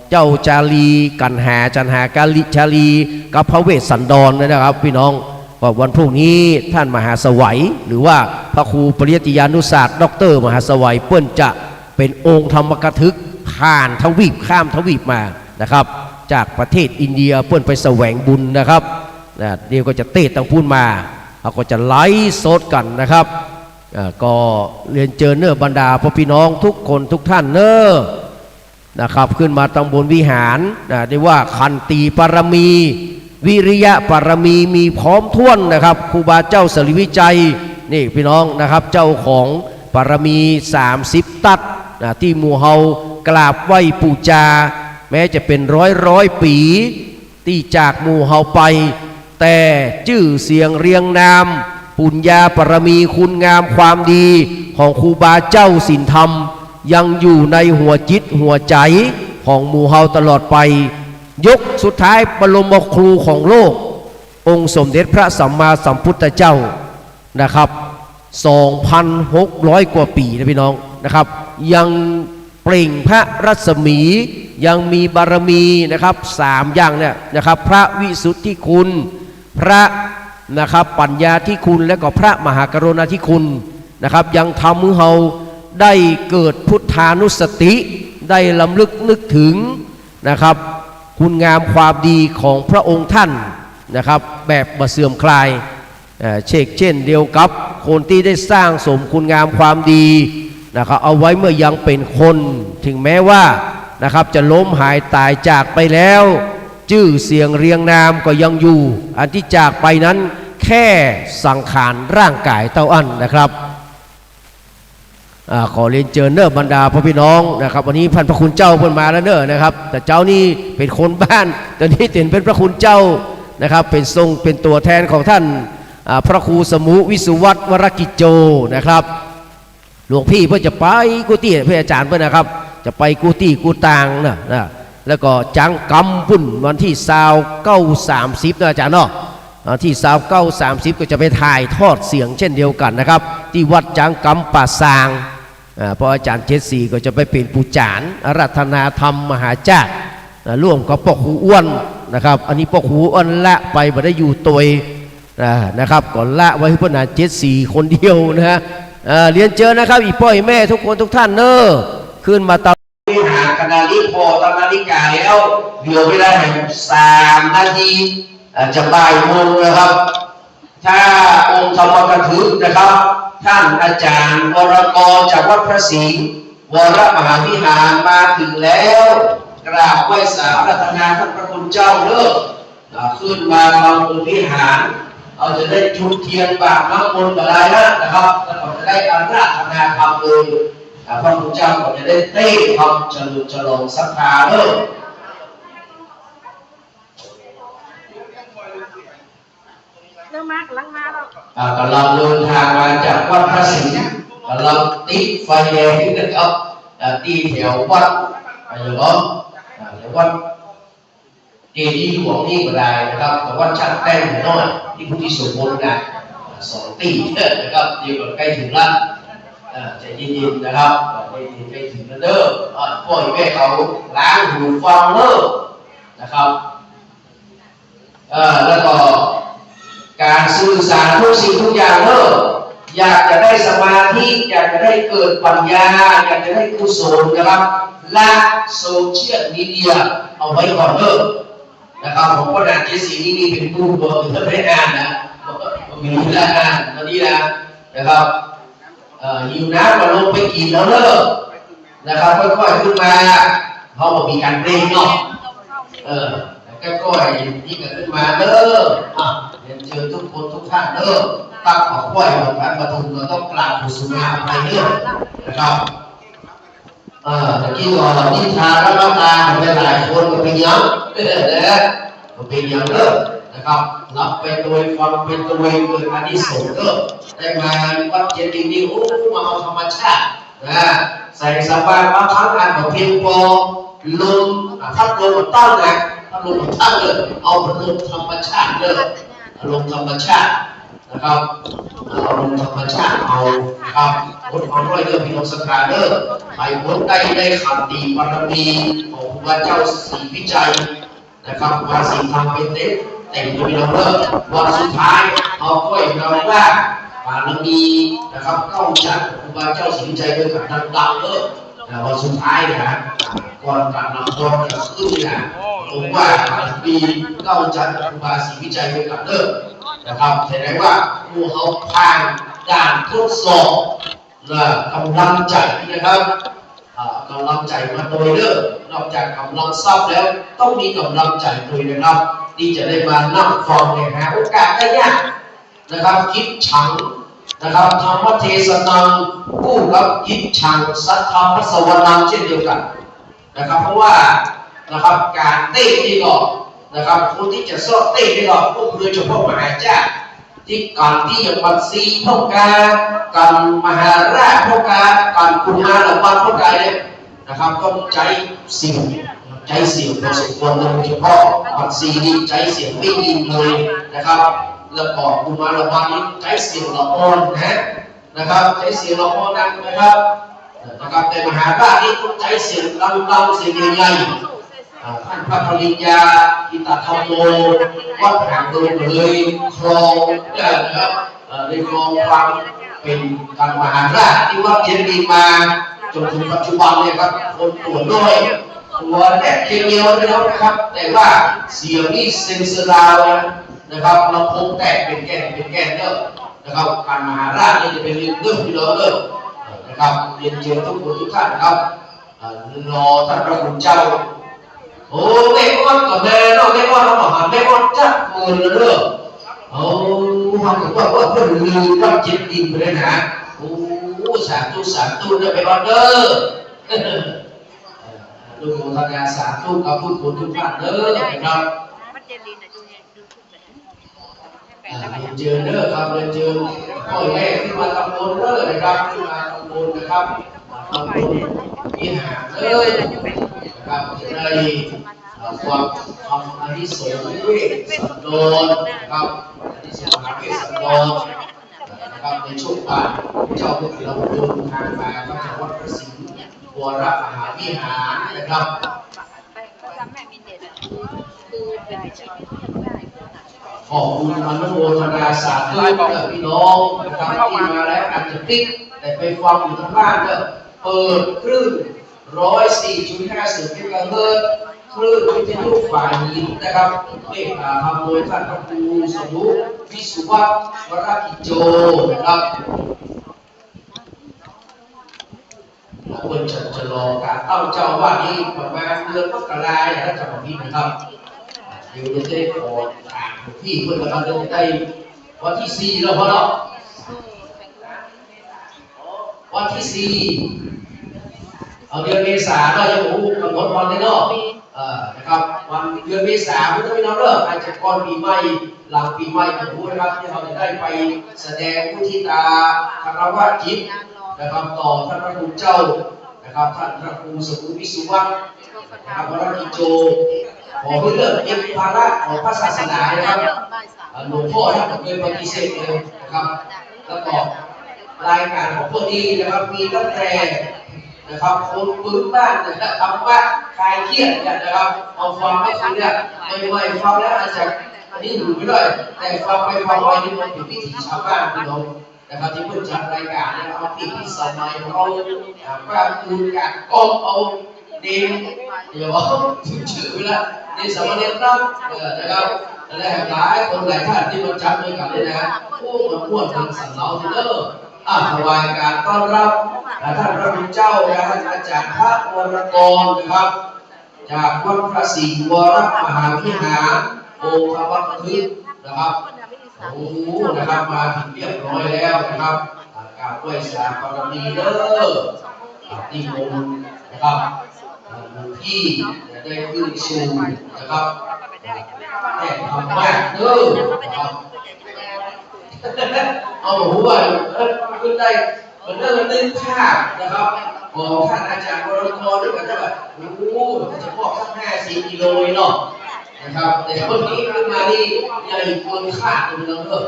เจ้าจารีกันหาจันหากาลิชาลีกับพระเวสสันดรนะครับพี่น้องว่าวันพรุ่งนี้ท่านมหาสวัยหรือว่าพระครูปริยัติยานุศาสตร์ดร.มหาสวัยเปิ้นจะเป็นองค์ธรรมกถึกผ่านทวีปข้ามทวีปมานะครับจากประเทศอินเดียเปิ้นไปแสวงบุญนะครับเดี๋ยวก็จะเตะตังพูนมาเขาก็จะไลฟ์สดกันนะครับก็เรียนเจอเนอบรรดาพ่อพี่น้องทุกคนทุกท่านเนอนะครับขึ้นมาตำบลวิหารได้ว่าขันตีปรมีวิริยะปรมีมีพร้อมท้วนนะครับครูบาเจ้าสริวิจัยนี่พี่น้องนะครับเจ้าของปรมี30ตัดที่หมู่เฮากราบไหว้ปูจาแม้จะเป็นร้อยปีที่จากหมู่เฮาไปแต่ชื่อเสียงเรียงนามปุญญาปรมีคุณงามความดีของครูบาเจ้าศีลธรรมยังอยู่ในหัวจิตหัวใจของหมู่เฮาตลอดไปยกสุดท้ายบรมครูของโลกองค์สมเด็จพระสัมมาสัมพุทธเจ้านะครับ 2,600 กว่าปีนะพี่น้องนะครับยังเปล่งพระรัศมียังมีบารมีนะครับ3อย่างเนี่ยนะครับพระวิสุทธิคุณพระนะครับปัญญาธิคุณและก็พระมหากรุณาธิคุณนะครับยังทำให้เราได้เกิดพุทธานุสติได้ลำลึกนึกถึงนะครับคุณงามความดีของพระองค์ท่านนะครับแบบบ่เสื่อมคลายเช่นเดียวกับคนที่ได้สร้างสมคุณงามความดี นะครับเอาไว้เมื่อยังเป็นคนถึงแม้ว่านะครับจะล้มหายตายจากไปแล้วชื่อเสียงเรียงนามก็ยังอยู่อันที่จากไปนั้นแค่สังขารร่างกายเต้าอั้นนะครับขอเรียนเชิญเนอบรรดาพ่อพี่น้องนะครับวันนี้พันพระคุณเจ้าเพิ่นมาแล้วเนอนะครับแต่เจ้านี่เป็นคนบ้านตอนนี้เป็นพระคุณเจ้านะครับเป็นทรงเป็นตัวแทนของท่านพระครูสมุวิสุวัตวรกิจโจนะครับหลวงพี่เพื่อจะไปกุฏิเพื่ออาจารย์เพื่อนนะครับจะไปกุฏิกูตางนะแล้วก็จังกำปุ่นวันที่29-30นะอาจารย์เนาะที่29-30ก็จะไปถ่ายทอดเสียงเช่นเดียวกันนะครับที่วัดจังกำป่าซางพออาจารย์74ก็จะไปเป็นปูจานอาราธนาธรรมมหาจักรร่วมกับพ่อครูอ้วนนะครับอันนี้พ่อครูอ้วนละไปบ่ได้อยู่ตัวนะครับก่อนละไว้ให้พนา74คนเดียวนะฮะเรียนเจอนะครับอีพ่อแม่ทุกคนทุกท่านเนอะขึ้นมาตามวิหารคณะลิโพตามนาฬิกาแล้วเหลือเวลา3 นาทีจะบ่ายโมงนะครับถ้าองค์ธรรมกถึกนะครับท่านอาจารย์วรกรจากวัดพระศรีวรมหาวิหารมาถึงแล้วกราบไหว้สารัตนาท่านพระคุณเจ้าเลิกขึ้นมาทำองค์วิหารเราจะได้จุดเทียนปากน้ำมนต์อะไรนะครับแล้วก็จะได้อาราธนาธรรมเลยพระคุณเจ้าก็จะได้เต้ทำฉลองศรัทธาเลิกเริ่มมากำลังมาแล้วกำลังเดินทางมาจากวัดพระศรีกำลังติดไฟแดงนี่นะครับที่แถววัดอะไรอย่างเงี้ยแถววัดเจดีย์หลวงนี่ก็ได้นะครับแต่วัดช่างแต้มน้อยที่พุทธิสมบูรณ์นะ2 ตีนะครับเดี๋ยวใกล้ถึงแล้วใจเย็นๆนะครับใกล้ถึงแล้วเด้อพ่อแม่เขาล้างหูฟังเด้อนะครับแล้วก็การสื่อสารทุกสิ่งทุกอย่างเนอะอยากจะได้สมาธิอยากจะได้เกิดปัญญาอยากจะได้กุศลนะครับละโซเชียลมีเดียเอาไว้ก่อนเนอะนะครับผมก็อ่าน74นี่เป็นผู้บอกจะไม่อ่านนะมีแล้วอ่านตอนนี้นะครับหิวน้ำก็ลงไปกินแล้วเนอะนะครับค่อยๆขึ้นมาเพราะว่ามีการเร่งเนาะก็นี่ก็ขึ้นมาเด้อเรียนเชิญทุกคนทุกท่านเด้อตั้งขอไหว้หลวงพ่อปทุมเราต้องกราบบูชาไปเรื่อยนะครับตะกี้ก่อนนิทานแล้วน้ำตาของหลายคนก็เป็นยังนะก็เป็นยังเด้อนะครับรับไปโดยฟังเป็นตัวเกิดอานิสงส์เด้อได้มาวัดเจดีย์นี่โอ้มาเอาธรรมชาตินะใส่สบายบางครั้งอ่านแบบเพียงพอลมถ้าลมตั้งนะถ้าลมตั้งเลยเอาลมธรรมชาติเลยลมธรรมชาตินะครับเอาลมธรรมชาติเอานะครับอดเอาด้วยเรื่องพิโรสกาเดอร์ไปบนได้คำดีบารมีของพระเจ้าศรีวิจัยนะครับวันสีทำเป็นเต็มด้วยเราเลิกวันสุดท้ายเอาก้อยเราว่าบารมีนะครับเข้าจัดพระเจ้าศรีวิจัยด้วยกับดังๆเลิกวันสุดท้ายนะก่อนการนำตัวจะขึ้นนะผมว่าปีเข้าจัดครูบาศรีวิจัยด้วยกันเลิกนะครับแสดงว่าผู้เขาผ่านการทดสอบกำลังใจนะครับกำลังใจมาโดยเลิกนอกจากกำลังทรัพย์แล้วต้องมีกำลังใจโดยนะครับที่จะได้มานั่งฟังในหาโอกาสได้ยากนะครับคิดฉังนะครับธรรมเทศนาคู่กับคิดฉังสัทธรรมสวรรค์เช่นเดียวกันนะครับเพราะว่านะครับการเต้นนี่ก็นะครับคนที่จะสอบเต้นนี่ก็พวกโดยเฉพาะมหาเจ้าที่การที่อย่างวัดซีพ่อการมหาราชพ่อการคุณาหรือวัดพ่อเนี่ยนะครับต้องใจเสียงพอสมควรโดยเฉพาะวัดซีนี่ใจเสียงไม่ดีเลยนะครับแล้วก็คุณาหรือวัดนี้ใจเสียงละอ่อนนะครับใจเสียงละอ่อนนะครับแต่มหาราชนี่ต้องใจเสียงดังเสียงใหญ่ท่านพระปริญญาอิตาธรรมโมวัดหางดงเลยครองนะครับในครองความเป็นการมหาราชที่วัดเจดีย์มาจนถึงปัจจุบันเนี่ยครับคนตัวน้อยตัวแค่เดียวแล้วนะครับแต่ว่าเสียงนี่เซนเซอร์ดาวนะครับลำโพงแตกเป็นแก่นเนอะนะครับการมหาราชนี่จะเป็นเรื่องที่เราเลิก นะครับเรียนเชิญทุกคนทุกท่านครับรอท่านพระคุณเจ้าโอ้แม่ก้อนก่อนแม่เนาะแม่ก้อนเราบอกแม่ก้อนจักมือเลยเด้อโอ้ทำกับว่าเพื่อนลืมว่าจิตดินไปเลยนะโอ้สาธุสาธุเด้อแม่ก้อนเด้อดูโมทนาสาธุกับทุกคนทุกท่านเด้อนะครับเจอเด้อครับเจอพ่อแม่ที่มาตำบลเด้อนะครับที่มาตำบลนะครับตำบลวิหารเด้อนะครับจะได้ความอนิสงส์เวทสันโดษนะครับอนิสงส์เวทสันโดษนะครับในช่วงบ่ายเจ้าพวกเราเดินทางมาก็จะวัดพระสิงห์วรมหาวิหารนะครับขอบคุณอนุโมทนาสาธุกับพี่น้องนะครับที่มาแล้วอาจจะติ๊กแต่ไปฟังอยู่ทางบ้านเด้อเปิดคลื่น104.50 กิโลเฮิรตซ์คลื่นวิทยุฝ่ายหินนะครับเมตตาทำโดยท่านพระครูสมุวิสุวัฒน์วรกิจโจนะครับควรจะรอการตั้งเจ้าว่านี้ประมาณเดือนมกราคมถ้าจำไม่ผิดนะครับเดี๋ยวจะได้ขอถามพี่เพื่อนเราจะได้วันที่4แล้วพอเนาะวันที่4เดือนเมษายนก็ยังรู้กำหนดวันได้เนาะนะครับวันเดือนเมษายนไม่ต้องเลิกอาจจะก่อนปีใหม่หลังปีใหม่ก็รู้นะครับที่เราจะได้ไปแสดงมุทิตาคารวะจิตนะครับต่อท่านพระคุณเจ้านะครับท่านพระครูสมุวิสุวัฒน์นะครับวรกิจโจขอให้เลิกยึดภาระของพระศาสนานะครับหลวงพ่อท่านเคยปฏิเสธเลยนะครับแล้วก็รายการของพวกนี้นะครับมีตั้งแต่นะครับคนพื้นบ้านนะครับทำว่าคลายเครียดนะครับเอาฟังไม่คุยเนี่ยไม่ฟังแล้วอาจจะอันนี้อยู่ไม่ได้แต่ฟังไปฟังไปนี่มันเป็นวิถีชาวบ้านพี่น้องนะครับที่เพิ่งจัดรายการเนี่ยเอาที่สมัยของเราการดูการกองเอาเด่นเดี๋ยวถึงชื่อเวลาในสมัยนั้นนะครับและหลายคนหลายท่านที่มาจัดด้วยกันเลยนะโอ้มันม้วนเป็นสันเราเด้อถวายการต้อนรับท่านพระคุณเจ้าและท่านอาจารย์พระวรกรนะครับจากวัดพระสิงห์วรมหาวิหารองค์พระวัดทึกนะครับโอ้นะครับมาถึงเรียบร้อยแล้วนะครับกราบไหว้สการบารมีเด้อที่มงนะครับที่ได้ขึ้นสู่นะครับแต่ทำมากเด้อนะครับเอาหัวขึ้นได้เป็นเรื่องนึกภาพนะครับบอกท่านอาจารย์วรกรด้วยกันว่าโอ้จะพอกสัก50 กิโลเนาะนะครับแต่คนนี้ขึ้นมานี่ใหญ่เกินคาดตัวนึงเด้อ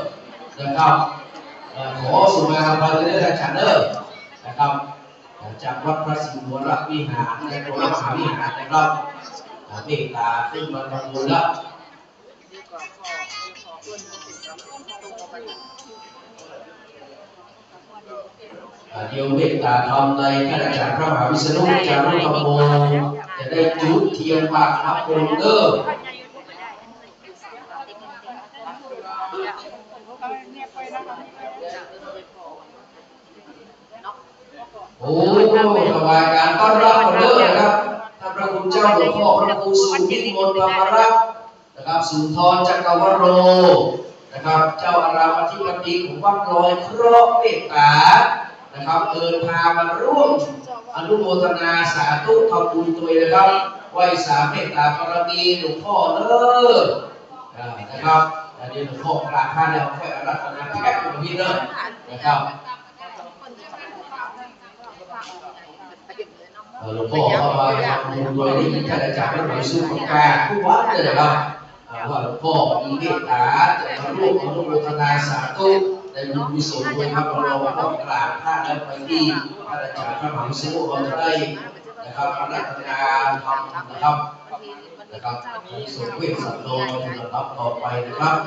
นะครับขอสุมาพาเด้ออาจารย์เด้อนะครับจากวัดพระสิงห์วรวิหารในโบราณมหาวิหารนะครับเมตตาขึ้นมาทำบุญแล้วเดี๋ยวเมตตาทำในท่านอาจารย์พระมหาวิษณุจารุธรรมโมจะได้จุดเทียนปากน้ำโพงเด้อโอ้ถวายการต้อนรับคนเด้อนะครับท่านพระคุณเจ้าหลวงพ่อพระครูสุวิมลธรรมรัตน์นะครับสุนทรจักรวโรนะครับเจ้าอารามอธิบดีของวัดลอยเคราะห์เมตตานะครับเดินทางมาร่วมอนุโมทนาสาธุทำบุญตัวนะครับไหว้สาเมตตาบารมีหลวงพ่อเด้อนะครับอันนี้หลวงพ่อกราบท่านแล้วค่อยอาราธนาแค่ตรงนี้เด้อนะครับหลวงพ่อเข้ามาทำบุญโดยที่ท่านอาจารย์ไม่ไหวสู้ของกาผู้วัดเลยนะครับว่าหลวงพ่อมีเมตตาจะมาร่วมอนุโมทนาสาธุในบุญกุศลด้วยครับเราต้องกราบท่านแล้วไปที่ท่านอาจารย์พระมหาวิษณุเราจะได้นะครับอาราธนาธรรมนะครับในส่วนเวทสันโดษจะรับต่อไปนะครับ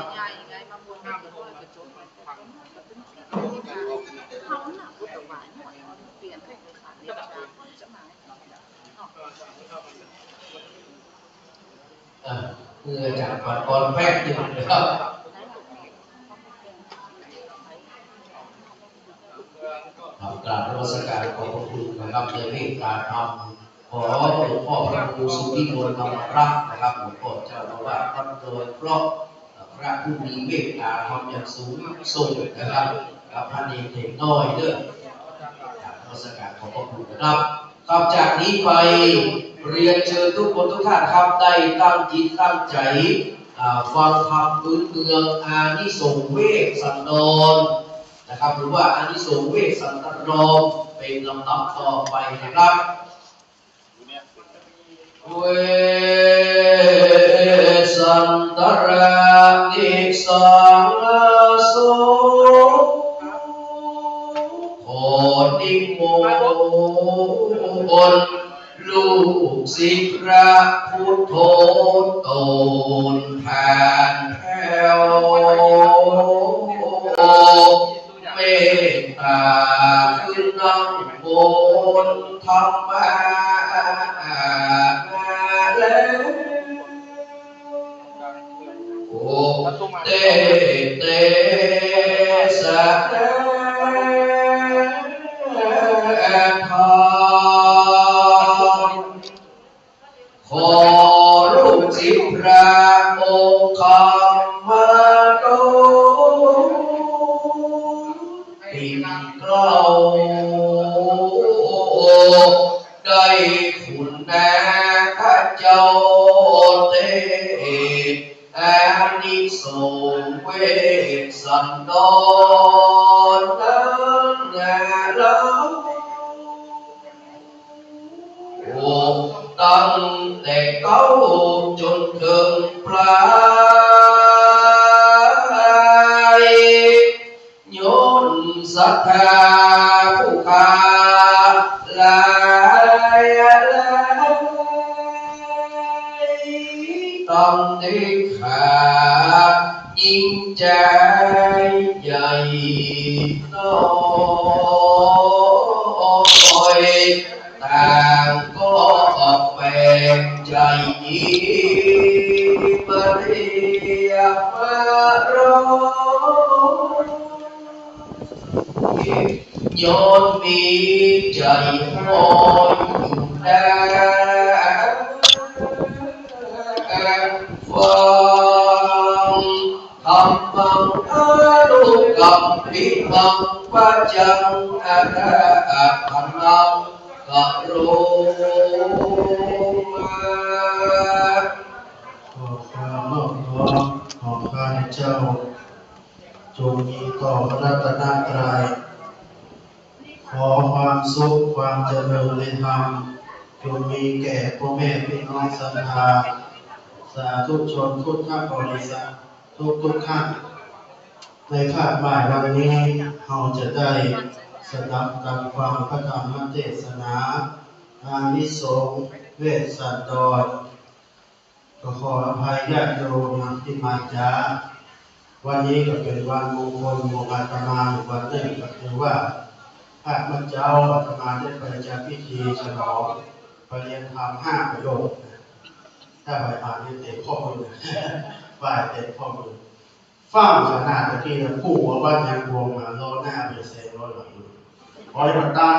เพื่อจากก่อนแพทย์อยู่นะครับกราบนมัสการ ในเมตตาธรรมขอหลวงพ่อพระครูสุวิมลธรรมรักษ์นะครับหลวงพ่อเจ้าอาวาสวัดโดยเพราะพระผู้มีเมตตาธรรมอย่างสูงส่งนะครับกับพระเนรเด็กน้อยเด้อจากนมัสการขอบพระคุณนะครับต่อจากนี้ไปเรียนเชิญทุกคนทุกท่านครับได้ตั้งจิตตั้งใจฟังธรรมพื้นเมืองอานิสงส์เวสสันดรนะครับหรือว่าอานิสงส์เวสสันตรมเป็นลำดับต่อไปนะครับเวสันตระนิสังโสขอนิมนต์ลูกศิษย์พระพุทโธตนแทนแถวเมตตาขึ้นนั่งบนธรรมะแล้วโอเตเตสะทานขอลูกศิษย์พระองค์คำมาโตปิ่นเกล้าได้คุณนาข้าเจ้าเตอานิสงส์เวสสันดรนั้นแล้วโอ้ตั้งแต่เก้าจนถึงปลายโยนศรัทธาผู้ขาหลายต้องได้ขายิ่งใจใหญ่น้อยต่างก็แบ่งใจนี้มาเรียกมารอโยนมีใจหอยอยู่ได้ฟังธรรมังอนุกัมปิมังปัจจังอาคันนังกะโรมาขอความนอบน้อมของข้าพเจ้าจงมีต่อพระรัตนตรัยขอความสุขความเจริญในธรรมจงมีแก่พ่อแม่พี่น้องศรัทธาสาธุชนทุกท่านบริษัททุกท่านในคาดบ่ายวันนี้เราจะได้สดับตามความพระธรรมเทศนาอานิสงส์เวสสันดรก็ขออภัยญาติโยมที่มาจ้าวันนี้ก็เป็นวันมงคลของอาตมาวันหนึ่งก็คือว่าพระพุทธเจ้าอาตมาได้ไปจัดพิธีฉลองไปเรียนธรรม5 ประโยคถ้าไปอ่านเต็มข้อมือฝ่ายเต็มข้อมือฟังขนาดที่เราพูดว่ายังวงมาล้อหน้าเป็นเซลล์หลังพอได้มาตั้ง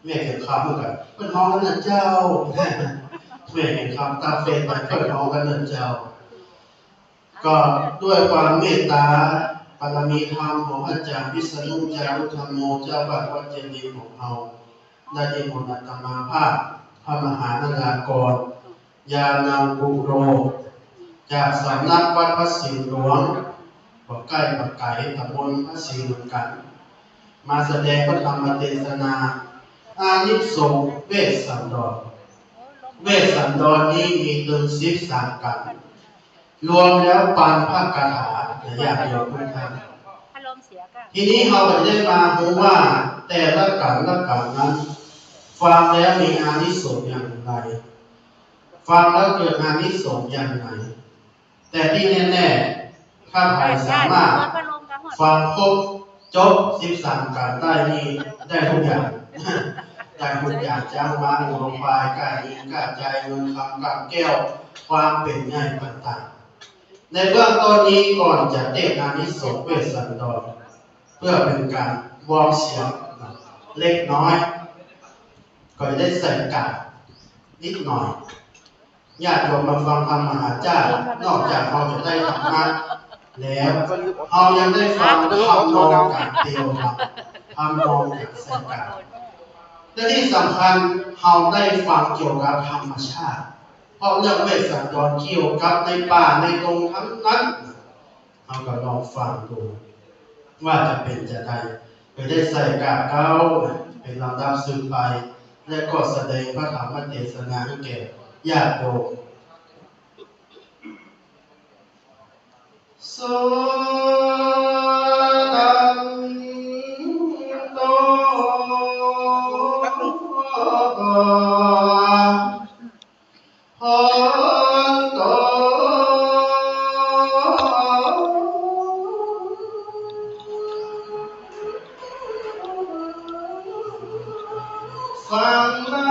แม่เห็นคำเหมือนกันเป็นน้องกันนะเจ้าแม่เห็นคำตาเฟซไปเป็นน้องกันนะเจ้าก็ด้วยความเมตตาบารมีธรรมของอาจารย์วิษณุจารุธรรมโมเจ้าวัดเจดีย์ของเราได้ยินบทอาตมาภาพพระมหานารากรยานาบุโรจากสำนักวัดพระศรีหลวงบ่ใกล้บ่ไกลตำบลพระศรีเหมือนกันมาแสดงพระธรรมเทศนาอานิสงส์เวสสันดรเวสสันดรนี้มีถึง13 กันรวมแล้วปานพระคาถาญาติโยมทุกท่านทีนี้เราก็ได้มาดูว่าแต่ละกันนั้นฟังแล้วมีอานิสงส์อย่างไรฟังแล้วเกิดอานิสงส์อย่างไรแต่ที่แน่ๆถ้าใครสามารถฟังครบจบ13 กันได้นี่ได้ทุกอย่างได้ทุกอย่างจ้างมาลงไปกายยิงกายใจเงินคำกับแก้วความเป็นใหญ่ต่างๆในเบื้องต้นนี้ก่อนจะเทศน์อานิสงส์เวสสันดรเพื่อเป็นการวอร์มเสียงเล็กน้อย ก็ได้ใส่กาตรนิดหน่อยญาติโยมมาฟังธรรมมหาเจ้านอกจากเราจะได้ธรรมะแล้วเรายังได้ฟังธรรมนองจากเทวดาธรรมนองจากใส่กาตรและที่สำคัญเราได้ฟังเกี่ยวกับธรรมชาติเพราะเรื่องเวทสันดรเกี่ยวกับในป่าในตรงทั้งนั้นเราก็ลองฟังดูว่าจะเป็นจะได้ไปได้ใส่กาตรเก้าเป็นลำดับสืบไปและก็แสดงพระธรรมเทศนาให้แก่ญาติโยมโสตันโตพันโตฟังมา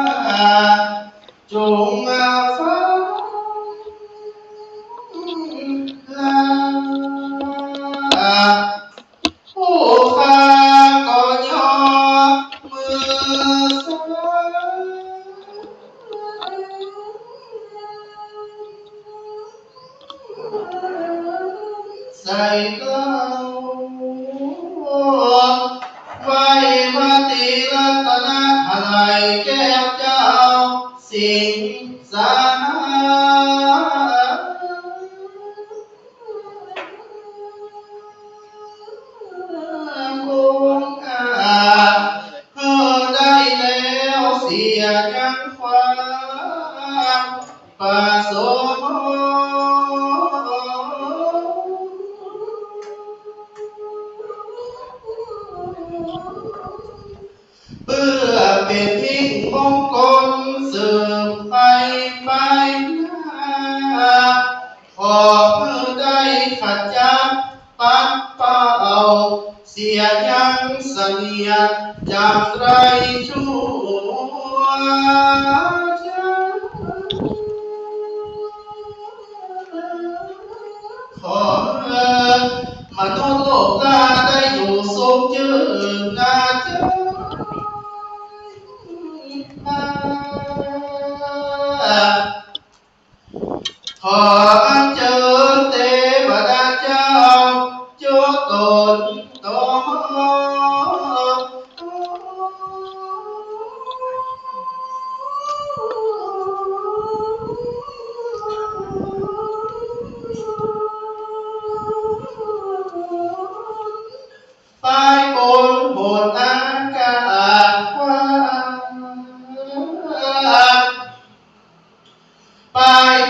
จงมาฟังลาผู้ข้าก็ย่อมือใส่กล้าวไว้มาตีรัตนะอะไรแก้วเจ้าสิงสาคงเพื่อได้แล้วเสียยังความประสงค์เพื่อเป็นทิ้งมงคลสืบไปหน้าขอเพื่อได้ขัดจับปัดเป่าเสียยังเสนียดจังไรชั่วขอมนุษย์โลกตาได้อยู่สุขยืนนานเจ้าขออัญเชิญเทวดาเจ้าโจตนโตไปบนบนอากาศกว้างไป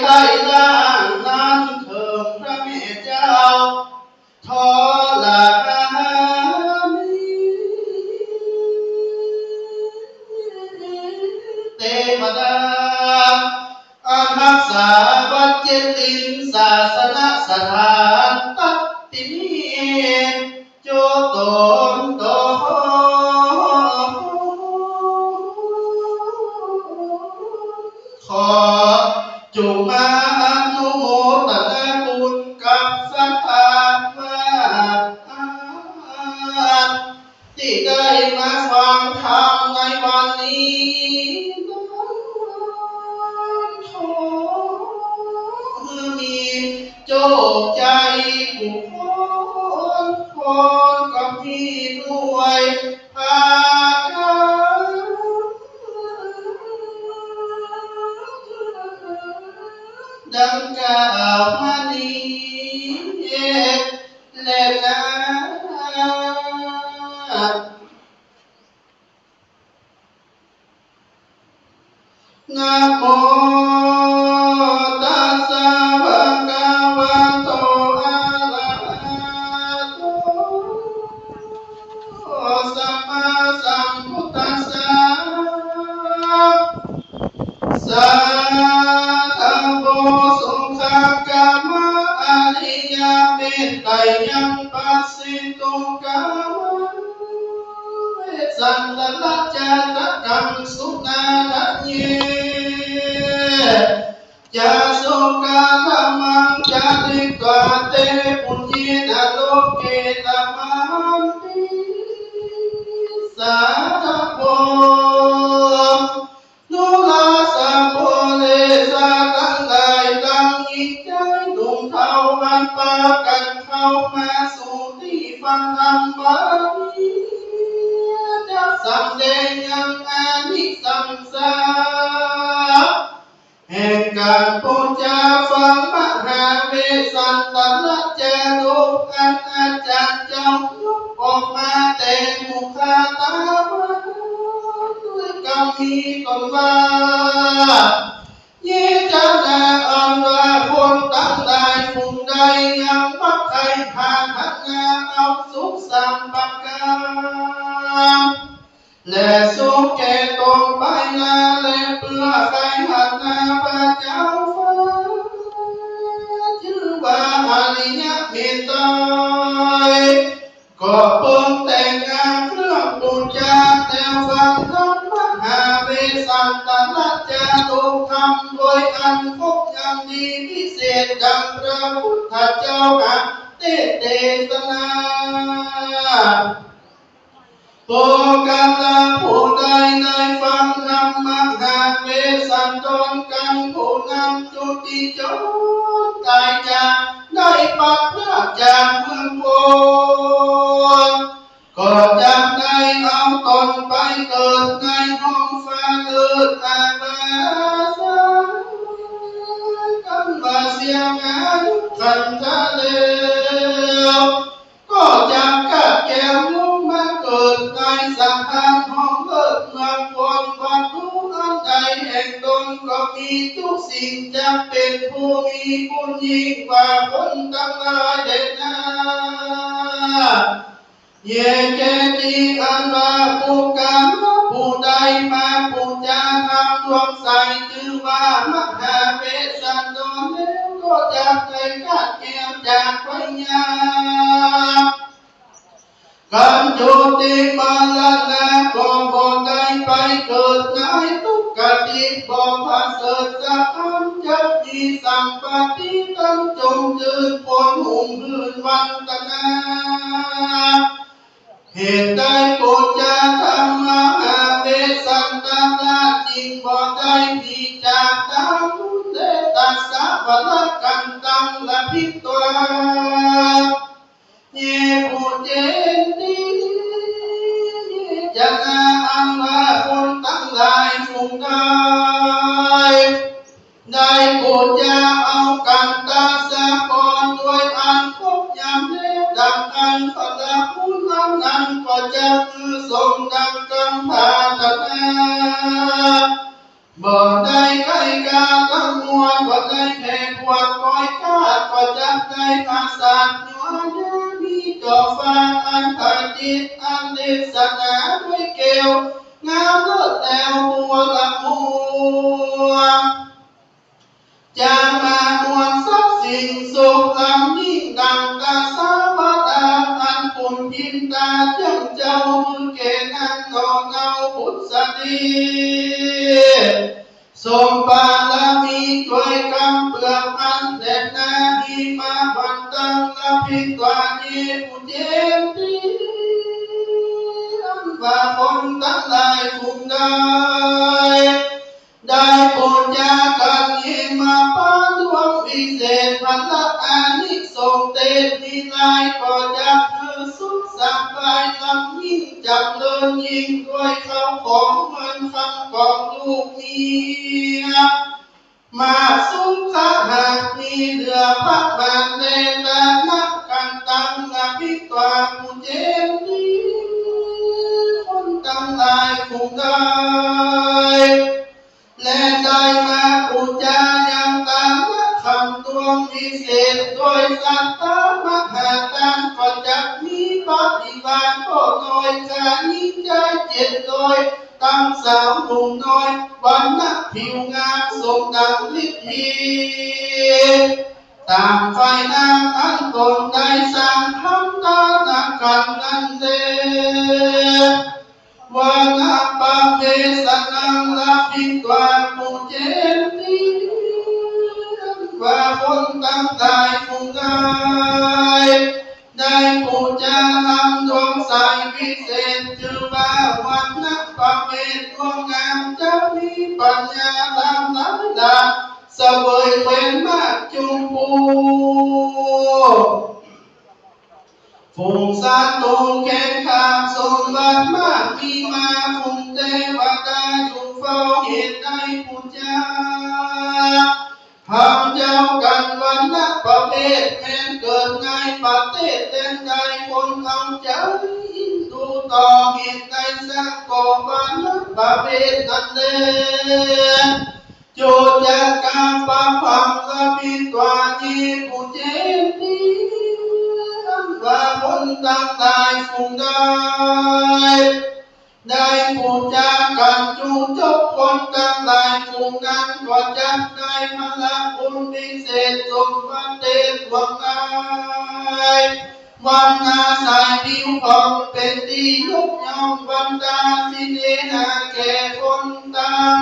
ใต้ล่างนั้นเถิดพระแม่เจ้าทอละเทวดาอันรักษาวัดเจตินศาสนสถานตัตตินีโจตนโตขอจงมาอนุโมทนาบุญกับสัทธาที่ได้มาฟังธรรมในวันนี้ขอมีโชคใจบุคคลคนกับพี่ด้วยพากันดังกล่าวมานี้และนะโมตัสสะภะคะวะโตอะระหะโตสัมมาสัมพุทธัสสะสัทธัมโมสุขังกัมมะอริยเมตไตยังปัสสิตุกัมมะเวสันตลัจจตกังสุนาระเยจาสุกะธรรมังจาริกาเตปุญญินะโลเกตมันติสาธุโภ การปูจาฟังมหาเวสันตนะเจรุอันอาจารย์เจ้ายกออกมาแต่มุขตาด้วยกำมีตนว่าเยจานาอันว่าคนตั้งได้ฝุ่งใดยังมักใครหาทักงาเอาสุขสัมปการและสุขแก่ตนไปนาและเพื่อใครหัดนาพระเจ้าฟ้าชื่อว่าอริยเมตไตรก็เพิ่งแต่งงานเครื่องบูชาแต่ฟังธรรมมหาเวสันตนะจารุธรรมโดยอันพบยังดีพิเศษดังพระพุทธเจ้าเทศนาโปกันละผู้ใดได้ฟังธรรมมหาเวสันตนกันผู้นั้นจุติจนตายจากได้ปัดพระจากเมืองโพก็จะได้เอาตนไปเกิดในห้องฟ้าเกิดอาบาสกันว่าเสียงายุขันทะเลก็จะกัดแก้วลุกมาเกิดในสังขารห้องเกิดเมืองคนบรรลุอันใดแห่งตนก็มีทุกสิ่งจะเป็นผู้มีบุญยิ่งกว่าคนทั้งหลายเด็ดนาเยเจติอันว่าผู้การผู้ใดมาผู้จะทำดวงใสชื่อว่ามหาเวสสันตนแล้วก็จะได้กัดแก้วจากวิญญาณกันจุติมาลนาก็บ่ได้ไปเกิดในทุกขติบ่พาเสดสักอันจะมีสัมปติตั้งจงยืนบนหุ่มพื้นวันตนาเหตุใดปุจจาธรรมหาเวสันตนะจิงบ่ได้มีจากตังเตตัสสะวะละกันตังละพิตวาเยปุเจติจะนาอันว่าคนตั้งหลายฝูงได้ปุจจาเอากันตาสะกอนด้วยอันพบยามเล็บดังอันพระผู้นั้นก็จะคือทรงดังกำพาตนาบ่ได้ใครกาตั้งมวลบ่ได้แผ่ปวดคอยคาดก็จะได้อาสาหนัวยามีจอฟ้าอันผจิตอันเดชนาด้วยเกลงามเลิศแล้วมัวละมัวจะมามวลทรัพย์สิ่งสุขลำยิ่งดังกาสาวดาอันปุ่นพินตาเจ้าเจ้ามือเกณฑ์อันนอนเงาพุทธดีสมบารมีช่วยกำเปลือกอันแดดนาดีมาบันตังละพิกวานีผู้เจมตีอันว่าคนตั้งหลายฝุ่งได้ปุญญากันยิมาปาดวงวิเศษพันละอานิสงส์เตติลายก็จะคือสุขสัมปายลำยิ่งจับเลินยิ่งด้วยเขาของเงินคำของลูกเมียมาสุขหากมีเหลือพักบานเดตานักกันตังอภิตวาผู้เจมดีคนตั้งหลายฝูงได้และได้มาอุจายังตามคำดวงวิเศษโดยสัตตมหาตังก็จะมีปฏิบัติก็น้อยกายิ่งใจเจ็ดโดยตั้งสาวหนุ่มน้อยวันนักผิวงามสมดังฤทธิ์ตามไฟน้ำอันตนได้สร้างทำตานักกันนั้นเดวานาปะเมสนังลาภิกวาปุเจติว่าคนตั้งใจฟุงได้ปูจาทำดวงใสพิเศษชื่อว่าวันนักปะเมตดวงงามจะมีปัญญาลำลับดาเสวยเป็นมากจุมปูฝูงสัตว์ตรงแข่งขันสมบัติมากมีมาฝูงเทวดาอยู่เฝ้าเหตุใดปุจจา ต่อเหตุในสังก่อวันประเภทนั้นเล่โจจะการปะพังละพิตวานีผู้เจตีว่าคนต่างตายฝูงได้ผู้จากันจูจบคนต่างหลายฝูงนั้นก็จักได้พละบุญพิเศษสมบัติเตหวังนายวันนาสายผิวของเป็นที่ยกย่องวันตาสิเนนาแก่คนต่าง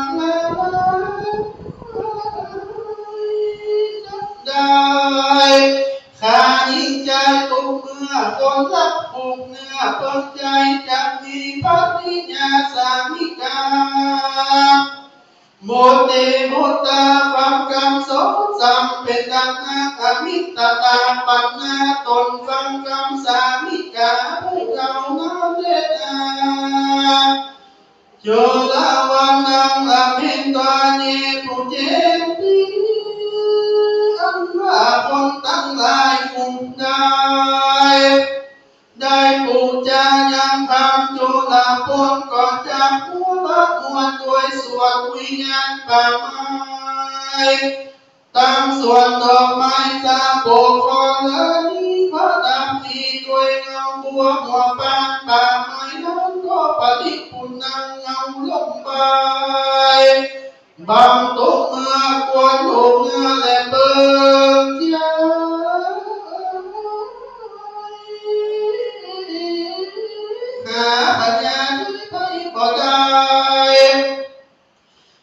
ได้ขายิ่งใจตุกเมื่อคนรักผูกเนื้อเปิดใจจะมีปัญญาสามิกาโมเตโมตาฟังคำสอนซ้ำเป็นดังนาอมิตตาปัญนาตนฟังคำสามิกาผู้เรานาเดนาโยลาวันนังอภินตานีผู้เจตีอันว่าคนตั้งหลายฟุ่งได้ปูจายังคำจุลาพลก่อนจากหัวละหัวด้วยสวดวิญญาณป่าไม้ตั้งส่วนดอกไม้สาโบกคอเลยพระดำดีด้วยเงาบัวหัวปานป่าไม้นั้นก็ปฏิปุณังเงาลมไปบางตุกเมื่อกวนหูเมื่อและเบิกยาหาปัญญาไม่พอได้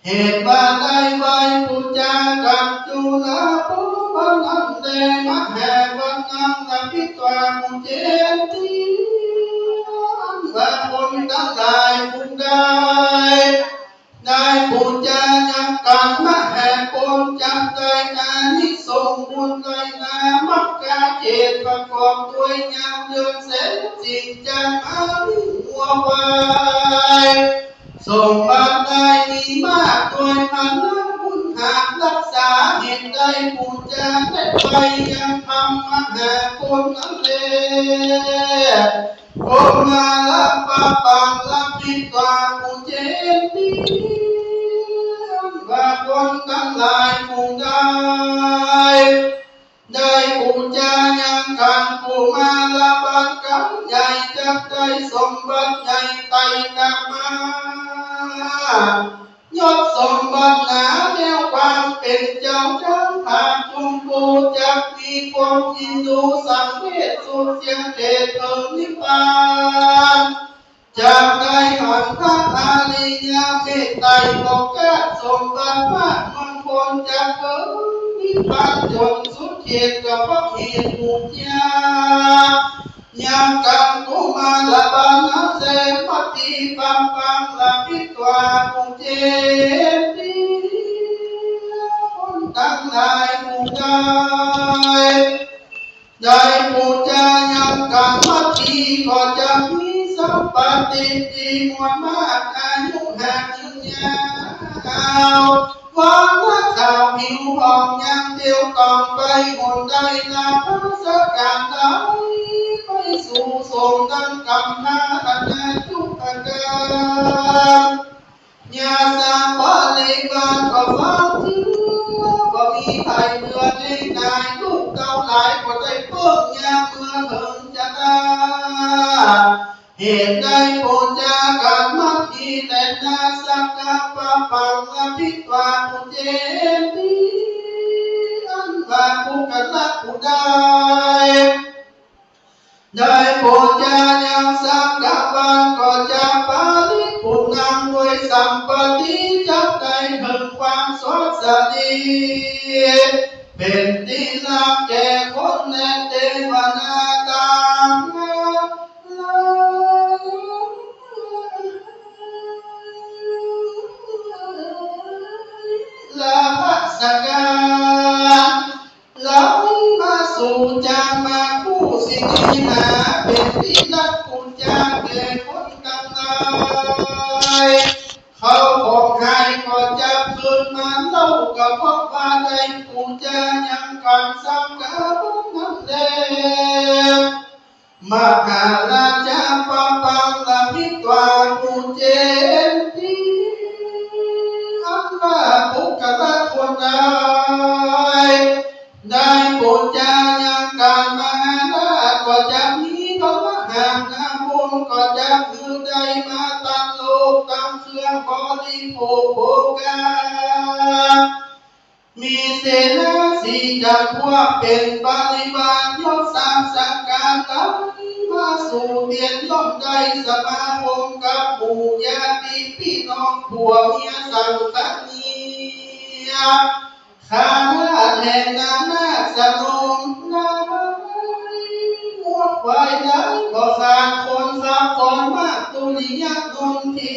เหตุบาใดไว้ผู้จากับจุลาภูพันนันเดมัแห่วันนังกับพิตวามุเจตีว่าคนทั้งหลายผู้ได้ปูจายังกันมะแห่คนจับได้อานิสงส์บุญได้นามักกาเจตประกอบด้วยยาวเดือนแสนจิตจังอาวิหัววายส่งบาได้มีมากด้วยพันนักบุญหากรักษาเหตุใดปูจาได้ไปยังทำมะแห่คนนั้นเลยโอมาละปะปังละปิตวาปุเจตีว่าคนทั้งหลายผู้ได้ปูจายังกันผู้มาละบันกำใหญ่จักได้สมบัติใหญ่ไต่กามายกสมบัติหนาแนวความเป็นเจ้าช้างผ่านจุมปูจักมีความยินดูสังเวชสุดเสียงเดชเถิดนิพพานจากได้หันพระอาริยเมตไตรบอกแก่สมบัติมากมงคลจากเถิดนิพพานจนสุดเขตกับพระเหตุมุจยายังกังกุมาละบังนัเสปฏิปังปังละพิตวาปุเจตีคนตั้งหลายผู้ได้ปูจายังกังมัตติก็จะมีสัมปติดีมวลมากอายุแห่งยืนยาววันละข่าวผิวผ่องยังเดียวต้องไปหมดได้นาพระสการได้ไปสู่ทรงดังกำนาอันแน่ทุกอาการยาสาบาลีบานก็ฟังถึงก็มีไทยเมื่อในนายลูกเก่าหลายก็ได้เพิ่มยาเมื่อถึงจะได้เหตุใดปูจากันมักอีแต่นาสักกะปะปังอภิตวาปุเจตีอันว่าผู้กันละผู้ได้ปูจายังสักกะบันก็จะปาลิผู้นำด้วยสัมปติจักได้ถึงความสดสดีเป็นที่รักแก่คนและเทวนาต่างลาภัสการไหลมาสู่จามาผู้สิ่งที่หาเป็นที่รักผู้จาแก่คนทั้งหลายเขาบอกให้ก็จะคืนมันเล่ากับพ่อว่าได้ผู้จายังกันสังกัดนั้นเดมหาราชาปะปังละ สีจักพวกเป็นปริวารยกสามสังการตามมาสู่เบียนย่อมได้สมาคมกับหมู่ญาติพี่น้องผัวเมียสังกัดนี้ข้าราชแห่งนานาสนมนาหัวควายได้ก็ขาดคนขับก่อนมากตุลิยะดนที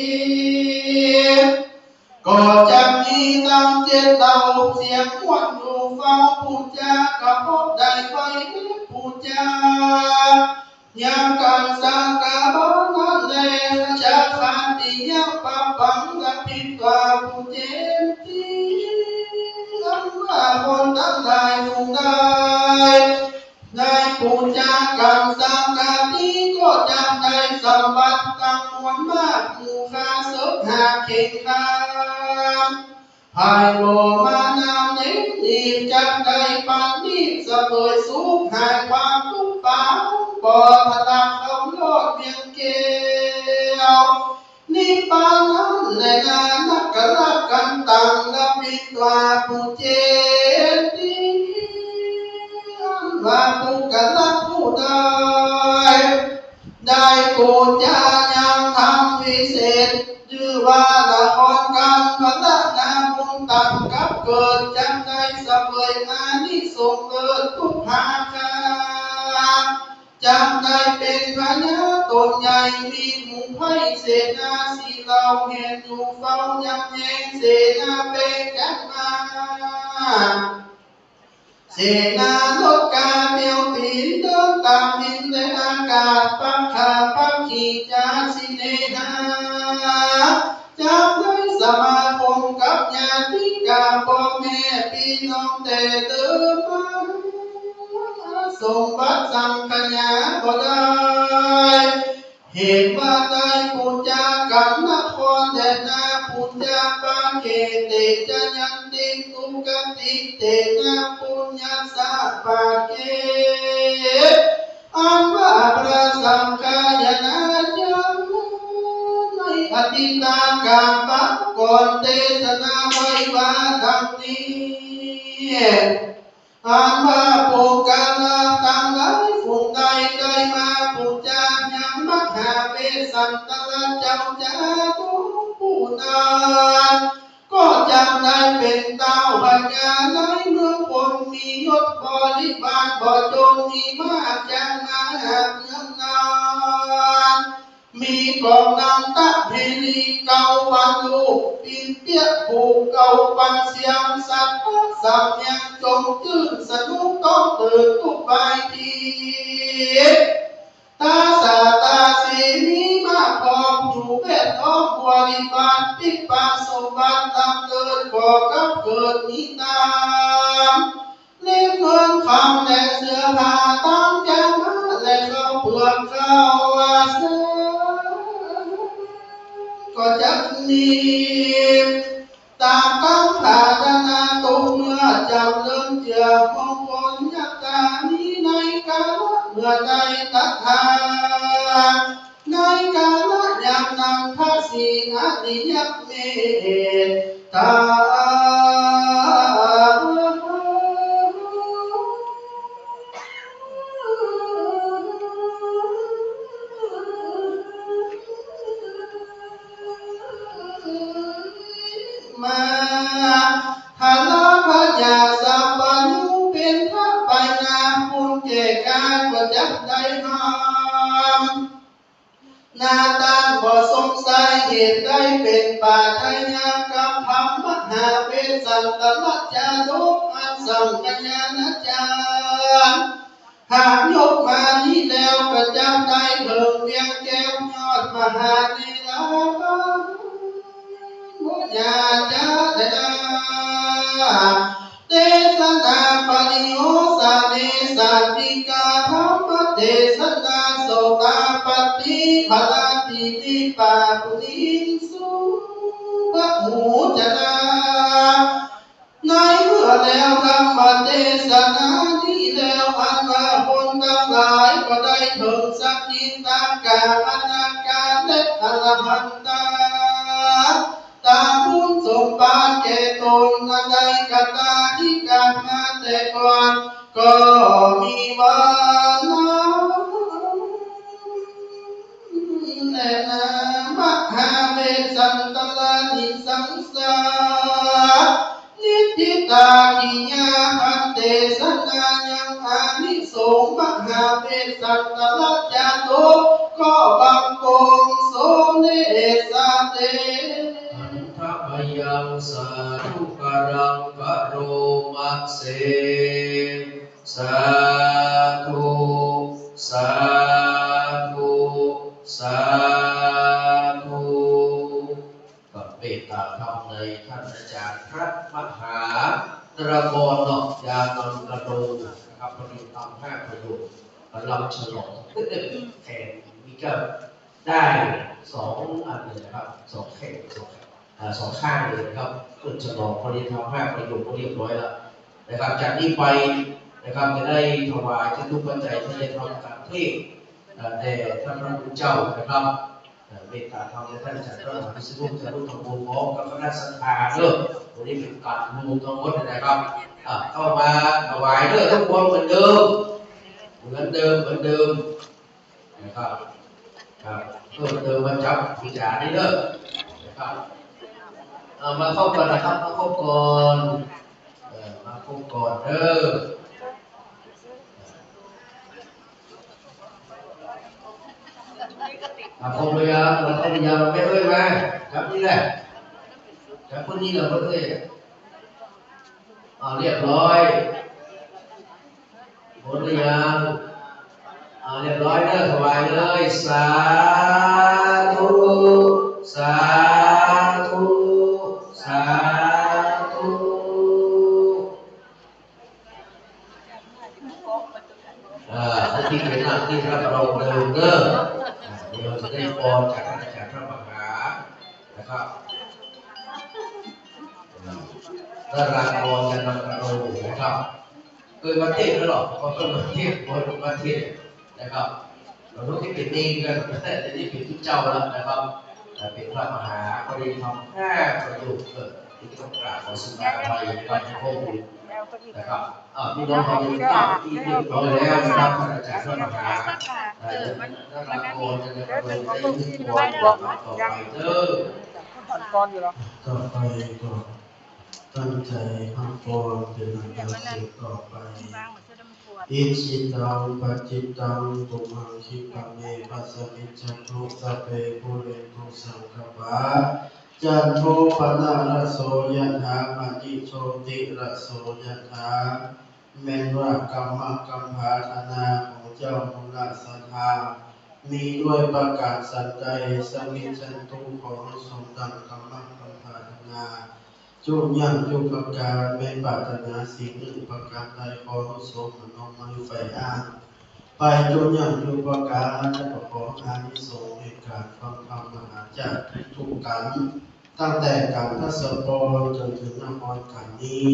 ก็จะมีตามเจตเตาเสียงควันอยู่ฟังพูดจาก็พบได้ไปพูดจายามการสังกาบานันเลจะขันติยาปะปังกับพิตวาผู้เจตีอันว่าคนทั้งหลายคงได้พูดจาการสังกานี้ก็จำได้สมบัติตั้งมวลมากหมู่ข้าศึกหาเข่งข้าภายโลมานามเน้นดีจักได้ปันนี้เสมอสุขหายความทุกข์ปาบ่พลังเขาโลดเวียงเกลียวนิพพานั้นในนานักกลักกันตังกับปิตวาผู้เจตีว่าผู้กลักผู้ได้ปูจายังทำวิเศษชื่อว่าละครการพัฒนาบุญตังกับเกิดจังได้เสวยอานิสงส์เกิดทุกภาคาจังได้เป็นพญาตนใหญ่มีหมู่ไพเสนาสีเราเห็นอยู่เฝ้ายังแยงเสนาเป็นกันมาเสนาลดกาเดียวตีนเดินตามดินในอากาศปักขาปักขีจาสิเนหาจับได้สมาคมกับญาติกาพ่อแม่พี่น้องแต่เดิมมาสมบัติสังขยาก็ได้เหตุว่าได้ปูจากันนครแดนนาปูจาปาเกเตจยันติตุกติเตนะปุญญาสาปาเกอันว่าพระสังฆายนาจามในอดีตการปักก่อนเทศนาไว้ว่าดังนี้อันว่าปูกาลาตังหลายฝูงใดได้มาปูจายังมัคหาเวสันตละเจ้าจาตุผู้นั้นก็จำได้เป็นเต้าพญาในเมืองคนมียศบริบาลบ่จงมีมากจังมาหาเมืองนานมีกองนำตะเพลีเก่าปันลูกปินเปียกผูกเก่าปันเสียงสัตว์สับยังจงจื่นสนุกต้องตื่นทุกใบทีตาสาตาสีมีมาพร้อมอยู่เวทอ้อมบริบาลปิปาสมบัติดำเนินก่อกับเกิดนิตามเล่มเงินคำและเสื้อผ้าตั้งจำมาและเข้าเปลือกเข้าอาเสก็จะมีตามคำขาดนาตุเมื่อจำเริ่มเจือมงคลยักษ์ตานี้ในกาลเมื่อใดตัดหาในกาลยังนำพระสีอริยเมตตามาหาลาพญาสัพพยุเป็นพระไปนาบุญเจการก็จักได้หามนาตานบ่สงสัยเหตุได้เป็นป่าไทยากับธรรมหาเวสันตลัจจานุอันสังกัญญาณจารหากยกมานี้แล้วก็จำได้เพิ่งเวียงแก้วยอดมหาเนรบาญาจาเดาเทศนาปริโยสาเนสันติกาธรรมเทศนาโสตาปฏิภลาติวิปาปุริสุภหูจนาในเมื่อแล้วธรรมเทศนานี้แล้วอันว่าคนทั้งหลายก็ได้ถึงสักกิตากาอนาคาและอรหันตาตามบุญสมบัติแก่ต นอันใดก็ตามที่การมาแต่ก่อนก็มีมานะแน่นามหาเวสสันตลานิสังสานิทิตากิญาพันเตสนายังอานิสงส์มหาเวสสันตลาจาโตก็บังกงโสเนสาเตอันทะพยังสาธุกรังกโรมัสเสสาธุสาธุสาธุกับเมตตาธรรมในท่านอาจารย์พระมหาตระกรนอกยานันกระโดนะครับประดิษฐ์ทำ5ประโยชน์ลำฉลองแข่งมีก็ได้2อันเลยนะครับ2แข่ง2ข้างเลยนะครับขึ้นฉลองประดิษฐ์ทำ5ประโยชน์ก็เรียบร้อยแล้วนะครับจากนี้ไปนะครับจะได้ถวายที่ทุกปัจจัยที่ได้ทำการเทศแด่ท่านพระพุทธเจ้านะครับเมตตาธรรมและท่านอาจารย์พระมหาวิษณุจะรู้ธรรมบุญพร้อมกับคณะสัตยาเด้อวันนี้เป็นการรวมทั้งหมดนะครับเข้ามาถวายเด้อทุกคนเหมือนเดิมนะครับเพิ่มเติมมาจับวิจารณ์นี่เด้อนะครับมาเข้าก่อนนะครับมาเข้าก่อนเด้อคงพยายามเราต้องพยายามไม่เอ้ยมาครับนี่แหละครับคนนี้เราไม่เอ้ยเรียบร้อยหมดหรือยังเรียบร้อยเด้อถวายเลยสาธุสาธุสาธุที่เป็นหน้าที่รับรองเดิมเด้อเดี๋ยวจะได้พรจากท่านอาจารย์พระมหานะครับได้รับพรจากท่านพระองค์นะครับเคยมาเทศแล้วหรอก็เคยมาเทศมาเทศนะครับเราต้องที่เป็นนี่กันแต่ที่เป็นทุกเจ้าแล้วนะครับเป็นพระมหาก็ได้ทำ5ประโยชน์ที่ต้องกราบขอสุภาพไปการพระองค์นะครับพี่น้องเขาอยู่ที่เรียบร้อยแล้วนะครับท่านอาจารย์พระมหานักละครจะได้เปิดได้ที่ตัวต่อไปเด้อต่อไปก็ตั้งใจพักผ่อนเป็นการสืบต่อไปอิชิตังปัจจิตังตุมังคิปะเมปัสสมิจฉตุสัพเพปุเรตุสังคปะจันโทปนะระโสยถามณิโชติระโสยถาเมนว่ากรรมกัมภาธนาของเจ้ามุลสัทธามีด้วยประกาศสัจใจสมิจฉตุของสมดังกรรมกัมภาธนาจุยังจุประการเมนปรารถนาสิ่งหนึ่งประการใดขอสมมโนมนุไฟอ่านไปจุยังจุประการจะประกอบอานิสงส์ในการฟังธรรมมหาจักรทุกกันตั้งแต่การทัศปรจนถึงนครขันนี้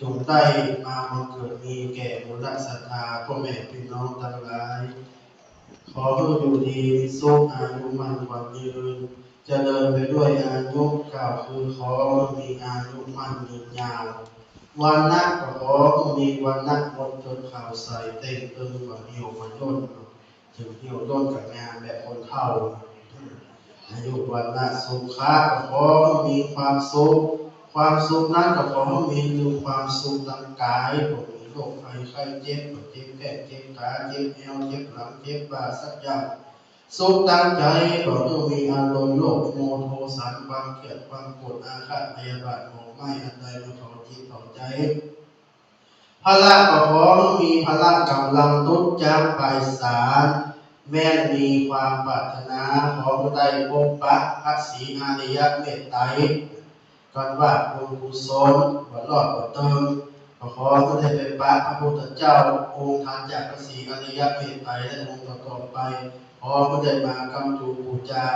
จงได้มาบังเกิดมีแก่บุญศรัทธาพ่อแม่พี่น้องทั้งหลายขอให้อยู่ดีมีสุขอายุมั่นขวัญยืนจะเดินไปด้วยอายุกล่าวคือขอมีอายุมั่นยืนยาววันนักก็ขอมีวันนักหมดจนข่าวใส่เต็มตึงกว่าเหี่ยวมันย่นถึงเหี่ยวย่นกับงานแบบคนเฒ่าอายุวันนักสุขะก็ขอมีความสุขนั้นก็ขอมีคือความสุขทางกายผมมีโรคภัยไข้เจ็บแก้เจ็บขาเจ็บเอวเจ็บหลังเจ็บบ่าสักอย่างสุขตั้งใจก็ต้องมีอารมณ์โลภโมโทสันความเกลียดความโกรธอาฆาตพยาบาทโมไม่อันใดมาเผาจิตเผาใจพละก็ขอมีพละกำลังตุกจางไปศาลแม้มีความปรารถนาขอได้พบปะพระศรีอริยเมตไตรกันว่าบุญกุศลวัดรอดวัดเติมขอได้ไปปะพระพุทธเจ้าองค์ทานจากพระศรีอริยเมตไตรและองค์ต่อไปขอพระเดชมากำจูบูชา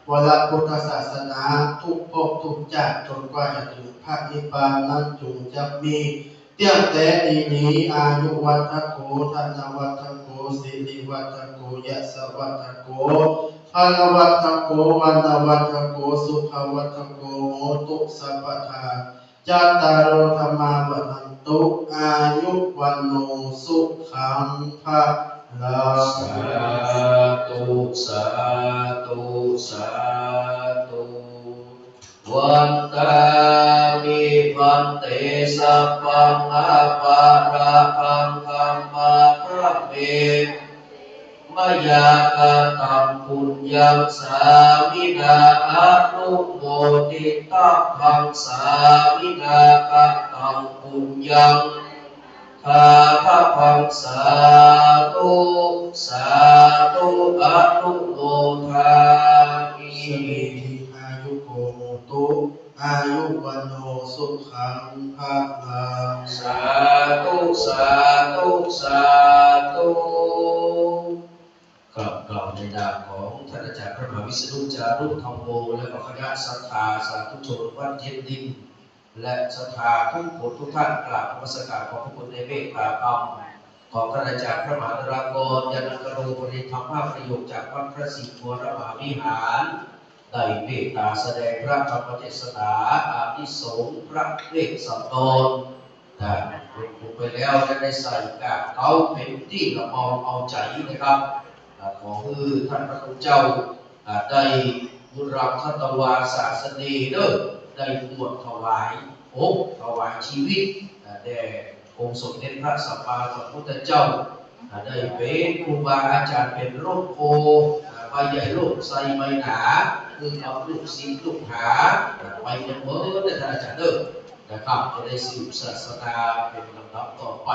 วรพุทธศาสนาทุกภพทุกชาติจนกว่าจะถึงพระนิพพานนั้นจงจะมีเตี้ยแต่ดีนี้อายุวัฒโกธนวัฒโกสิริวัฒโกยะสวัฒโกพลวัฒโกวันวัฒโกสุขวัฒโกโหตุสัพพทา จัตตารโอธรรมาวันตุอายุวันโนสุขังภะลัง สาธุสาธุสาธุวันตามิพันเตสัพพังอาปาราคังคัมมาพระเมมยากตังปุญญังสามินาอนุโมทิตังทังสามินากตังปุญญังข้าพระพังสาธุสาธุอนุโมทามิ สเมธิอายุโกโมตุอายุวันโนสุขังภะลัง สาธุสาธุสาธุครับกล่าวในนามของท่านอาจารย์พระมหาวิษณุจารุธรรมโมและก็คณะศรัทธาสาธุชนวัดเทียนดินและศรัทธาทุกคนทุกท่านกราบนมัสการขอบพระคุณในเมตตาธรรมของท่านอาจารย์พระมหาธรากรยานกโรบริธรรมภาพประโยคจากวัดพระศรีวรมหาวิหารได้เมตตาแสดงพระธรรมเทศนาอานิสงส์พระเวทสันดรลงไปแล้วได้ใส่กาเขาเป็นที่ละมองเอาใจนะครับขอให้ท่านพระคุณเจ้าได้บุญรับทัตวาศาสนีเด้อได้บวชถวายถวายชีวิตแด่องค์สมเด็จพระสัมมาสัมพุทธเจ้าได้เป็นครูบาอาจารย์เป็นร่มโพใบใหญ่ลูกใส่ใบหนาคือเอาลูกศิษย์ลูกหาไปเป็นเมื่อได้ท่านอาจารย์เด้อนะครับจะได้สืบศาสนาเป็นลำดับต่อไป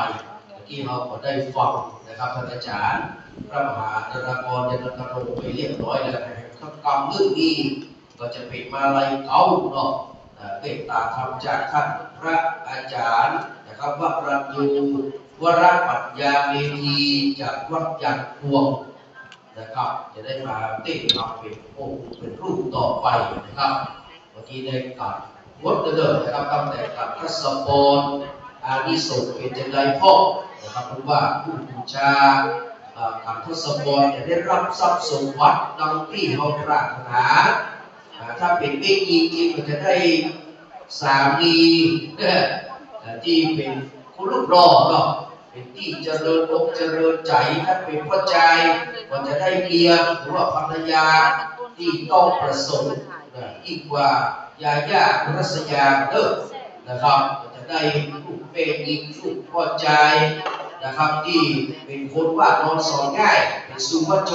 เมื่อกี้เราก็ได้ฟังนะครับท่านอาจารย์พระมหาธรากรยานกโรไปเรียบร้อยแล้วนะครับกรรมเรื่องนี้ก็จะเป็นมาลัยเก่าเนาะเป็นตาธรรมจากท่านพระอาจารย์นะครับวัดรัตยูวรปัญญาเมธีจากวัดยันพวงนะครับจะได้มาติดมาเป็นองค์เป็นรูปต่อไปนะครับเมื่อกี้ได้กลับวัดเดิมนะครับตั้งแต่กลับพระสมบูรณ์อานิสงส์เป็นจังไรพ่อนะครับรู้ว่าผู้บูชากับทศพรจะได้รับทรัพย์สมบัติดังที่เราปรารถนาถ้าเป็นไม่ดีจริงก็จะได้สามีที่เป็นคุณลูกรอเนาะเป็นที่เจริญอกเจริญใจถ้าเป็นพ่อใจก็จะได้เมียหรือว่าภรรยาที่ต้องประสงค์ยิ่งกว่ายาย่ารัศยาเด้อนะครับก็จะได้ลูกเป็นอีกลูกพ่อใจนะครับที่เป็นคนว่านอนสอนง่ายเป็นสุวัจโจ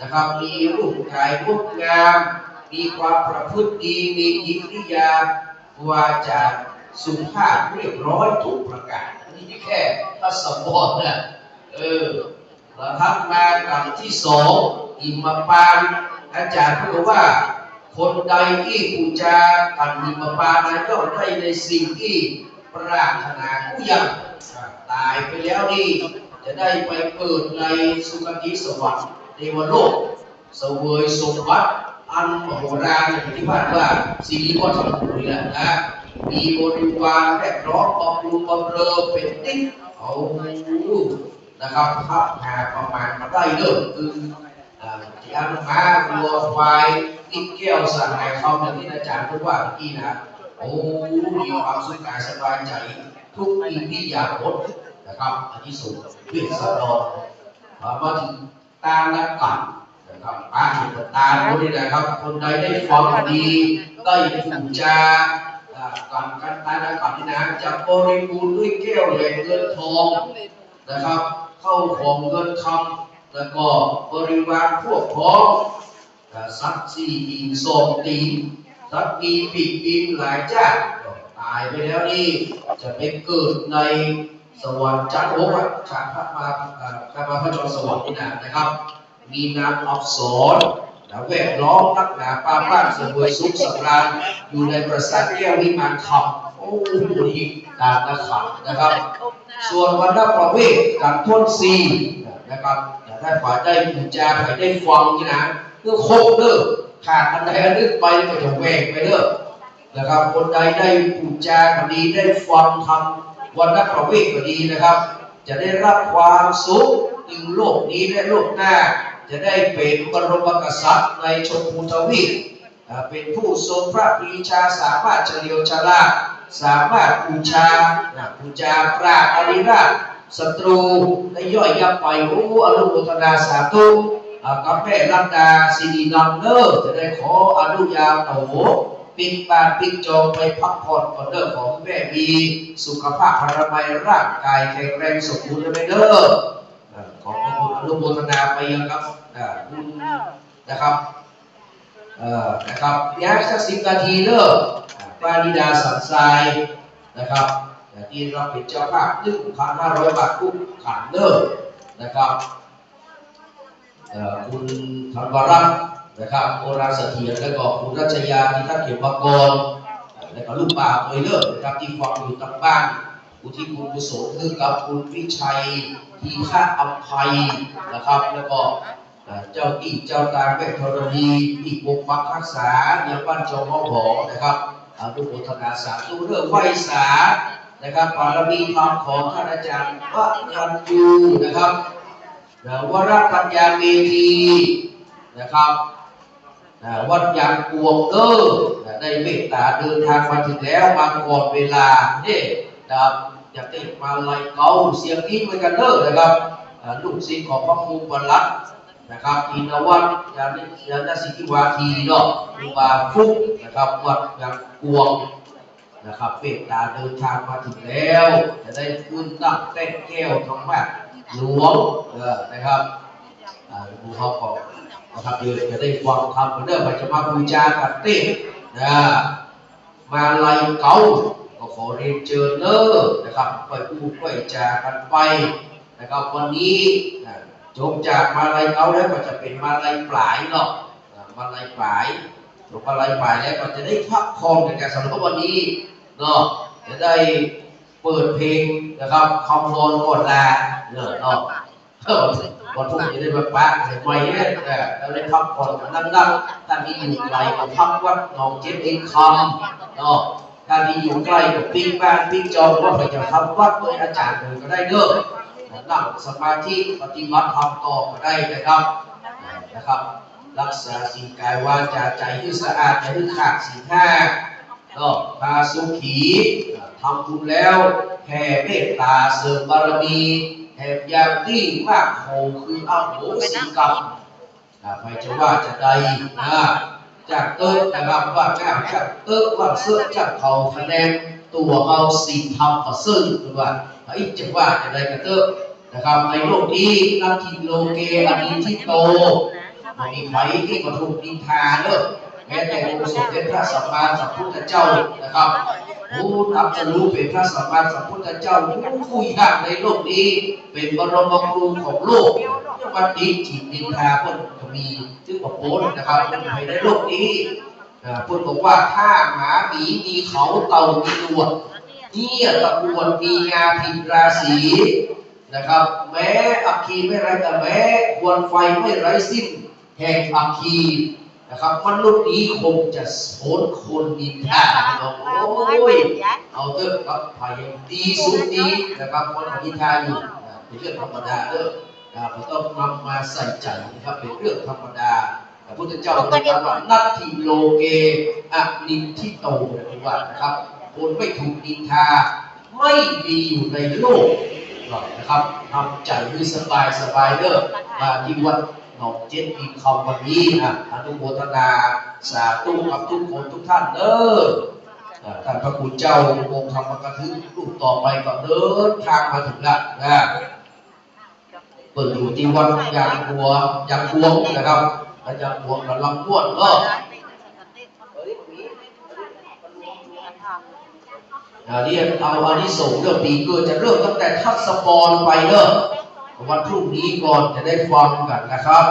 นะครับมีรูปกายงดงามมีความประพฤติดีมีอิริยาบถวาจาสุภาพเรียบร้อยทุกประการอันนี้แค่ถ้าสมบูรณ์เนี่ยแล้วทักมากันที่สองอิมปานอาจารย์พูดว่าคนใดที่บูชากันอิมปานนั้นย่อมได้ในสิ่งที่ปรารถนาผู้ยังตายไปแล้วนี่จะได้ไปเกิดในสุคติสวรรค์เทวโลกเสวยสมบัติอันมโหฬารอย่างที่ว่าสิริวัฒน์บุรีนะมีบริวารแวดล้อมบำรุงบำเรอเป็นติ๊กเอานะครับพับหาประมาณมาได้เริ่มคือที่อันมาวัวควายติ๊กแก้วสั่งให้เขาอย่างที่อาจารย์พูดว่าเมื่อกี้นะมีความสุขกายสบายใจทุกอิริยาบถนะครับอันนี้สุดเวสสันดรมาถึงตาและกันนะครับตาเห็นตาคนนี้นะครับคนใดได้ฟังดีได้บูชาการตาและกันนี่นะจะบริบูรณ์ด้วยแก้วแห่งเงินทองนะครับเข้าของเงินคำแล้วก็บริวารพวกพ้องสัตว์สี่ปีสองตีสัตว์มีปีกบินหลายจ้าตายไปแล้วนี่จะไปเกิดในสวรรค์จันทร์โลกชาติพระมาพระจรสวรรค์นี่นะครับมีนามอักษรแวดล้อมนักหนาป้าบ้านเสวยสุขสำราญอยู่ในปราสาทแก้ววิมานคำโอ้โหนี่ตามนะครับส่วนวันนับประเวทกับท้นซีนะครับถ้าฝ่ายได้บูชาฝ่ายได้ฟังนี่นะเพื่อโคกเด้อขาดอันใดอันหนึ่งไปก็จะแหวกไปเด้อนะครับคนใดได้บูชาก็ดีได้ฟังธรรมวันนับประเวทก็ดีนะครับจะได้รับความสุขถึงโลกนี้และโลกหน้าจะได้เป็นบรมกษัตริย์ในชมพูทวีปเป็นผู้ทรงพระปรีชาสามารถเฉลียวฉลาด สามารถบูชาปราบอริราชศัตรูได้ย่อยยับไปโอ้อนุโมทนาสาธุกับแม่รัตดาสิรินันเนอร์จะได้ขออนุญาตโตปิดบ้านปิดจองไปพักผ่อนก่อนเด้อของแม่มีสุขภาพพระมัยร่างกายแข็งแรงสมบูรณ์เลยเด้อขอบคุณอนุโมทนาไปยังครับคุณนะครับยาสัก10 นาทีเด้อปานิดาสันทรายนะครับที่เราเป็นเจ้าภาพ1,500 บาททุกขันเด้อนะครับคุณธนวรัตน์นะครับโอราเสถียรแล้วก็คุณรัชยาที่ท่านเขียนมากรแล้วก็ลูกป่าเอยเลิศนะครับที่ฟังอยู่ทางบ้านอุทิศบุญกุศลคือกับคุณวิชัยทีฆะอัมภัยนะครับแล้วก็เจ้าตีเจ้าตาแม่ธรณีอีกวงปักรักษายังบ้านจอมหอนะครับอนุโมทนาสาธุเรื่องไหวสานะครับบารมีธรรมของท่านอาจารย์วรัญยูนะครับวรปัญญาเมธีนะครับวัดยางกวงเด้อได้เมตตาเดินทางมาถึงแล้วมาก่อนเวลาเนี่ยนะครับอยากได้มาไล่เกาเสียงนี้เหมือนกันเด้อนะครับลูกศิษย์ของพระครูบรรลัตนะครับอินวัตยาณสิทธิวาทีเนาะครูบาฟุกนะครับวัดยางกวงนะครับเมตตาเดินทางมาถึงแล้วจะได้ขึ้นตั้งแต้นแก้วธรรมะหลวงนะครับดูเขาบอกนะครับเดี๋ยวจะได้ฟังคำเรื่องมันจะมาบูชากันเต้นะมาไล่เกาก็ขอเรียนเชิญเนอนะครับไปพูดไปจากันไปนะครับวันนี้จบจากมาไล่เกาแล้วก็จะเป็นมาไล่ปลายเนาะมาไล่ปลายจบมาไล่ปลายแล้วก็จะได้พักผ่อนในการสำหรับวันนี้เนาะจะได้เปิดเพลงนะครับคำนอนก่อนลาเนาะวันพรุ่งนี้ได้มาปะเสร็จใหม่เนี่ยเราได้พักผ่อนกันนั่งๆถ้ามีอยู่ไกลก็พักวัดหนองเจ็ดอินคำเนาะถ้ามีอยู่ใกล้ก็ปิ้งบ้านปิ้งจองว่าไปจะทำวัดโดยอาจารย์เลยก็ได้เด้อนั่งสมาธิปฏิบัติธรรมต่อก็ได้นะครับรักษาสิ่งกายวาจาใจให้สะอาดอย่าให้ขาดศีล 5ก็พาสุขีทำบุญแล้วแผ่เมตตาเสริมบารมีแห่งอย่างที่มากโหคืออโหสิกรรมใครจะว่าจะใดจากเติร์นะครับว่าแก้วจากเติร์ว่าเสื้อจากเขาคะแนนตัวเอาสิ่งทำกับซึ่งหรือว่าไอ้จะว่าจะใดกันเติร์นะครับในโลกนี้นักทิโลเกอดีที่โตมีใครที่มาถูกนินทาเนอะแม้แต่องค์สมเด็จพระสัมมาสัมพุทธเจ้านะครับผู้นับจะรู้เป็นพระสัมมาสัมพุทธเจ้าผู้ยากในโลกนี้เป็นบรมครูของโลกวันนี้จิตนินทาเพื่อนจะมีซึ่งบอกโพสนะครับในโลกนี้เพื่อนบอกว่าถ้าหมาหมีมีเขาเต่ามีหนวดเนี่ยตะกวนมีงาพิมราศีนะครับแม้อัคคีไม่ไร้แต่แม้ควรไฟไม่ไร้สิ้นแห่งอัคคีนะครับมนุษย์นี้คงจะโผลคนนินทาโอ้ยเอาเถอะครับพยายามดีสุดดีนะครับคนนินทาอยู่เป็นเรื่องธรรมดาเด้อเราต้องนำมาใส่ใจนะครับเป็นเรื่องธรรมดาพระพุทธเจ้าตรัสว่านัตถิโลเกอนินทิโตนะครับคนไม่ถูกนินทาไม่มีอยู่ในโลกนะครับทำใจให้สบายเด้อมาที่วัดหนองเจ็ดอินคำวันนี้อนุโมทนาสาธุกับทุกคนทุกท่านเด้อท่านพระคุณเจ้าองค์ธรรมกถึงรูปต่อไปก็เดินทางมาถึงละเปิดอยู่ที่วัดยางพวงนะครับยางพวงกับลำม้วนเนาะนี่เอาอันนี้ส่งเรื่องปีเกิดจะเริ่มตั้งแต่ทัศปรไปเนอะวันพรุ่งนี้ก่อนจะได้ฟังกันนะครับ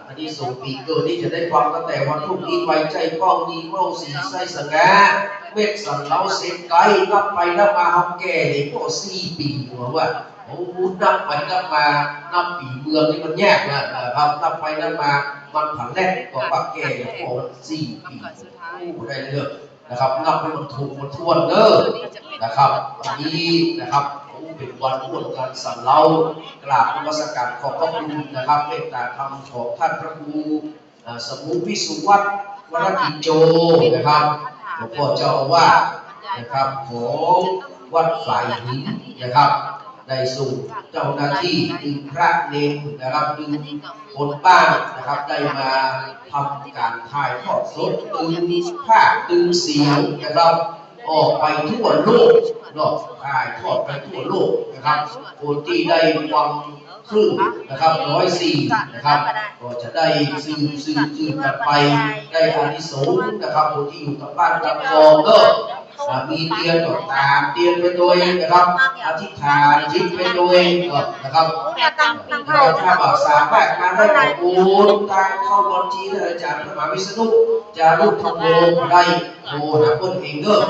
อันนี้ส่งปีเกิดนี่จะได้ฟังตั้งแต่วันพรุ่งนี้ไปใจป้องดีเมาสีไส้สงาเมฆสันเล้าเซนไกนับไปนับมาทำแก่เลยพวก4 ปีหัวว่าโอ้นับไปนับมานับปีเมืองนี่มันแยกนะครับนับไปนับมามันผันแรกกว่าแก่พวก4 ปีได้เรื่องนะครับนับให้มันถูกมันทวนเด้อนะครับวันนี้นะครับเป็นวันร่วมกันสันเล้ากราบนมัสการขอบพระคุณนะครับเมตตาธรรมของท่านพระครูสมุวิสุวัฒน์วรกิจโจนะครับหลวงพ่อเจ้าว่า นะครับของวัดฝ่ายหินนะครับได้ส่งเจ้าหน้าที่ดึงพระเนรนะครับดึงคนบ้านนะครับได้มาทำการถ่ายทอดสดดึงภาพดึงเสียงนะครับออกไปทั่วโลกเนาะถ่ายทอดไปทั่วโลกนะครับคนที่ได้ฟังครึ่งนะครับ104นะครับก็จะได้ซื้อกันไปได้อานิสงส์นะครับคนที่อยู่กับบ้านกับกองก็มีเตียนก็ตามเตียนไปโดยนะครับอธิษฐานจิตไปโดยนะครับถ้าบอกสามารถมาได้ขอบุญทางเข้าบนที่อาจารย์พระมหาวิษณุจะรูปทองโลได้โลหะพ้นเองเด้อ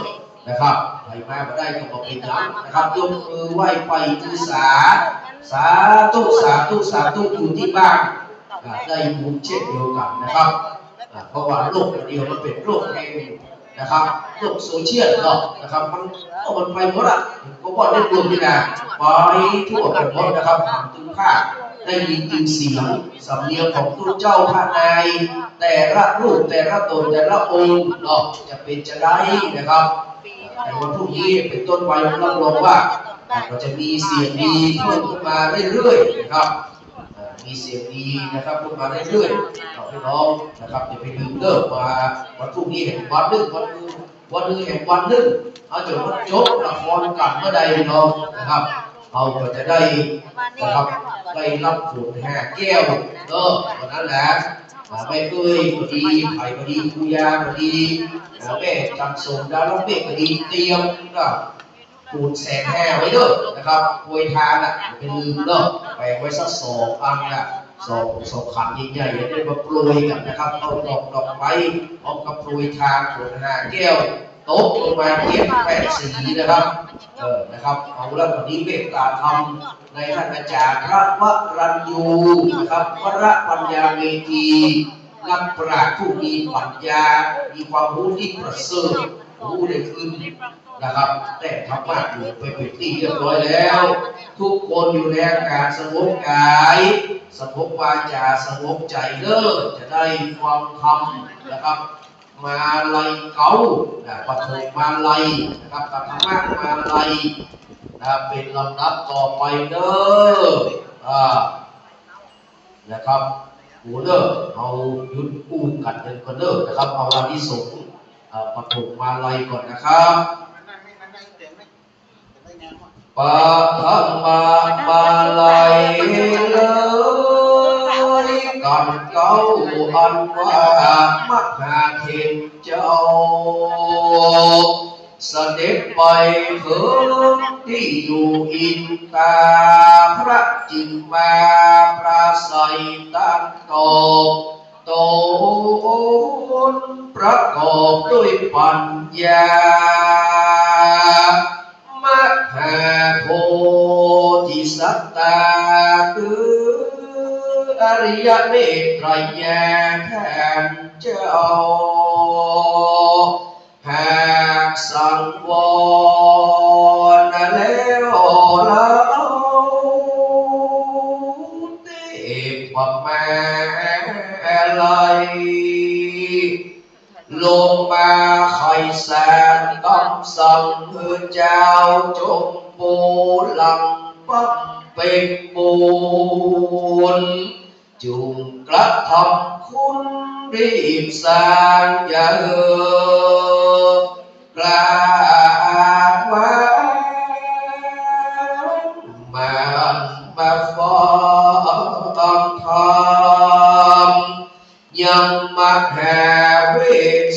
นะครับใครมาได้ก็บอกเป็นหลังนะครับยกมือไหว้ไปถือสาธุอยู่ที่บ้านได้บุญเช่นเดียวกันนะครับเพราะว่าโลกเดียวมันเป็นโลกแห่งนะครับโลกโซเชียลเนาะนะครับมันไปหมดอ่ะก็ว่าได้รวมที่ไหนไปทั่วไปหมดนะครับถึงค่าได้ยินถึงเสียงสำเนียงของทุกเจ้าพระนายแต่ละรูปแต่ละตนแต่ละองค์เนาะจะเป็นจะได้นะครับแต่วันพรุ่งนี้เป็นต้นไปรับรองว่าเราจะมีเสียงดีเพิ่มขึ้นมาเรื่อยๆนะครับมีเสียงดีนะครับขึ้นมาเรื่อยๆต่อพี่น้องนะครับอย่าไปลืมเลิกมาวันพรุ่งนี้แห่งวันหนึ่งแห่งวันหนึ่งเอาจนวันจบละครกันเมื่อใดพี่น้องนะครับเราก็จะได้นะครับได้รับผล5 แก้ววันนั้นแหละแม่เอ้ยพอดีไผ่พอดีคุยาพอดีแม่จัดส่งดาวน้องเมฆพอดีเตรียมก็ปูน150,000ไว้ด้วยนะครับโวยทานเป็นลืมเนาะแบ่งไว้สัก2 อันสองขันใหญ่ๆได้มาโปรยกันนะครับเอาดอกไม้เอากระโปรยทานผล5 แก้วโต๊ะลงมาเทียบ8 สีนะครับนะครับเอาแล้ววันนี้เมตตาธรรมในท่านอาจารย์พระวรัญยูนะครับพระปัญญาเมธีนักปราชญ์ผู้มีปัญญามีความรู้ที่ประเสริฐรู้ได้ขึ้นนะครับแต่ธรรมะอยู่ไปเป็นที่เรียบร้อยแล้วทุกคนอยู่ในอาการสงบกายสงบวาจาสงบใจเลิศจะได้ความธรรมนะครับมาลัยเก่าปฐมมาลัยนะครับธรรมะมาลัยเป็นลำดับต่อไปเด้อนะครับหูเด้อเอายุดอู้กันเดินก่อนเด้อนะครับเอาอานิสงส์ปฐมมาลัยก่อนนะครับปะธรรมามาลัยเลยกันเก้าอันว่ามหาเทพเจ้าเสด็จไปเถิดที่อยู่อินตาพระจึงมาปราศัยตั้งตอบตนประกอบด้วยปัญญามหาโพธิสัตตาคืออริยเมตไตรแยแทนเจ้าหากสังวรแล้วเราเทพมาลัยลงมาไข่แสนต้องสั่งเจ้าจงปูหลังปั๊บเป็นปูนจุงกระทำคุณรีบสร้างอย่ากล้าว่ามาฟ้องทำยังมาแห่เว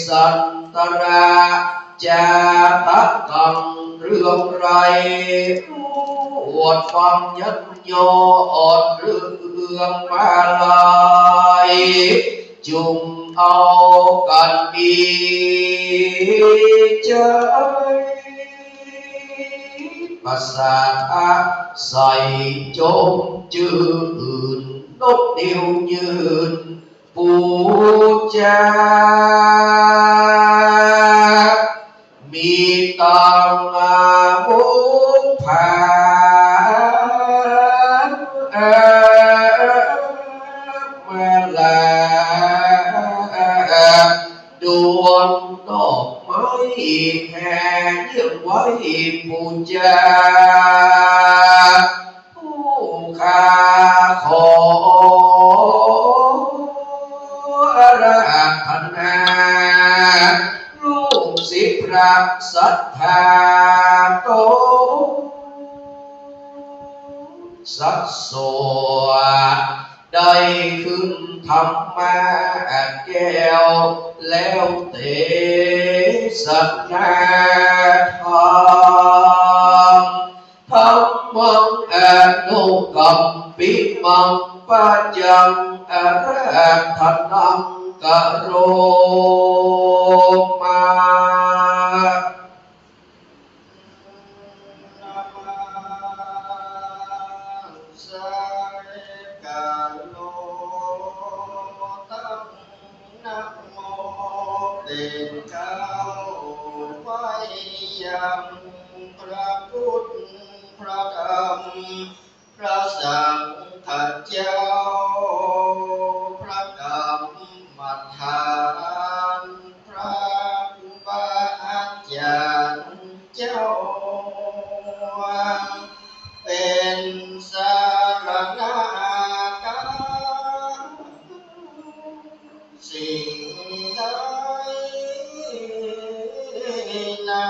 สันตราจาตักกังเรื่องไรอวดฟังยันยอดเรื่องมาลายจุงเอากันดีใจภาษาใส่จมจืนนกเดียวยืนปูจามีตังมุขผามาลาดวงดอกไม้แห่เยื สัดส่วนได้ขึ้นธรรมะแก้วแล้วเตสัจนาธรรมธรรมังอนุกัมปิมังปัจจังอรัตถนังกโรมาเป็นเก้าไว้ยังพระพุทธพระธรรมพระสังฆเจ้าพระกรรมฐานพระบาอาจารย์เจ้าเป็นสารณะสิ่งใดนา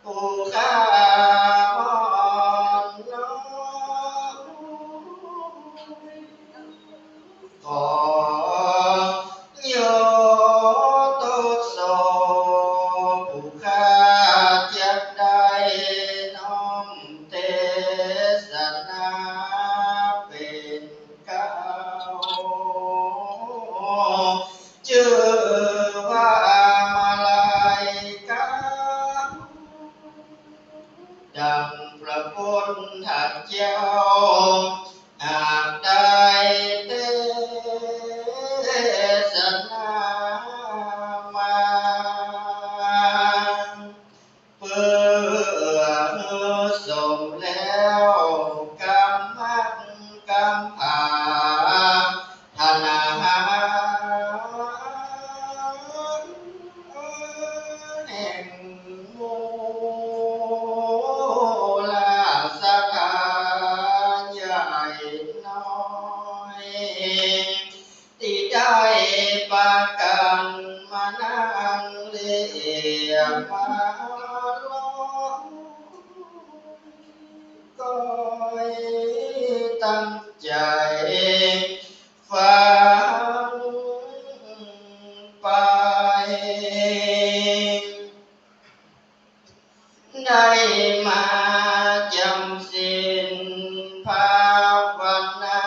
ผู้ข้ามอนน้องขอโยตุโสผู้ข้าจะได้น้อมเทศนาเป็นเก้าชื่อว่ามาลายกาดังพระพุทธเจ้าอาจได้เทศนามาเพื่อสมแล้วกำมัดกำผาธนาแห่งมูลสถานใหญ่น้อยที่ได้ประกันมานั่งเลียมาล้อมก็ตั้งใจฟังไปได้มาจำศีลภาวนา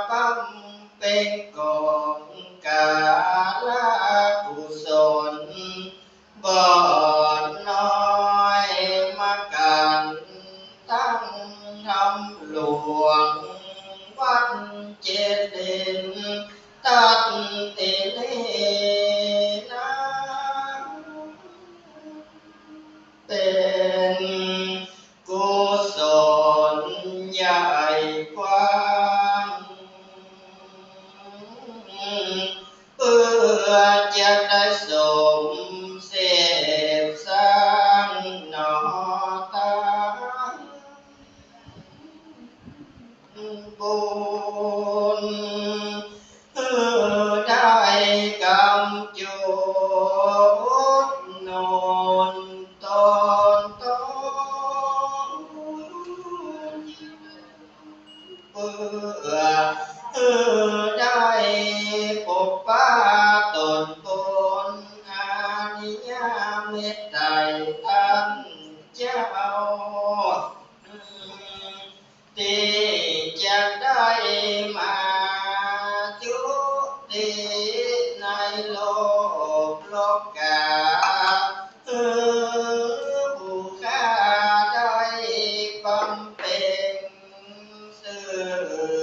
บำเพ็ญกองกาลกุศลบ่น้อยมากันตั้งทำหลวงวัดเจดีย์ตัดติเลนะเป็นกุศลใหญ่กว้างเพื่อจะได้สมเสพสร้างหนอตาบุญได้กำจุดนนตอนเพื่อได้ปกป้าตนตนอานิยเมตไตรท่านเจ้าที่จะได้มาจุติในโลกาผู้ข้าได้บำเพ็ญสื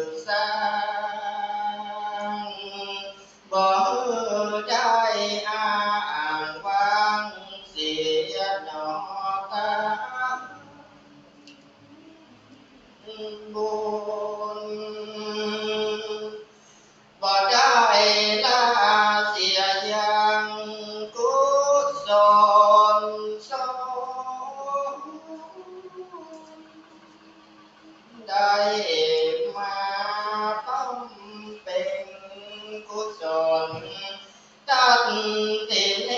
บสร้างบ่ได้อ้างว้างเสียหนอตาบุญบ่ได้ละเสียยังกุศลสมได้มาบำเพ็ญกุศลตัดติเล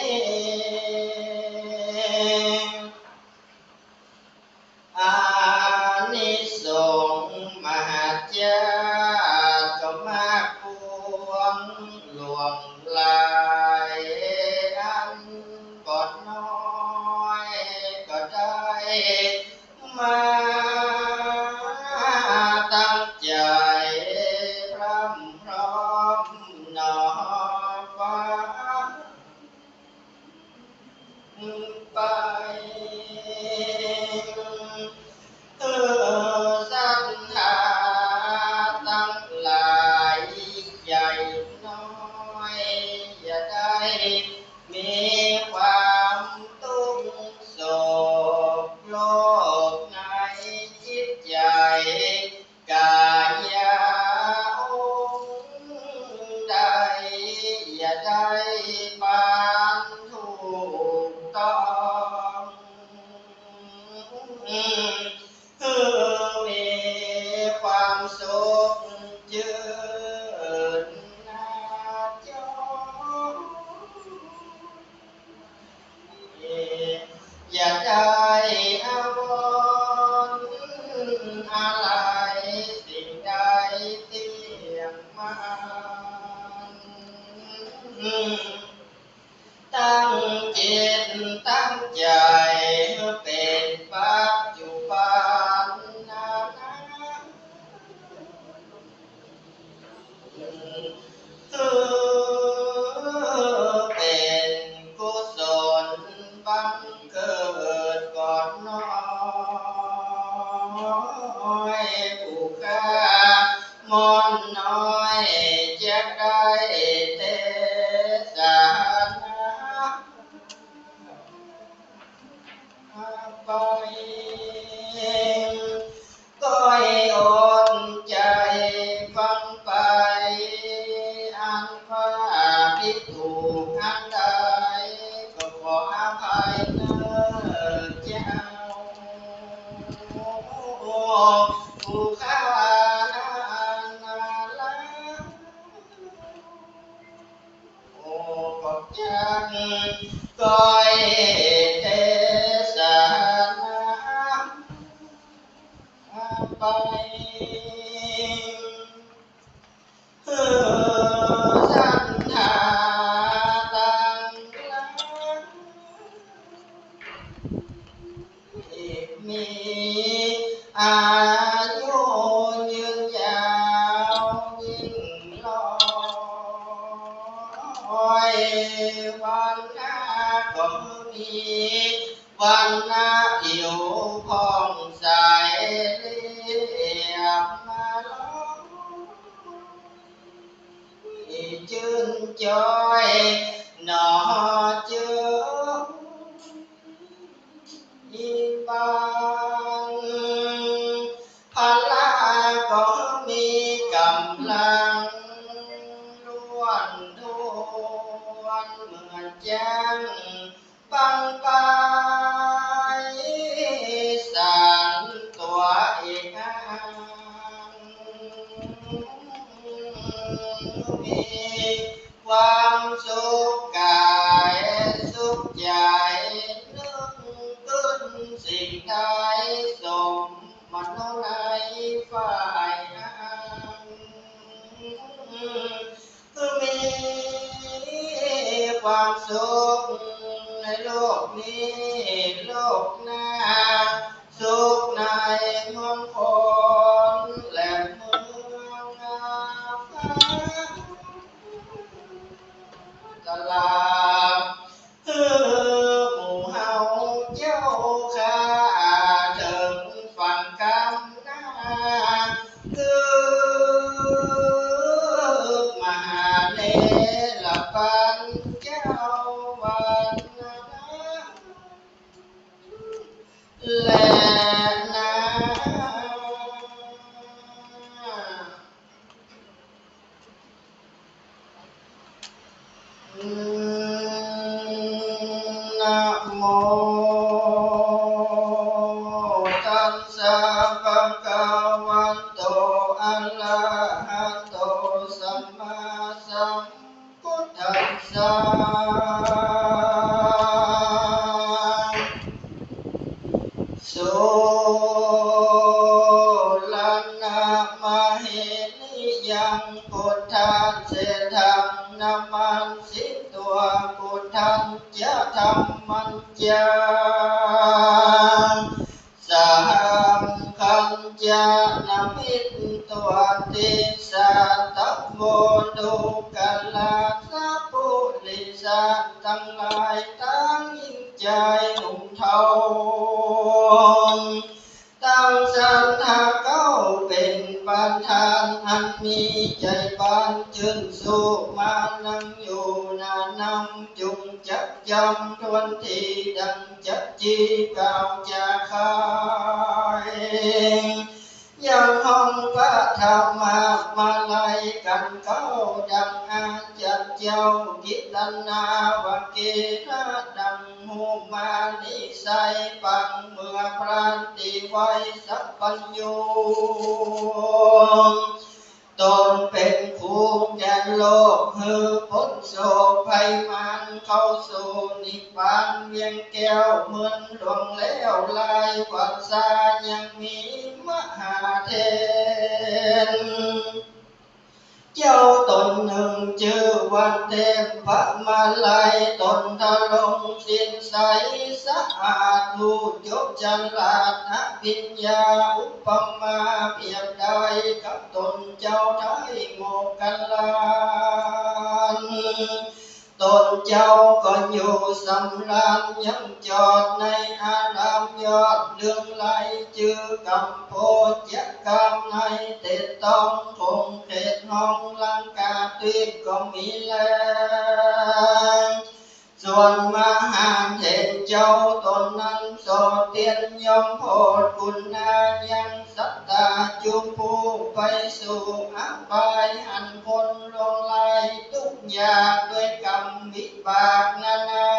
มาตั้งใจพร้ำพร้อมหนอฟ้าไปสันหาตั้งหลายใหญ่น้อยอย่าได้มีความตุ้งโศกโลกในจิตใจกายาองค์ใดอย่าได้ปานถูกต้องมีความสุขยืนนาจออย่าได้อาวรณ์อะไรสิ่งใดเที่ยงมันตั้งจิตตั้งใจเป็นปัจจุบันนะเป็นกุศลบังเกิดก่อนน้อยผู้ค่ามอนน้อยจะได้เทศนาไปก็ให้อดใจฟังไปอันว่าผิดถูกอันใดก็ขออภัยเถิดเจ้าผู้ข้านาละโอ้ก็จังก้อยเทศนาไปสันหาตังมีอายุยืนยาวยิ่งลอยวันหน้าก็มีวันหน้าผิวผ่องใสเรียบมาล้อชื่นจอยหนอเจออีบางพลาก็มีกำลังล้วนทวนเหมือนจังบังไปสั่นตัวเองมีความสุขกายสุขใจนึกขึ้นสิ่งใดสมมโนในฝ่ายนั้นมีความสุขในโลกนี้โลกหน้าสุขในเมืองคนและเมืองฟ้าตลาดหมู่เฮาเจ้าข้าถึงฝั่งคำหน้าคือมหาเนรปัญเจ้าวันและนานะโมตัสสะภะคะวะโตอะระหะโตสัมมาสัมพุทธัสสะโสลันนะมะเหนิยังพุทธัสเสธังนะมันสิตัวพุทธังจะธรรมันจัง มีใจบานชื่นสุขมานั่งอยู่นานำจุงจับจำทวนทีดังจับจีเก่าจะขายยังห้องพระธรรมมาลัยกันเข้าดังอาจารย์เจ้ากิตนาวเกระดังหูมานิสัยปังเมื่อพระติไว้สัพพัญญูตนเป็นภูมิแดนโลกฮือพ้นโศกภัยมันเข้าสู่นิพพานเวียงแก้วเหมือนดวงแล้วลายวัฏสายังมีมหาเทนเจ้าตนหนึ่งชื่อวันเทพพระมาลัยตนทะลงสิ้นใสสะอาดดูยกจันลาดอภิญญาอุปมาเปรียบใดกับตนเจ้าไทยโมกขันลานตนเจ้าก็อยู่สำราญยังจอดในอารามยอดเรื่องไหลชื่อกำโพจกรรมในเตต้องคงเขตห้องลังกาตีก็มีแลส่วนมหาเทพเจ้าตนนั้นโสเตียนยมโพธคุณนายังสัตตาจุภูไปสู่อับายหันคนลงไหลทุกอย่างด้วยกรรมวิบากนานา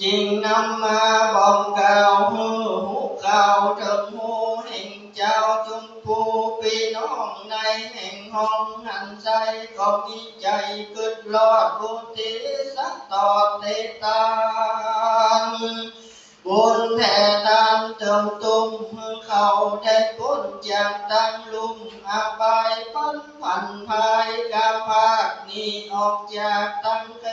จึงนำมาบอกกล่าวหูข่าวถึงหูแห่งเจ้าจุมพูพี่น้องในแห่งห้องหันใจก็มีใจกึดลอดบุตรสักต่อเตตานบุญแผ่ตานเติมตุ้มเขาได้พ้นจากตั้งลุมอาบายพันผันภายกาภาคนี้ออกจากตั้งเก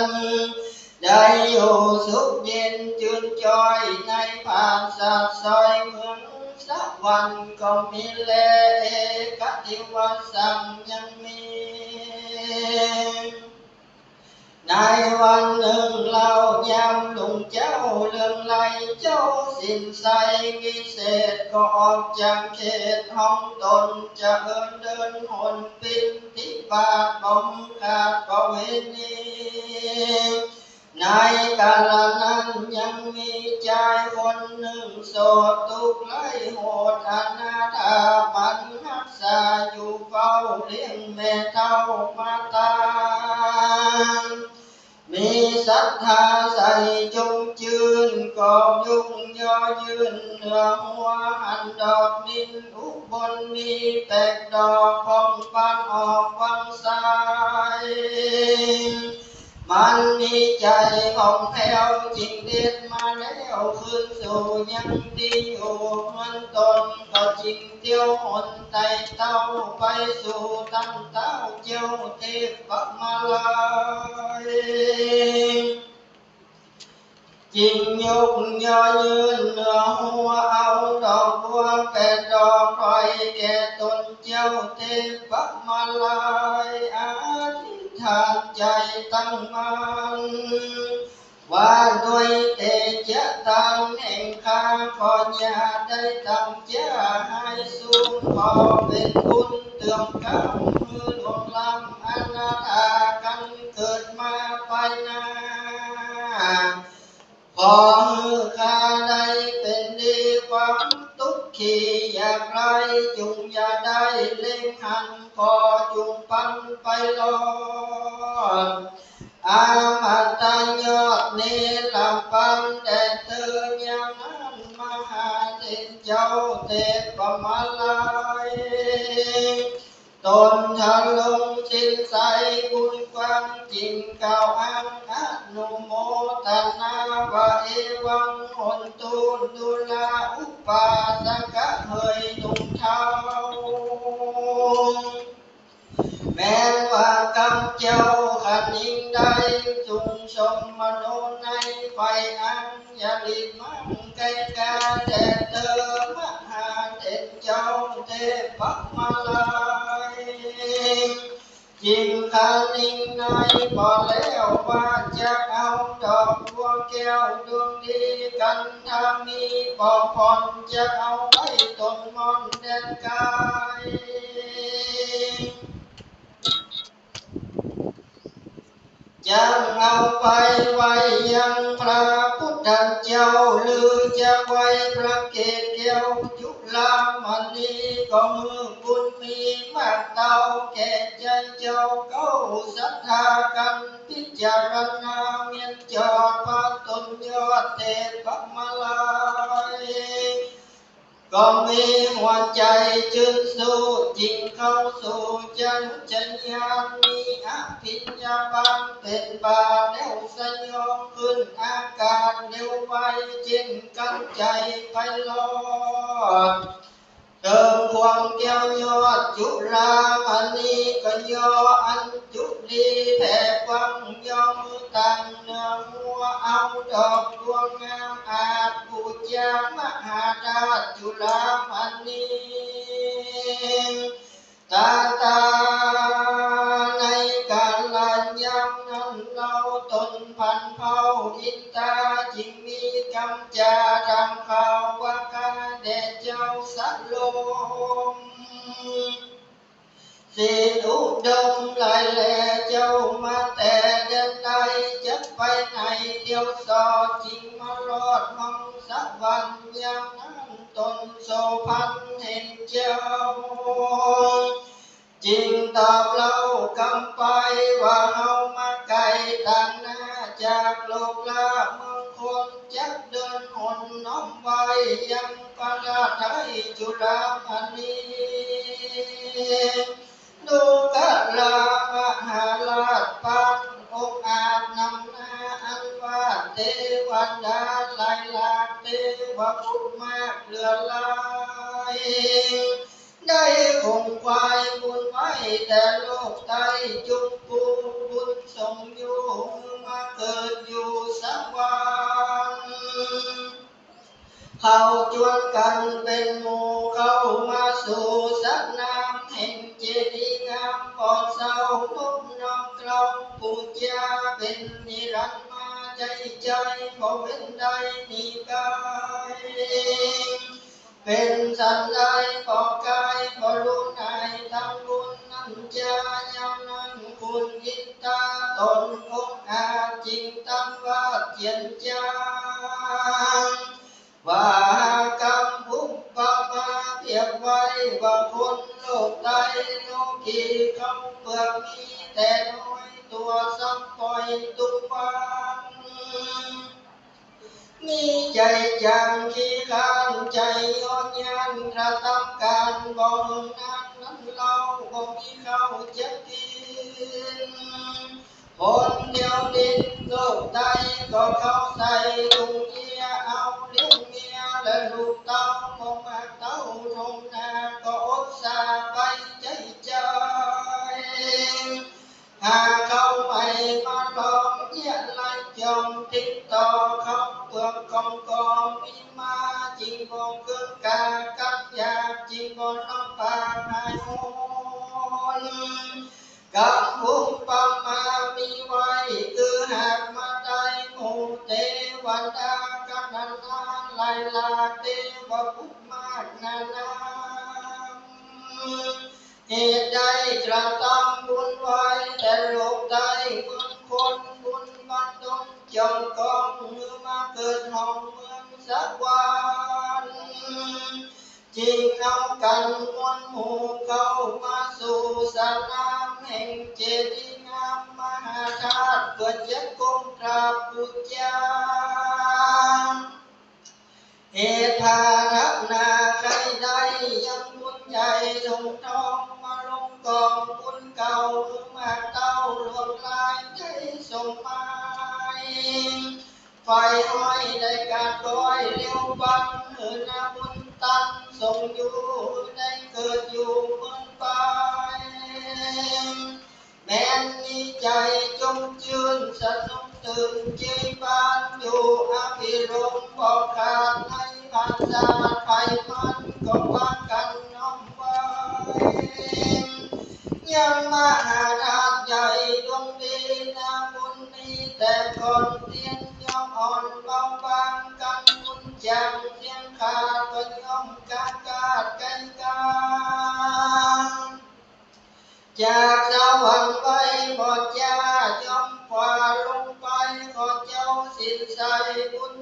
ณฑ์ได้อยู่สุขเย็นจืนจอยในผ่านสัดซอยเมืองสักวันก็มีแลกติวสังยังมีในวันหนึ่งเรายามลุงเจ้าเรื่องไรเจ้าสิ้นใสวิเศษก็ออกจากเขตห้องตนจะเดินหนปินทิบาทบมขาดประเวณีในกาลนั้นยังมีชายคนหนึ่งโสดทุกข์ไร้โหดอนาถามันรักษาอยู่เฝ้าเลี้ยงแม่เท่ามาตามีศรัทธาใส่จงจืนกอบยุงย่อยืนเหนือหัวหันดอกดินอุบลมีแตกดอกของบานออกวังสายมันมีใจของแผ่วจริงเด็ดมาแล้วคืนสู่ยังดีอยู่มันตนก็จริงเที่ยวหนไต่เต้าไปสู่ตั้งเต้าเจ้าเทพมาลายจริงยกย่อยืนเหนือหัวเอาดอกบัวแปดดอกไฟแก่ตนเจ้าเทพมาลายอาทิตฐานใจตั้งมันว่าด้วยเตจ์ตังแห่งข้าขออย่าได้ทำเจ้าให้สูงขอเป็นบุญเติมกำมือหลวงลำอนาถากันเกิดมาไปนาขอฮือข้าได้เป็นดีความทุกข์ขีอยากไรจุงอย่าได้เล่งหันขอจุงปันไปลอยอามาตัญยอดนี้ลำปังแต่เธอยังนั้นมหาเทพเจ้าเทพมาลายตนทะลงสิ้นใสบุญความจริงเก่าอังอนุโมทนาวะเอวังหนตุดุลาอุปาสกะเฮยนุ่งเท้าแม้ว่ากรรมเจ้าขันยิ่งได้จุงชมมโนในไฟอังอย่าลีมั่งไกลกาแต่เธอมหาเทพเจ้าเทพมาลาย จิงคันนิ่งในบ่แล้วว่าจะเอาดอกดวงแก้วดวงดีกันถ้ามีบ่ผ่อนจะเอาไว้ต้นมอนแดนกายจะเอาไปไว้ยังพระพุทธเจ้าหรือจะไว้พระเกศแก้วจุฬามณีก็มือบุญมีมากเต่าแก่ใจเจ้าเก้าศรัทธากันพิจารณาเมียนจอดพระตนยอดเทพมาลายก็มีหัวใจจึงสู้จริงเข้าสู่จันจัญญามีอภิญญาบังเป็นบาแนวสยองขึ้นอากาศเร็วไวจิงกันใจไปลอดเติมความแก้วยอดจุฬามณีก็ยออันจุลีแผ่ฟังยอมือตั้งเนื้อหัวเอาดอกดวงงามอาจบูชามหาราชจุฬามณีตาในกาลยามนั้นเราตนพันเผาอินตาจิงมีกำจาทำข่าวว่าข้าแด่เจ้าสัตลมสิอุดมลายแลเจ้ามาแต่เดินใดจะไปไหนเดียวสอจริงมารอดมังสักวันยามนั้นตนโสพันเห็นเจ้าจริงตอบเล่ากำไปว่าเฮามาไกลต่างหน้าจากโลกลาเมืองคนจักเดินหนน้อมไว้ยังพระราชไทยจุฬามณีดูกะลามหาราชปันอกอาจนำหน้าอันว่าเทวดาหลายหลากเทวพุทธมากเหลือหลายได้คงควายบุญไว้แต่โลกไตจุกปูบุญสมอยู่มาเกิดอยู่สักวันเขาจวนกันเป็นหมู่เข้ามาสู่สักน้ำแห่งเจดีย์งามปอดเศร้านบน้อมกล่าวปูจาเป็นนิรันดร์มาใจพอเว้นได้นิกายเป็นสันได้พอกายพอรู้นายทำบุญนั้นจะยาวนั้นคุณยินตาตนองอาจริงตั้งว่าเจียนจางว่ากรรมบุญบามาเพียบไว้ว่าคนโลกใดโลกีเขาเปลือกมีแต่น้อยตัวซ้ำปล่อยตุกฟังมีใจจังขี้ข้านใจย้อนยันกระทำการบ่นั้นเราบ่มีเขาจะกินคนเดียวดินโลกใดก็เข้าใส่ลุงเมียเอาเลี้ยงเมียและลูกเต้ามองมาเต้าทงนาก็อดสาไปใจหาเขาไม่มาลองเยี่ยนไล่จอมติดต่อเขาเปลือกกองกองมีมาจริงบ่เกินกากับยาจริงบ่น้องปากหายโหนกับภูมิปัญมามีไว้คือหากมาได้หมู่เทวดากันนาลายลาเทวพุทธมากนาเหตุใดกระทำบุญไว้แต่โลกใดเมืองคนบุญบันดลจงกองมือมาเกิดห้องเมืองสักวันจริงเอากันมวลหมู่เข้ามาสู่สนามแห่งเจดีย์งามมหาธาตุเพื่อจะก้มกราบบูชาเหตุฐานะนาใครใดยังบุญใหญ่ลงทองมาลงกองบุญเก่าหรือมาเต้าหลวงลายได้ส่งมาไฟห้อยได้การก้อยเลี้ยวฟังเหือนาบุญตันส่งอยู่ได้เกิดอยู่เมืองไปแม้นมีใจจงชื่นสนุกตื่นใจบ้านอยู่อภิรมย์บอกขาดในภาษาไทยมันก็ว่ากันน้อมไว้ยังมหาธา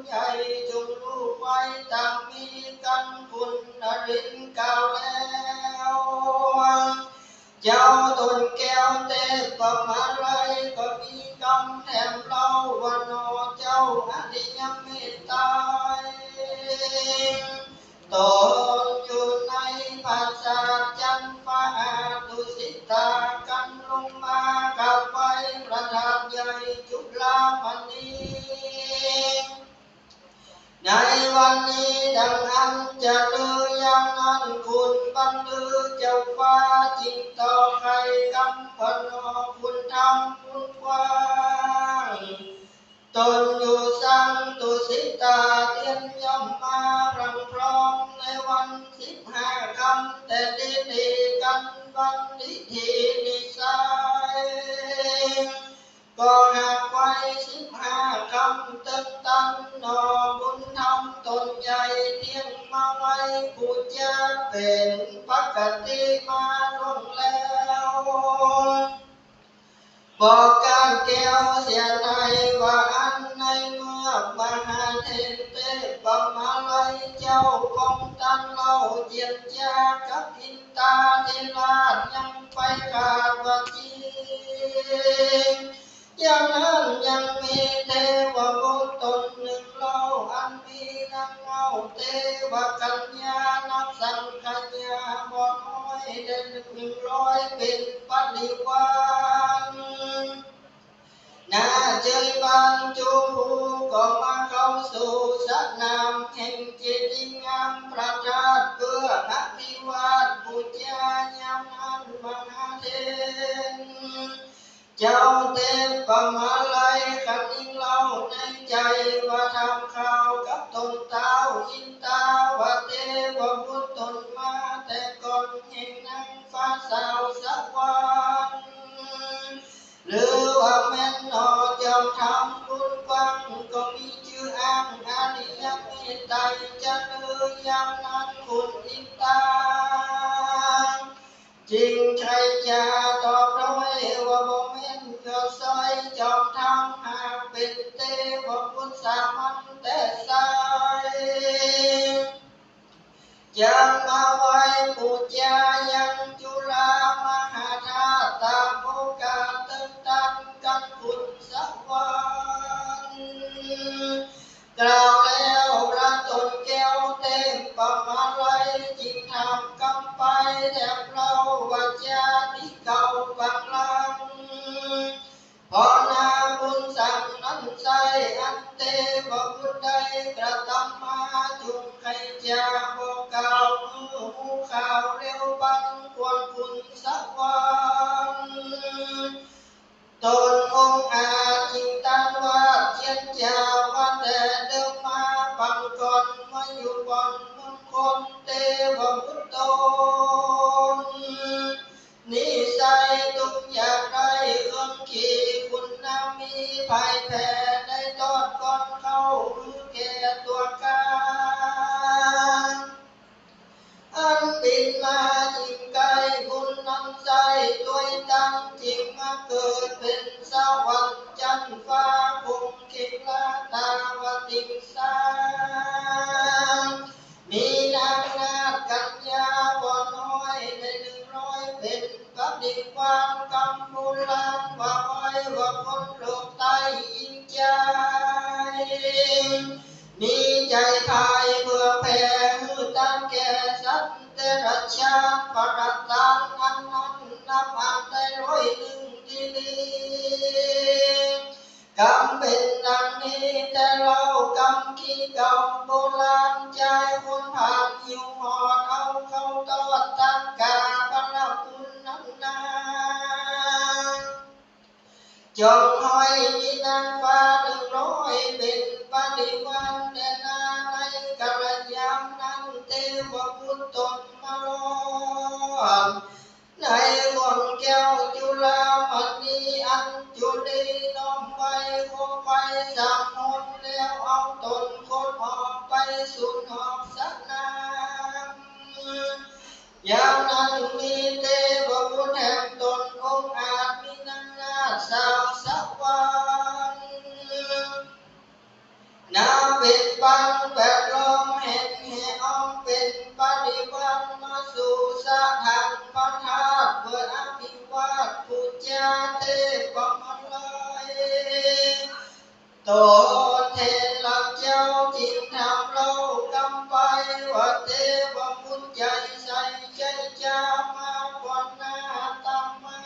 ใหญ่จงรู้ไว้ต่างมีกันคุณนรินกล่าวแล้วเจ้าตนแก้วเทพประมาไรก็มีกำแถมเล่าว่านอเจ้าอริยเมตตาตนอยู่ในภาษาจันฟ้าตุสิตากันลงมากับไฟประธานใหญ่จุฬามณีในวันนี้ดังอันจะลือยังนั้นคุณบันลือเจ้าฟ้าจริงต่อใครกำพนอคุณทำคุณกว้างตนอยู่สังตุสิตาเตียนย่อมมาพรังพร้อมในวัน15คำแต่ดีกันวันนิทีนิสัยก็หากไว้15คำตึงตันนอบุญธรรมตนใหญ่เที่ยงมาไว้ปูจะเป็นปกติมาลงแล้วบอกการแก้วเสียในว่าอันในเมื่อมหาเทพเทพมาลัยเจ้าคงตันเล่าเจียนจากับพินตาเทลายังไปขาดว่าจริงอย่างนั้นยังมีเทวบุตรตนหนึ่งเล่าอันมีนางเงาเทวกัญญานับสังขญาบ่น้อยเด่น100เป็นปฏิวันนาเจยบันจูก็มาเข้าสู่สักนามแห่งจิตงามประทัดเพื่ออภิวาทบูชายามนั้นมหาเทนเจ้าเทพประมาลัยขันยิ่งเล่าในใจว่าทำข่าวกับตนเต้าอินตาว่าเทวบุตรตนมาแต่ก่อนแห่งนางฟ้าสาวสักวันหรือว่าแม่นหนอเจ้าทำบุญฟังก็มีชื่ออ้างอาริยเมตไตรจะเลือย่างนั้นคุณอินตาจริงใช่จะตอบร้อยว่าบ่แม่นเกิดซอยจอมทำหากเป็นเทวบุตรสามัญแต่สายยังมาไว้ปูจายังจุฬามหาธาตุตามโอกาสตึงตันกันคุณสักวันกล่าวแล้วรัตนแก้วเต็มประมาลัยจิงทำกำไปแถบเราวัจาที่เก่าบังลังพอนาบุญสั่งนั้นใจอันเทวบุตรได้กระทำมาจุงใครจะบอกกล่าวหูข่าวเร็วบังควรคุณสักวันตนองค์อาจิงตันว่าเทียนจาว่าแต่เดิมมาปังก่อนมาอยู่บนมงคลเทวบุตรตนนิสัยทุกอย่างไรเอื้อมขีคุณนามีภายแผ่ในตอนก่อนเข้ารู้แก่ตัวการอันบินมาจิงไกลบุญนั้นใจด้วยตั้งจิงมาเกิดเป็นสวรรค์จันฟ้าคงเข็งลาตาวติงสามีนางนาคกัญญาบ่น้อยใน100เป็นปฏิวันกำบุลานว่าไว้ว่าคนโลกใต้ยิ่งใจมีใจพายเพื่อแผ่มือตันแก่สัตว์เดรัจฉานปรัตตานอันนั้นนับอันได้101ที่นี้กำเป็นดังนี้แต่เรากำขี้เก่าโบราณใจคนผ่านหิวหอดเอาเข้าตอดตั้งกาบรรคุณนั้นนาจงห้อยมีนางฟ้า100เป็นปฏิวันแด่นาในกัลยามนั้นเทวบุตรตนมาล้อมในคนแก้วจุฬามณีอันจุลีน้อมไว้โคไปสามมนแล้วเอาตนคนออกไปสู่นอกสักน้ำอย่างนั้นมีเทวบุตรแห่งตนองค์อาจมีนางนาสาวสักวันนา เป็นปันแวดล้อมแห่งแห่อ้อมเป็นปฏิวันมาสู่สถานพระธาตุเพื่ออภิวาทปูชาเทพมัลลายโตเทนหลักเจ้าจิตทำเรากำไปว่าเทวมุนใจใส่ใจจะมาก่อนหน้าตามมา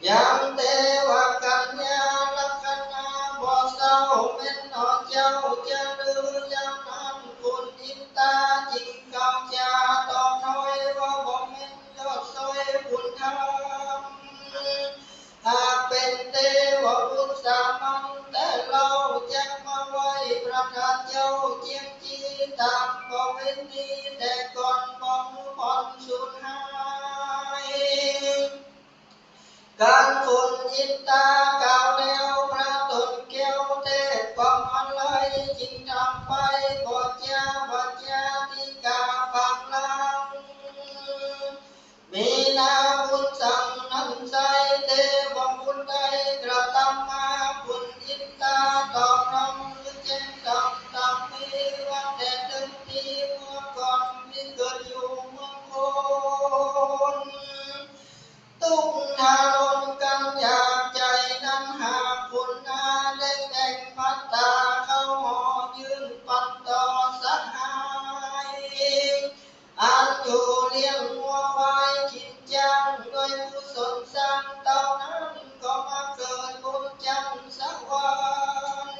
ยังเทวกัญญาลักษณะบ่เศร้าเป็นหนอเจ้าจะลือยังนั้นคุณอินตาจิงเก่าจะต่อถอยว่าบ่แม่นยอดซอยคุณธรรมหากเป็นเทวบุตรสามัญแต่เราจะมาไว้ประทานเจ้าเจียงจีตามประเวณีแต่ก่อนบ่ผ่อนสูญหายการฝุ่นอินตากล่าวแล้วพระตนแก้วเทพความอะไรจึงทำไปบ่จาบัญญาติกาปังลังมีนาบุญสั่งนั้นใจเทวบุญใดกระทำมาบุญอินตาตอบรำแจ้งสั่งตามมีว่าแต่เดิมทีเมื่อก่อนที่เกิดอยู่เมืองโคนตุ้งทารนกันอยากใจนั้นหาคุณนาเล่งแดงพัตตาเข้าหอยืนปันต่อสหายอันอยู่เลี้ยงวัวไว้กินจังด้วยกุศลสร้างเต่านั้นก็มาเกิดบุญจันทร์สักวัน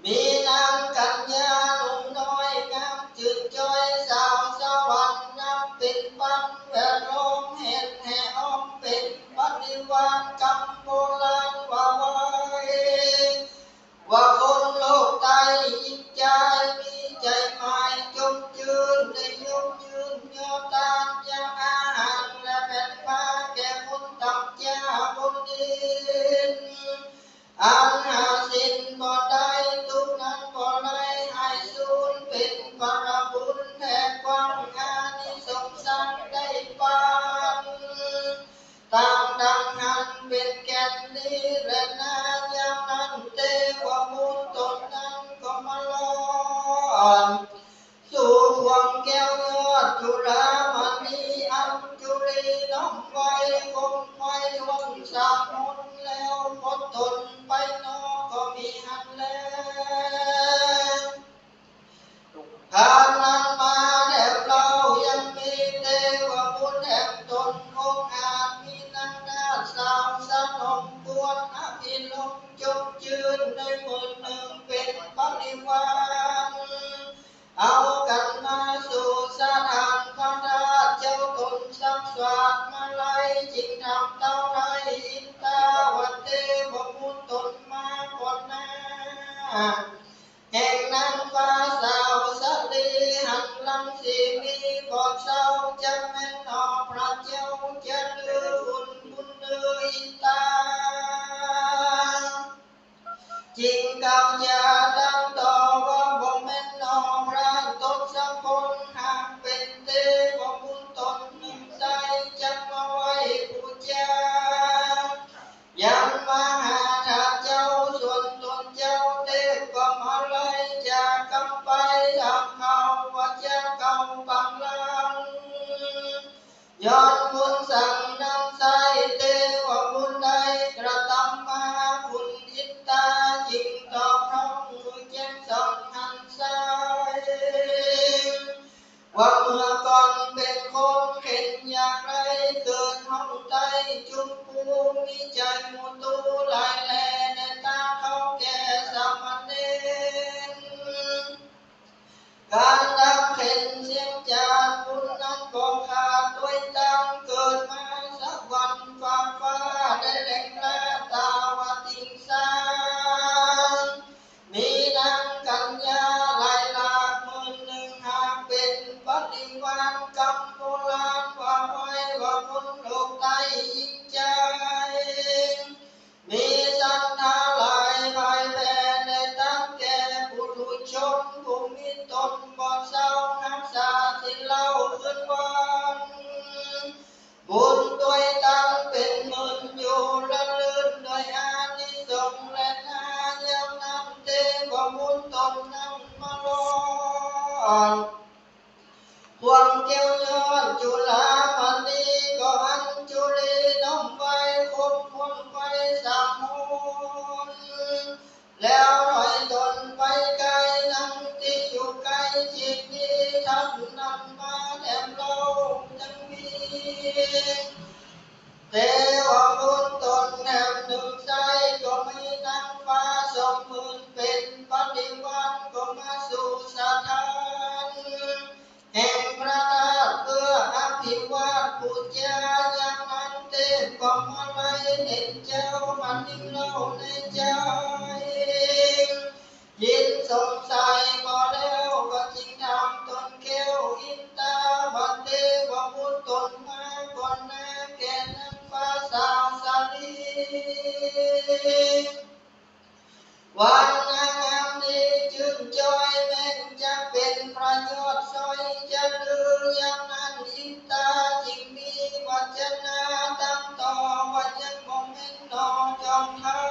มีนางกัญญาหนุ่มน้อยงามจืดจ้อยสาวสวรรค์นับเป็นปันแวดล้อมเห็นแห่อ้อมเป็นปฏิวันกรรมโบราณว่าไว้ว่าคนโลกใต้ยิ่งใจมีใจหมายจงยืนในยกยืนยอตานยังอาหารและแผ่นฟ้าแก่คนต่ำจ้าบนดินอันหาสิ้นบ่ได้ทุกนั้นบ่ได้ให้สูญเป็นพระบุญแห่งความอานิสงส์สังได้ปานตามดังนั้นเป็นแก่นนี้และนายามนั้นเทวมูลตนนั้นก็มาล้อนสู่วังแก้วยอดจุฬามณีอัญจุลีน้อมไว้คงไว้วันสามมนแล้วพดตนไปนอก็มีหันแล้วทานนั้นมาแล้วเรายังมีเทวบุญแห่งตนองค์อาจมีนางนาสาวสนมกวนอภิลมจงยืนในมือหนึ่งเป็นปริวารเอากันมาสู่สถานพระธาตุเจ้าตนสักสวัสดิ์มาไล่จิงทำเต้าไทยอินตาวัดเทวบุตรตนมาก่อนหน้าแห่งนางฟ้าสาวสลีหันลังสีมีบอกเศร้าจะแม่นหนอพระเจ้าจะลือบุญเลืออินตาจิงเก่าจะดังต่อว่าบ่แม่นหนอพระตนสักคนหากเป็นเทวบุญตนหนึ่งใจจะมาไว้บูชายังมาหาทาเจ้าส่วนตนเจ้าเทพก็มาไล่จากกำไปทำเขาว่าจะเก่าปังลังย้อนบุญสั่งนำใส่เทวบุญใดกระทำมาคุณอินตาจิงตอบท้องมือแจ้งสองหันใส่ว่าเมื่อก่อนเป็นคนเข็นอยากไรเกิดห้องใต้จุมปูมีใจมุตูหลายแลในตาเขาแก่สามเณรการดับเข็นเสียงจากบุญนั้นก็ขาดด้วยตั้งเกิดมาสักวันฟ้าได้แหลงแลตาวติงสางมีนางกัญญาหลายหลากหมื่นหนึ่งหากเป็นปฏิวันกรรมโบราณว่าไว้ว่าคนโลกใต้ยิ่งใจมีศรัทธาหลายภายแผ่ในตั้งแก่ปุถุชนผู้มีตนบ่เศร้ารักษาที่เล่าคืนวันบุญด้วยตั้งเป็นหมื่นอยู่ละลื่นโดยอานิสงส์และนายา บุญตนนำมาลอนความเกี่ยวยอดจุฬามันนี้ก็อันจุลีน้อมไว้คบคนไว้สามมุนแล้วรอยตนไปไกลนั่งที่อยู่ไกลจิตนี้ท่านนำมาแถมเราจังมีเทวบุญตนแห่งหนึ่งใจก็มีนางฟ้าสมมือเป็นปฏิวัติก็มาสู่สถานแห่งพระธาตุเพื่ออภิวาทปุจจาอย่างนั้นเทพก็มาไล่เห็นเจ้ามันยิ่งเล่าในใจยินสงสัยก็แล้วก็จริงทำตนเขี้ยวอินตาบันเทวบุญตนมาก่อนหน้าแก่นางฟ้าสาวสาลีวันนางนี้ชื่นจอยแม้จะเป็นประโยชน์ซอยจะลืออย่างนั้นอินตาจึงมีวัจนาตั้งต่อว่ายังคงเห็นนอจอมทำ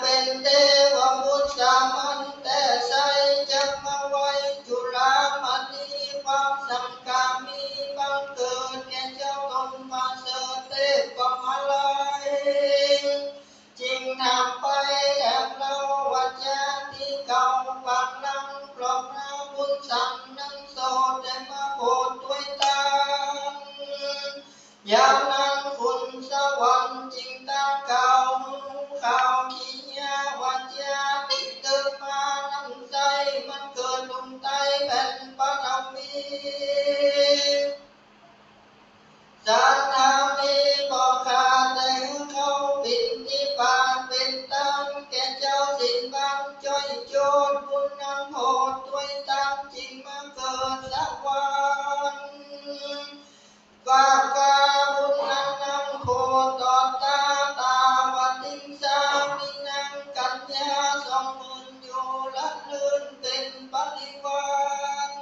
เป็นเทวบุตรสามัญแต่ใส่จะมาไว้จุฬามณีความสังกามีบังเกิดแก่เจ้าตนมาเสดเทพกมาลัยจึงทำไปแอบเราวัจจาที่เก่าฝังลังปลอบนาบุญสั่งนั่งโสดแต่มาโปรดด้วยตาอย่างนั้นคุณสวรรค์จึงตั้งเก่าข่าวขี้ยาวัจจาติดเดินมานั่งใจมันเกิดลงใต้แผ่นปฐวีสัทธามีบอกขาดแต่เขาปิดที่ปากเป็นตังแก่เจ้าสิ้นบังจ้อยโจรบุญนั้นโหดด้วยตังจริงมาเกิดสักวันฝากกาบุญนั้นนำโคต่อตาตาวัดดิ้งสามีนางกัญญา20,000อยู่ละลื่นเป็นปฏิวัน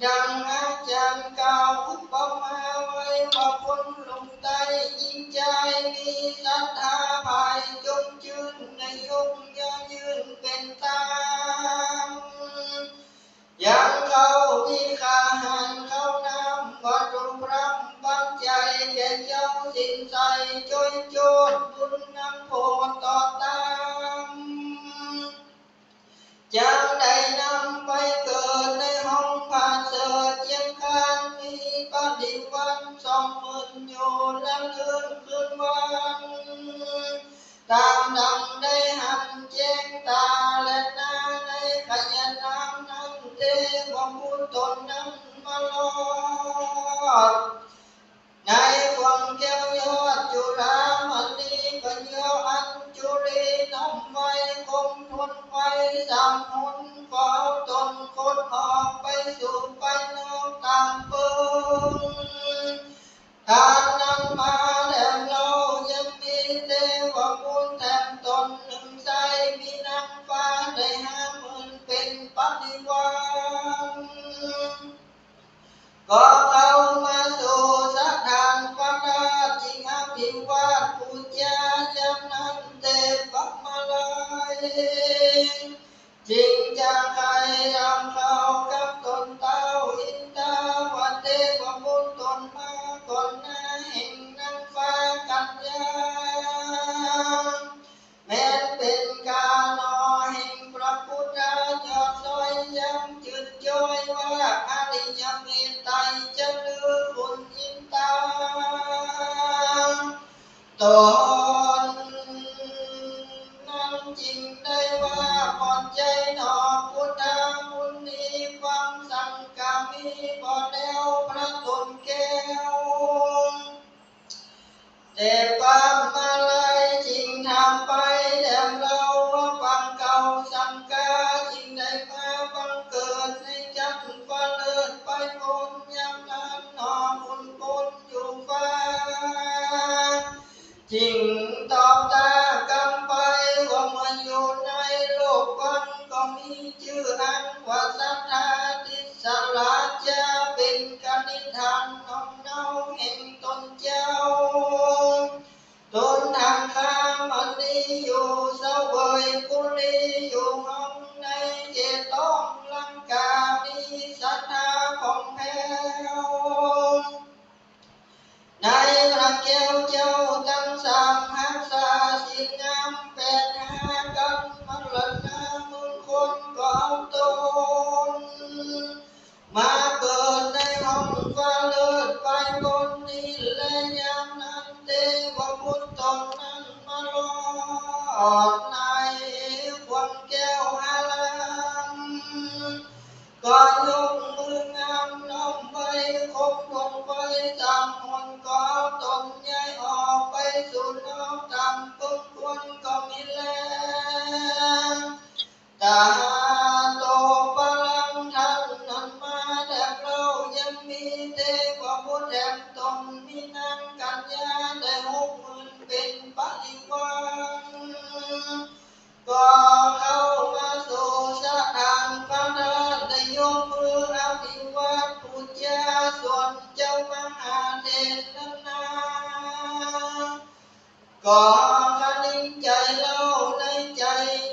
ดังอาจารย์กล่าวอุปมาไว้ว่าคนลงใต้ยิ่งใจมีศรัทธาภายจงจืนในยุคยืนยืนเป็นตามยังเขามีขาหันเขาน้ำวัดรุมรำบางใจแก่เจ้าสิ้นใจจอยโจดบุญนำโพต่อตามจังได้นำไปเกิดในห้องผ่าเสดเจียงคานมีปฏิวัน20,000อยู่ละเลื่อนคืนวันตามดังได้หันแจ้งตาและหน้าในขยันน้ำนั้นเทวบุตรตนนั้นมาลอดในความแก้วยอดจุฬามณีปัญญาอัญจุลีน้อมไว้คงทนไว้สามหุนเฝ้าตนคดออกไปสู่ไปนอกตามเปิงทานนำมาแล้วเรายังมีเทวบุตรแทนตนหนึ่งใจมีนางฟ้าได้50,000เป็นปฏิวัติก็เข้ามาสู่สถานพระราชจริงอภิวาทปุจจาอย่างนั้นเทพมาลัยจึงจะใครรำเขากับตนเต้าอินตาวัดเทพบุตรตนมาก่อนหน้าแห่งนางฟ้ากัญญาแม้เป็นกาโนแห่งพระพุทธยอดซอยยังจืดจ้อยว่าอริยเมตไตรจะลือบุญอินตาตนนั้นจริงได้ว่าก่อนใจหนอพุทธมุนีความสังกามีบ่แล้วพระตนแก้วแต่ความมาลัยจริงทำไปแด่เราว่าฟังเก่าสังกาจริงได้มาบังเกิดในจักรฟ้าเลิศไปบนยามนั้นหนอบุญบนอยู่ฟ้าจริงตอบตากำไปว่ามาอยู่ในโลกวันก็มีชื่ออันว่าสัทธาทิสลาจะเป็นกนิธานน้อมเนาแห่งตนเจ้า อยู่เสวยปุรีอยู่ห้องในเจต้องลังกามีศรัทธาของแพ้วในพระแก้วเจ้าตั้งสามหักษาสิงงามแปดหากันมันละนามุนคนก็เอาตนมาเกิดในห้องฟ้าเลิศไปบนนี้และยามนั้นเทวบุตรตนนั้นมาลอดในความแก้วหาลังก็ยกมืองามน้อมไปคบคนไปจำคนก็เอาตนย้ายออกไปสู่นอกตามต้นควรก็มีแล้วตาโตพลังท่านนั้นมาแด่เรายังมีเทวบุตรแห่งตนมีนางกัญญาได้60,000เป็นปริวารก็เข้ามาสู่สถานพระราชได้ยกมืออภิวาทพูดจาส่วนเจ้ามหาเทศนาก็คนิ่งใจเล่าในใจ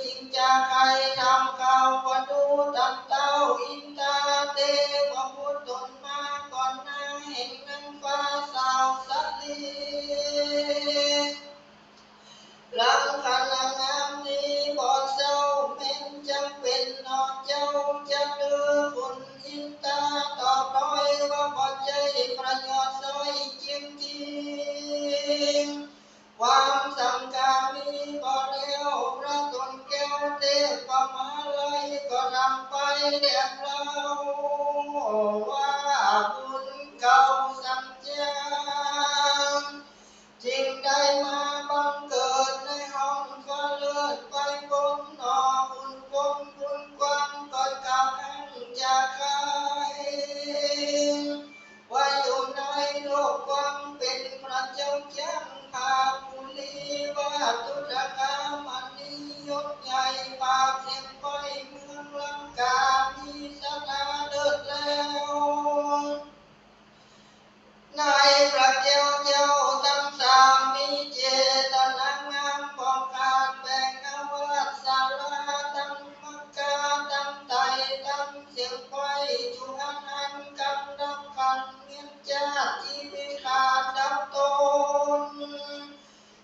จริงจะใครทำข่าวปดูตัดเต้าอินตาเทวบุตรตนมาก่อนหน้าแห่งนางฟ้าสาวสัตลีหลังขันงามนี้บ่เศร้าแม้นจำเป็นนอเจ้าจะเลือคุณอินตาตอบร้อยว่าบ่ใจประโยชน์ซอยจริงจริงความสำคัญมีบ่แล้วพระตนแก้วเทพมาลัยก็ทำไปแด่เราว่าบุญเก่าสังจางจึงได้มาบังเกิดในห้องฟ้าเลิศไปบนนอบุญบนบุญกว้างก็กล่าวหังจะใครว่าอยู่ในโลกกว้างเป็นพระเจ้าจังพาภูลีว่าตุรกามันนิยศใหญ่ปากเสียงไปเมืองลังกามีสถาเลิศแล้วในพระเจ้าเจ้าตั้งสามมีเจตนางามบอกขาดแบ่งอวัตสาราตั้งมักกาตั้งไตตั้งเสียงไฟจุหันหันกันดับขันเมียนจาจีวิขาดดับตน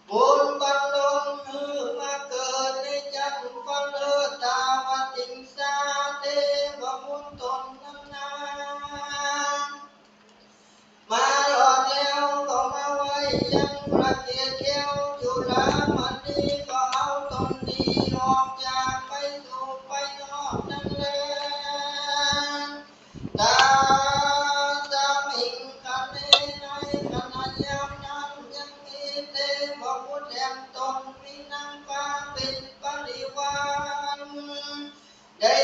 บุญบรรลุมือมาเกิดในจันทร์ฟ้าเลิศตาวติงสาเทวบุตรตนนั้นนามาหลอดแล้วก็มาไว้ยังประเกียรแก้วจุฬามณีก็เอาตนนี้ออกจากไปสู่ไปนอกนั่นแลตาสามิงคันในขณะยามนั้นยังมีเทพบุตรแห่งตนมีนางฟ้าเป็นปริวารได้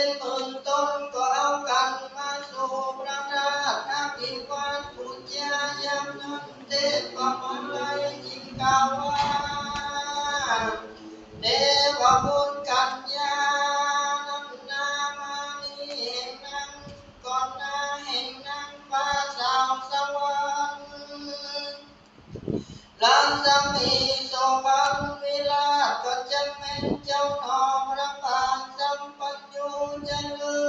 70,000 ตนก็เอากันมาสู่พระราชอภิวาทพูดจายามนั้นเทพมาลัยจิงกล่าวว่าเทวบุตรกัญญานันนามานีแห่งนางก่อนหน้าแห่งนางฟ้าสาวสวรรค์ลังสมีโสภัณวิราชก็จะเป็นเจ้าหนอพระบาทสัมปัญญูเจริ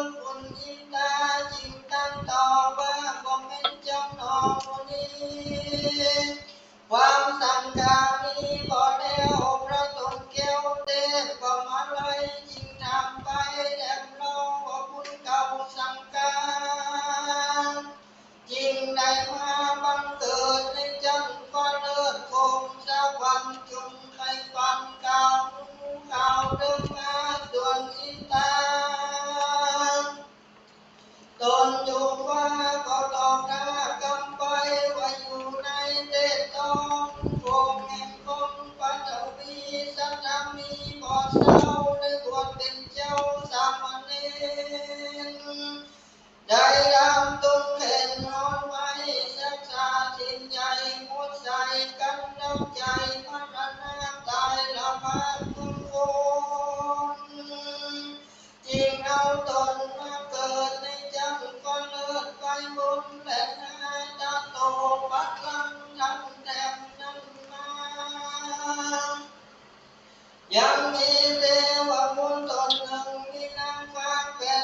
ยังมีเทวบุตรตนหนึ่งมีนางฟ้า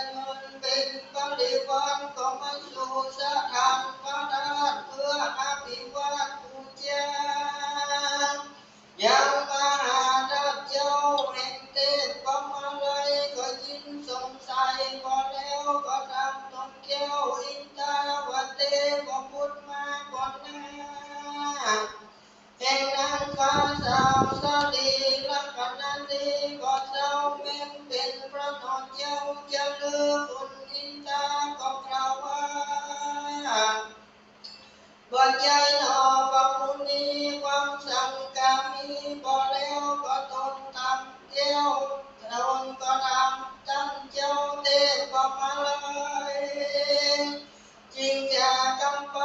80,000เป็นบริวารก็มาสู่สถานพระราชเพื่ออภิวาทบูชายังมหาราชเจ้าแห่งเทพมาลัยก็ยิ่งสงสัยพอแล้วก็ทำตนแก้วอินทาวเทพบุตรมาก่อนหน้าแห่งนางฟ้าสาวสลีลักนันทีก็เจ้าแม่นเป็นพระนอนเจ้าจะเลือกคุณอินทาก็กล่าวว่าบ่ใจหนอพระผู้มีความสังกามีบ่แล้วก็ตนทำเจ้าตนก็ทำตั้งเจ้าเทพมาเลยจริงจะกำไป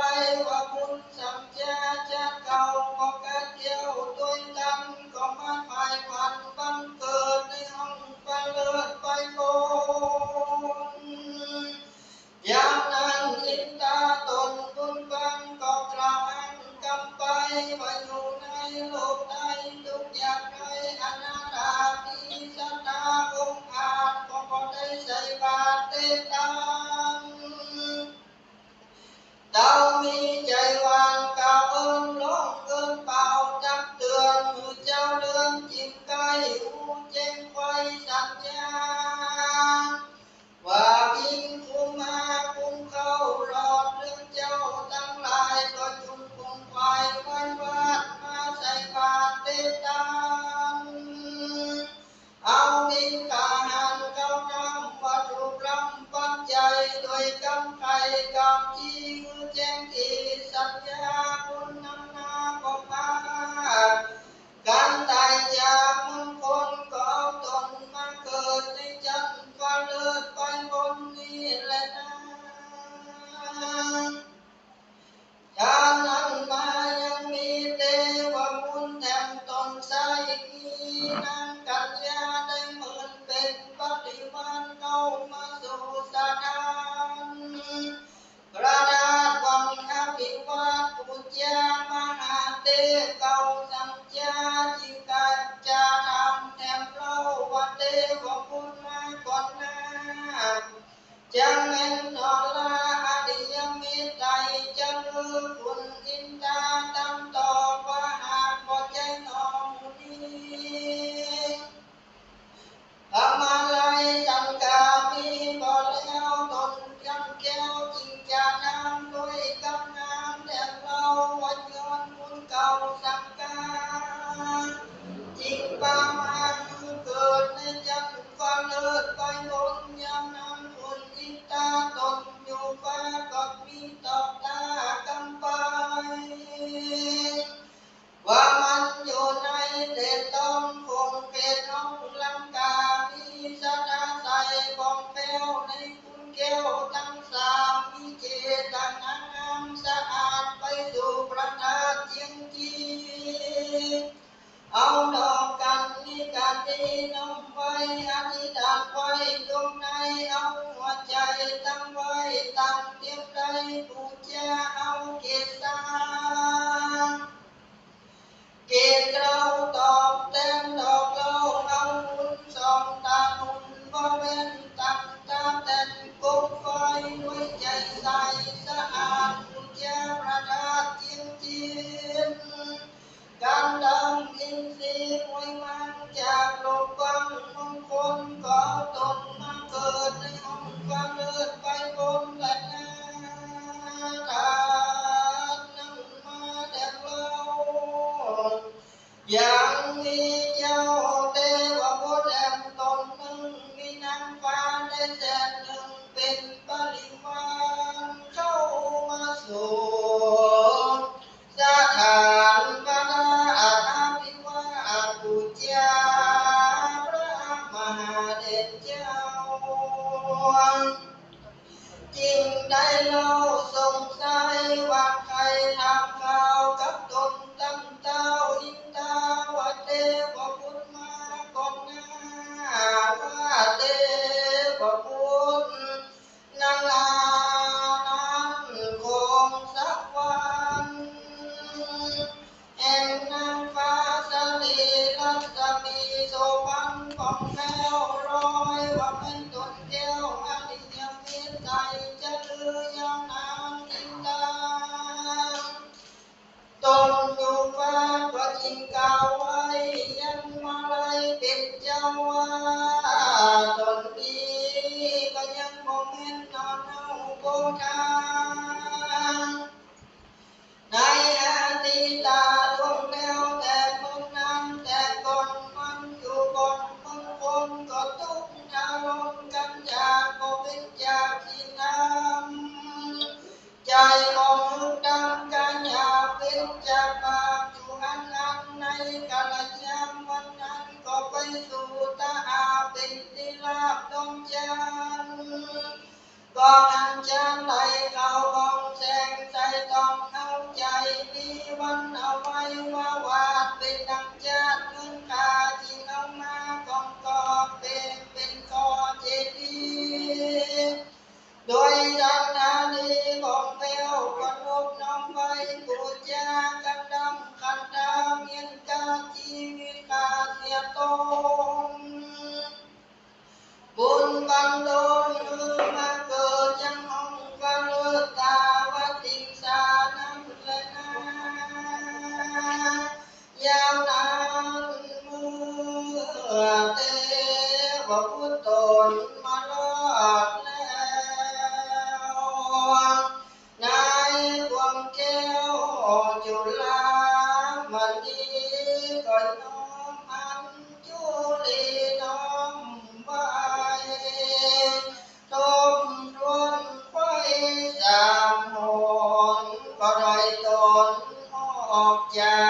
ว่าคุณสัมจาจะเก่าก็กระเจ้าด้วยกันก็มาหมายฝันบังเกิดในห้องไปเลิศไปโกนยามนั้นอินตาตนบุญบังก็กล่าวอันกำไปว่าอยู่ในโลกใดทุกอย่างในอนาถามีสัตตาองค์อาจก็บ่ได้ใส่บาตรเตตามเต้ามีใจวางกล่าวเอิ้นร้องเอิ้นเป่าตักเตือนมือเจ้าเดือนจิตใกล้หูแจ้งไฟสัญญาว่าพิงคุมมาคุมเข้ารอดเรื่องเจ้าทั้งหลายก็จุนคงควายไว้วาดมาใส่บาตรเตตามเอาดินกาหันเข้าน้ำวัตถุรำปัจจัยโดยกำไข่กำจีมือแจ้งที่สัญญาคุณนำนาบอกมาการตายจากมงคลก็เอาตนมาเกิดในจันทร์ฟ้าเลิศไปบนนี้แหละนะจากนั้นมายังมีเทวบุตรแถมตนใส่มีนางกัญญาได้เหมือนเป็นปฏิวันเข้ามาสู่สถานกระดาษวังอภิวาทปุจจามหาเทพเก่าสังจาจิกาจาทำแถมเราวัดเทวบุตรมาก่อนหน้าจังเงินนอลาอดิยมิตรใจจะเลือกคุณอินทาตั้งต่อว่าหากบ่ใจหนอมุนีทำอะไรสังกามีบ่แล้วตนยังแก้วจริงจะนำด้วยกำน้ำแต่เราวัดย้อนคุณเก่าสังกาจริงป่ามันเกิดในจันทร์ฟ้าเลิศไปบนยามนั้นคุณอินตาตนอยู่ฟ้าก็มีตอบตากำไปว่ามันอยู่ในเดชต้องคงเป็นน้องลังกามีสนาใสบองแป้วในคุณแก้วทั้งสามมีเจตนางามสะอาดไปสู่ประทานเจียงจีเอาดอกกันนี้กันนี้น้องไว้อธิษฐานไว้ดวงในเอาหัวใจตั้งไว้ตั้งเทียบใจบูชาเอาเกศาเกศเราตอบแทนดอกเราเอาหุ่นสองตาหุ่นบ่เว้นตั้งตาแต่นกุบไฟด้วยใจใสสะอาดบูชาประทานเจียงจีนการดำอินทรีย์มวยมันจากโลกวังมงคลก็ตนมาเกิดในห้องฟ้าเลิศไปบนและนาทานนั่งมาแด่เรายังมีเจ้าเทวบุตรแห่งตนหนึ่งมีนางฟ้าได้แสนหนึ่งเป็นปริมาณเข้ามาสู่สถานพระราชอภิวาทบูชาพระมหาเดชเจ้าจริงได้เล่าสงสัยว่าใครทำข่าวกับตนตั้งเต้าอินทาว องแก้วลอยว่าเป็นต้นแก้วอันนี้ยังมีใจจะลือยาวนานยิ่งนานต้นอยู่ฟ้าก็ยิ่งกล่าวไว้ยังมาเลยเป็นเจ้าว่าต้นนี้ก็ยังมองเห็นนอนเอาโบราณในอดีตดวงแล้วแต่เมื่อนั้นแต่ก่อนมันอยู่บนเมืองคนก็ทุกข์อารมณ์กันอยากก็เป็นจากที่น้ำใจของลูกดำกันอยากเป็นจากบาปอยู่อันในกาลยามวันนั้นก็ไปสู่ตาอาเป็นที่ลาบดวงจันทร์ก็อันจันไหลเข้าห้องแสงใจต้องเอาใจมีวันเอาไว้ว่าวาดเป็นดังจัดเงินค่าที่เอามากองก็เป็นกอเจดีย์โดยดังนานีของเปลวก็นบน้อมไว้บูชากันดำขันดาเมียนกาชีวิตกาเสียตนบุญบังโดนมาเกิดยังห้องก็เลือกตาวติงสานังและนายาวนานเมื่อเตวพุทธนมาลอดแล้วนายความแก้วจุฬามณีก็น้อมอันจุลีน้อมไว้ต้มรวนไฟสามหนก็ได้ตนออกจา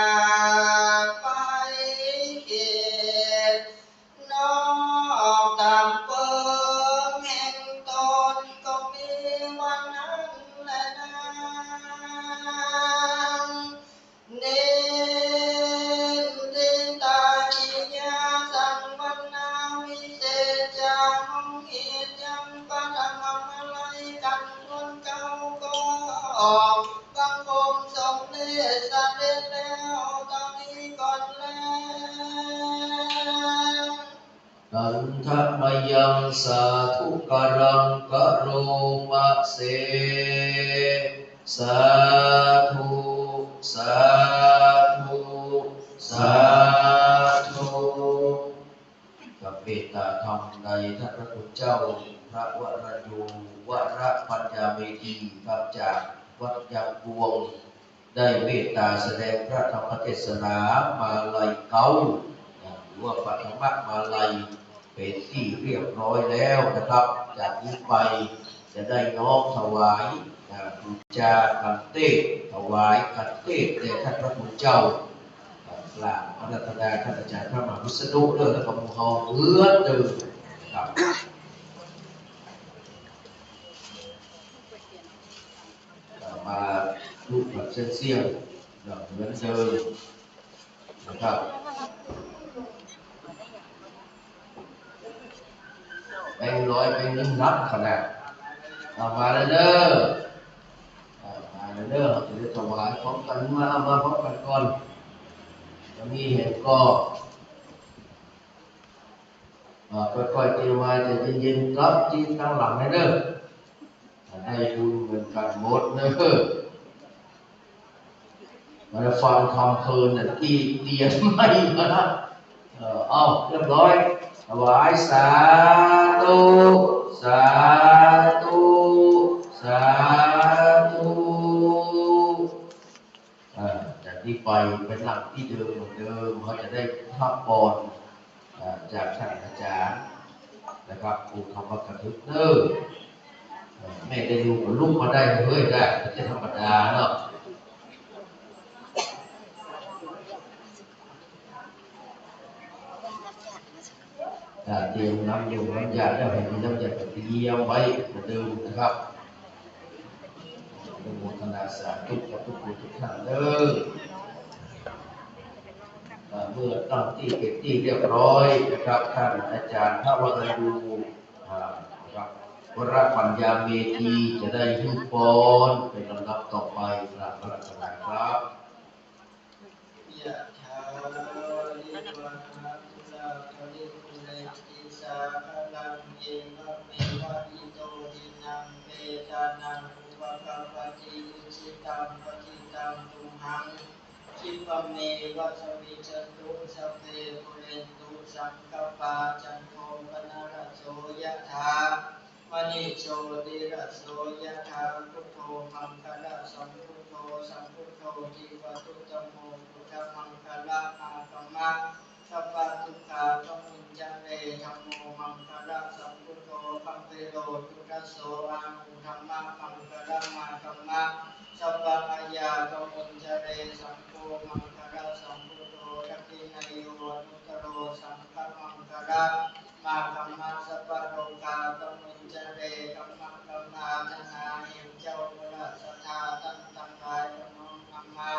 กไปเขตนอกตามเปิงแห่งตนก็มีวันนั้นแหละนางเน้นดินตากิยาสังวันนาวิเศษจาห้องเหตุยังปะธรรมมาลัยกันคนเก่าก็บังคมสมเด็จเสด็จแล้วตอนนี้ก่อนแล้ว นันทมยังสาธุการังกะโรมะเสสาธุสาธุสาธุกับเมตตาธรรมในท่านพระคุณเจ้าพระวรยูวรปัญญาเมธีครับจากวัดยางบวงได้เมตตาแสดงพระธรรมเทศนามาลัยเก้าหรือว่าปฐมมาลัยเป็นที่เรียบร้อยแล้วนะครับจากนี้ไปจะได้น้อมถวายบูชากันเทศถวายกันเทศแด่ท่านพระคุณเจ้ากราบพระรัตนาท่านอาจารย์พระมหาวิษณุเลิศและพระมุขเหมือนเดิมครับมาลูกแบบเสี่ยงๆเหมือนเดิมนะครับแบงค์ร้อยแบงค์1นับขนาดเอามาเลยเด้อมาเลยเด้อจะได้ถวายพร้อมกันมาพร้อมกันก่อนจะมีเห็นก็ค่อยๆเตรียมมาจะเย็นๆครับจีนตั้งหลังเลยเด้อได้บุญเหมือนกันหมดเด้อมาฟังคำเพลินน่ะที่เตียนไม่มาเอาเรียบร้อยถวายสาธุสาธุสาธุจากนี้ไปเป็นหลักที่เดิมเหมือนเดิมเขาจะได้พักผ่อนจากท่านอาจารย์นะครับครูคำว่ากระทึกเด้อแม่ได้ดูลูกมาได้เฮ้ยได้ไม่ใช่ธรรมดาเนาะเตรียมน้ำอยู่น้ำยาแล้วให้มีน้ำยาเตรียมไว้เหมือนเดิมนะครับอนุโมทนาสาธุกับทุกคนทุกท่านเด้อเมื่อตั้งที่เก็บที่เรียบร้อยนะครับท่านอาจารย์พระวรยูนะครับวรปัญญาเมธีจะได้ขึ้นปอนเป็นลำดับต่อไปกราบพระราชทานครับ ตุลาภริปุเรนติสาคลังเอวะเมวะอิโตทินังเปตานังอุปกัปปติอิจิตังปฏิตังตุมหังคิปะเมวะสมิจจตุสัพเพปุเรนตุสังกปาจันโทปนะระโสยถามณิโชติระโสยถาพุทโธมังคละสัมพุทโธสัมพุทโธจิปตุตโมพุทธมังคละอาตมะสัพพะทุกขาธรรมุญจเรธัมโมมังคละสัมพุทโธปัมเปโรตุระโสอานุธัมมะมังคละมาธัมมะสัพพะอาญาธรรมุญจเรสัมโฆมังคละสัมพุทโธทักขินายโยอนุตตโรสังฆมังคละมาธัมมะสัพพะโลกาธรรมุญจเรกัมมังกัมมาธนาเห็นเจ้าพระสัทธาตั้งตั้งกายน้อมนำมา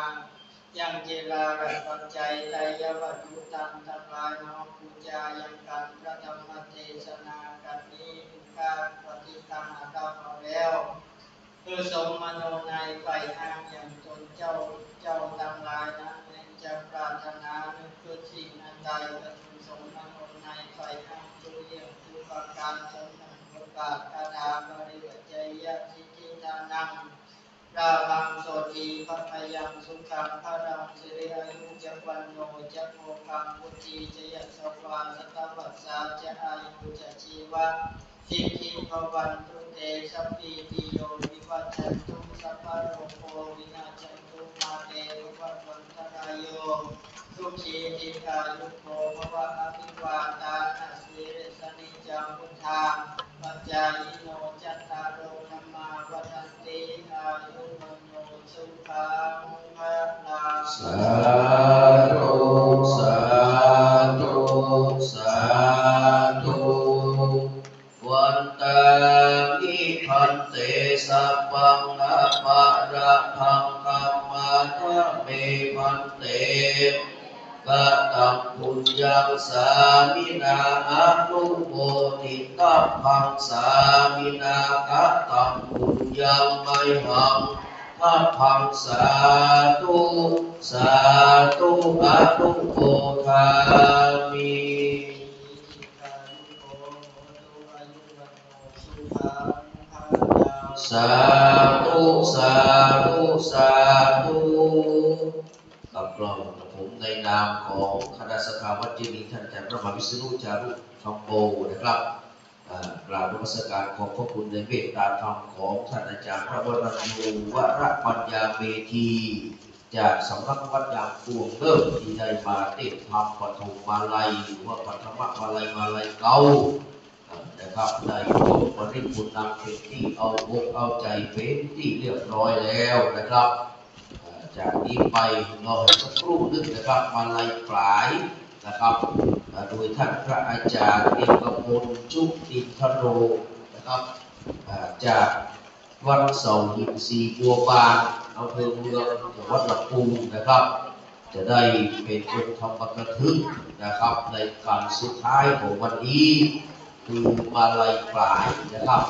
ยังเจลาและปัจจัยไตรยวัตถุตังทั้งหลายน้อมบูชายังการพระธรรมเทศนากันนี้ทุกการปฏิตังอาตมาแล้วคือสมมโนในไฟอ้างอย่างตนเจ้าทั้งหลายนั้นแม้จะปรารถนานึกเพื่อสิ่งอันใดก็พึงสมมโนในไฟอ้างทุกอย่างทุกประการทั้งนั้นประกาศคาถาบริวัจยสิทธิทานังราภังโสติภัพยังสุขังพรังสิริอายุจักวันโนจักโมกังพุทธิจยสวาสตวัสสาจะอายุจะชีวะสิทธิภวันตุเตสัพพิติโยวิวัชชันตุสัพพะโรโควินาชันตุมาเตภวัตวันตรายโยสุขีติกายุโกภวะอภิวาทานาสิริสนิจังพุทธาปัจจายิโนจัตตารโรธรรมาวัฏันติอายุวันโนสุขังภะลัง สาธุสาธุสาธุวันตานิพันเตสัพพังอปะระหังคัมมาทะเมพันเตกะตังปุญญังสามินาอนุโมทิตัพพังสามินากะตังปุญญังไมหังทัพพังสาธุสาธุอนุโมทามิสาธุสาธุสาธุกับกล่าวผมในนามของคณะสังฆาวัดเจดีย์ท่านอาจารย์พระมหาวิษณุจารุธรรมโมนะครับกราบนมัสการขอบพระคุณในเมตตาธรรมของท่านอาจารย์พระวรยูวรปัญญาเมธีจากสำนักวัดยางพวงเริ่มที่ได้มาเต้นทำปฐมมาลัยหรือว่าปฐมมาลัยเก่านะครับได้ยกปริพุทธังเป็นที่เอาอกเอาใจเป็นที่เรียบร้อยแล้วนะครับจากนี้ไปเราให้สักครู่นึงนะครับมาลัยปลายนะครับโดยท่านพระอาจารย์เอกมลจุติธโรนะครับจากวัดเสาหินสีบัวบานอำเภอเมืองจังหวัดลำพูนนะครับจะได้เป็นองค์ธรรมกถึกนะครับในการสุดท้ายของวันนี้คือมาลัยปลายนะครับ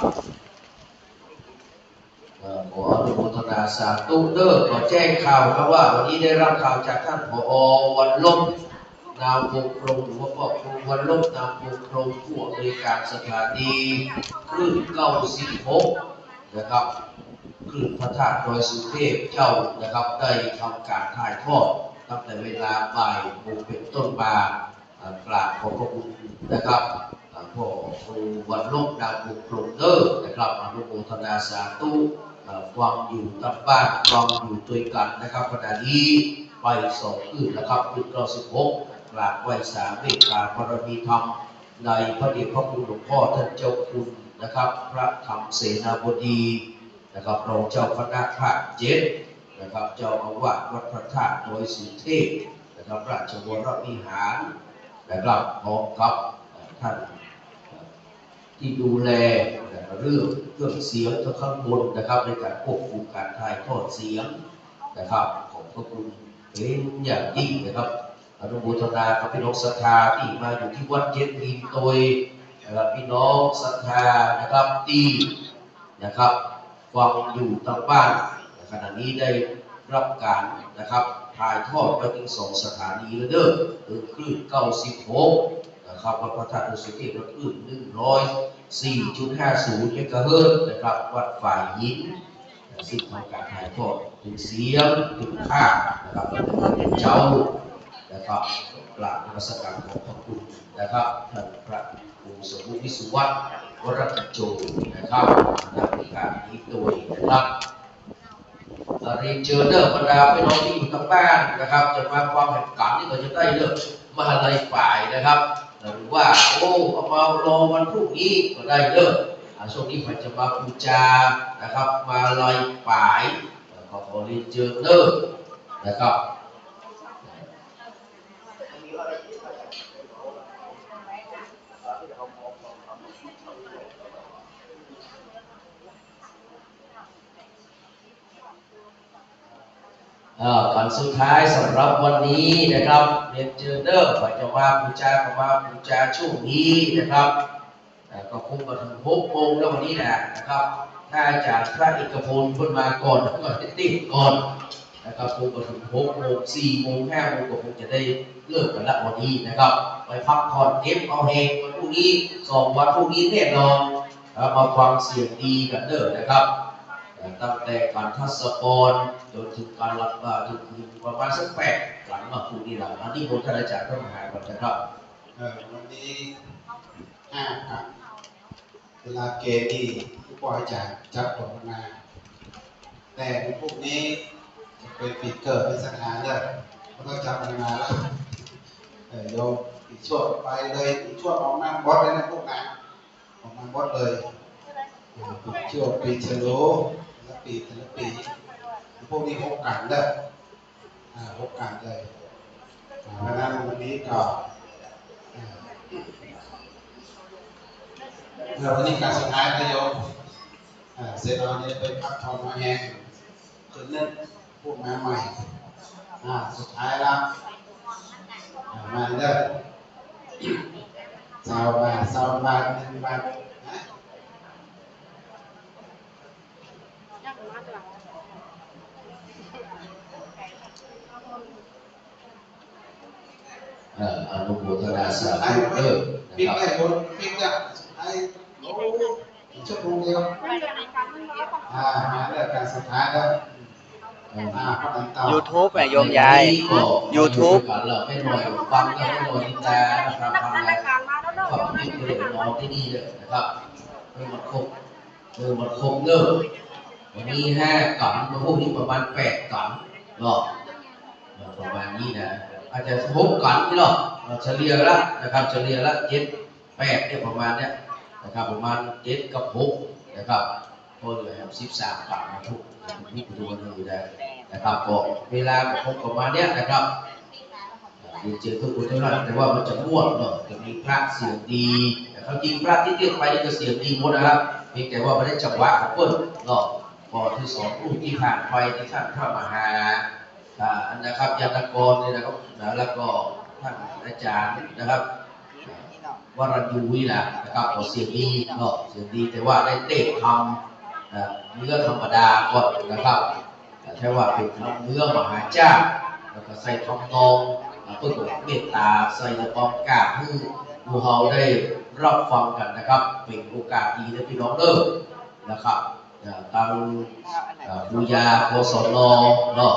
ขออนุโมทนาสาธุเด้อขอแจ้งข่าวนะว่าวันนี้ได้รับข่าวจากท่านผอ.วันลบนามวงกรมหรือว่าพ่อครูวันลบนามวงกรมผู้อำนวยการสถานีคลื่น96นะครับคลื่นพระธาตุดอยสุเทพเจ้านะครับได้ทำการถ่ายทอดตั้งแต่เวลาบ่ายโมงเป็นต้นมากราบขอบพระคุณนะครับพ่อครูวันลบนามวงกรมเด้อนะครับอนุโมทนาสาธุฟังอยู่ตั้งบ้านฟังอยู่ด้วยกันนะครับขณะนี้ไป2 คืนนะครับคืน96กราบไหว้สาเมตตาบารมีธรรมในพระเดชพระคุณหลวงพ่อท่านเจ้าคุณนะครับพระธรรมเสนาบดีนะครับรองเจ้าคณะภาค7นะครับเจ้าอาวาสวัดพระธาตุดอยสุเทพนะครับราชวรวิหารนะครับพร้อมกับท่านที่ดูแลเรื่องเครื่องเสียงทั้งข้างบนนะครับในการควบคุมการถ่ายทอดเสียงนะครับของพระคุณเป็นอย่างยิ่งนะครับอนุโมทนากับพี่น้องศรัทธาที่มาอยู่ที่วัดเจ็ดริมโดยนะครับพี่น้องศรัทธานะครับที่นะครับฟังอยู่ทางบ้านขณะนี้ได้รับการนะครับ ถ่ายทอดไปถึง2 สถานีแล้วเด้อคือคลื่น96นะครับวัดพระธาตุดอยสุเทพและคลื่น104.50 เมกะเฮิรตซ์นะครับวัดฝ่ายหินซึ่งทำการถ่ายทอดถึงเสียงถึงภาพนะครับเป็นเจ้านะครับกราบนมัสการของพระคุณนะครับท่านพระครูสมมุติวิสุวัฒน์วรกิจโจนะครับในการนี้โดยนะครับเรียนเชิญเด้อบรรดาพี่น้องที่อยู่ทางบ้านนะครับจะมาความแข่งขันนี่ก็จะได้เลิกมหาลัยฝ่ายนะครับหรือว่าโอ้เอามารอวันพรุ่งนี้ก็ได้เลิกช่วงนี้ผมจะมาบูชานะครับมาลอยฝ่ายขอเรียนเชิญเด้อนะครับก่อนสุดท้ายสำหรับวันนี้นะครับเรียนเชิญเด้อขอจะมาบูชาก็มาบูชาช่วงนี้นะครับก็คงมาถึง6 โมงแล้ววันนี้นะครับถ้าอาจารย์พระเอกพลเพิ่นมาก่อนก็จะติดก่อนนะครับคงมาถึง6 โมง 4 โมง 5 โมงก็คงจะได้เลิกกันละวันนี้นะครับไปพักผ่อนเก็บเอาเฮงวันพรุ่งนี้2 วันพรุ่งนี้แน่นอนมาฟังเสียงดีกันเด้อนะครับตั้งแต่การทัศกรจนถึงการรับบาตรถึงประมาณสัก8 หลังมาพรุ่งนี้หลังอันนี้ผมท่านอาจารย์ต้องหาก่อนนะครับวันนี้5 ครับเวลาเกณฑ์ที่ผู้ปล่อยจากจับตัวมาแต่พวกนี้จะเป็นปิดเกิดเป็นสถานเลยมันก็จับมันมาแล้วโยมอีกช่วงไปเลยอีกช่วงออกมาบอสเลยนะพวกนั้นออกมาบอสเลยปีช่วงปีเชโลและปีพวกนี้6 กันเลย6 กันเลยเพราะนั้นวันนี้ก็วันนี้การสุดท้ายประโยชน์เสร็จแล้วเนี่ยไปพักผ่อนมาแห้งคืนนึงพวกมาใหม่สุดท้ายแล้วมาเด้อ1 บาท 1 บาทอนุโมทนาสาธุเด้อปิ๊กได้บนปิ๊กเนี่ยไอ้ชั่วโมงเดียวมาเด้อการสุดท้ายแล้วYouTube แม่โยมยาย YouTube เราไม่หน่อยฟังแล้วไม่หน่อยตานะครับทำอะไรก็มีเรื่องน้องที่นี่เลยนะครับมันครบเลิกวันนี้5 กันมาพวกนี้ประมาณ8 กันเนาะประมาณนี้นะอาจจะ6 กันนี่เนาะเฉลี่ยละนะครับเฉลี่ยละ7 8เนี่ยประมาณเนี้ยนะครับประมาณ7 กับ 6นะครับก็เหลือ13 กันนะทุกดูกันดูได้นะครับก็เวลาคงประมาณเนี้ยนะครับเจอทุกคนเท่านั้นแต่ว่ามันจะม่วนเนาะจะมีพระเสียงดีแต่เขาจริงพระที่เรียกไปนี่ก็เสียงดีหมดนะครับเพียงแต่ว่าไม่ได้จังหวะของเปิ้ลเนาะพอที่2 รูปที่ผ่านไปที่ท่านพระมหานะครับยานกรเนี่ยนะครับแล้วก็ท่านอาจารย์นะครับวรัญญูนี่แหละนะครับเสียงดีเนาะเสียงดีแต่ว่าได้เตะคำเนื้อธรรมดาก่อนนะครับแค่ว่าเป็นเนื้อมหาเจ้าแล้วก็ใส่ทองนองเพื่อเมตตาใส่ละบองกาบให้ดูเฮาได้รับฟังกันนะครับเป็นโอกาสดีนะพี่น้องเด้อนะครับตามบูญาโกศลเนาะ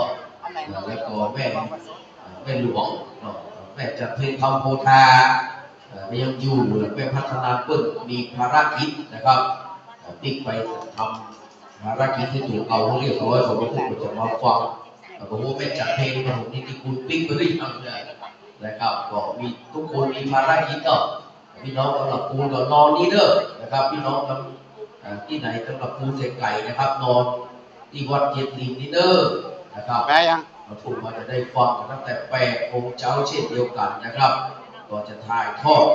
แล้วก็แม่หลวงเนาะแม่จัดเพลงคำโพธายังอยู่แม่พัฒนาเปิ้ลมีภารกิจนะครับติ๊กไปทำภารกิจที่ถูกเอาเรียบร้อยผมก็จะมาฟังผมว่าแม่จัดเพลงผมนี่ที่คุณปิ๊กไปได้ยังไงนะครับก็มีทุกคนมีภารกิจก็พี่น้องสำหรับปูนก็นอนนี่เด้อนะครับพี่น้องที่ไหนสำหรับปูนไก่นะครับนอนที่วัดเจ็ดลิงนี่เด้อนะครับแม่ยังผมจะได้ฟังตั้งแต่8 โมงเช้าเช่นเดียวกันนะครับก็จะถ่ายทอด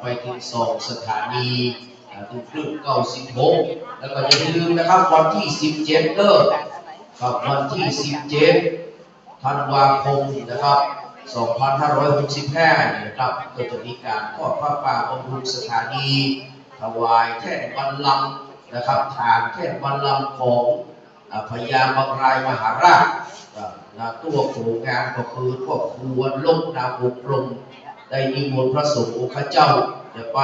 ไปถึง2 สถานีถึงคลื่น96แล้วก็อย่าลืมนะครับวันที่17เด้อกับวันที่17 ธันวาคมนะครับ2565นะครับก็จะมีการทอดผ้าป่าบำรุงสถานีถวายแท่นบัลลังก์นะครับฐานแท่นบัลลังก์ของพญาบางรายมหาราช ตัวโขงานก็คือพวกครูวันลบนาบุกรมได้นิมนต์พระสงฆ์องค์เจ้าจะไป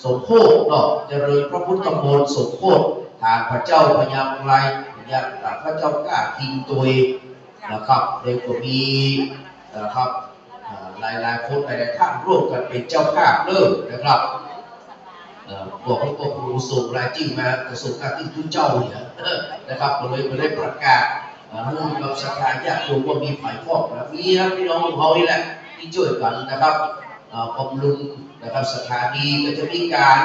สมโภชเนาะเจริญพระพุทธมนต์สมโภชทางพระเจ้าพญาไลพญาพระเจ้ากล้าคิงตัวนะครับเด็กก็มีนะครับหลายคนหลายท่านร่วมกันเป็นเจ้าภาพเลิศนะครับบอกให้พวกครูส่งรายชื่อมากระทรวงการที่ทุกเจ้าเนี่ยนะครับก็เลยได้ประกาศให้กับสถานญาติโยมว่ามีฝ่ายพ่อนะมีนะพี่น้องของเขานี่แหละที่ช่วยกันนะครับบำรุงนะครับสถานีก็จะมีการ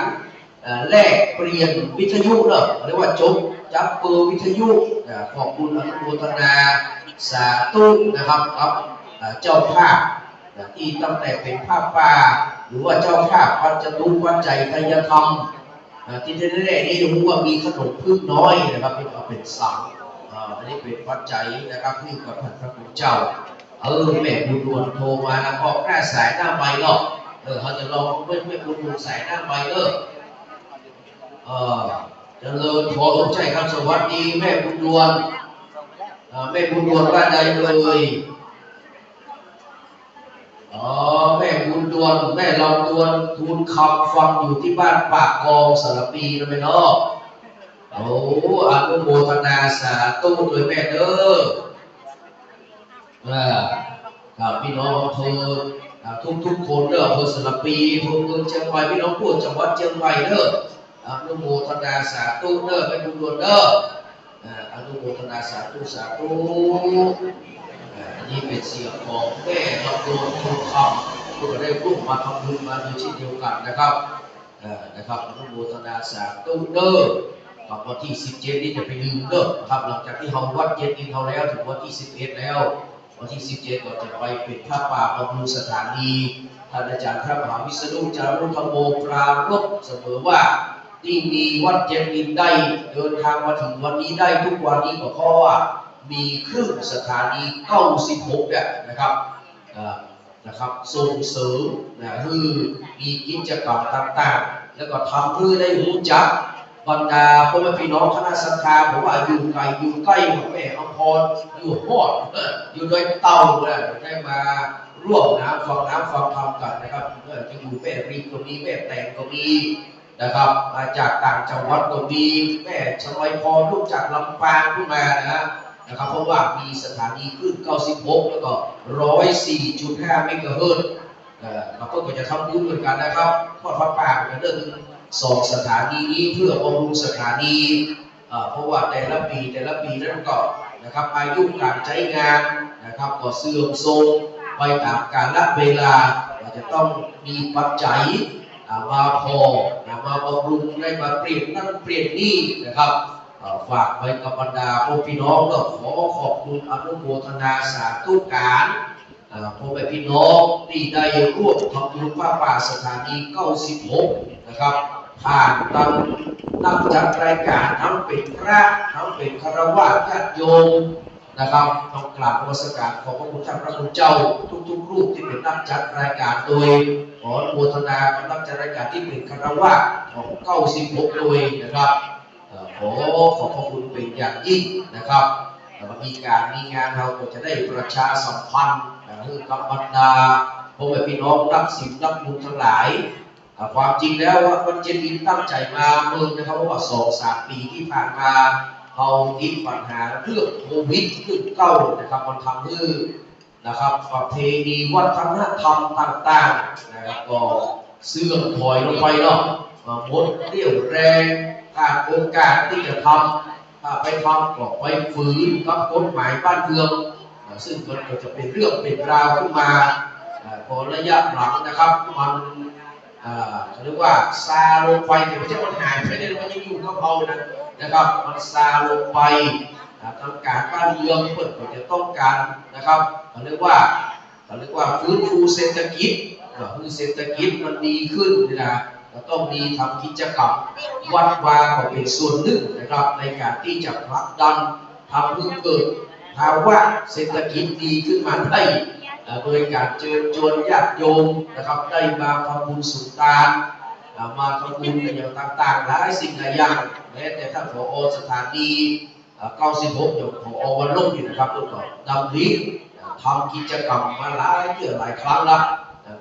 แลกเปลี่ยนวิทยุเนาะเรียกว่าจบจับเบอร์วิทยุขอบคุณอนุโมทนาสาธุนะครับครับเจ้าภาพที่ตั้งแต่เป็นภาพป่าหรือว่าเจ้าภาพวัดจตุวัดใจไทยธรรมที่แน่ๆนี่รู้ว่ามีขนมพึ่งน้อยนะครับเป็นสังอันนี้เป็นวัดใจนะครับที่กับพระคุณเจ้าแม่บุญดวนโทรมาแล้วก็แค่สายหน้าไม้เนาะเขาจะลองไม่บุญดวนสายหน้าไม้จะเลิศพอสมใจครับสวัสดีแม่บุญดวนแม่บุญดวนว่าใดเลยแม่บุญดวนแม่ลำดวนทูลคำฟังอยู่ที่บ้านปากกองสารปีนะแม่เนาะอนุโมทนาสาธุโดยแม่เด้อพี่น้องอำเภอทุกคนเด้ออำเภอสารปีอำเภอเมืองเชียงใหม่พี่น้องผู้จังหวัดเชียงใหม่เด้ออนุโมทนาสาธุเด้อแม่บุญดวนเด้ออนุโมทนาสาธุสาธุนี่เป็นเสียงของแม่ลำดวนทูลคำก็ได้ร่วมมาทำบุญมาโดยเช่นเดียวกันนะครับอนุโมทนาสาธุเด้อวันที่17นี่จะไปลืมเด้อครับหลังจากที่เราวัดเย็นอินเขาแล้วถึงวันที่11แล้ววันที่17ก็จะไปเป็นผ้าป่าบำรุงสถานีท่านอาจารย์พระมหาวิษณุจารุธรรมโมปรารภเสมอว่าที่มีวัดเย็นอินได้เดินทางมาถึงวันนี้ได้ทุกวันนี้ก็เพราะว่ามีครึ่งสถานี96เนี่ยนะครับส่งเสริมคือมีกิจกรรมต่างๆแล้วก็ทำเพื่อได้รู้จักบรรดาพ่อแม่พี่น้องคณะศรัทธาผมว่าอยู่ไกลอยู่ใกล้แม่อภรอยู่ฮอดอยู่โดยเต่าได้มาร่วมฟังธรรมกันนะครับจะอยู่แม่ริมก็มีแม่แต่งก็มีนะครับมาจากต่างจังหวัดก็มีแม่ชมัยพรลูกจากลำปางขึ้นมานะครับเพราะว่ามีสถานีคลื่น96แล้วก็104.5 เมกะเฮิรตซ์เราก็จะทำบุญเหมือนกันนะครับทอดพระป่าเหมือนเดิม2 สถานีนี้เพื่อบำรุงสถานีเพราะว่าแต่ละปีนั้นก็นะครับอายุการใช้งานนะครับก็เสื่อมโทรมไปตามกาลเวลาจะต้องมีปัจจัยมาพอมาบำรุงได้มาเปลี่ยนนั่นเปลี่ยนนี่นะครับฝากไว้กับบรรดาพี่น้องก็ขอขอบคุณอนุโมทนาสาธุการพ่อแม่พี่น้องที่ได้ร่วมทำบุญผ้าป่าสถานี96นะครับผ่านตั้งนักจัดรายการทั้งเป็นพระทั้งเป็นคฤหัสถ์ญาติโยมนะครับต้องกราบนมัสการขอบพระคุณท่านพระคุณเจ้าทุกรูปที่เป็นนักจัดรายการโดยขออนุโมทนากับนักจัดรายการที่เป็นคฤหัสถ์ของ96โดยนะครับขอขอบพระคุณเป็นอย่างยิ่งนะครับมีงานเราก็จะได้ประชาสัมพันธ์กับบรรดาพ่อแม่พี่น้องนักศิลป์นักบุญทั้งหลายความจริงแล้วว่าวันเจดีตั้งใจมาเมืองนะครับเพราะว่า2-3 ปีที่ผ่านมาเราติดปัญหาเรื่องโควิด-19นะครับมันทำให้นะครับประเพณีวัฒนธรรมต่างๆนะครับก็เสื่อมถอยลงไปเนาะหมดเรี่ยวแรงขาดโอกาสที่จะทำถ้าไปทำก็ไปฝืนกับกฎหมายบ้านเมืองซึ่งมันก็จะเป็นเรื่องเป็นราวขึ้นมาพอระยะหลังนะครับมันเรียกว่าซาลงไปแต่ไม่ใช่มันหายไปเลยมันยังอยู่กับเรานะครับมันซาลงไปทางการบ้านเมืองเพื่อจะต้องการนะครับเรียกว่าฟื้นฟูเศรษฐกิจคือเศรษฐกิจมันดีขึ้นนะก็ต้องมีทำกิจกรรมวัดวาก็เป็นส่วนหนึ่งนะครับในการที่จะผลักดันทำให้เกิดภาวะเศรษฐกิจดีขึ้นมาได้โดยการเชิญชวนญาติโยมนะครับได้มาทำบุญสุนทานมาทำบุญอย่างต่างๆหลายสิ่งหลายอย่างแม้แต่ท่านผอ.สถานี 96อย่างของอวันลงนี่นะครับแล้วก็ดำริทำกิจกรรมมาหลายเดือนหลายครั้งละ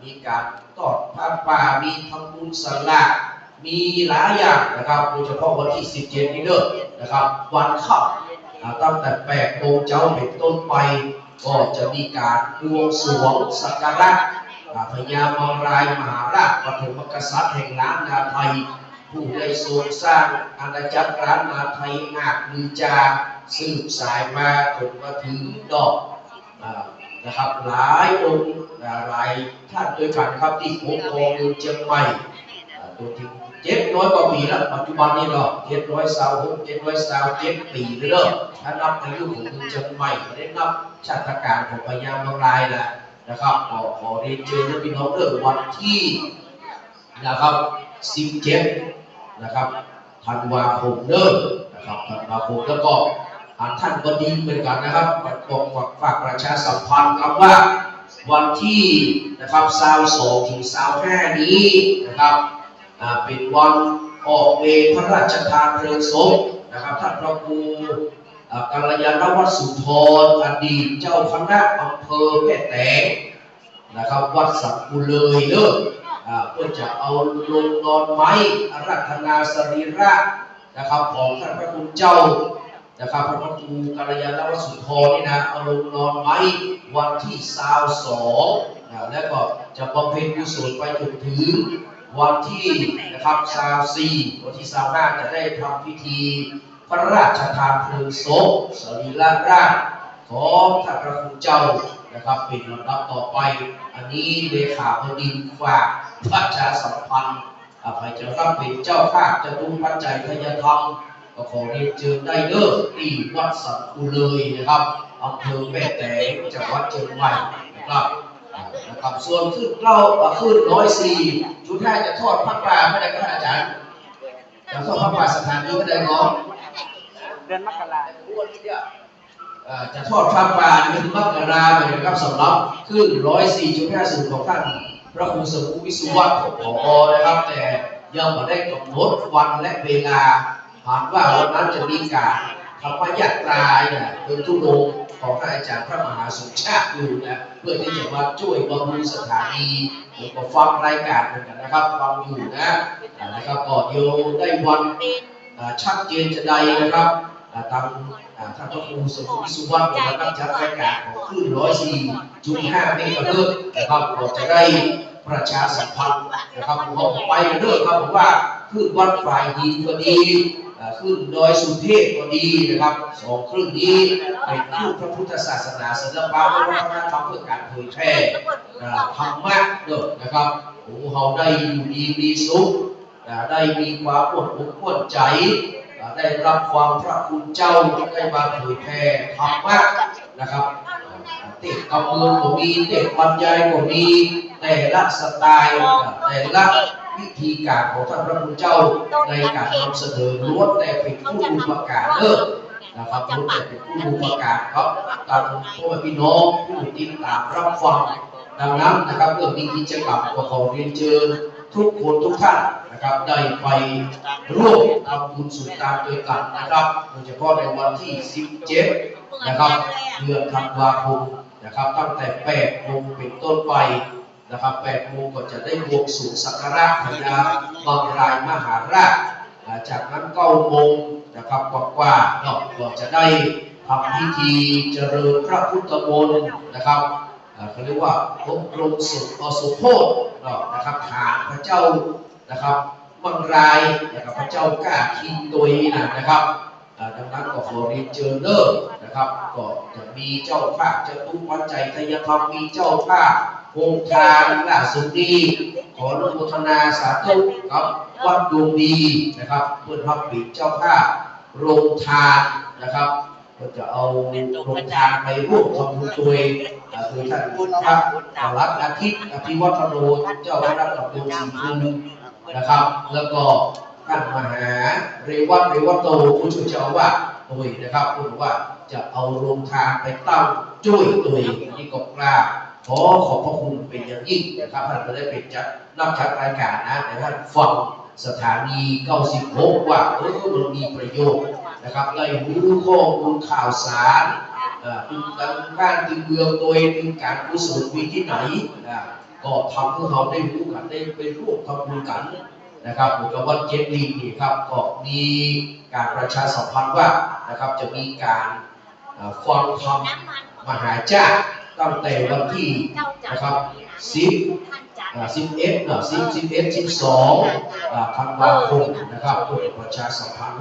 มีการทอดผ้าป่ามีทำบุญสละมีหลายอย่างนะครับโดยเฉพาะวันที่17นี้เด้อนะครับวันค่ำตั้งแต่8 โมงเช้าเป็นต้นไปก็จะมีการบวงสรวงสักการะพญามารายมหาราชปฐมกษัตริย์แห่งล้านนาไทยผู้ได้ทรงสร้างอาณาจักรล้านนาไทยอาจลือจาสืบสายมาจนมาถึงดอกนะครับหลายองค์หลายท่านด้วยกันครับที่ปกครองเมืองเชียงใหม่ตัวถึง700 กว่าปีแล้วปัจจุบันนี้เนาะ726 727 ปีเลยเนาะถ้านับอายุของเมืองเชียงใหม่ได้นับชาติการของพญามารายนะครับขอเรียนเชิญพี่น้องเรื่องวันที่นะครับ17นะครับธันวาคมเด้อนะครับธันวาคมแล้วก็ท่านก็ดีเหมือนกันนะครับฝากประชาสัมพันธ์ครับว่าวันที่นะครับ22 ถึง 25 นี้นะครับเป็นวันออกเวรพระราชทานเพลิงศพนะครับท่านพระครูกัลยาณวัฒน์สุนทรอดีตเจ้าคณะอำเภอแม่แตงนะครับวัดสักกุเลยเด้อเพื่อจะเอาลงนอนไม้อาราธนาสรีระนะครับของท่านพระคุณเจ้านะครับพระครูกัลยาณวัฒน์สุนทรนี่นะเอาลงนอนไม้วันที่22แล้วก็จะบำเพ็ญกุศลไปจนถึงวันที่นะครับ24วันที่25จะได้ทำพิธีพระราชทานเพลิงศพสรีระร่างของท่านพระคุณเจ้านะครับเป็นลำดับต่อไปอันนี้เลขาบดินฝากประชาสัมพันธ์ใครจะรับเป็นเจ้าภาพจะตุ้งปัจจัยทายธรรมก็ขอเรียนเชิญได้เด้อที่วัดสักกุเลยนะครับอำเภอแม่แตงจังหวัดเชียงใหม่นะครับส่วนขึ้นขึ้น104ชุด5จะทอดพระป่าไม่ได้ครับอาจารย์จะทอดพระป่าสถานนี้ไม่ได้เนาะเดือนมกราจะทอดพระป่าเดือนมกราคมนะครับสำหรับขึ้น104.50ของท่านพระครูสมุวิสุวัฒน์ผอ.นะครับแต่ยังไม่ได้กำหนดวันและเวลาหากว่าวันนั้นจะมีการธรรมยาตราเป็นทุดงของท่านอาจารย์พระมหาสุชาติอยู่นะเพื่อที่จะมาช่วยบำรุงสถานีผมก็ฟังรายการเหมือนกันนะครับฟังอยู่นะครับก็เดี๋ยวได้วันชัดเจนจะใดนะครับตามท่านพระครูสมุวิสุวัฒน์นะครับจัดรายการของคลื่น104.5 เมกะเฮิรตซ์นะครับเราจะได้ประชาสัมพันธ์นะครับผมไปกันเด้อครับผมว่าคลื่นวัดฝ่ายหินก็ดีขึ้นดอยสุเทพก็ดีนะครับ2 คลื่นนี้เป็นคลื่นพระพุทธศาสนาศิลปะและวัฒนธรรมเพื่อการเผยแพร่ธรรมะเด้อนะครับเราได้อยู่ดีมีสุขได้มีความอบอุ่นอบอุ่นใจได้รับความพระคุณเจ้าได้มาเผยแพร่ธรรมะนะครับเด็กกำเนิดก็มีเด็กบรรยายก็มีแต่ละสไตล์แต่ละวิธีการของท่านพระคุณเจ้าในการนำเสนอล้วนแต่เป็นผู้อุปการเลิศนะครับล้วนแต่เป็นผู้อุปการครับตามพ่อแม่พี่น้องผู้ติดตามรับฟังดังนั้นนะครับเมื่อมีกิจกรรมก็ขอเรียนเชิญทุกคนทุกท่านนะครับได้ไปร่วมทำบุญสุนทานด้วยกันนะครับโดยเฉพาะในวันที่17นะครับเดือนธันวาคมนะครับตั้งแต่8 โมงเป็นต้นไปนะครับ8 โมงก็จะได้บวงสรวงสักการะพญามารายมหาราชจากนั้น9 โมงนะครับกว่าก็จะได้ทำพิธีเจริญพระพุทธมนต์นะครับเขาเรียกว่าอบรมสมโภชนะครับฐานพระเจ้านะครับมารายนะครับพระเจ้ากล้าคิงตัวนี้นะครับดังนั้นก็ขอเรียนเชิญเด้อนะครับก็จะมีเจ้าภาพจะตุ้งปัจจัยทายธรรมมีเจ้าภาพโครงการล่าสุดนี้ขออนุโมทนาสาธุกับวัดดวงดีนะครับเพื่อรับปิดเจ้าภาพโรงทานนะครับก็จะเอาโรงทานไปร่วมทำบุญตัวเองโดยท่านพระปลัดอาทิตย์อภิวัฒโนเจ้าคณะตำบลศรีภูมินะครับแล้วก็ท่านมหาเรวัตโตผู้ช่วยเจ้าอาวาสตัวนะครับพูดว่าจะเอาโรงทานไปตั้งช่วยตัวเองนี่ก็กล้าขอบพระคุณเป็นอย่างยิ่งนะครับท่านก็ได้เป็นจัดรายการนะแต่ท่านฟังสถานี96ว่ามันมีประโยชน์ นะครับไล่รู้ข้อมูลข่าวสารเป็นการบ้านที่เมืองโดยเป็นการกุศลมีที่ไหนก็ทำให้เราได้รู้กันได้ไปร่วมทำบุญกันนะครับเหมือนกับวันเจ็ดลิงนี่ครับก็มีการประชาสัมพันธ์ว่านะครับจะมีการฟังธรรมมหาชาติตั้งแต่วันที่นะครับ12 ธันวาคมนะครับโดยประชาสัมพันธ์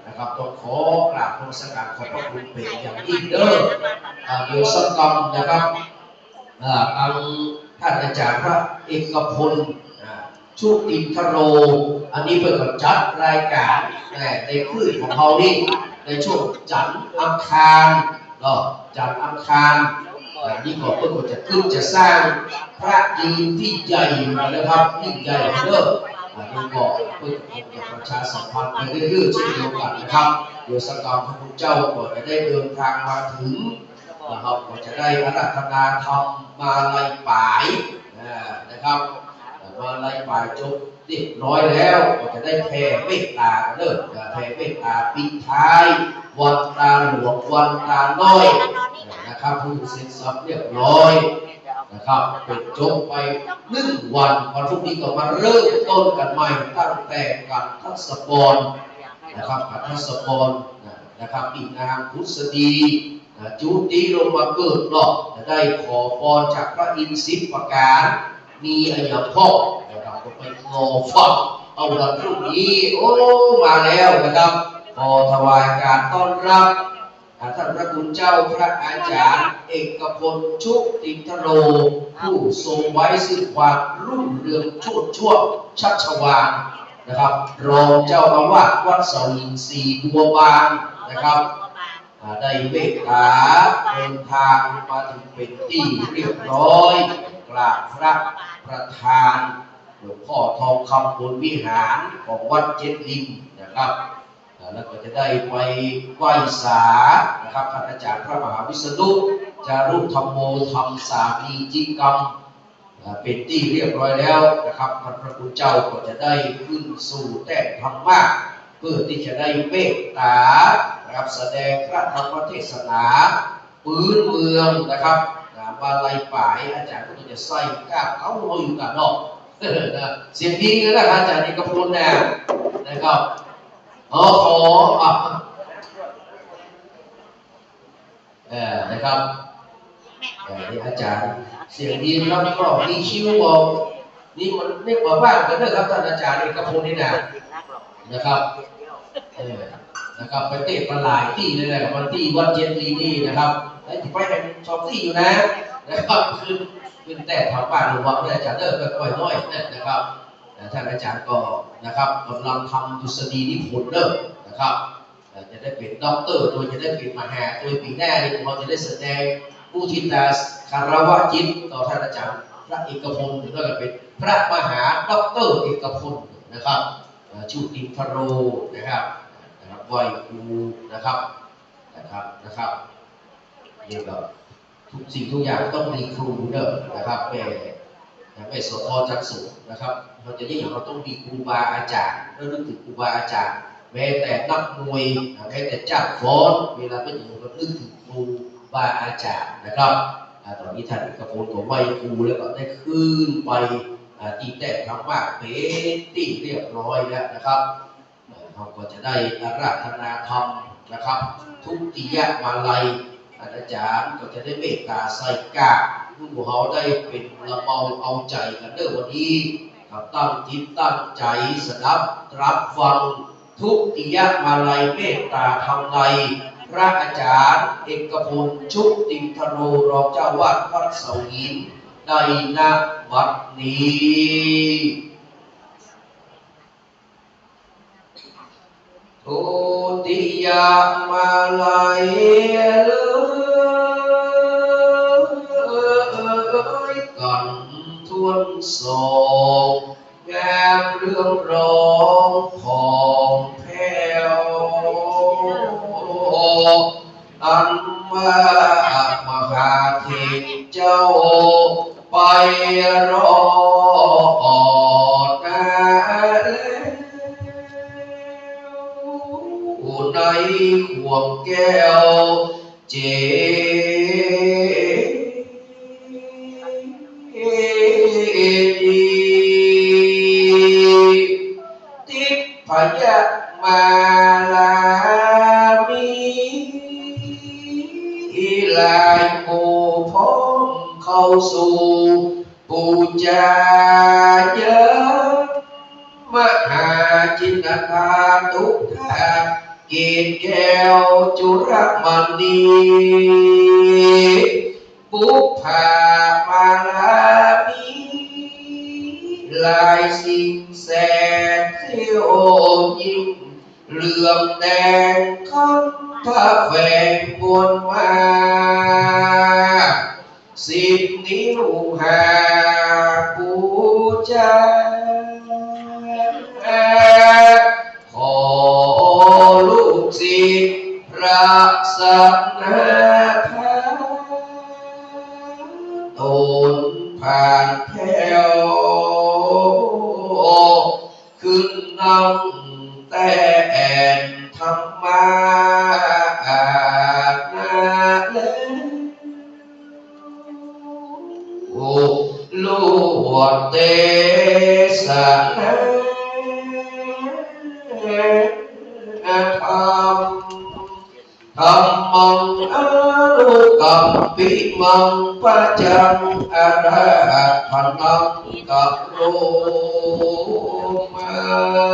นะครับต้องขอกราบนมัสการขอบพระคุณเป็นอย่างยิ่งเด้อโดยสักกรรมนะครับทางท่านอาจารย์พระเอกพลชุตินทโรอันนี้เปิดกับจัดรายการในคลื่นของเขานี่ในช่วงจันทร์อังคารจันทร์อังคารนี่ก็เพื่อจะขึ้นจะสร้างพระยืนที่ใหญ่นะครับยิ่งใหญ่เด้อนี่ก็เพื่อจะประชาสัมพันธ์ไปเรื่อยๆเช่นเดียวกันนะครับโดยสักการพระพุทธเจ้าก็จะได้เดินทางมาถึงนะครับก็จะได้อาราธนาธรรมมาลัยป่ายนะครับมาลัยป่ายจบเรียบร้อยแล้วก็จะได้แผ่เมตตาเด้อแผ่เมตตาปิดท้ายวันตาหลวงวันตาน้อยนะครับผู้เสร็จสับเรียบร้อยนะครับเป็นจบไป1 วันวันพรุ่งนี้ก็มาเริ่มต้นกันใหม่ตั้งแต่การทัศปรนะครับการทัศปรนะครับอีกนางพุทธดีจุติลงมาเกิดเนาะจะได้ขอพรจากพระอินทร์10 ประการมีอายพ่อนะครับก็ไปขอฟังเอาวันพรุ่งนี้โอ้มาแล้วนะครับขอถวายการต้อนรับท่านพระคุณเจ้าพระอาจารย์เอกพลชุตินทโรผู้ทรงไว้ซึ่งความรุ่งเรืองโชติช่วงชัชวาลนะครับรองเจ้าอาวาสวัดเสาหินสีบัวบานนะครับได้เมตตาเดินทางมาถึงเป็นที่เรียบร้อยกราบพระประธานหลวงพ่อทองคำบนวิหารของวัดเจ็ดลิงนะครับแล้วก็จะได้ไปไหว้สานะครับท่านอาจารย์พระมหาวิษณุจารุธรรมโมธรรมสามีจิกรรมเป็นที่เรียบร้อยแล้วนะครับท่านพระคุณเจ้าก็จะได้ขึ้นสู่แท่นธรรมะเพื่อที่จะได้เมตตานะครับแสดงพระธรรมเทศนาพื้นเมืองนะครับมาลัยป่ายอาจารย์ก็จะใส่ก้าวเขาอยู่กันเนาะเสียงดีนะครับอาจารย์นี่ก็พูดนะครับขอนะครับนี่อาจารย์เสียงดีครับก็มีคิวบอกนี่มันเรียกว่าบ้านกันนะครับท่านอาจารย์นี่ก็พูดนี่นะครับนะครับไปเตะปลาไหลที่นี่แหละวันที่วัดเจ็ดลีนี่นะครับแล้วที่ไปเป็นชอบที่อยู่นะครับคือแต่ทางบ้านหรือว่าอาจารย์เลิกก็ค่อยน้อยนะครับท่านอาจารย์ก็นะครับกำลังทำดุษฎีนิพนธ์เลิกนะครับจะได้เป็นด็อกเตอร์โดยจะได้เป็นมหาโดยปีหน้านี่เราจะได้แสดงผู้ทิตาคารวะจิตต่อท่านอาจารย์พระเอกพลหรือว่าเป็นพระมหาด็อกเตอร์เอกพลนะครับชุตินทโรนะครับไหวครูนะครับนี่ก็ทุกสิ่งทุกอย่างต้องมีครูเด้อนะครับไม่สพจักสุนะครับเราจะยิ่งเราต้องมีครูบาอาจารย์แล้วนึกถึงครูบาอาจารย์แม้แต่นักมวยแม้แต่จัดฟ้อนเวลาไปถึงเรานึกถึงครูบาอาจารย์นะครับตอนนี้ท่านเอกพลก็ไหวครูแล้วก็ได้ขึ้นไปตีแต่ธรรมะเป็นที่เรียบร้อยแล้วนะครับเราก็จะได้อาราธนาธรรมนะครับทุติยมาลัยอาจารย์ก็จะได้เมตตาใส่กาผู้เขาได้เป็นละเมาเอาใจกันเด้อวันนี้ครับตั้งจิตตั้งใจสดับรับฟังทุติยมาลัยเมตตาธรรมไลพระอาจารย์เอกพลชุตินทโรรองเจ้าวัดวัดเสาหินในณวัดนี้ทุติยมาลัยกันทวนสองงามเรื่องร้องของแผ่วอันมหาเทพเจ้าไปรอใน ขวงแก้วเจดีทิพยมาลามีลายโมพงเข้าสู่ปูจาเยอะมหาจินตคาทุกท่าเกศแก้วจุรมณีบุพภามาลามีลายสิ่งแสนเที่ยวยิ่งเหลืองแดงข้างท่าแฝงบนมาสิบนิ้วหาปูจาขอลูกศิษย์รักษาทานตนผ่านแถวขึ้นนำแต่แอนธรรมานาเลลูกเตสนาธรรมธรรมังอนุกัมปิมังปัจจังอะระหะนังกัปโรมา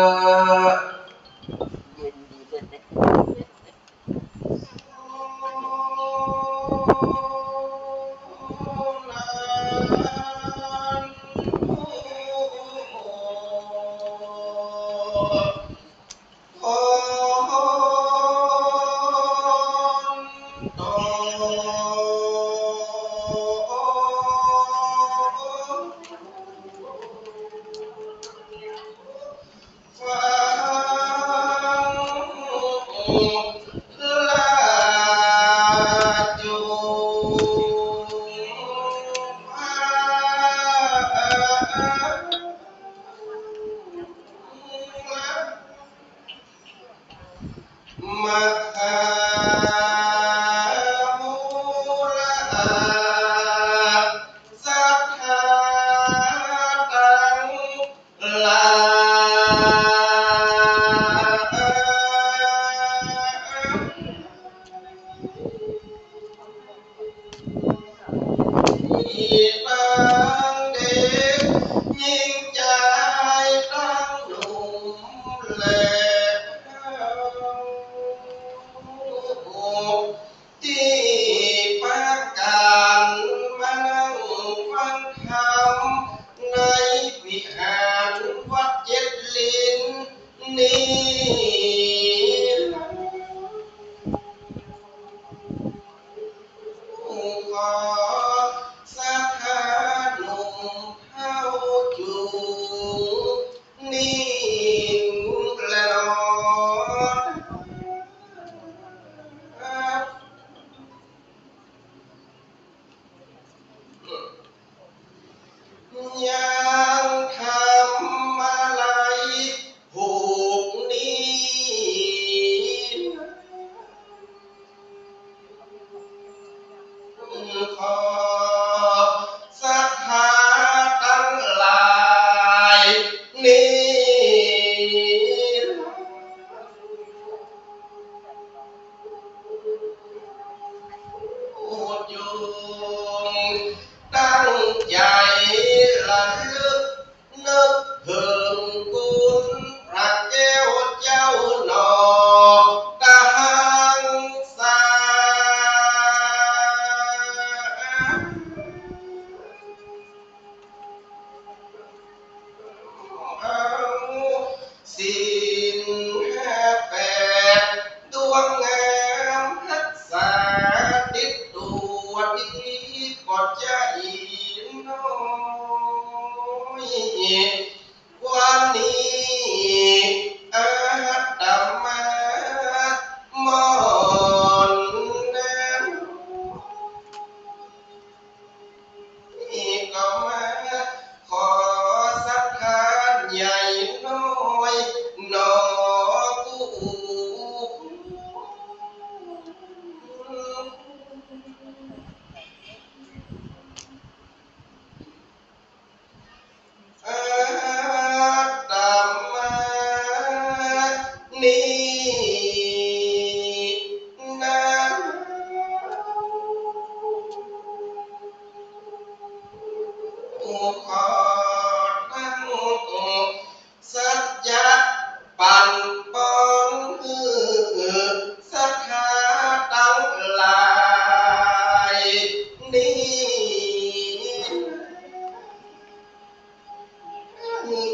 น้อย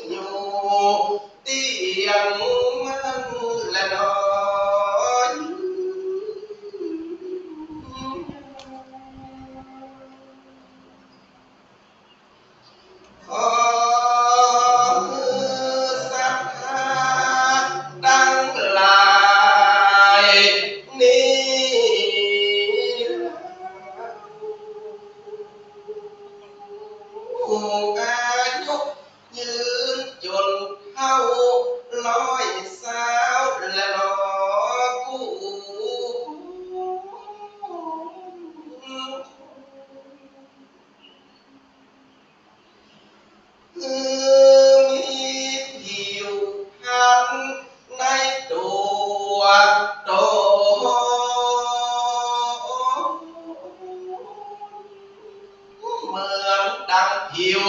อยู่เตียงมันละน้อยขอศรัทธาตั้งหลายนี้ผู้อายุยืนจนเท่าร้อยสาวและนอกู้มีผิวพรรณในตัวโตเหมือนดังผิว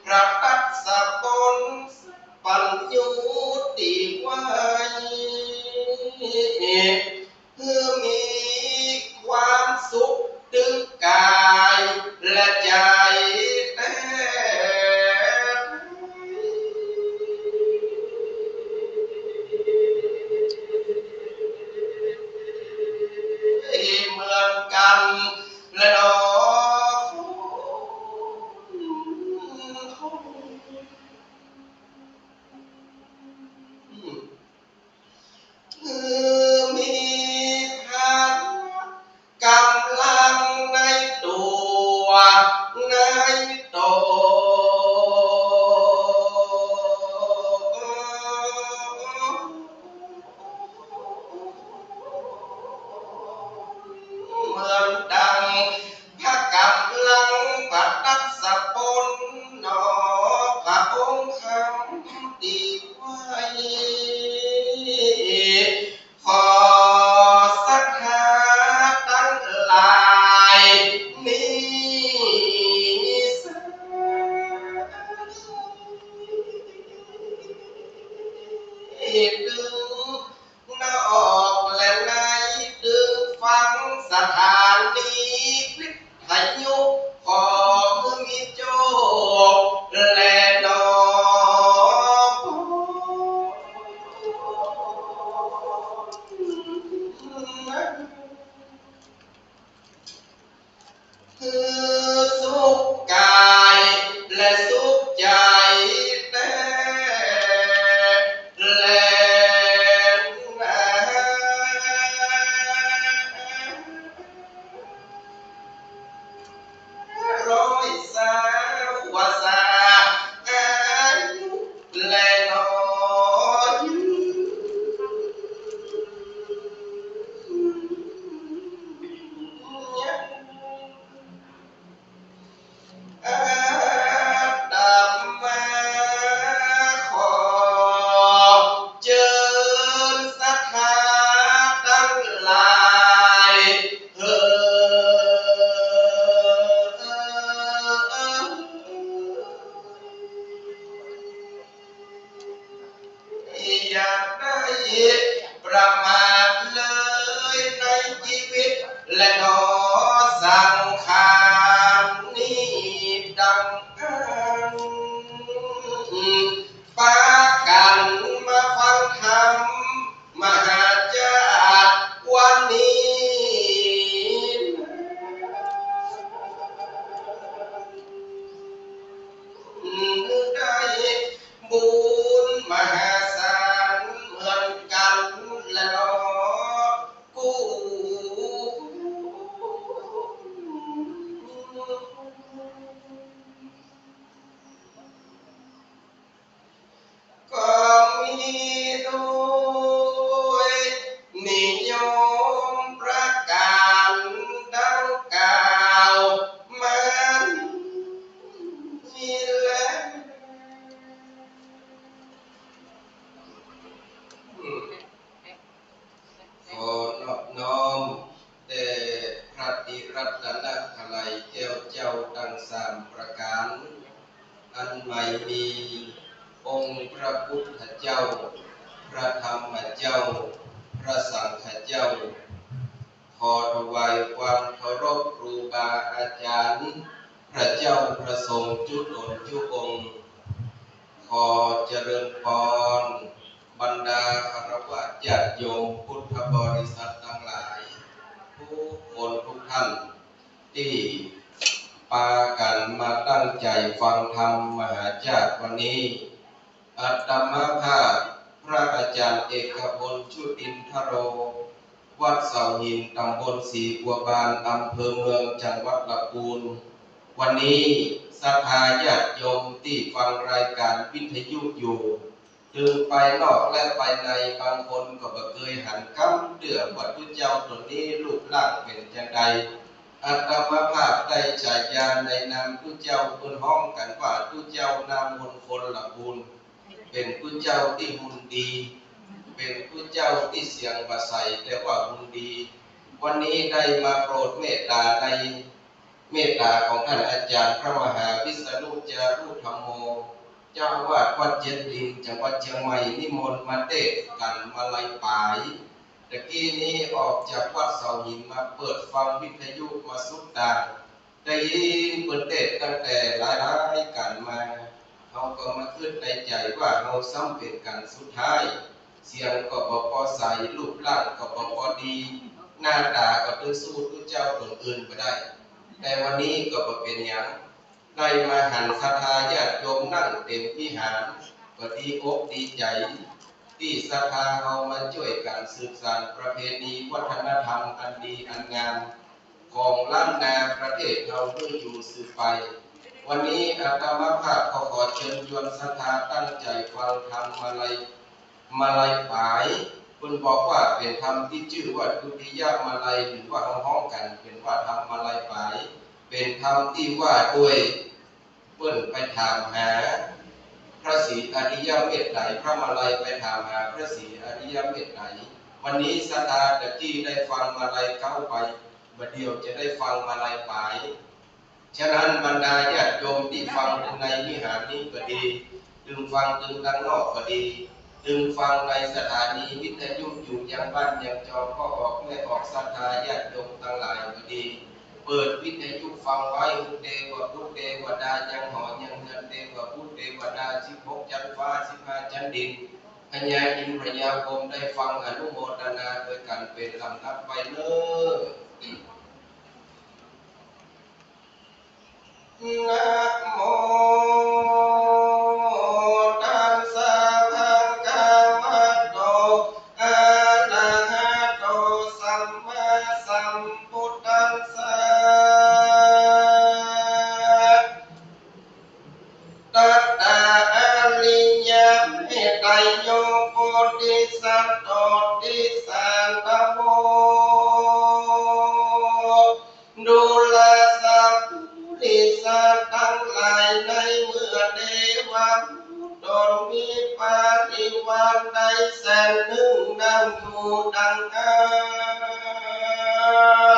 พระพักษปนปัญญูติไว้มีความสุขดึงกายและใจแต่เหมือนกันและดอกมีพากำลังในตัวในโตเหมือนดังพระกำลังปัดรักษปนหนอพระองค์คำดีไว้ขอศรัทธาตั้งหลายนี้สาดึงนอกและในดึงฟังสถานนี้พิทยุขอมีโจและนอคือสุขกายและสุขใจแต่และร้อยสาวาสาอายุและน้อยอาตมาขอเชิญศรัทธาตั้งหลายอย่าได้ประมาทเลยในชีวิตและนอสังขารนี้ดังอ้างปากันมาฟังธรรมมหาจารย์วันนี้ได้บุญมหาศาลเหมือนกันและนอกู้ก็มีโดยนิยมประการดังกล่าวมานี่แหละขอนอบน้อมแด่พระติรัตนไตรัยแก้วเจ้าทั้งสามประการอันไม่มีองค์พระพุทธเจ้าพระธรรมเจ้าพระสังฆเจ้าขอถวายความเคารพครูบาอาจารย์พระเจ้าพระสงฆ์ทุกองค์ทุกองค์ข อเจริญพรบรรดาคารวะญาติโยมพุทธบริษัททั้งหลายทุกคนทุกท่านที่ปากันมาตั้งใจฟังธรรมมหาญาติวันนี้อาตมาภาพพระอาจารย์เอกพลชุตินทโรวัดเสาหินตำบลศรีบัวบานอำเภอเมืองจังหวัดลำพูนวันนี้ศรัทธาญาติโยมที่ฟังรายการวิทยุอยู่จึงไปนอกและไปในบางคนก็บ่เคยหันคำเดือวัดพุทธเจ้าตัวนี้รูปร่างเป็นจังใดอาตมาภาพได้ฉายาในนามพุทธเจ้าคนห้องกันว่าพุทธเจ้านามมนคนลำพูนเป็นพุทธเจ้าที่หุ่นดีเป็นพุทธเจ้าที่เสียงประใสแต่ว่าหุ่นดีวันนี้ได้มาโปรดเมตตาในเมตตาของท่านอาจารย์พระมหาวิษณุจารุธรรมโมเจ้าอาวาสวัดเจ็ดดินจังหวัดเชียงใหม่นิมนต์มาเทศกันมาลัยปายตะกี้นี้ออกจากวัดเสาหินมาเปิดฟังวิทยุมาสุดตาได้ยินเปิดเทศตั้งแต่หลายกันมาเขาก็มาขึ้นในใจว่าเราซ้ำเป็นกันสุดท้ายเสียงก็บ่พอใสรูปร่างก็บ่พอดีหน้าตาก็ตื้อสู้ทุกเจ้าคนอื่นก็ได้แต่วันนี้ก็บ่เป็นหยังได้มาหันศรัทธาญาติโยมนั่งเต็มวิหารก็ดีอกดีใจที่ศรัทธาเรามาช่วยกันสืบสานประเพณีวัฒนธรรมอันดีอันงามของล้านนาประเทศเราเพื่ออยู่สืบไปวันนี้อาตมาภาพขอเชิญชวนศรัทธาตั้งใจฟังธรรมมาลัยปายคุณบอกว่าเป็นธรรมที่ชื่อว่าดุริยมาลัยหรือว่าห้องกันเป็นว่าธรรมมาลัยปายเป็นธรรมที่ว่าด้วยเปิ้นไปถามหาพระศรีอริยเมตไตรพระมาลัยไปถามหาพระศรีอริยเมตไตรวันนี้ศรัทธาตะกี้ได้ฟังมาลัยเข้าไปบัดเดียวจะได้ฟังมาลัยปายฉะนั้นบรรดาญาติโยมที่ฟังในวิหารนี้ก็ดีดึงฟังดึงด้านนอกก็ดีดึงฟังในสถานีวิทยุอยู่ยังบ้านยังจอมก็ออกไม่ออกศรัทธาญาติโยมทั้งหลายก็ดีเปิดวิทยุฟังไว้พุทธเทวพุทธเทวดายังหอยังเงินเทวพุทธเทวดา16ชั้นฟ้า15ชั้นดินพญาอินทร์พญาพรหมได้ฟังอนุโมทนาโดยกันเป็นลำดับไปเน้อนะโมตัสสะภะคะวะโตอะระหะโตสัมมาสัมพุทธัสสะตัตตะอริยเมตไตรโยโพธิสัตโตติสันตโมดูแลสัพพุริสัตทั้งหลายในเมื่อเทวดามีปาฏิวันใดแสนหนึ่งดังอยู่ดังนั้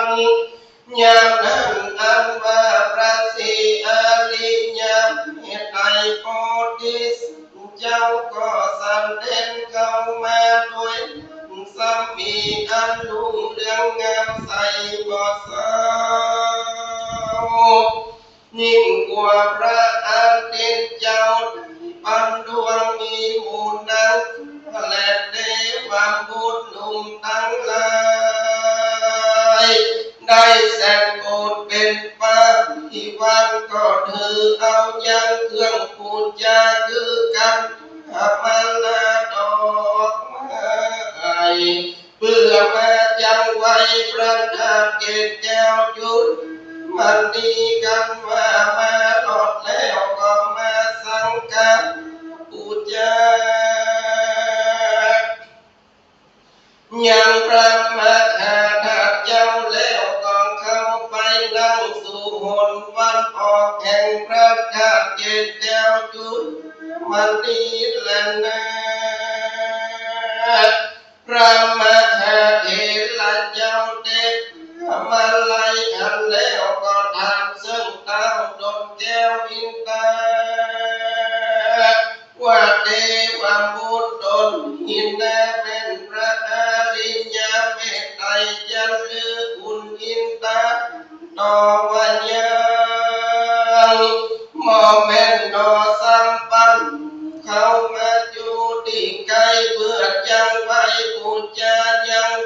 นอย่างนั้นอันว่าพระศรีอริยเมตไตรโพธิสัตว์เจ้าก็สันเด็จเข้ามาโดยสัมมีอันรุ่งเรืองงามใสบ่เศร้ายิ่งกว่าพระอาทิตย์เจ้าปันดวงมีมูลดังและเทวบุตรหนุ่มทั้งหลายได้แสนโกรธเป็นปาฏิวันก็ถือเอาอย่างเครื่องปูจาคือกันมาลาดอกไม้เพื่อมาจังไว้ประทับเกศแก้วจุดมันดีกันว่ามาหลอดแล้วก็มาสังกัดปูจายังพระมหาธาตุเจ้าแล้วก็เข้าไปนั่งสู่หนวันออกแห่งพระธาตุเกศแก้วจุดมันดีและนาพระมหาเถระเจ้าเด็กมาไล่อันแล้วก็ทำซึ่งเต้าดนแก้วอินตาว่าเทวบุตรดนหินนาเป็นพระอริยเมตไตรจันลือคุณอินตาต่อวัญญาโมเมนโดสัมปันค ลีไกเพื่อยังไว้ปูจายัง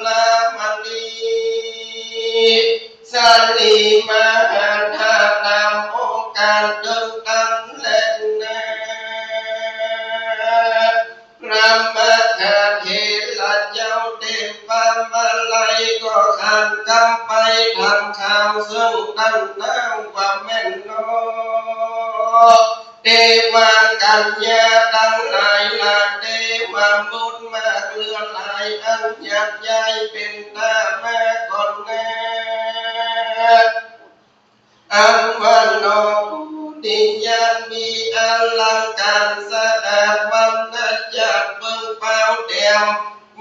ลามันดีสลีมาธาตามองค์การเดินตันและนาพระมหาเถระเจ้าเทพมาลัยก็ขันกำไปทำข่าวซึ่งตั้งน้ำว่าแม่นนอเทวากัญญาตั้งหลายหลากเทวาบุญมากเลือหลายอันยักใหญ่เป็นตาแม่ก่อนแน่อันวันนอกดิญญาณมีอลังการสะอาดวันนัดจัดเบิ่งเป้าเดียว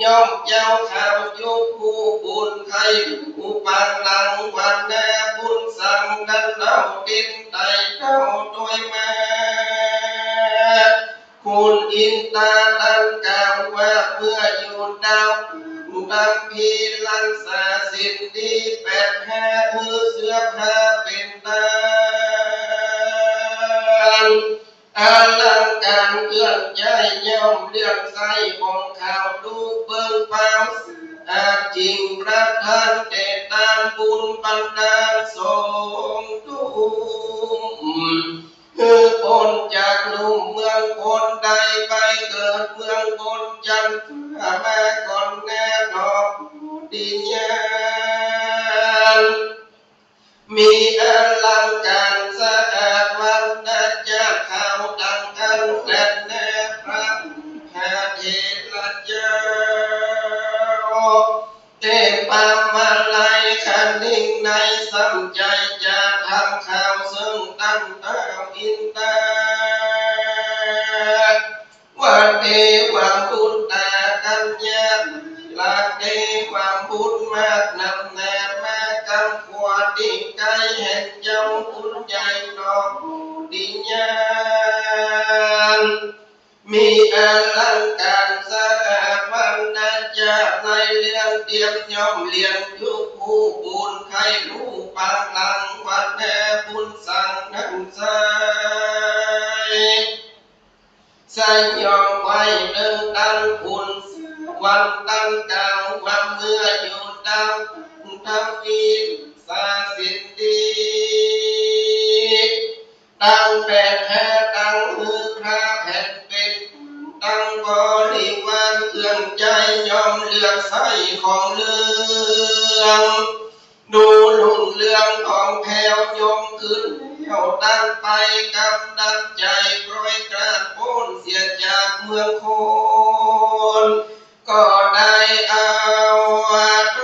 ย่อมเจ้าข่าวยุคผู้บุญใครผู้ปางหลังวันแน่บุญสั่งกันเล่าดินไตเท่าโดยมาคุณอินตาตันกล่าวว่าเมื่ออยู่ดาวดังพีลังสาสินดี85เสื้อผ้าเป็นตาอลังการเอื้อนใจย่อมเลื่อนใสของข่าวดูเบิ่งเป้าอาจริงประทานเดชตานบุญบันดาลสงทุมปนจากลุ่มเมืองคนใดไปเกิดเมืองบนจันทร์มาก่อนแน่นอนดิญาณมีอลังการสะอาดวันนัดจะข่าวดังกันแน่แน่พระหาเถระเจ้าเทพมาลัยขันนิ่งในสัมใจจะทำข่าวซึ่งตั้งตามอินตาวันเทวังบุญตากัญญาลาเทวังบุญมากนำแน่มากำขวดดิ่งไกแห่งเจ้าบุญใหญ่ดอกดิญญาณมีอลังการสะอาดวันนัดจะในเรื่องเตรียมย่อมเลี้ยงยุคผู้บุญใครรู้ปางหลังวันแน่บุญสั่งน้ำใจใส่ยอมไว้เดินตั้งคุณวันตั้งกล่าวว่าเมื่ออยู่ดาวทั้งปีสาสินดีตั้งแผ่นแท้ตั้งมือพระแผ่นเป็นตั้งบริวารเครื่องใจยอมเลือกใส่ของเลืองดูลุ่งเรืองของแผ่วยงขึ้นเที่ยวตั้งไปกำดังใจโปรยกระโปนเสียจากเมืองโคนก็ได้เอาโด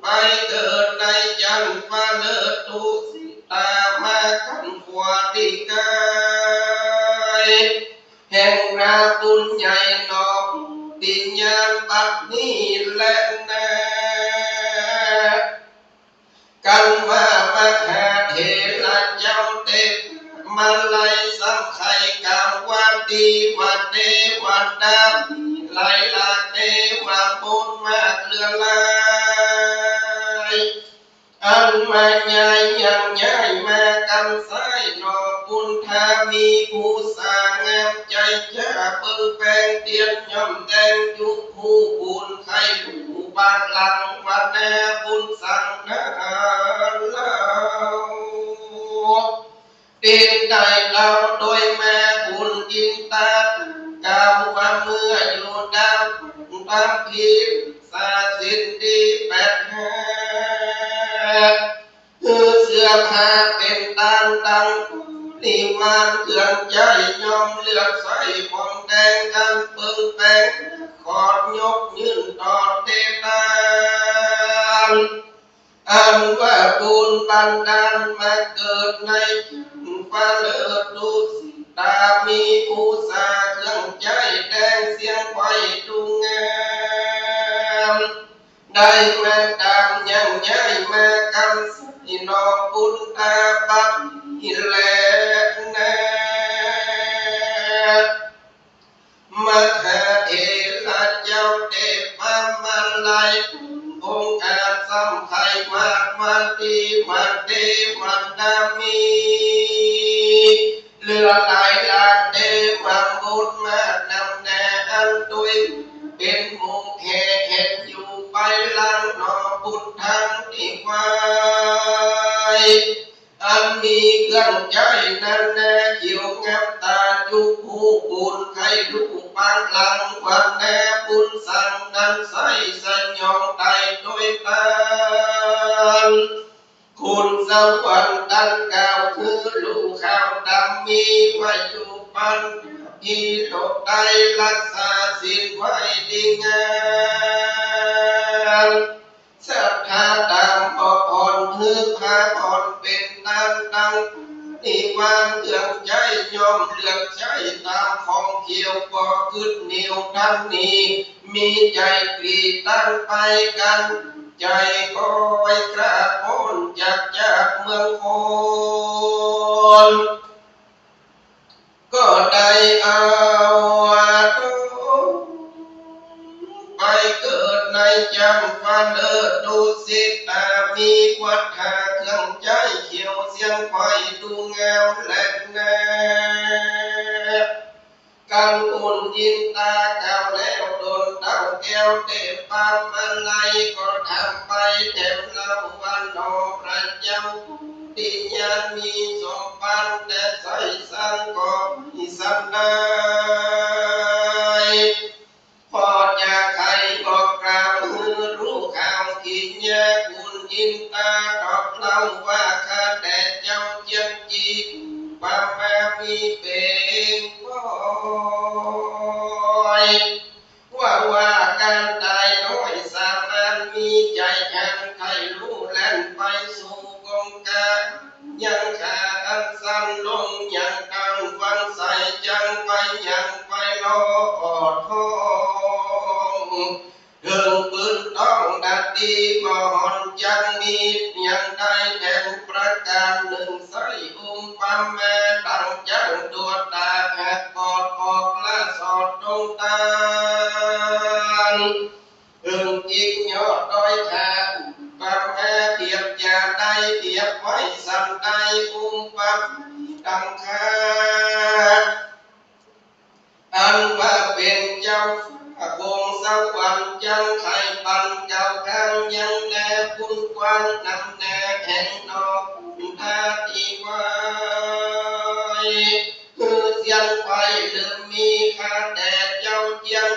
ไปเกิดในจันทร์ฟ้าเลิศตุสิตามากันขวาดีกายแห่งราบุญใหญ่นอกดิญญาณปักนี้และแน่กันว่ามหาเถระเจ้าเทพมาลัยสัมไข่กล่าวว่าดีว่าเทวันดาไหลลาเทว่าบุญมากเลือลายอันมาใหญ่ยังใหญ่มากันสายนอบุญทามีผู้สร้างงามใจจะเบิ่งแปลงเตียนย่อมแดงยุคผู้บุญใครผู้บางหลังวันแน่บุญสั่งนาเล่าดินได้เล่าโดยแม่บุญอินตากล่าวว่าเมื่ออยู่ดาวบางทีสาสินดี85เสื้อผ้าเป็นตังนิมานเครื่องใจยอมเลือกใส่ของแดงอันเปิ้งแปงขอดยกยื่นต่อเตตานอันว่าบุญบันดาลมาเกิดในฟ้าเลิศดุสิตามีผู้สาเครื่องใจแดงเสียงไว้ดูงามได้มาตามยังย้ายมากำสินอบุญอาบัติแลแน่มหาเถระเจ้าเทพมาลัยองค์อาจสัมไข่มากวันดีวันเทวันดามีเหลือหลายหลากเทว บุญมานำแน่อันตุยเป็นหมู่แห่เห็นอยู่ไปลังนอพุทธังที่ไว้อันมีเครื่องใจนั้นแน่เขียวงับตาจุหูบุญใครลูกปางหลังวันแน่บุญสั่งนั้นใส่สัญญองไตโดยตาคุณสวรรค์ดังกล่าวคือลูกข้าวดำมีไว้อยู่ปันอีโลกใดรักษาศีลไว้ดีงามศรัทธาตามอ่อนคือพาอ่อนเป็นตามดังนิวานเรื่องใจยอมเลือกใจตามของเขียวก็ขึ้นเหนียวดังนี้มีใจกรีดตั้งไปกันใจก็ไว้กราบโอนจากเมืองโคนก็ได้เอาไปเกิดในจำฟันดูสิตามีวัดหาเครื่องใจเขียวเสียงไฟดูเงาและแนบกันอุ่นยินตาเจ้าแล้วโดนเต้าแก้วเต็มปามอะไรก็ทำไปเต็มเล่าวันนอประจำดิญาณมีสมบัติแต่ใส่สังก็มีสันได้พอจะใครบอกกล่าวรู้ข่าวกินยาคุณยินตาตอบเล่าว่าข้าแต่เจ้าเจียงจีบาแม่มีเป็นพ่อยว่าการตายน้อยสามารถมีใจฉันใครรู้แล่นไปสู่กองการยังขาอันสั้นลงยังตั้งฟังใส่จังไปยังไปรออดท้องเดินปืนต้องดัดดีบ่หอนจังมียังได้แทนประการหนึ่งใส่ปั๊มแม่ตั้งจังตัวตาแหกปอดออกและสอดตรงตาจิกยอดดอยแทนปั๊มแม่เปียบจะได้เปียบไว้สั่นได้ปั๊มดังคาอันว่าเป็นเจ้าวงสวรรค์จังไข่ปันเจ้าการยังแน่คุณกว้างนำแน่แห่งนอกท่าที่ไว้คือเสียงไฟเริ่มมีค่าแต่เจ้าเจียง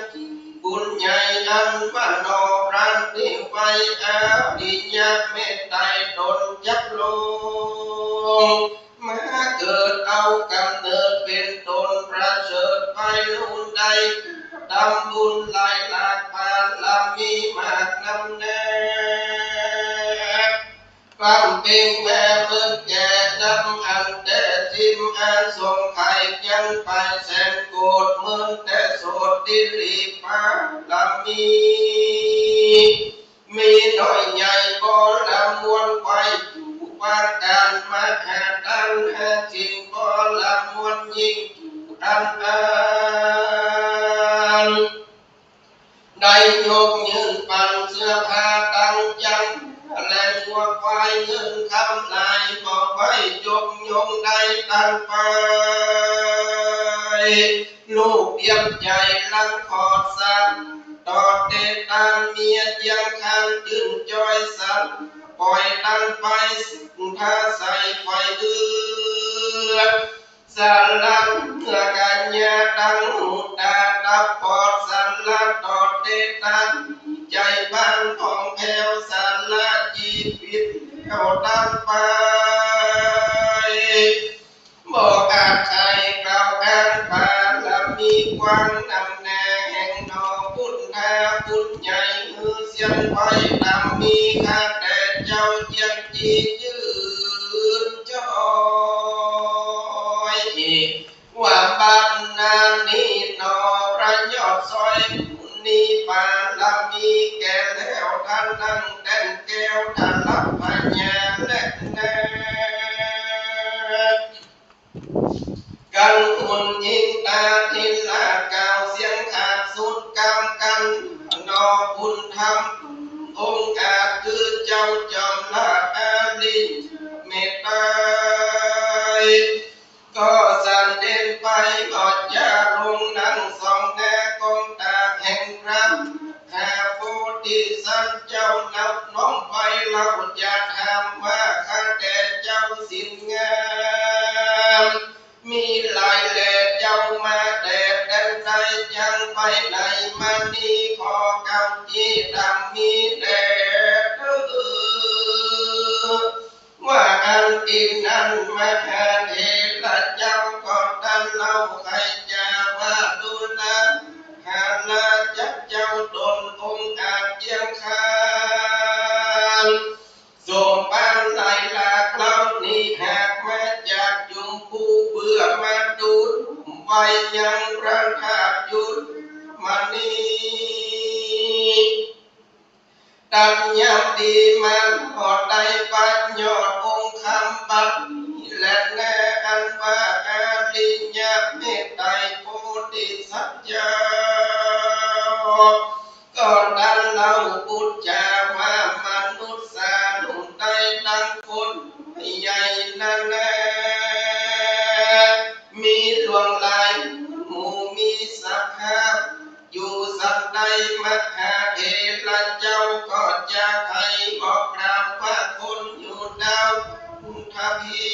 บุญใหญ่อันว่านอรันที่ไฟอาดิญาเมตไตดนจับลงมาเกิดเอากำเนิดเป็นตนประเสริฐไปลุ่นใดดำบุญหลายหลากผ่านลำมีมากนำแน่ความเป็นแม่เมื่อแก่ดำอันแต่ทิมอันทรงไข่ยังไปแสนโกดเมื่อแต่โสดดิลีฟ้าลำมีน้อยใหญ่บ่ลำมวนไปปาการมาหาดันหาจิงบ่ละมวนยิ่งอันได้ยกยืนปันเสื้อผ้าตั้งจังและหัวควายเงินคำนายบอกไว้จงยงได้ตั้งไปลูกเดียมใจลังขอดสันตอดเดตามเมียยังคันยืนจอยสันปล่อยตั้งไปถ้าใส่ไฟเดือดสารลังเมื่อกันยาตั้งหูตาตับปอดสารลังตอดเดตันใจบ้านของแผ่วสารละจีปิดเข้าตั้งไปบอกอาใครกล่าวการบาละมีกว้างนำแน่แห่งนอบุญทาบุญใหญ่มือเสียงไว้ตามมีข้าแต่เจ้าเจียงจียืนจอยว่าบ้านนานี้นอประยอดซอยนี้ปาละมีแก่แล้วท่านนั่งแต่งแก้วท่านรับปัญญาและแน่กันอุ่นยิงตาทิลาเก่าเสียงขาดสุดกำกันนอบุญธรรมองค์อาจคือเจ้าจอมราชอาลิเมตตาก็สั่นเด่นไปก็จะลง ไปไหนมานี่ขอกำจีดำมีแดดว่าอันอินนั้นมาหาเทละเจ้าก็ดันเล่าใครจะว่าดูแลหาลาจักเจ้าตนองค์อาจเยี่ยงคานส่งปานไหลหลากเล่านี้หากมาจากยุงผู้เบื่อมาดูดไว้ยังประทายุดมานี้ตัดยำดีมันพอได้ปัญญาองค์คำบัดและแน่อันว่าอาลิญญาเมตไตรโพธิสัจจาก็ดันเล่าปุจจามามนุษย์สานุ่มได้ดังคนใหญ่นั่นแน่มีดวงลายหมู่มีสักหาอยู่สักใดมหาเถระเจ้าก็จะให้บอกกล่าวว่าคนอยู่ดาวทพี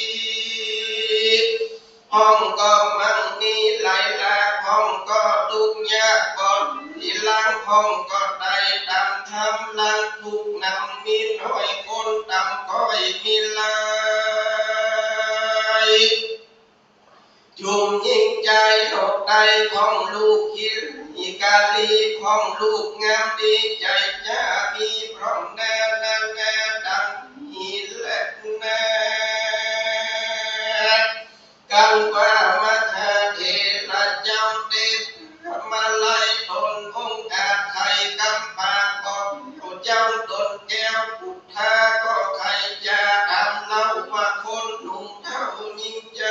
ห้องก็มั่งมีหลายหลากห้องก็ทุกยากบนที่ล้างห้องก็ได้ดำทำล้างทุกนำมีน้อยคนดำก้อยมีลายจุ่มยิ่งใจดอกใดของลูกคิดอีกาลีของลูกงามดีใจจะมีพร้อมแน่แน่แน่ดังนี้แหละแน่กันว่ามหาเถระเจ้าเด็กมาไล่ตนองค์อาจไข่กำปากบอกเจ้าตนแก้วพุทธาก็ใครจะทำเล่าว่าคนหนุ่มเท่ายิ่งใจ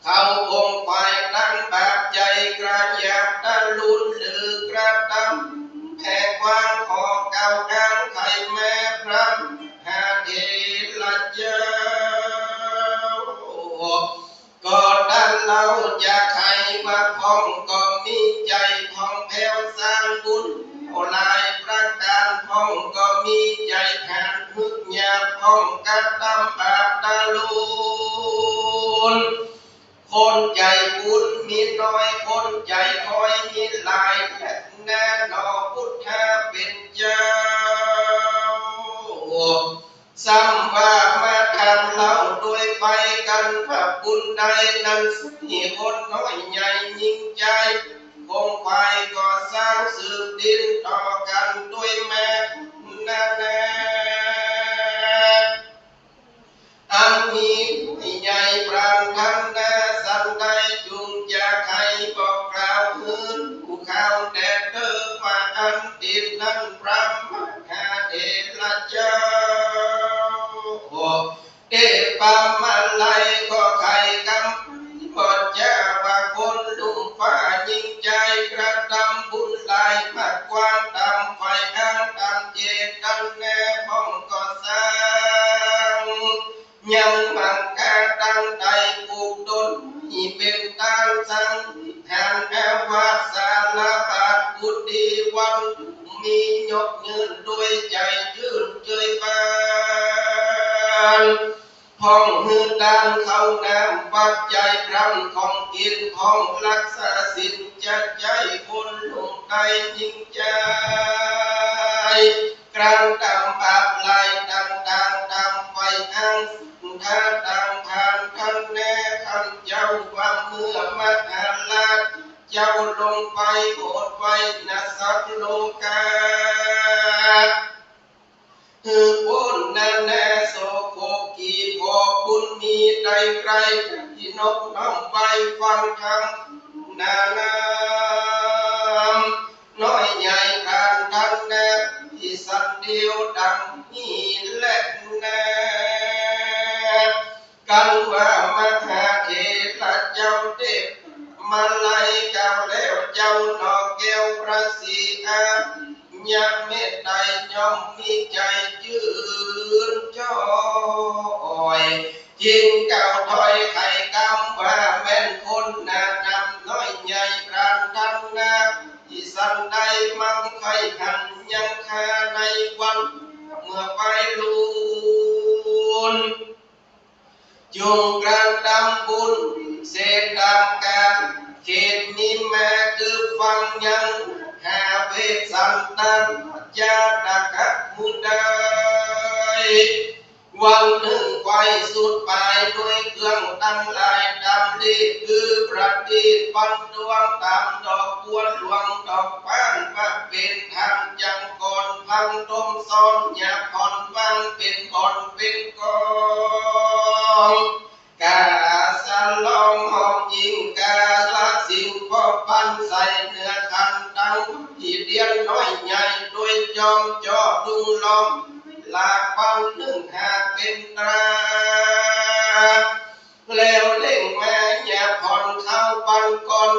เขาองค์ไปตั้งแบบใจกระยาบตะลุนหรือกระตำแผ่กว้างขอเก่าการไข่แม่พระหาเถระเจ้าก็ดันเราจะใครว่าพองก็มีใจพองแผ่วสร้างบุญหลายประการพองก็มีใจแผ่นพึกหยาบพองกระตำบาปตะลุนคนใจบุญมีน้อยคนใจคอยมีหลายและแน่นอพุทธาเป็นเจ้าสัมว่ามาทำเล่าโดยไปกันพระบุญใดนั้นสิคนน้อยใหญ่ยิ่งใจคงไปก็สร้างสืบดินต่อกันด้วยแม่แน่แน่อันมีใหญ่ปรางทันนาสันใดจุงจะใครบอกกล่าวหืนผู้ข่าวแดดเดิมว่าอันติดนั้นพระมหาเถระเจ้าเดปามาลัยก็ใครกำบอกจะว่าคนลุ่มฟ้ายิ่งใจกระทำบุญหลายมากกว่าตามไฟอ้างตามเจตันแน่พ้องก็สร้างยังมังกาตั้งใจปลูกต้นที่เป็นตาสังแห่งแอวาสาลาบาทบุตรดีวันมียกยืนด้วยใจยื่นเจยบานห้องหืนดานเข้าน้ำวัดใจพรำของกินห้องรักษาสินจะใจคนลงใจยิ่งใจกลางตามบาปลายต่างๆตามไฟอ้างท่าต่างทานท่านแน่ท่านเจ้าว่าเมื่อมาหาลาเจ้าลงไปโปรดไว้ณสัตโลกาคือบุญแน่แน่โสโคกีพอบุญมีใดไกลที่นกน้องไปฟังธรรมนานน้อยใหญ่การทันแน่ที่สัตว์เดียวดังนี้แหละแน่กันว่ามหาเถระเจ้าเด็กมาไล่เก่าแล้วเจ้าหนอแก้วพระศรีอาญาเมตไตรย่อมมีใจยืนจ้อยจิงเก่าถอยไข่กำว่าแม่นคนหน้าดำน้อยใหญ่ปราณทันนาที่สันใดมั่งไข่หันยังคาในวันเมื่อไปลูนจงกระทำบุญเสร็จตามการเขตมี ำลีคือประดิษฐ์ปันดวงตามดอกบัวหลวงดอกบ้านมาเป็นทางจังก่อนพังต้มซ้อนหยาผ่อนวางเป็นบ่อนเป็นกองกาสะลองหอมยิงกาละสิ่งพ่อปันใส่เนื้อคันดังที่เดียนน้อยใหญ่โดยจอมจอดุงล้อมลาปันหนึ่งหากเป็นตราแล้วเล่งแม่หยาผ่อนเข้าปันก่อน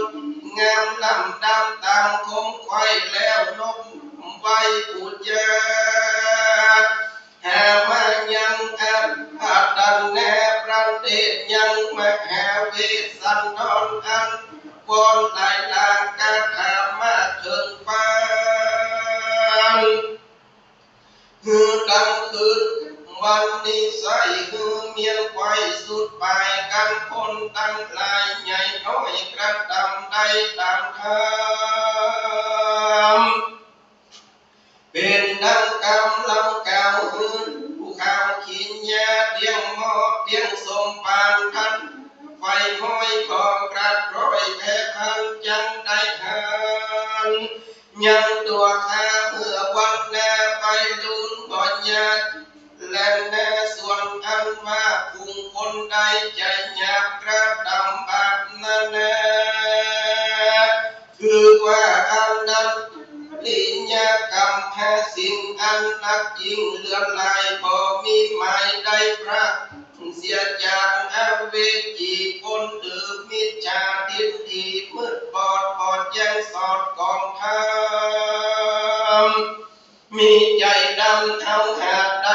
งามลำดำตามคมไข่แล้วนกไว้ปูจาหามายังอันอาดันแนประเดชยังมาหาเวสันดรอันบนไหลลางกาถามาถึงปานฮือดังคืนวันนี้ใส่ฮือเมียนไว้สุดปลายกันคนตั้งหลายใหญ่น้อยกระดำได้ตามธรรมเป็นดังกำลำเก่าหืนผู้ข่าวขีนยาเดียงหมอเดียงสมปานทันไฟห้อยพอกระร้อยแผ่พันจังได้หันยังตัวข้าเมื่อวันหน้าไปลุนบ่อญาติและแน่ส่วนอันว่าพุงคนใดใจหยาบกระดำบาดนั่นแน่คือว่าอันนั้นลิญากรรมแพ้สิ่งอันนักยิ่งเลื่อนลายบ่มีหมายใดพระเสียจากอเวจีปนหรือมิจฉาทิฏฐิมืดบอดแย้งสอดกองธรรมมีใจดำเท่าหาดใด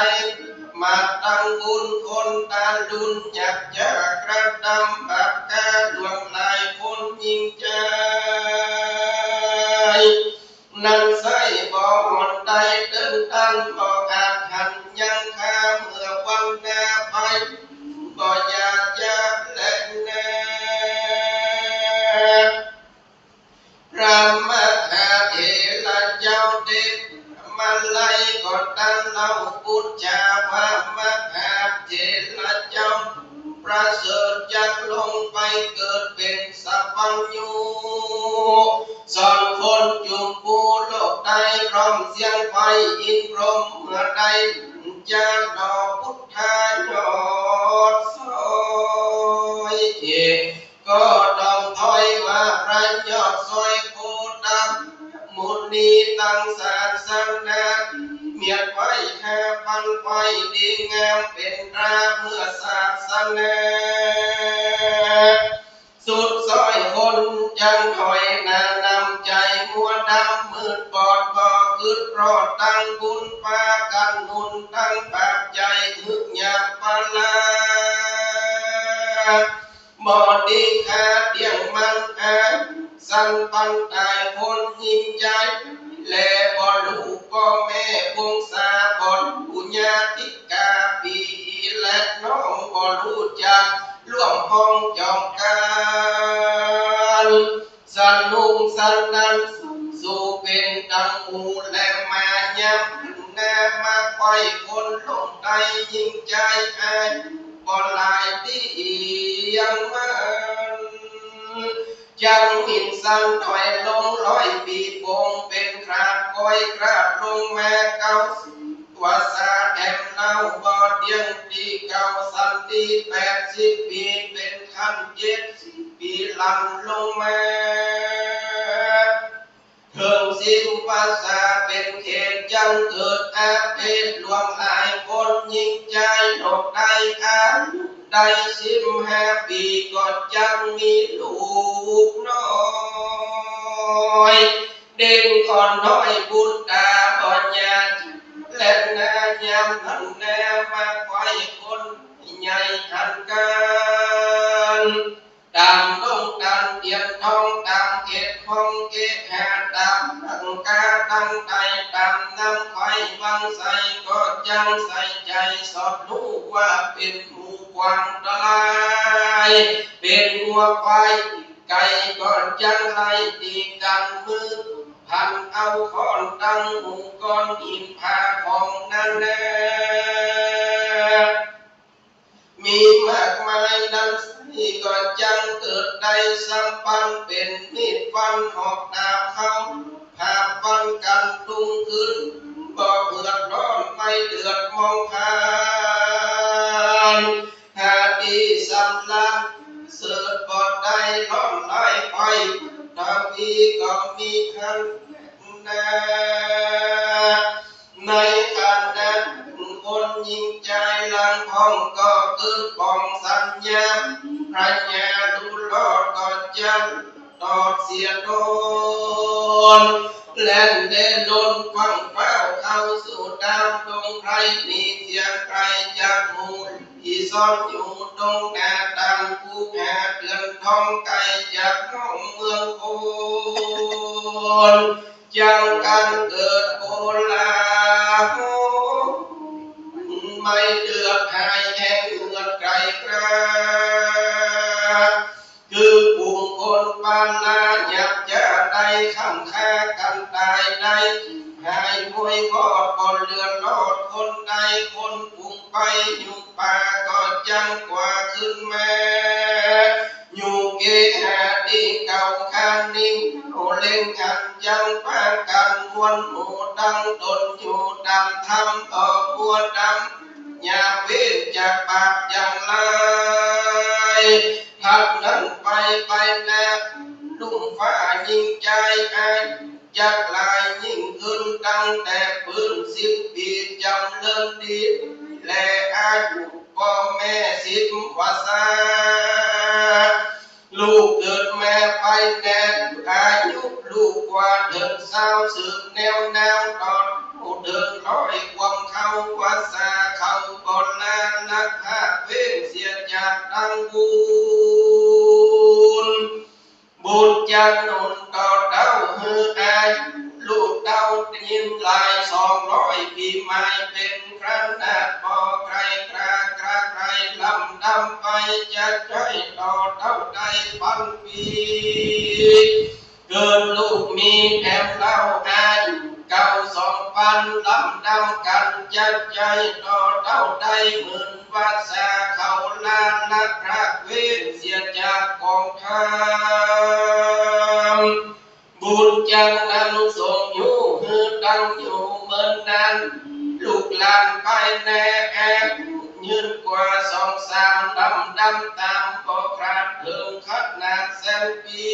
มาตั้งบุญคนตาลุนอยากจะกระดำบาปกาดวงลายคนยิ่งใจนั่นใส่บ่หมดใดเดินตั้งบ่อาจหันยังข้าเมื่อวันหน้าไปบ่อยากจะเล่นแน่พระมหาเถระเจ้าเด็กมาไล่ก่อนตั้งเล่าปุจจาพระมหาเถระเจ้าประเสริฐจักลงไปเกิดเป็นสัพพัญญูสอนคนจุมปูโลกใดพร้อมเสียงไฟอินพรหมเมื่อใดจะดอกพุทธายอดซอยก็ต้องถอยว่าพระยอดซอยโคดำมุนีตั้งศาสนาเมียดไว้แค่ปันไฟดีงามเป็นราเมื่อศาสนาสุดซอยคนจังถอยนานำใจมัวดำมืดบอดบ่คืดรอดตั้งบุญปากันนุนตั้งปากใจฮึกหยาบปลาบ่ดีขาเดียงมันสันปันตายคนยิ่งใจและบ่ลูกบ่แม่วงศาบ่ลูกญาติกาปีและน้องบ่รู้จักร่วมห้องจองการสนุกสนันสู่เป็นดังหูและมายับหน้ามาไว้คนลงใดยิ่งใจบ่ลายดียังมันจังหินสั่นถอยลงร้อยปีโป่งเป็นคราดก้อยคราดลงแม่เก่าตัวสาแถมเล่าบ่เดียงปีเก่าสันติ80 ปีเป็นขั้น70 ปีหลังลงแม่เถิงสิ้นภาษาเป็นเขตจังเกิดอาเพศหลวงหลายคนยิ่งใจดอกได้อายุได้15 ปีก็จังมีลูกน้อยเด็กอ่อนน้อยบุญตาบ่ญาติและนายามหันแนมาไว้คนใหญ่หันกันตามดงดันเดียนทองตามเกตห้องเกตหาตามดังกาตั้งใจตามน้ำไข่วังใสก็จังใส่ใจสอดรู้ว่าเป็นหมู่กวางตะไลเป็นงัวควายไก่ก็จังไล่ตีกันมือพันเอาคอนตั้งหมู่ก้อนหินผาของนั่นแน่มีมากมายดัง ที่ก็จังเกิดได้สัมปันเป็นมีดฟันหอกดาบเขาหาฟันกันดุงขึ้นบ่เดือดร้อนไม่เดือดมองผ่านหาดีสำลักเสิร์ฟบอดได้ร้อนไล่ไปถ้ามีก็มีขันนาในการนั้นคนยิงใจลังพองก็ตื่นปองสัญญาพระญาดูรอดก็จันตอดเสียโดนแล่นเดินลนฟังเฝ้าเข้าสู่ดาวดงไพรมีเสียงไกลจากมูลที่ซ่อนอยู่ตรงหน้าต่างผู้แห่เดือนทองไกลจากห้องเมืองโคนจังการเกิดโอลาไม่เดือดหายแห้งเลือดไกลกราคือกลุ่มคนปานนาหยับจะได้คำค่ากันตายได้หายมวยก็ก่อนเลือนรอดคนใดคนปุ่งไปอยู่ป่าก็จังกว่าขึ้นแม่อยู่เกหาดีเก่าข้างนิ่งโอเล่งกันจังปากันมวนหมูดังตนอยู่ดำทำต่อบัวดำอย่าเว้นจากปากอย่างไรทักนั้นไปแนบลุ่มฟ้ายิ่งใจอ้ายจากลายยิ่งขึ้นตั้งแต่ปืน10 ปีจำเลินดีและอายุพ่อแม่10 กว่าษาลูกเกิดแม่ไปแน่อายุลูกกว่าเดินสาวสืบแนวตอนเดินร้อยความเข้าวาสาเข้าก่อนลานักหาเว้นเสียจากดังบุญจากนนต่อเต้าฮืออายลูกเต้ายิ้มลาย200 ปีไม้เป็นครั้งนาดบ่ใครกราใครลำดำไปจะใจต่อเต้าได้พันปีเกิดลูกมีแถมเล่าอายเก่า2,000ลำดำกันจัดใจต่อเต้าได้หมื่นวาสาเขาลานักรักเว้นเสียจากกองทัพบุญจังนั้นส่งอยู่ฮือดังอยู่เหมือนนั้นลูกหลานไปแน่แอบยืนกว่า2-3ดำตามก็คราดเถิงคัดนาแสนปี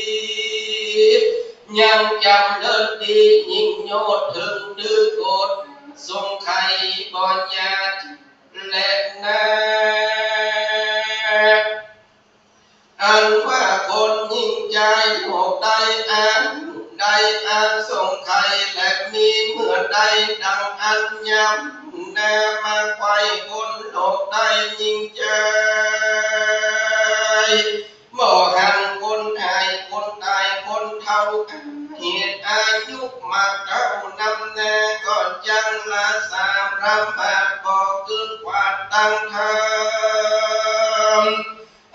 ยังจำเลิศดียิ่งโยดถึงดื้อโกดทรงไข่บ่ญาติและนาอันว่าคนยิ่งใจโลกได้ทรงไข่และมีเมื่อใดดังอันยำแน่มาไขว้คนโลกได้ยิ่งใจบ่หันคนหายคนตายคนเท่าเหตุอายุมาเก้านำแน่ก็จังละ3 รำบาทบ่เกินกว่าตั้งทำ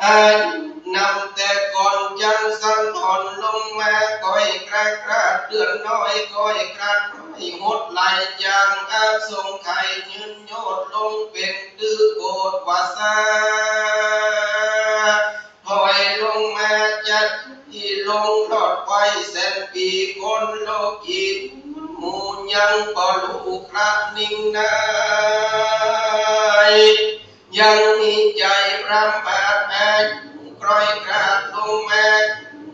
อายุนำแต่ก่อนจังสันถอนลงมาก้อยกระเดือนน้อยก้อยกระน้อยหดไหลอย่างอาทรงไข่ยืนโยดลงเป็นดื้อโกดวาสาถอยลงมาจัดที่ลงรอดไว้แสนปีคนโลกีหมู่ยังบ่รู้ครานิ่งได้ยังมีใจรำบาดแอบกร้อยกราดลงแม่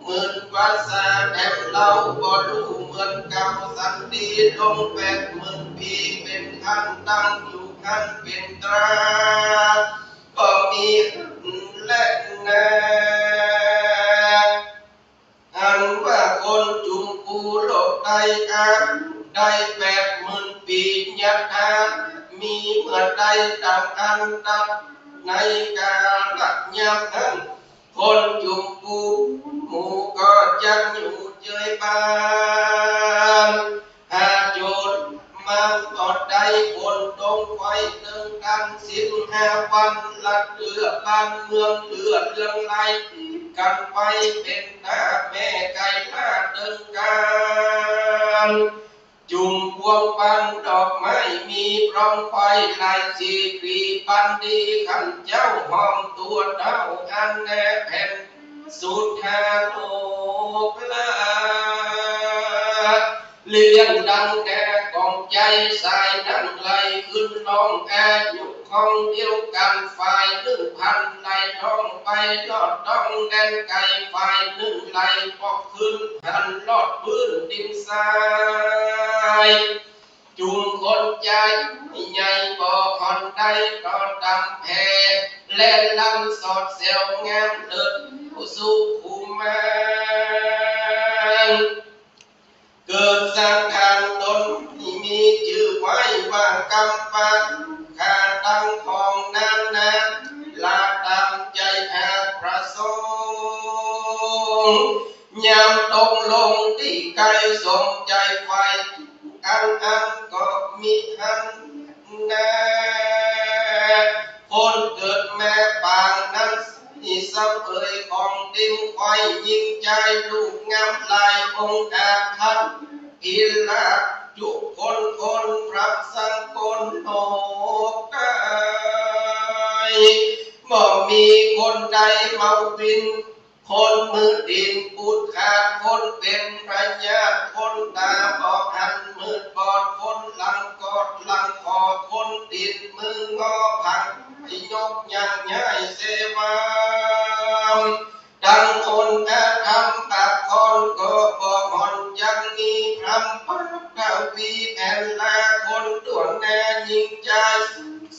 หมื่นวาสาแอบเล่าบ่รู้เหมือนกับสันดีลง80,000 ปีเป็นขั้นตั้งอยู่ขั้นเป็นตราก็มีและนาอันว่าคนจุมปูโลกได้ได้80,000 ปียักษ์มีเมื่อใดดังอันดับในกาลยามนั้นคนจุมปูหมู่ก็จักอยู่เจยบานหาโจรมาปอดใดคนตรงไฟเดินกัน15 วันลัดเลือบ้านเมืองเลือดเรื่องไรกันไปเป็นตาแม่ไก่ลาเดินกัน จุ่มพวงปันดอกไม้มีพร้อมไฟลายสีกรีปันดีขันเจ้าหอมตัวเต้าอันแนแผ่นสุดหาโลกลาเลี้ยงดังแก่กองใจสายนั่งไหลขึ้นน้องแออยู่ห้องเดียวกันฝ่ายหนึ่งพันไหลน้องไปลอดต้องแดนไก่ฝ่ายหนึ่งไหลปอกขึ้นพันลอดพื้นดินทรายจุ่มคนใจใหญ่บ่อผ่อนได้ก็ดำแผ่เล่นลำสอดเซลงามเลิศสู่ภูมิเกิดสร้างทางตนที่มีชื่อไว้ว่ากำปันขาตั้งของนานนาลาตามใจแห่ประสงค์ยามตกลงที่ไกลสมใจไฟอันก็มีอันแน่คนเกิดแม่ปางนั้นที่สับเอ่ยของดินไฟยิงใจลูกงามลายองค์อาทันอิลาจุคนพระสังคนโนกายบ่มีคนใดเมาบินคนมือดินปูดขาดคนเป็นพระญาติคนตาบอดหันมืดบอดคนหลังกอดหลังคอคนดินมืองอผักยกยังง่ายเสวาดังคนทำตัดคนก็บอกหอนยังมีพรำพักกวีแผ่นลาคนด่วนแน่ยิงใจ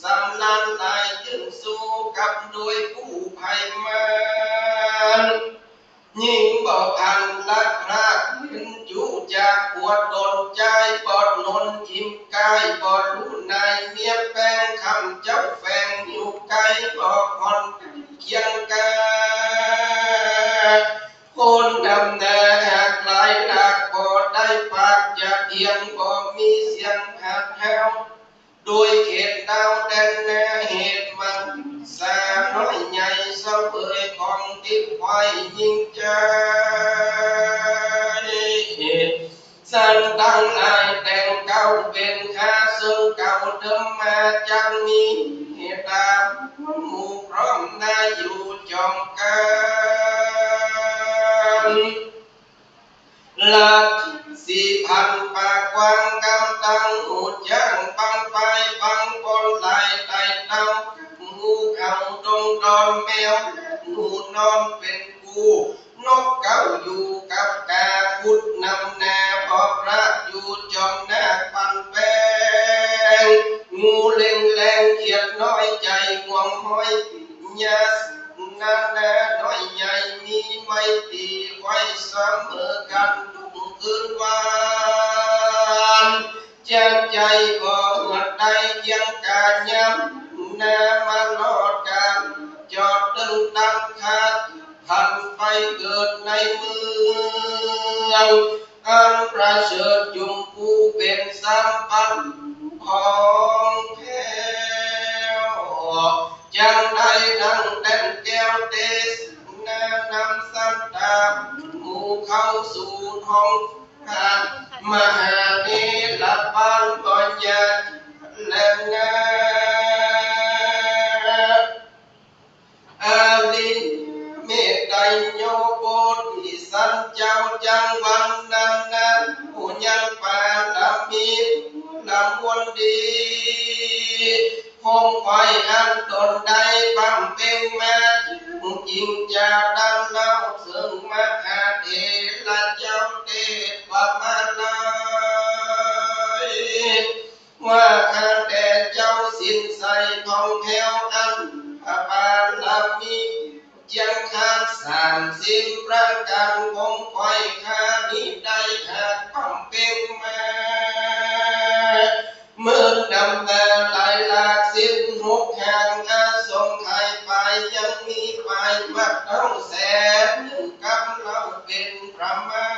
สำลันลายยึงสู้กับด้วยผู้ภัยมันยิ่งบอกพันลักพรากยิงอยู่จากปวดตนใจปอดนนยิ้มกายปอดรู้ในเมียแป้งคำเจ้าแฝงอยู่ไกลบอกหอนเคียงกันคนดำนาหักหลายหลักบ่ได้ปากจะเอียงบ่มีเสียงหักแถวโดยเขตดาวแดนแน่เหตุมันสาน้อยใหญ่เศร้าเอ่ยของติดไฟยิงใจสันตั้งลายแต่งเก่าเป็นข้าซึ่งเก่าเดิมมาจากนี้เหตุตาหมู่พร้อมนาอยู่จอมกันหลัก4,000ปากกว้างกำตังหูย่างปังไปปังปนไหลไต่เต้างูเอาดงดอนแมวงูนอนเป็นกูนกเก้าอยู่กับกาพุดนำแนวออกรักอยู่จอมหน้าปันแปงงูเล่งแรงเขียดน้อยใจห่วงห้อยยานานาน้อยใหญ่มีไม่ตีไว้เสมอกันทุกคืนวันแจ้งใจบ่หัดใดยังการย้ำนามาลอดกันจอดตึงตั้งขาดพันไปเกิดในเมืองอันประเสริฐจุมผู้เป็นสัมปันของแท้จังได้นั่งเต้นแก้วเตสนานำสันตาหมู่เข้าสู่ห้องมหาเนรปานปัญญาและนาอาลิเมตไตโยโปธิสันเจ้าจังวันนั้นผู้ยังปาลามีลำวนดีคงไฟอันตนใดปั๊มเป็นมาจิงจะดังเล่าซึ่งมหาเถระเจ้าเทพมาลายว่าข้าแต่เจ้าสินใสทองแถวอันปาลามีจังขาดสามสิ้นประการคงไฟข้านี้ได้หากปั๊มเป็นมาเมื่อนำแต่หลายหลากสิ้นหกแห่งอาสงไขไปยังมีไปมัดต้องแสนหนึ่งกำเราเป็นประมา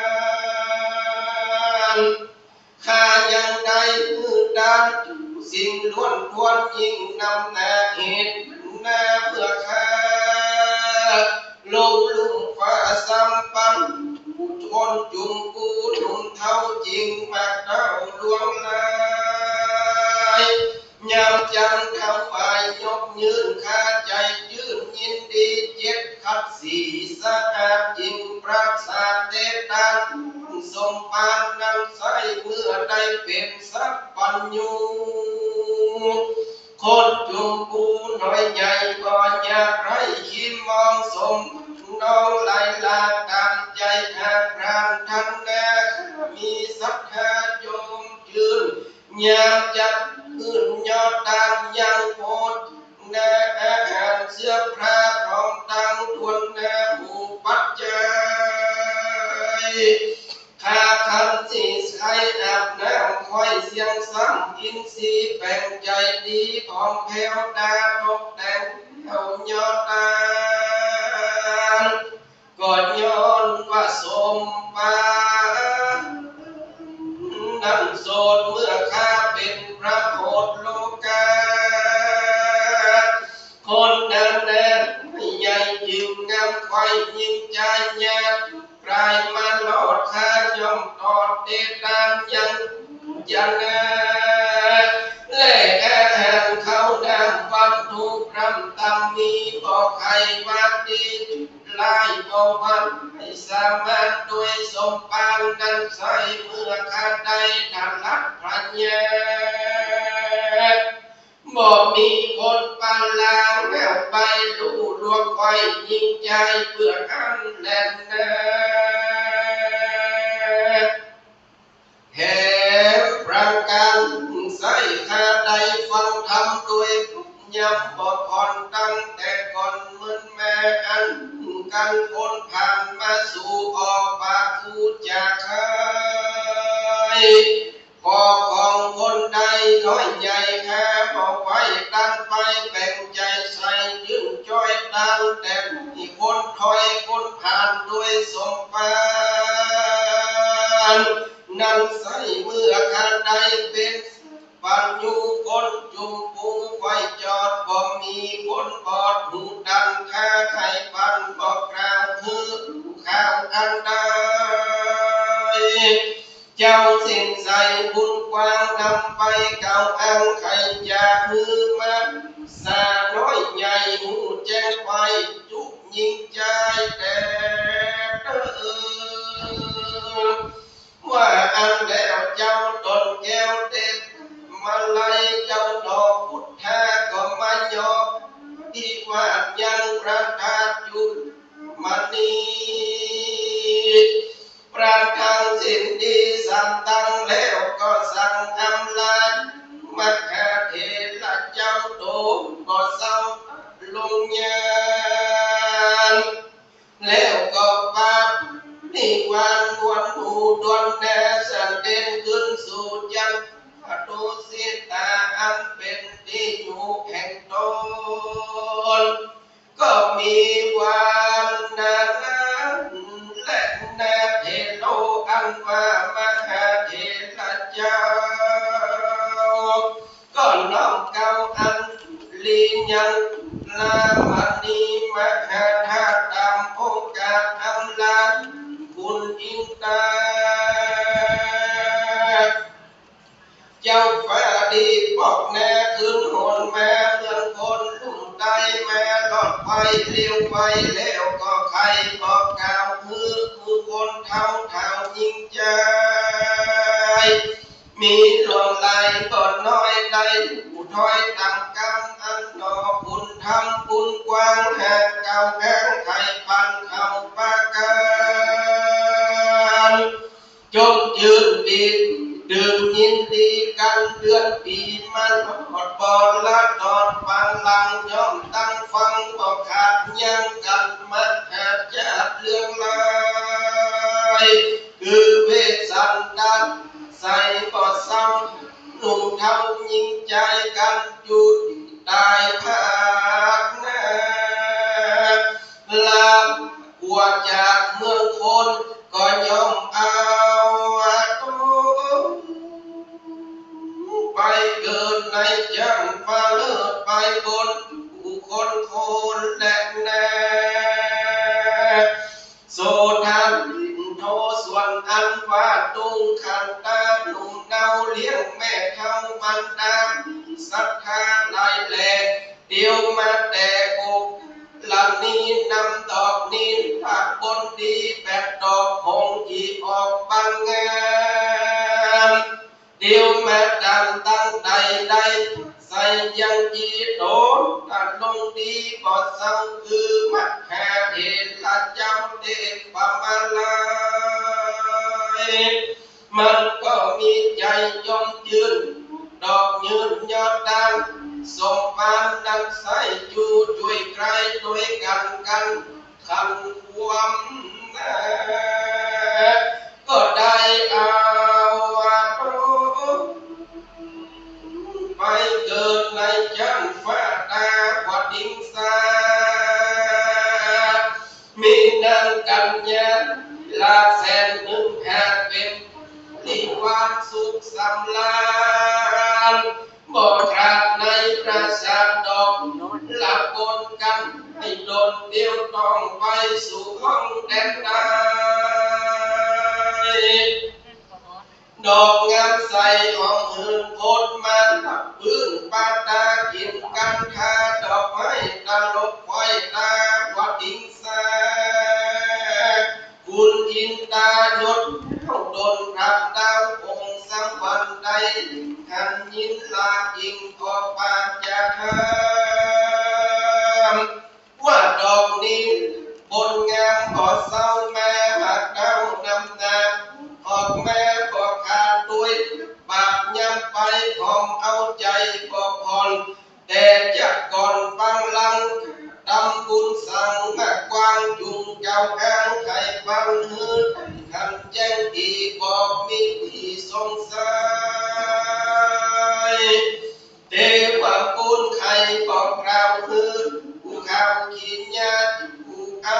ณข้ายังได้มือดานสิ่งล้วนควรยิ่งนำหน้าเหตุหน้าเพื่อข้าลงลุ่มฟ้าสัมปันคนจุ่มกูหนุ่มเท่าจริงมาเท่าลู จังทำฝ่ายยกยืนข้าใจยืนยินดีเจ็ดขัดสีสะอาดยิ่งปราศาสเตตันสมปานนังใสเมื่อได้เป็นสัพพัญญูคนจุมปูน้อยใหญ่บ่อยากไรคิมมองสมน้องไหลลาตามใจหากรานทันแน่มีศรัทธาโยมยืนยามจัดขึ้นยอดตามยังโพดแน่อาหารเสื้อผ้าพร้อมตั้งทวนแน่หมู่ปัจจัยข้าคันสีใช้อาบน้ำคอยเสียงซ้ำอินทรีย์แบ่งใจดีของแผ่วดาตกแต่งเอายอดตาก่อนย้อนว่าสมปานนั่งโสดเมื่อข้าเป็นพระโพธิโลกาคนนั้นแน่ไม่ใหญ่ยิ่งงามไฟยิ่งใจยากกลายมาหลอดข้ายอมตอดเตตามยังแลกอาหารเข้าน้ำวัตถุพรำตำมีบอกใครวัดดีลายโอวันให้สามารถด้วยสมปานกันใส่เมื่อข้าได้ดันลักพระญาบอกมีคนปานลางแนวไปลู่ลวงไฟยิงใจเพื่ออันแน่นแน่แห่ประกันใส่ข้าได้ฟังธรรมด้วยย้ำบอกก่อนตั้งแต่ก่อนเหมือนแม่อันกันคนผ่านมาสู่ออกปากพูดจากใครขอของคนใดน้อยใหญ่แค่บอกไว้ดันไปแบ่งใจใส่ยืนจ้อยดังแต่ที่คนถอยคนผ่านด้วยสมปานนั่งใส่เมื่อข้าได้เป็นปัญญูคนจุมปูไว้จอดบ่มีคนบอดหูดังข้าไข่ปันบอกกล่าวคือข้าวอันใดเจ้าสิ้นใส่บุญกว้างนำไปเก่าอังไข่ยามือมันสาน้อยใหญ่หูแจ้งไปจุกยิงใจแต่ว่าอันแล้วเจ้าตนแก้วเต็มมาไล่เจ้าดอกพุทธาก็มายอมที่ว่ายังประทาจุลมณีประทางสิ้นดีสั่งตั้งแล้วก็สั่งอำลามัคคเทระเจ้าโตก็เศร้าลงยานแล้วก็ปับนิวันวนหูดวนแน่สันเด่นขึ้นสู่ยังตุสิตาอันเป็นที่อยู่แห่งตนก็มีวันนั้นและนาเทโลอันว่ามหาเทระเจ้าก็น้อมเก่าอันลียังลามณีมหาธาตุตามโอกาสอำลาคุณอินตาเจ้าฟ้าดีบอกแน่คืนหนแม่เพื่อนคนลุ่มใดแม่หลอดไปเลี้ยวไปแล้วก็ใครบอกกล่าวคือคนเท่ายิ่งใจมีหลวงไหลก็น้อยได้ผู้ถอยตั้งกำอันนอบุญทำบุญกว้างแหกเก่าแข้งไข่ปันเข้าปากันจงยืนบิดดื่มยินดีกันเดือนปีมันหอดบอลละตอดฟังลังย่อมตั้งฟังบอกขาดยังกันมัดขาดจะเรื่องลายคือเวทสันดันใส่ก็ซ้ำหนุ่มเท่ายิ่งใจกันจุดได้ภาคหน้าลาหัวจากเมืองคนก็ยอมเอาไปเกิดในจังฟ้าเลิศไปบนผู้คนโคนและแน่โสทันโทส่วนอันว่าตุงขันตาหนุ่มเนาเลี้ยงแม่เท่าบรรดาศรัทธา ยวมาแต่กุกหลังนี้นำดอกนี้ผักบนดีแปดดอกหงอีออกบางงามเดี๋ยวมาดันตั้งใดใดใส่ยังจีโดนตัดลงดีก็สังคือมัดแค่เห็นละจำเด็กประมาลายมันก็มีใจยมยืนดอกยืนยอดดังสมปานดังใสอยู่ด้วยใครด้วยกันขันความก็ได้เอาไปเกิดในจันฟ้าตาวัดดิงสามีนางกัญญาลาแสนหนึ่งแห่เป็นนิวานสุขสำราญบ่ตราบในปราสาทดอกหลับบนกันให้โดนเดียวต้องไปสู่ห้องแดนใดดอกงามใสของอื่นโพดมาทับพื้นปาตากินกันคาดอกไม้ตลบไฟตาวัดดิงสาคุณอินตายศเข้าดนรักดาวองค์สังวันใดขันยินลาอิงออกปาจากหามว่าดอกนี้บนงามขอเศร้าแม่หักเก้านำนาออกแม่ก็ขาดด้วยบาปย้ำไปของเอาใจก็ผ่อนแต่จะก่อนปังลังดำบุญสั่งมากกว้างจุงเจ้าแห้งไข่ปังหืดขันแจ้งดีบอกมีที่สงสัยเทวะปุณไข่บอกกล่าวหืดผู้ข่าวขีดญาติผู้อั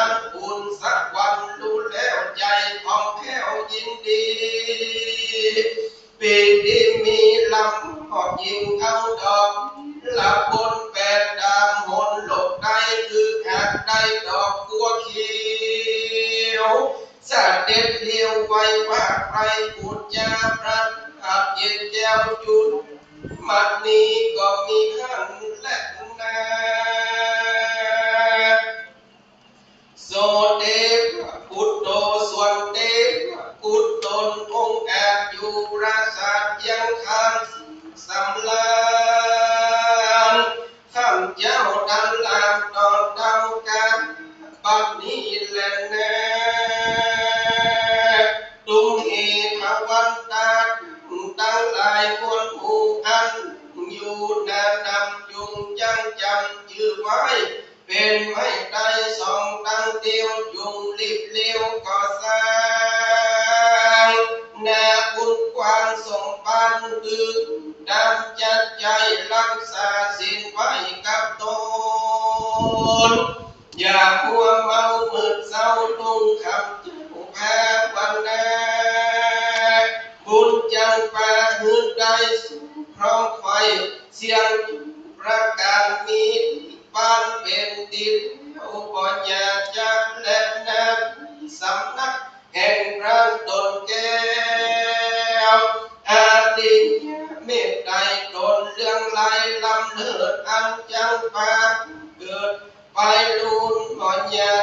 นอุ่นสักวันรู้แล้วใจของแผ้วยินดีปีดีมีลำหอบยิงเอาดอกหลับบนแปดดามหนหลบได้คือหักได้ดอกบัวเขียวสาเด็ดเลี้ยวไว้ว่าใครพูดจาพระอาจเย็นแจ้วจุดมัดนี้ก็มีขันและนาโสเดชพุทโธส่วนเดชพุทตนองค์แอบอยู่ปราสาทยังคันสำลานข้ามเจ้าดันลามตอนเดากันบัดนี้แหละแน่ตุงเหภวันตาตั้งหลายมวลหมู่อันอยู่นานนำจุงจังจำชื่อไว้เป็นไม่ได้สองตั้งเดียวจุงรีบเลี้ยวก่อสร้างนาบุญกว้างส่งปันคือดำจัดใจรักษาศีลไว้กับตนอย่ามัวเมามืดเศร้าลุงคำเจ้าแพ้วันแน่บุญจังแปะหืดได้พร้อมไฟเสียงประการมีบ้านเป็นดินอุปญาจักและนักสำนักแห่งพระตนแก้วอาดิยเมตไตรตนเรื่องลายลำเลิศอันจังปาเกิดไปลุนปญา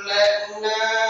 และนัก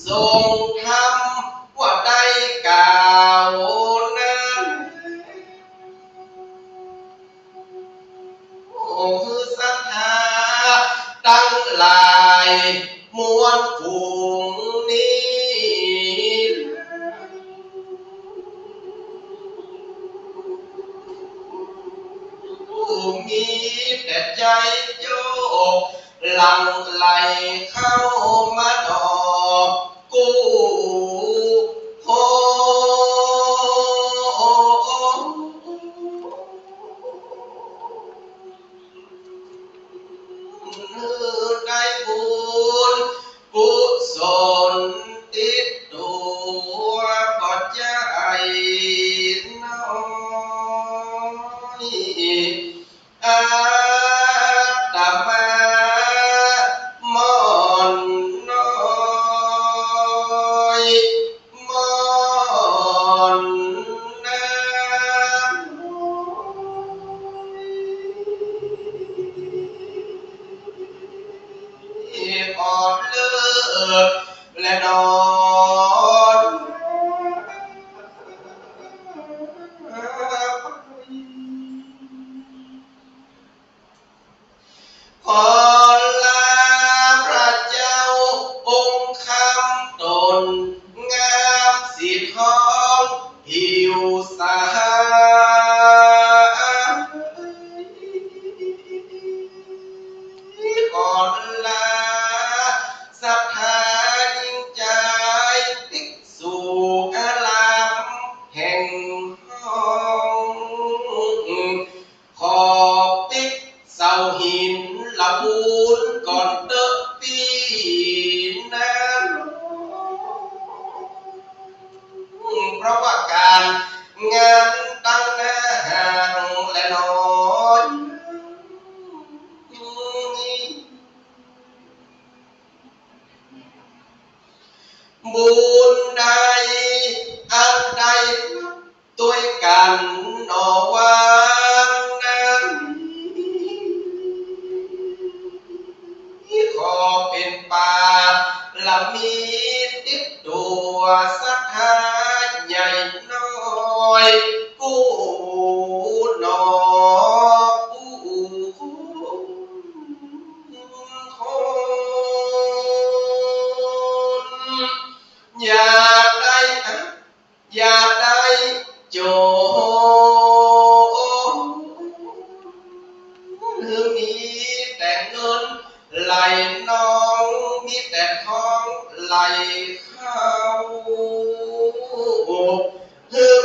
ส มวลฝูงนี้มีแต่ใจโยกหลั่งไหลเข้ามาดอกกู้โฮได้บุญกุศลติดตัวก็ใจน้อยอาตมามอนน้อยมอนน้อ่อนเลิศและนอนขอลาพระเจ้าองค์คำตนงามสีทองผิวสาขอลาศรัทธายิ่งใจภิกษุอารามแห่งห้องขอปิกเสาหินละมูลก่อนเตอะปีนั้นเพราะว่าการงานตั้งหน้าห่างและน้อยบุญใดอันใดตัวกันหนอวางนั้นขอเป็นป่าละมีติดตัวศรัทธาใหญ่น้อยกู้หนออย่าได้อย่าได้โจมีแต่เงินไหลน้องมีแต่ทองไหลเข้า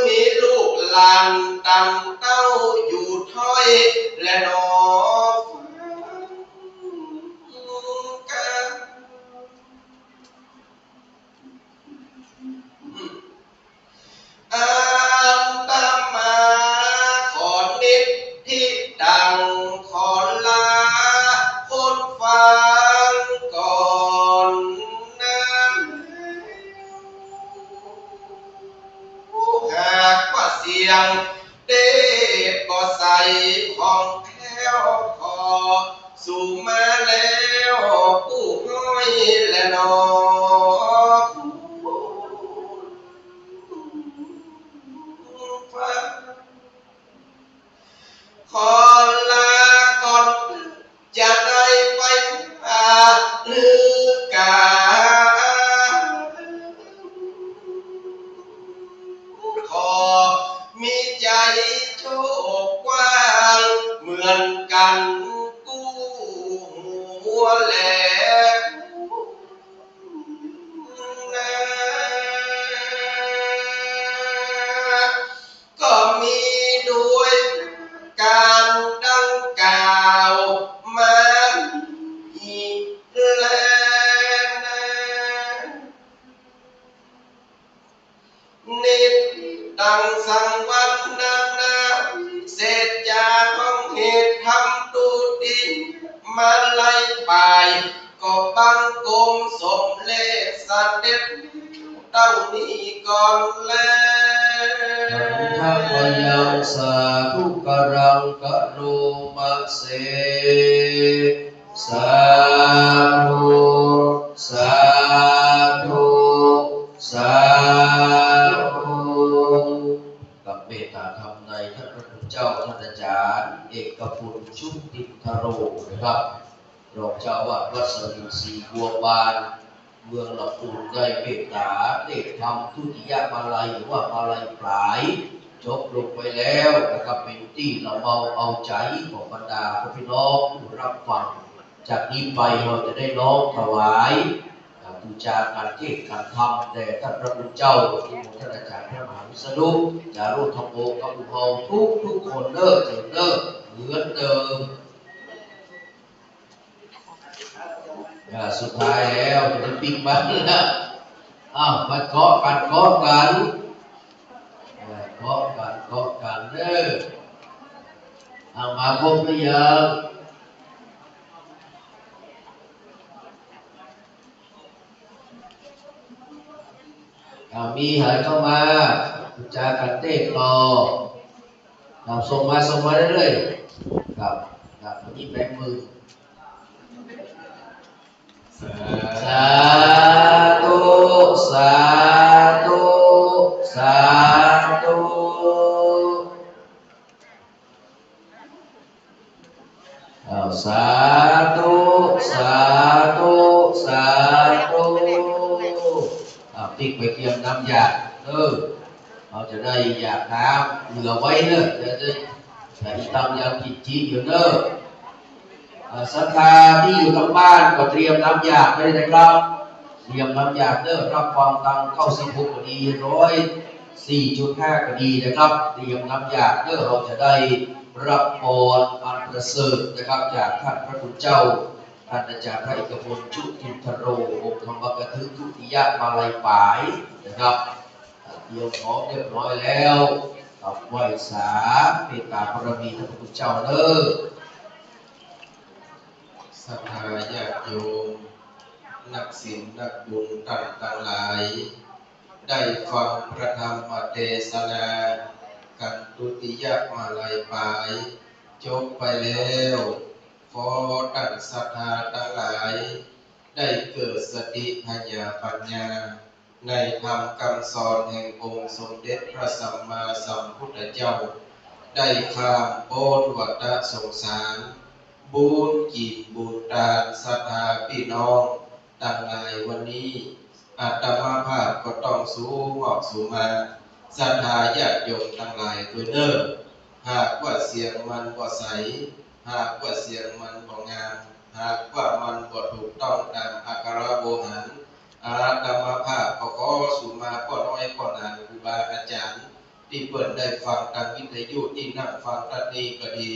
มีลูกหลานตั้งเต้าอยู่ถ้อยและนออันตมาขอนิดที่ดังขอลาคนฟังก่อนนั้นหากว่าเสียงเด็กก็ใส่ของแค้วคอสู่มาแล้วผู้ห้อยและนอขอลาก่อนจะได้ไปหาหรือกาขอมีใจโชคกว้างเหมือนกันกู้หัวแหลกก็มีด้วยการดังกล่าวมาอีกแล้วนะนิดดังสังวันนาเศษจากห้องเหตุทำตูดินมาไล่ไปก็บังกลมสมเลสเด็จเต้านี้ก่อนแล้วทัพยังสาธุกรังกโรมะเสสาธุสาธุสาธุกับเมตตาธรรมในท่านพระพุทธเจ้าท่านอาจารย์เอกพุทธชุติธโรนะครับ รองเจ้าว่าวัดสลิมศรีบัวบานเมืองลำพูนได้เมตตาได้ทำทุติยมาลัยหรือว่ามาลัยปลายจบลงไปแล้วนะครับเป็นที่เราเอาใจของบรรดาพี่น้องผู้รับฟังจากนี้ไปเราจะได้น้อมถวายบูชาการเทศการธรรมแด่ท่านพระคุณเจ้าที่มท่านอาจารย์พระมหาวิษณุจารุธรรมโอกับบุพเพทุกคนเด้อเถิดเด้อเหมือนเดิมสุดท้ายแล้วจะได้ปิ๊กบ้านแล้วมาเคาะกันเด้อมาครบหรือยังมีหายเข้ามาบูชากันเต้รอส่งมาเรื่อยๆครับวันนี้แบมือสาธุสาธุสาธุสาธุสาธุสาธุติ๊กไปเตรียมน้ำยาเราจะได้อยากน้ำเหลือไว้เนอะจะได้ทำยาจิตจีอยู่เนอะศรัทธาที่อยู่ทางบ้านก็เตรียมน้ำยาไปเลยครับเตรียมน้ำยารับความตัง96ก็ดี104.5ก็ดีนะครับเตรียมน้ำยาเราจะได้รับพรอันประเสริฐนะครับจากท่านพระคุณเจ้าท่านอาจารย์พระเอกพลชุตินทโรองค์ธรรมกถึงทุติยมาลัยปายนะครับเตรียมพร้อมเรียบร้อยแล้วกับไหว้สาเมตตาบารมีท่านพระคุณเจ้าศรัทธาญาติโยมนักศีลนักบุญต่างหลายได้ฟังพระธรรมเทศนากันทุติยมาลัยปายจบไปแล้วขอตั้งศรัทธาทั้งหลายได้เกิดสติปัญญาในธรรมคำสอนแห่งองค์สมเด็จพระสัมมาสัมพุทธเจ้าได้ข้ามพ้นวัฏสงสารบุญจิตบุญตาศรัทธาพี่น้องต่างหลายวันนี้อาตมาภาพก็ต้องสู้ออกสู่มาศรัทธาญาติโยมต่างหลายตัวเด้อหากว่าเสียงมันบ่ใสหากว่าเสียงมันบ่งามหากว่ามันบ่ถูกต้องตามอักขระโบราณอาตมาภาพก็ขอสู่มาพ่อน้อยพ่อนานครูบาอาจารย์ที่เปิดได้ฟังทางวิทยุที่นั่งฟังตัดนี้ก็ดี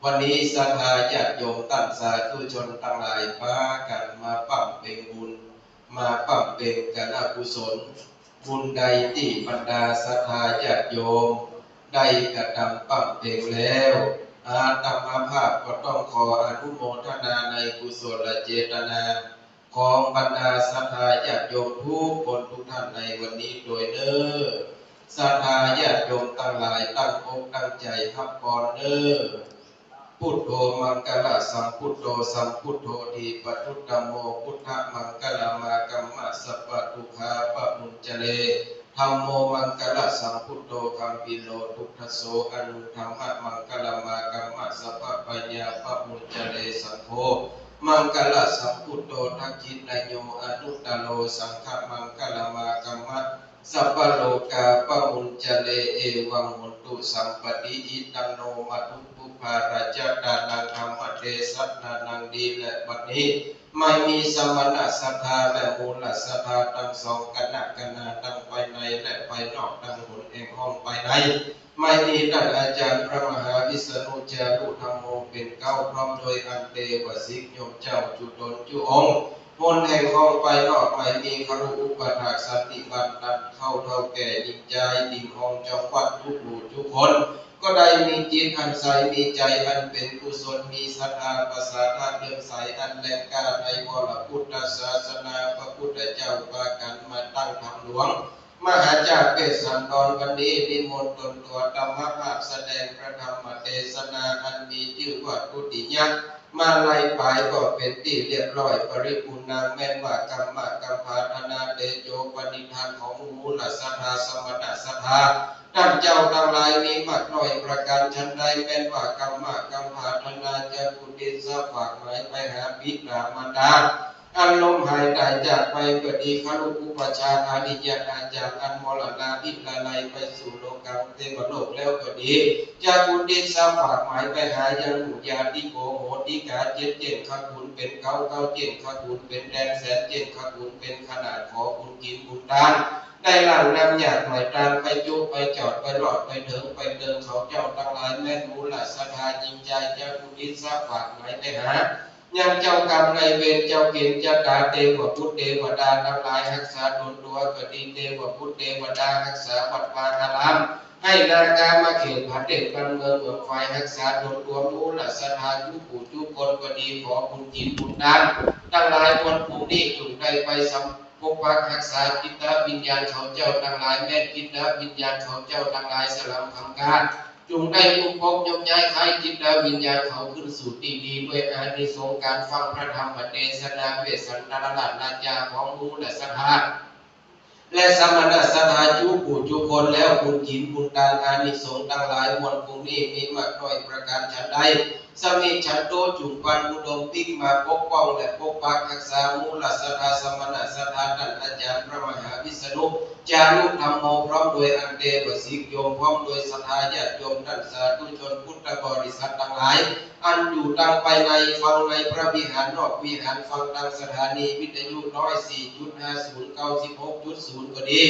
วันนี้ศรัทธาญาติโยมตั้งสาธุชนทั้งหลายพากันมาปั้มเป็นบุญมาปั้มเป็นกุกุศลบุญใดที่บรรดาศรัทธาญาติโยมได้กระทำปั้มเป็นแล้วอาตมาภาพก็ต้องขออนุโมทนาในกุศลเจตนาของบรรดาศรัทธาญาติโยมทุกคนทุกท่านในวันนี้โดยเน้อศรัทธาญาติโยมทั้งหลายตั้งอกตั้งใจรับพรเน้อพุทโธมังคละสัมพุทโธสัมพุทโธทีปทุตตโมพุทธมังคละมากัมมะสัพพทุกขาปะมุญจเลธัมโมมังคละสัมพุทโธคัมปิโลทุกขโสอนุธัมมะมังคละมากัมมะสัพพปัญญาปะมุญจเลสังโฆมังคละสัมพุทโธทักขิณโยอนุตตโลสังฆมังคละมากัมมะสัพพโลกาปะมุญจเลเอวังหุนตุสัมปติอิตังโนมัตุปุภาราชดานังธรรมเทสัตนานังดีและบัดนี้ไม่มีสมณะศรัทธาและมูลศรัทธาทั้งสองคณะทั้งภายในและภายนอกทั้งหนแห่งห้องภายในไม่มีท่านอาจารย์พระมหาวิษณุจารุธรรมโมเป็นเก้าพร้อมโดยอันเตวสิกโยมเจ้าจุตนจุองค์มนแห่งห้องภายนอกไม่มีครุอุปถากสันติบันตันเข้าเท่าแก่ยิ่งใจดิ่งห้องจังหวัดทุกหมู่ทุกคนก็ได้มีจิตอันใสมีใจอันเป็นกุศลมีศรัทธาประสาทเลื่อมใสอันแรงกล้าในวรพุทธศาสนาพระพุทธเจ้าปากันมาตั้งธรรมหลวงมหาจากเกศสันดรวันนี้นิมนต์ตนตัวธรรมภาพแสดงพระธรรมเทศนาอันมีชื่อว่าทุติยมาลัยปายก็เป็นที่เรียบร้อยปริบูรณ์นางแม่นว่ากรรมะกัมภาธนาเตโยปณิธานของมูลศรัทธาสมณศรัทธา ท่านเจ้าทั้งหลายมีมากน้อยประการชั้นใดเป็นว่ากรรมะกรรมภาธนาจะกุฏิสะฝากหมายไปหาบิดามารดาอันลมหายใจจากไปก็ดีคลุกุปชาอานิยาจากอันมรณาอิลาไลไปสู่โลกังเทวโลกแล้วก็ดีจากกุฏิสะฝากหมายไปหายังหมู่ญาติโกโหติกาเจ็ดเจ็ดขบุญเป็นเก้าเจ็ดขบุญเป็นแดนแสนเจ็ดขบุญเป็นขนาดขอบุญกินบุญทานได้หลังนำหยาดหมายตามไปจุไปจอดไปหลอดไปเถิงไปเดินเขาเจ้าทั้งหลายแม่มูลศรัทธาจริงใจเจ้ากุฏิสะฝากหมายไปหายังเจ้ากรรมนายเวรเจ้าเกณฑ์เจ้าตาเทวพุทธเทวดาทั้งหลายรักษาตนตัวก็ดีเทวพุทธเทวดารักษาวัดวาอารามให้นาคามาเขตผัดเด็กกันเมืองเมืองไฟรักษาตนตัวมูลศรัทธาทุกผู้ทุกคนก็ดีขอบุญจิตบุญทานทั้งหลายคนผู้นี้จุดได้ไปสัมปกปักรักษาจิตวิญญาณเขาเจ้าทั้งหลายแม่จิตวิญญาณเขาเจ้าทั้งหลายสลับทำการจงได้อุปกยกย้ายใครจิตวิญญาณเขาขึ้นสู่ที่ดีด้วยอานิสงส์การฟังพระธรรมเทศนาเวสสันตรลัตนาจาของมูลศรัทธาและสมณศรัทธาจุผู้จุคนแล้วบุญจินบุญทานอานิสงส์ทั้งหลายมวลภูนี้มีมากน้อยประการฉันใดสมิฉันโตจุปันบุดมปิกมาปกป้องและปกปักรักษามูลศรัทธาสมณศรัทธาท่านอาจารย์พระมหาวิษณุจารุธรรมโมพร้อมโดยอันเทวสิกโยมพร้อมโดยศรัทธาญาติโยมท่านสาธุชนพุทธบริษัททั้งหลายอันอยู่ตั้งไปในฟังในพระวิหารนอกวิหารฟังทางสถานีวิทยุ104.5096.0ก็ดี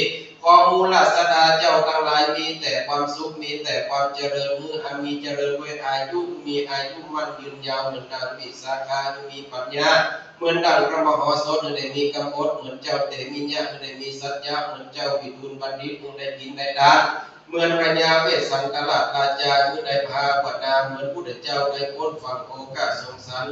ขอมูลศรัทธาเจ้าทั้งหลายมีแต่ความสุขมีแต่ความเจริญมีเจริญด้วยอายุมีอายุมั่นยืนยาวเหมือนดังวิสาขามีปัญญาเหมือนดังพระมหาโสดได้มีกำพดเหมือนเจ้าเตมิญญะได้มีสัจจะเหมือนเจ้าวิทูลบัณฑิตได้กินได้ทานเหมือนพญาเวสสันตราชาได้พาปนาเหมือนพุทธเจ้าได้พ้นฝั่งโอกาสสงสาร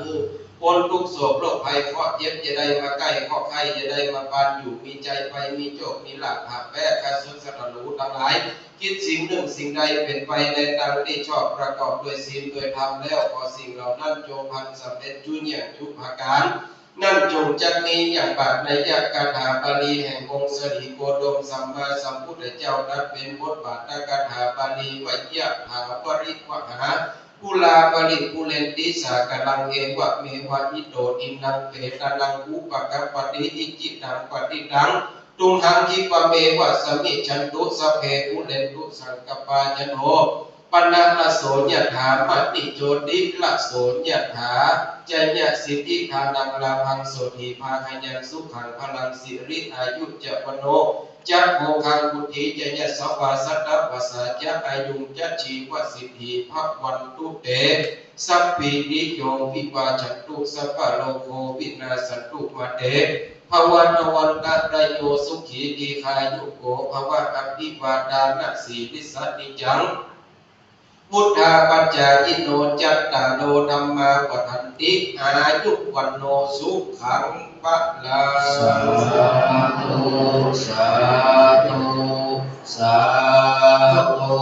พ้นทุกโศกโรคภัยเคราะห์เจ็บจะได้มาใกล้เคราะห์ไข้จะได้มาปานอยู่มีใจไปมีโจกมีหลักหักแปะกระสุนสตรูทั้งหลายคิดสิ่งหนึ่งสิ่งใดเป็นไปในทางที่ชอบประกอบด้วยศีลด้วยธรรมแล้วขอสิ่งเหล่านั้นจงพันสำเร็จจุเนียจุภาการนั่นจงจักมีอย่างบาทในยักษ์คาถาบาลีแห่งองค์สรีโคดมสัมมาสัมพุทธเจ้านั้นเป็นบทบาทคาถาบาลีวิยะถาปริวหากุลาปริปุเรนติสากลังเอวะเมวะอิโตอินังเปตานังอุปกัปปติอิจิตังปฏิตังตุมหังคิปะเมวะสมิฉันตุสเพปุเรนตุสังกปาจโนปนะละโสยถามติโจติละโสยถาจญะสิทธิทานังลาภังโสธีภาคยังสุขังพลังสิริอายุจปโนจักโมคังกุฏิจญะสวาสัตตวสาจะอายุงจัชีวสิทธิภวันตุเตสัพพินิโยวิวาจันตุสัพพะโลโกวินาสันตุมาเตภวันวันตะรโยสุขีดีคายุโกภวะอภิวาดานะสีลิสันิจังพุทธาปัจจายโนจัตตาโนธัมมาปทันติอายุวันโนสุขังปะลาสาธุสาธุสาธุ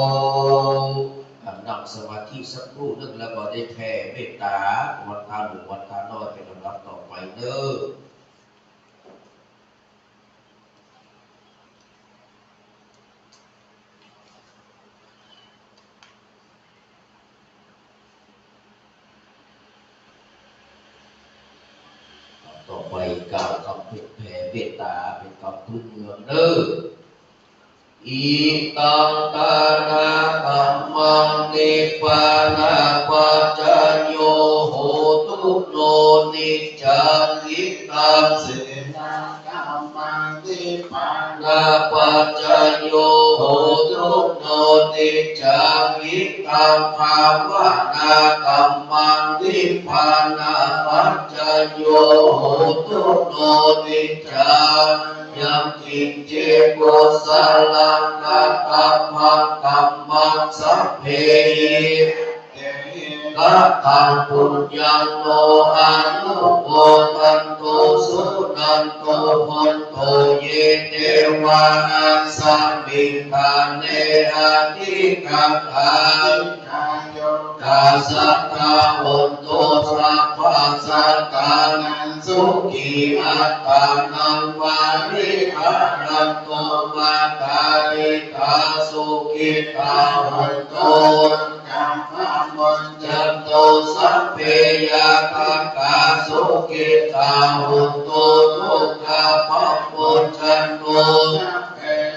นั่งสมาธิสักครู่นึงแล้วก็ได้แผ่เมตตาวันทาหนึ่งวันทาน้อยเป็นลำดับต่อไปเด้อต่อไปกล่าวคำแผ่เมตตาเป็นคำพื้นเมืองเด้ออิตังตานาธัมมังนิพพานาปัจจโยโหตุโนนิจจานิตังเสนาธัมมังนิพพานาปัจจโยโหตุโนนิจจานิตังภาวนาธัมมังนิพพานาปัจจโยโหตุโนนิจจายัมกินเจโกสาลังกัตถะมังกัมมังสัพเพก ะตังปุญญังโนอานุโมทันโตสุนันโตพันโตเยเทวานัสสมิทาเนอาทิกังอากาสัตตาหุนโตสัพพสัตตานันสุขีอัตตานังวาริหันโตมาตาริตาสุขิตาหุนโตกัมภมุญจันโตสัพเพยาคังกาสุขิตาหุนโตทุกขะภัมมุญจันโต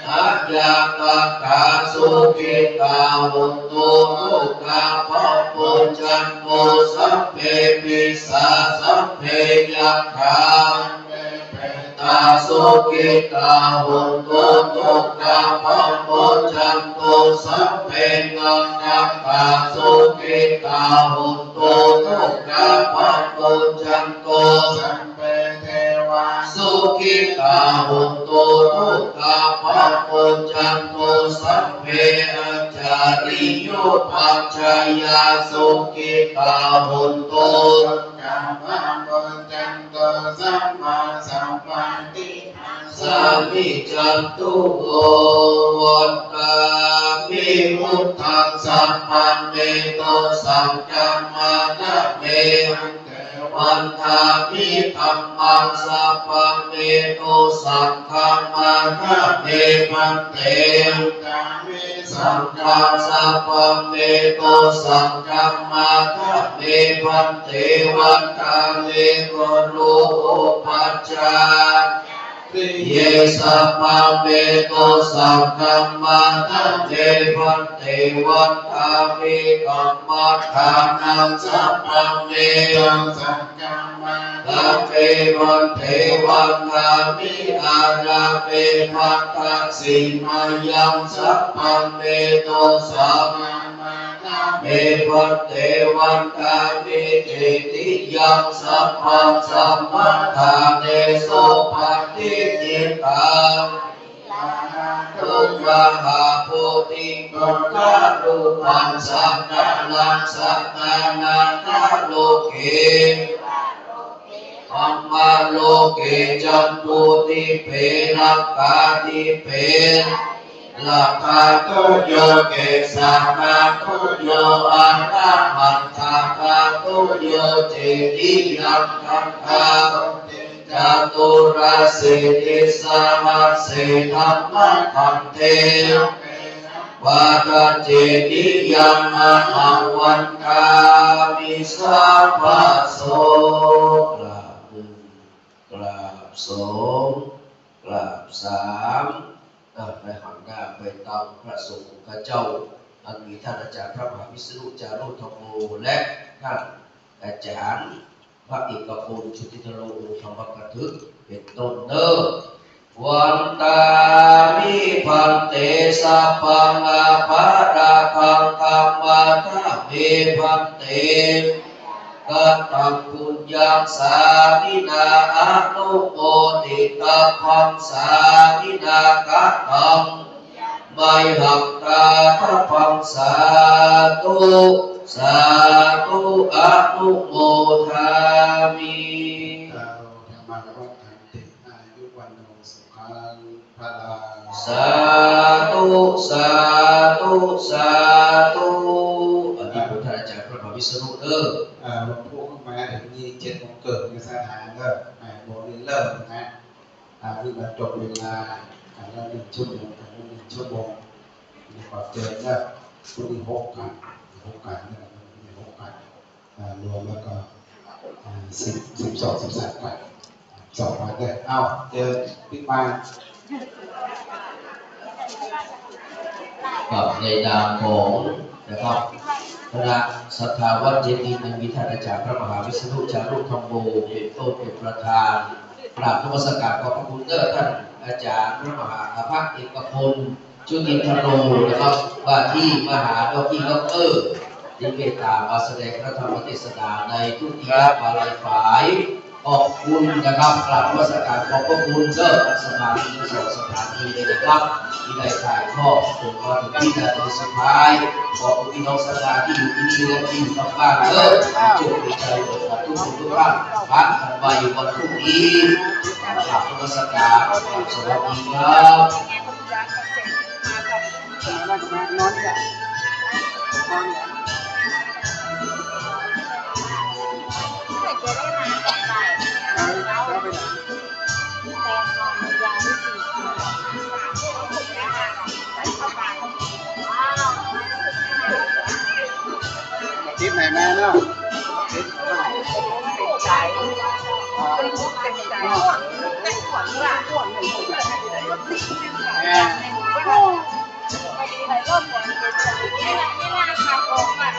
อัจญาคังกาสุขิตาหุนโตทุกขะภัมมุญจันโตสัพเพปิสาสัพเพยัคฆาตาสุขิตาหุนโตทุกขะภัมมุญจันโตสัพเพงังคังตาสุขิตาหุนโตทุกขะภัมมุญจันโตสัพเพเทวาสุขิตาหุนโตทุกขะภัมมุญจันโตสัพเพอัจจาริโยปัจจายาสุขิตาหุนโตกัมภมุญจันโตสัมมาสัมพุทธิสามิจันตุโอวัตตามิมุตตังสัมปันเนโตสัมจัมมานะเมวันทามิธัมมังสัพพังเมโตสังฆัมมานะเมมันเตสังฆังสัพพังเมโตสังฆัมมานะเมมันเตวันทาเมโกโรปัจจาเยสัพพะเมโตสังฆัมมานะเมพันเตวันทามิกัมมัฏฐานังสัพพะเมตังสังฆัมมานะเมพันเตวันทามิอาราเมภัตตสิมายังสัพพะเมโตสังฆัมมานะเมพันเตวันทามิเจติยังสัพพะสัมมาทาเนโสปฏิจิตตังทุกขหาโพธิกุณฑารูปังสัพพะลังสัพพะนาคาโลเกอัมมาโลเกจัมปุติเพนักกาติเพลักขาตุโยเกสัมมาตุโยอันนามันทาคาตุโยเจติยัมคังคาจตุราสิติสามาสิธัมมังคันเทวาทะเจติยัมมหังวันกามิสัพพะโสกราบหนึ่งกราบสองกราบสามได้หันหน้าไปตามพระสงฆ์ข้าเจ้าอันมีท่านอาจารย์พระมหาวิษณุจารุธรรมโมและท่านอาจารย์พระเอกพลชุติธโรธรรมกถึกเป็นต้นเนอวันตามิพันเตสัพพังอาภาราคังคัมมาทะเมพันเตกัตตังปุญญังสามินาอนุโมทิตังพังสามินากัตตังไมหักตาทัพพังสาธุสาธุอนุโมทามิสาธุสาธุสาธุอธิพุทธาจารย์พระมหาวิษณุวันพุธมาถึง27 วันเกิดในสถานก็โบนี้เริ่มนะคือมาจบเวลาแล้ว1 ชั่วโมงกับ1 ชั่วโมงขอเจอก็พรุ่งนี้6 กันนะครับ6 กันรวมแล้วก็12 13 กัน2 วันเลยเอาเจอปิ๊กมากับในนามของนะครับคณะสัทธาวัดเจดีย์มีท่านอาจารย์พระมหาวิษณุจารุธรรมโมเป็นต้นเป็นประธานกราบนมัสการขอบพระคุณท่านอาจารย์พระมหาภาคเอกพลจุติธโรนะครับว่าที่มหาดร.ด็อกเตอร์ที่เมตตามาแสดงพระธรรมเทศนาในทุติยบาลัยฝ่ายขอบคุณนะครับกราบนมัสการขอบพระคุณเจ้าสมาธิสองสถานีเลยนะครับ ที่ได้ถ่ายทอดจนมาถึงที่นาทีสุดท้ายขอบคุณพี่น้องศรัทธาที่อยู่ที่นี่และที่อยู่ทางบ้านเด้อโชคดีใจหมดทุกคนทุกท่านพักกันไปวันพรุ่งนี้กราบนมัสการสวัสดีครับ นอนจ้ะนอนทิศไหนแม่เนาะทิศใจเป็นใจเป็นขวัญว่าขวัญหนึ่งแม่พอดีไหนร่มแดงเป็นใจไม่ล่าทางออกอ่ะ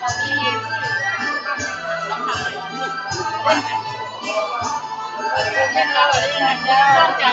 ตอนนี้เป็นเราเลยนะใจ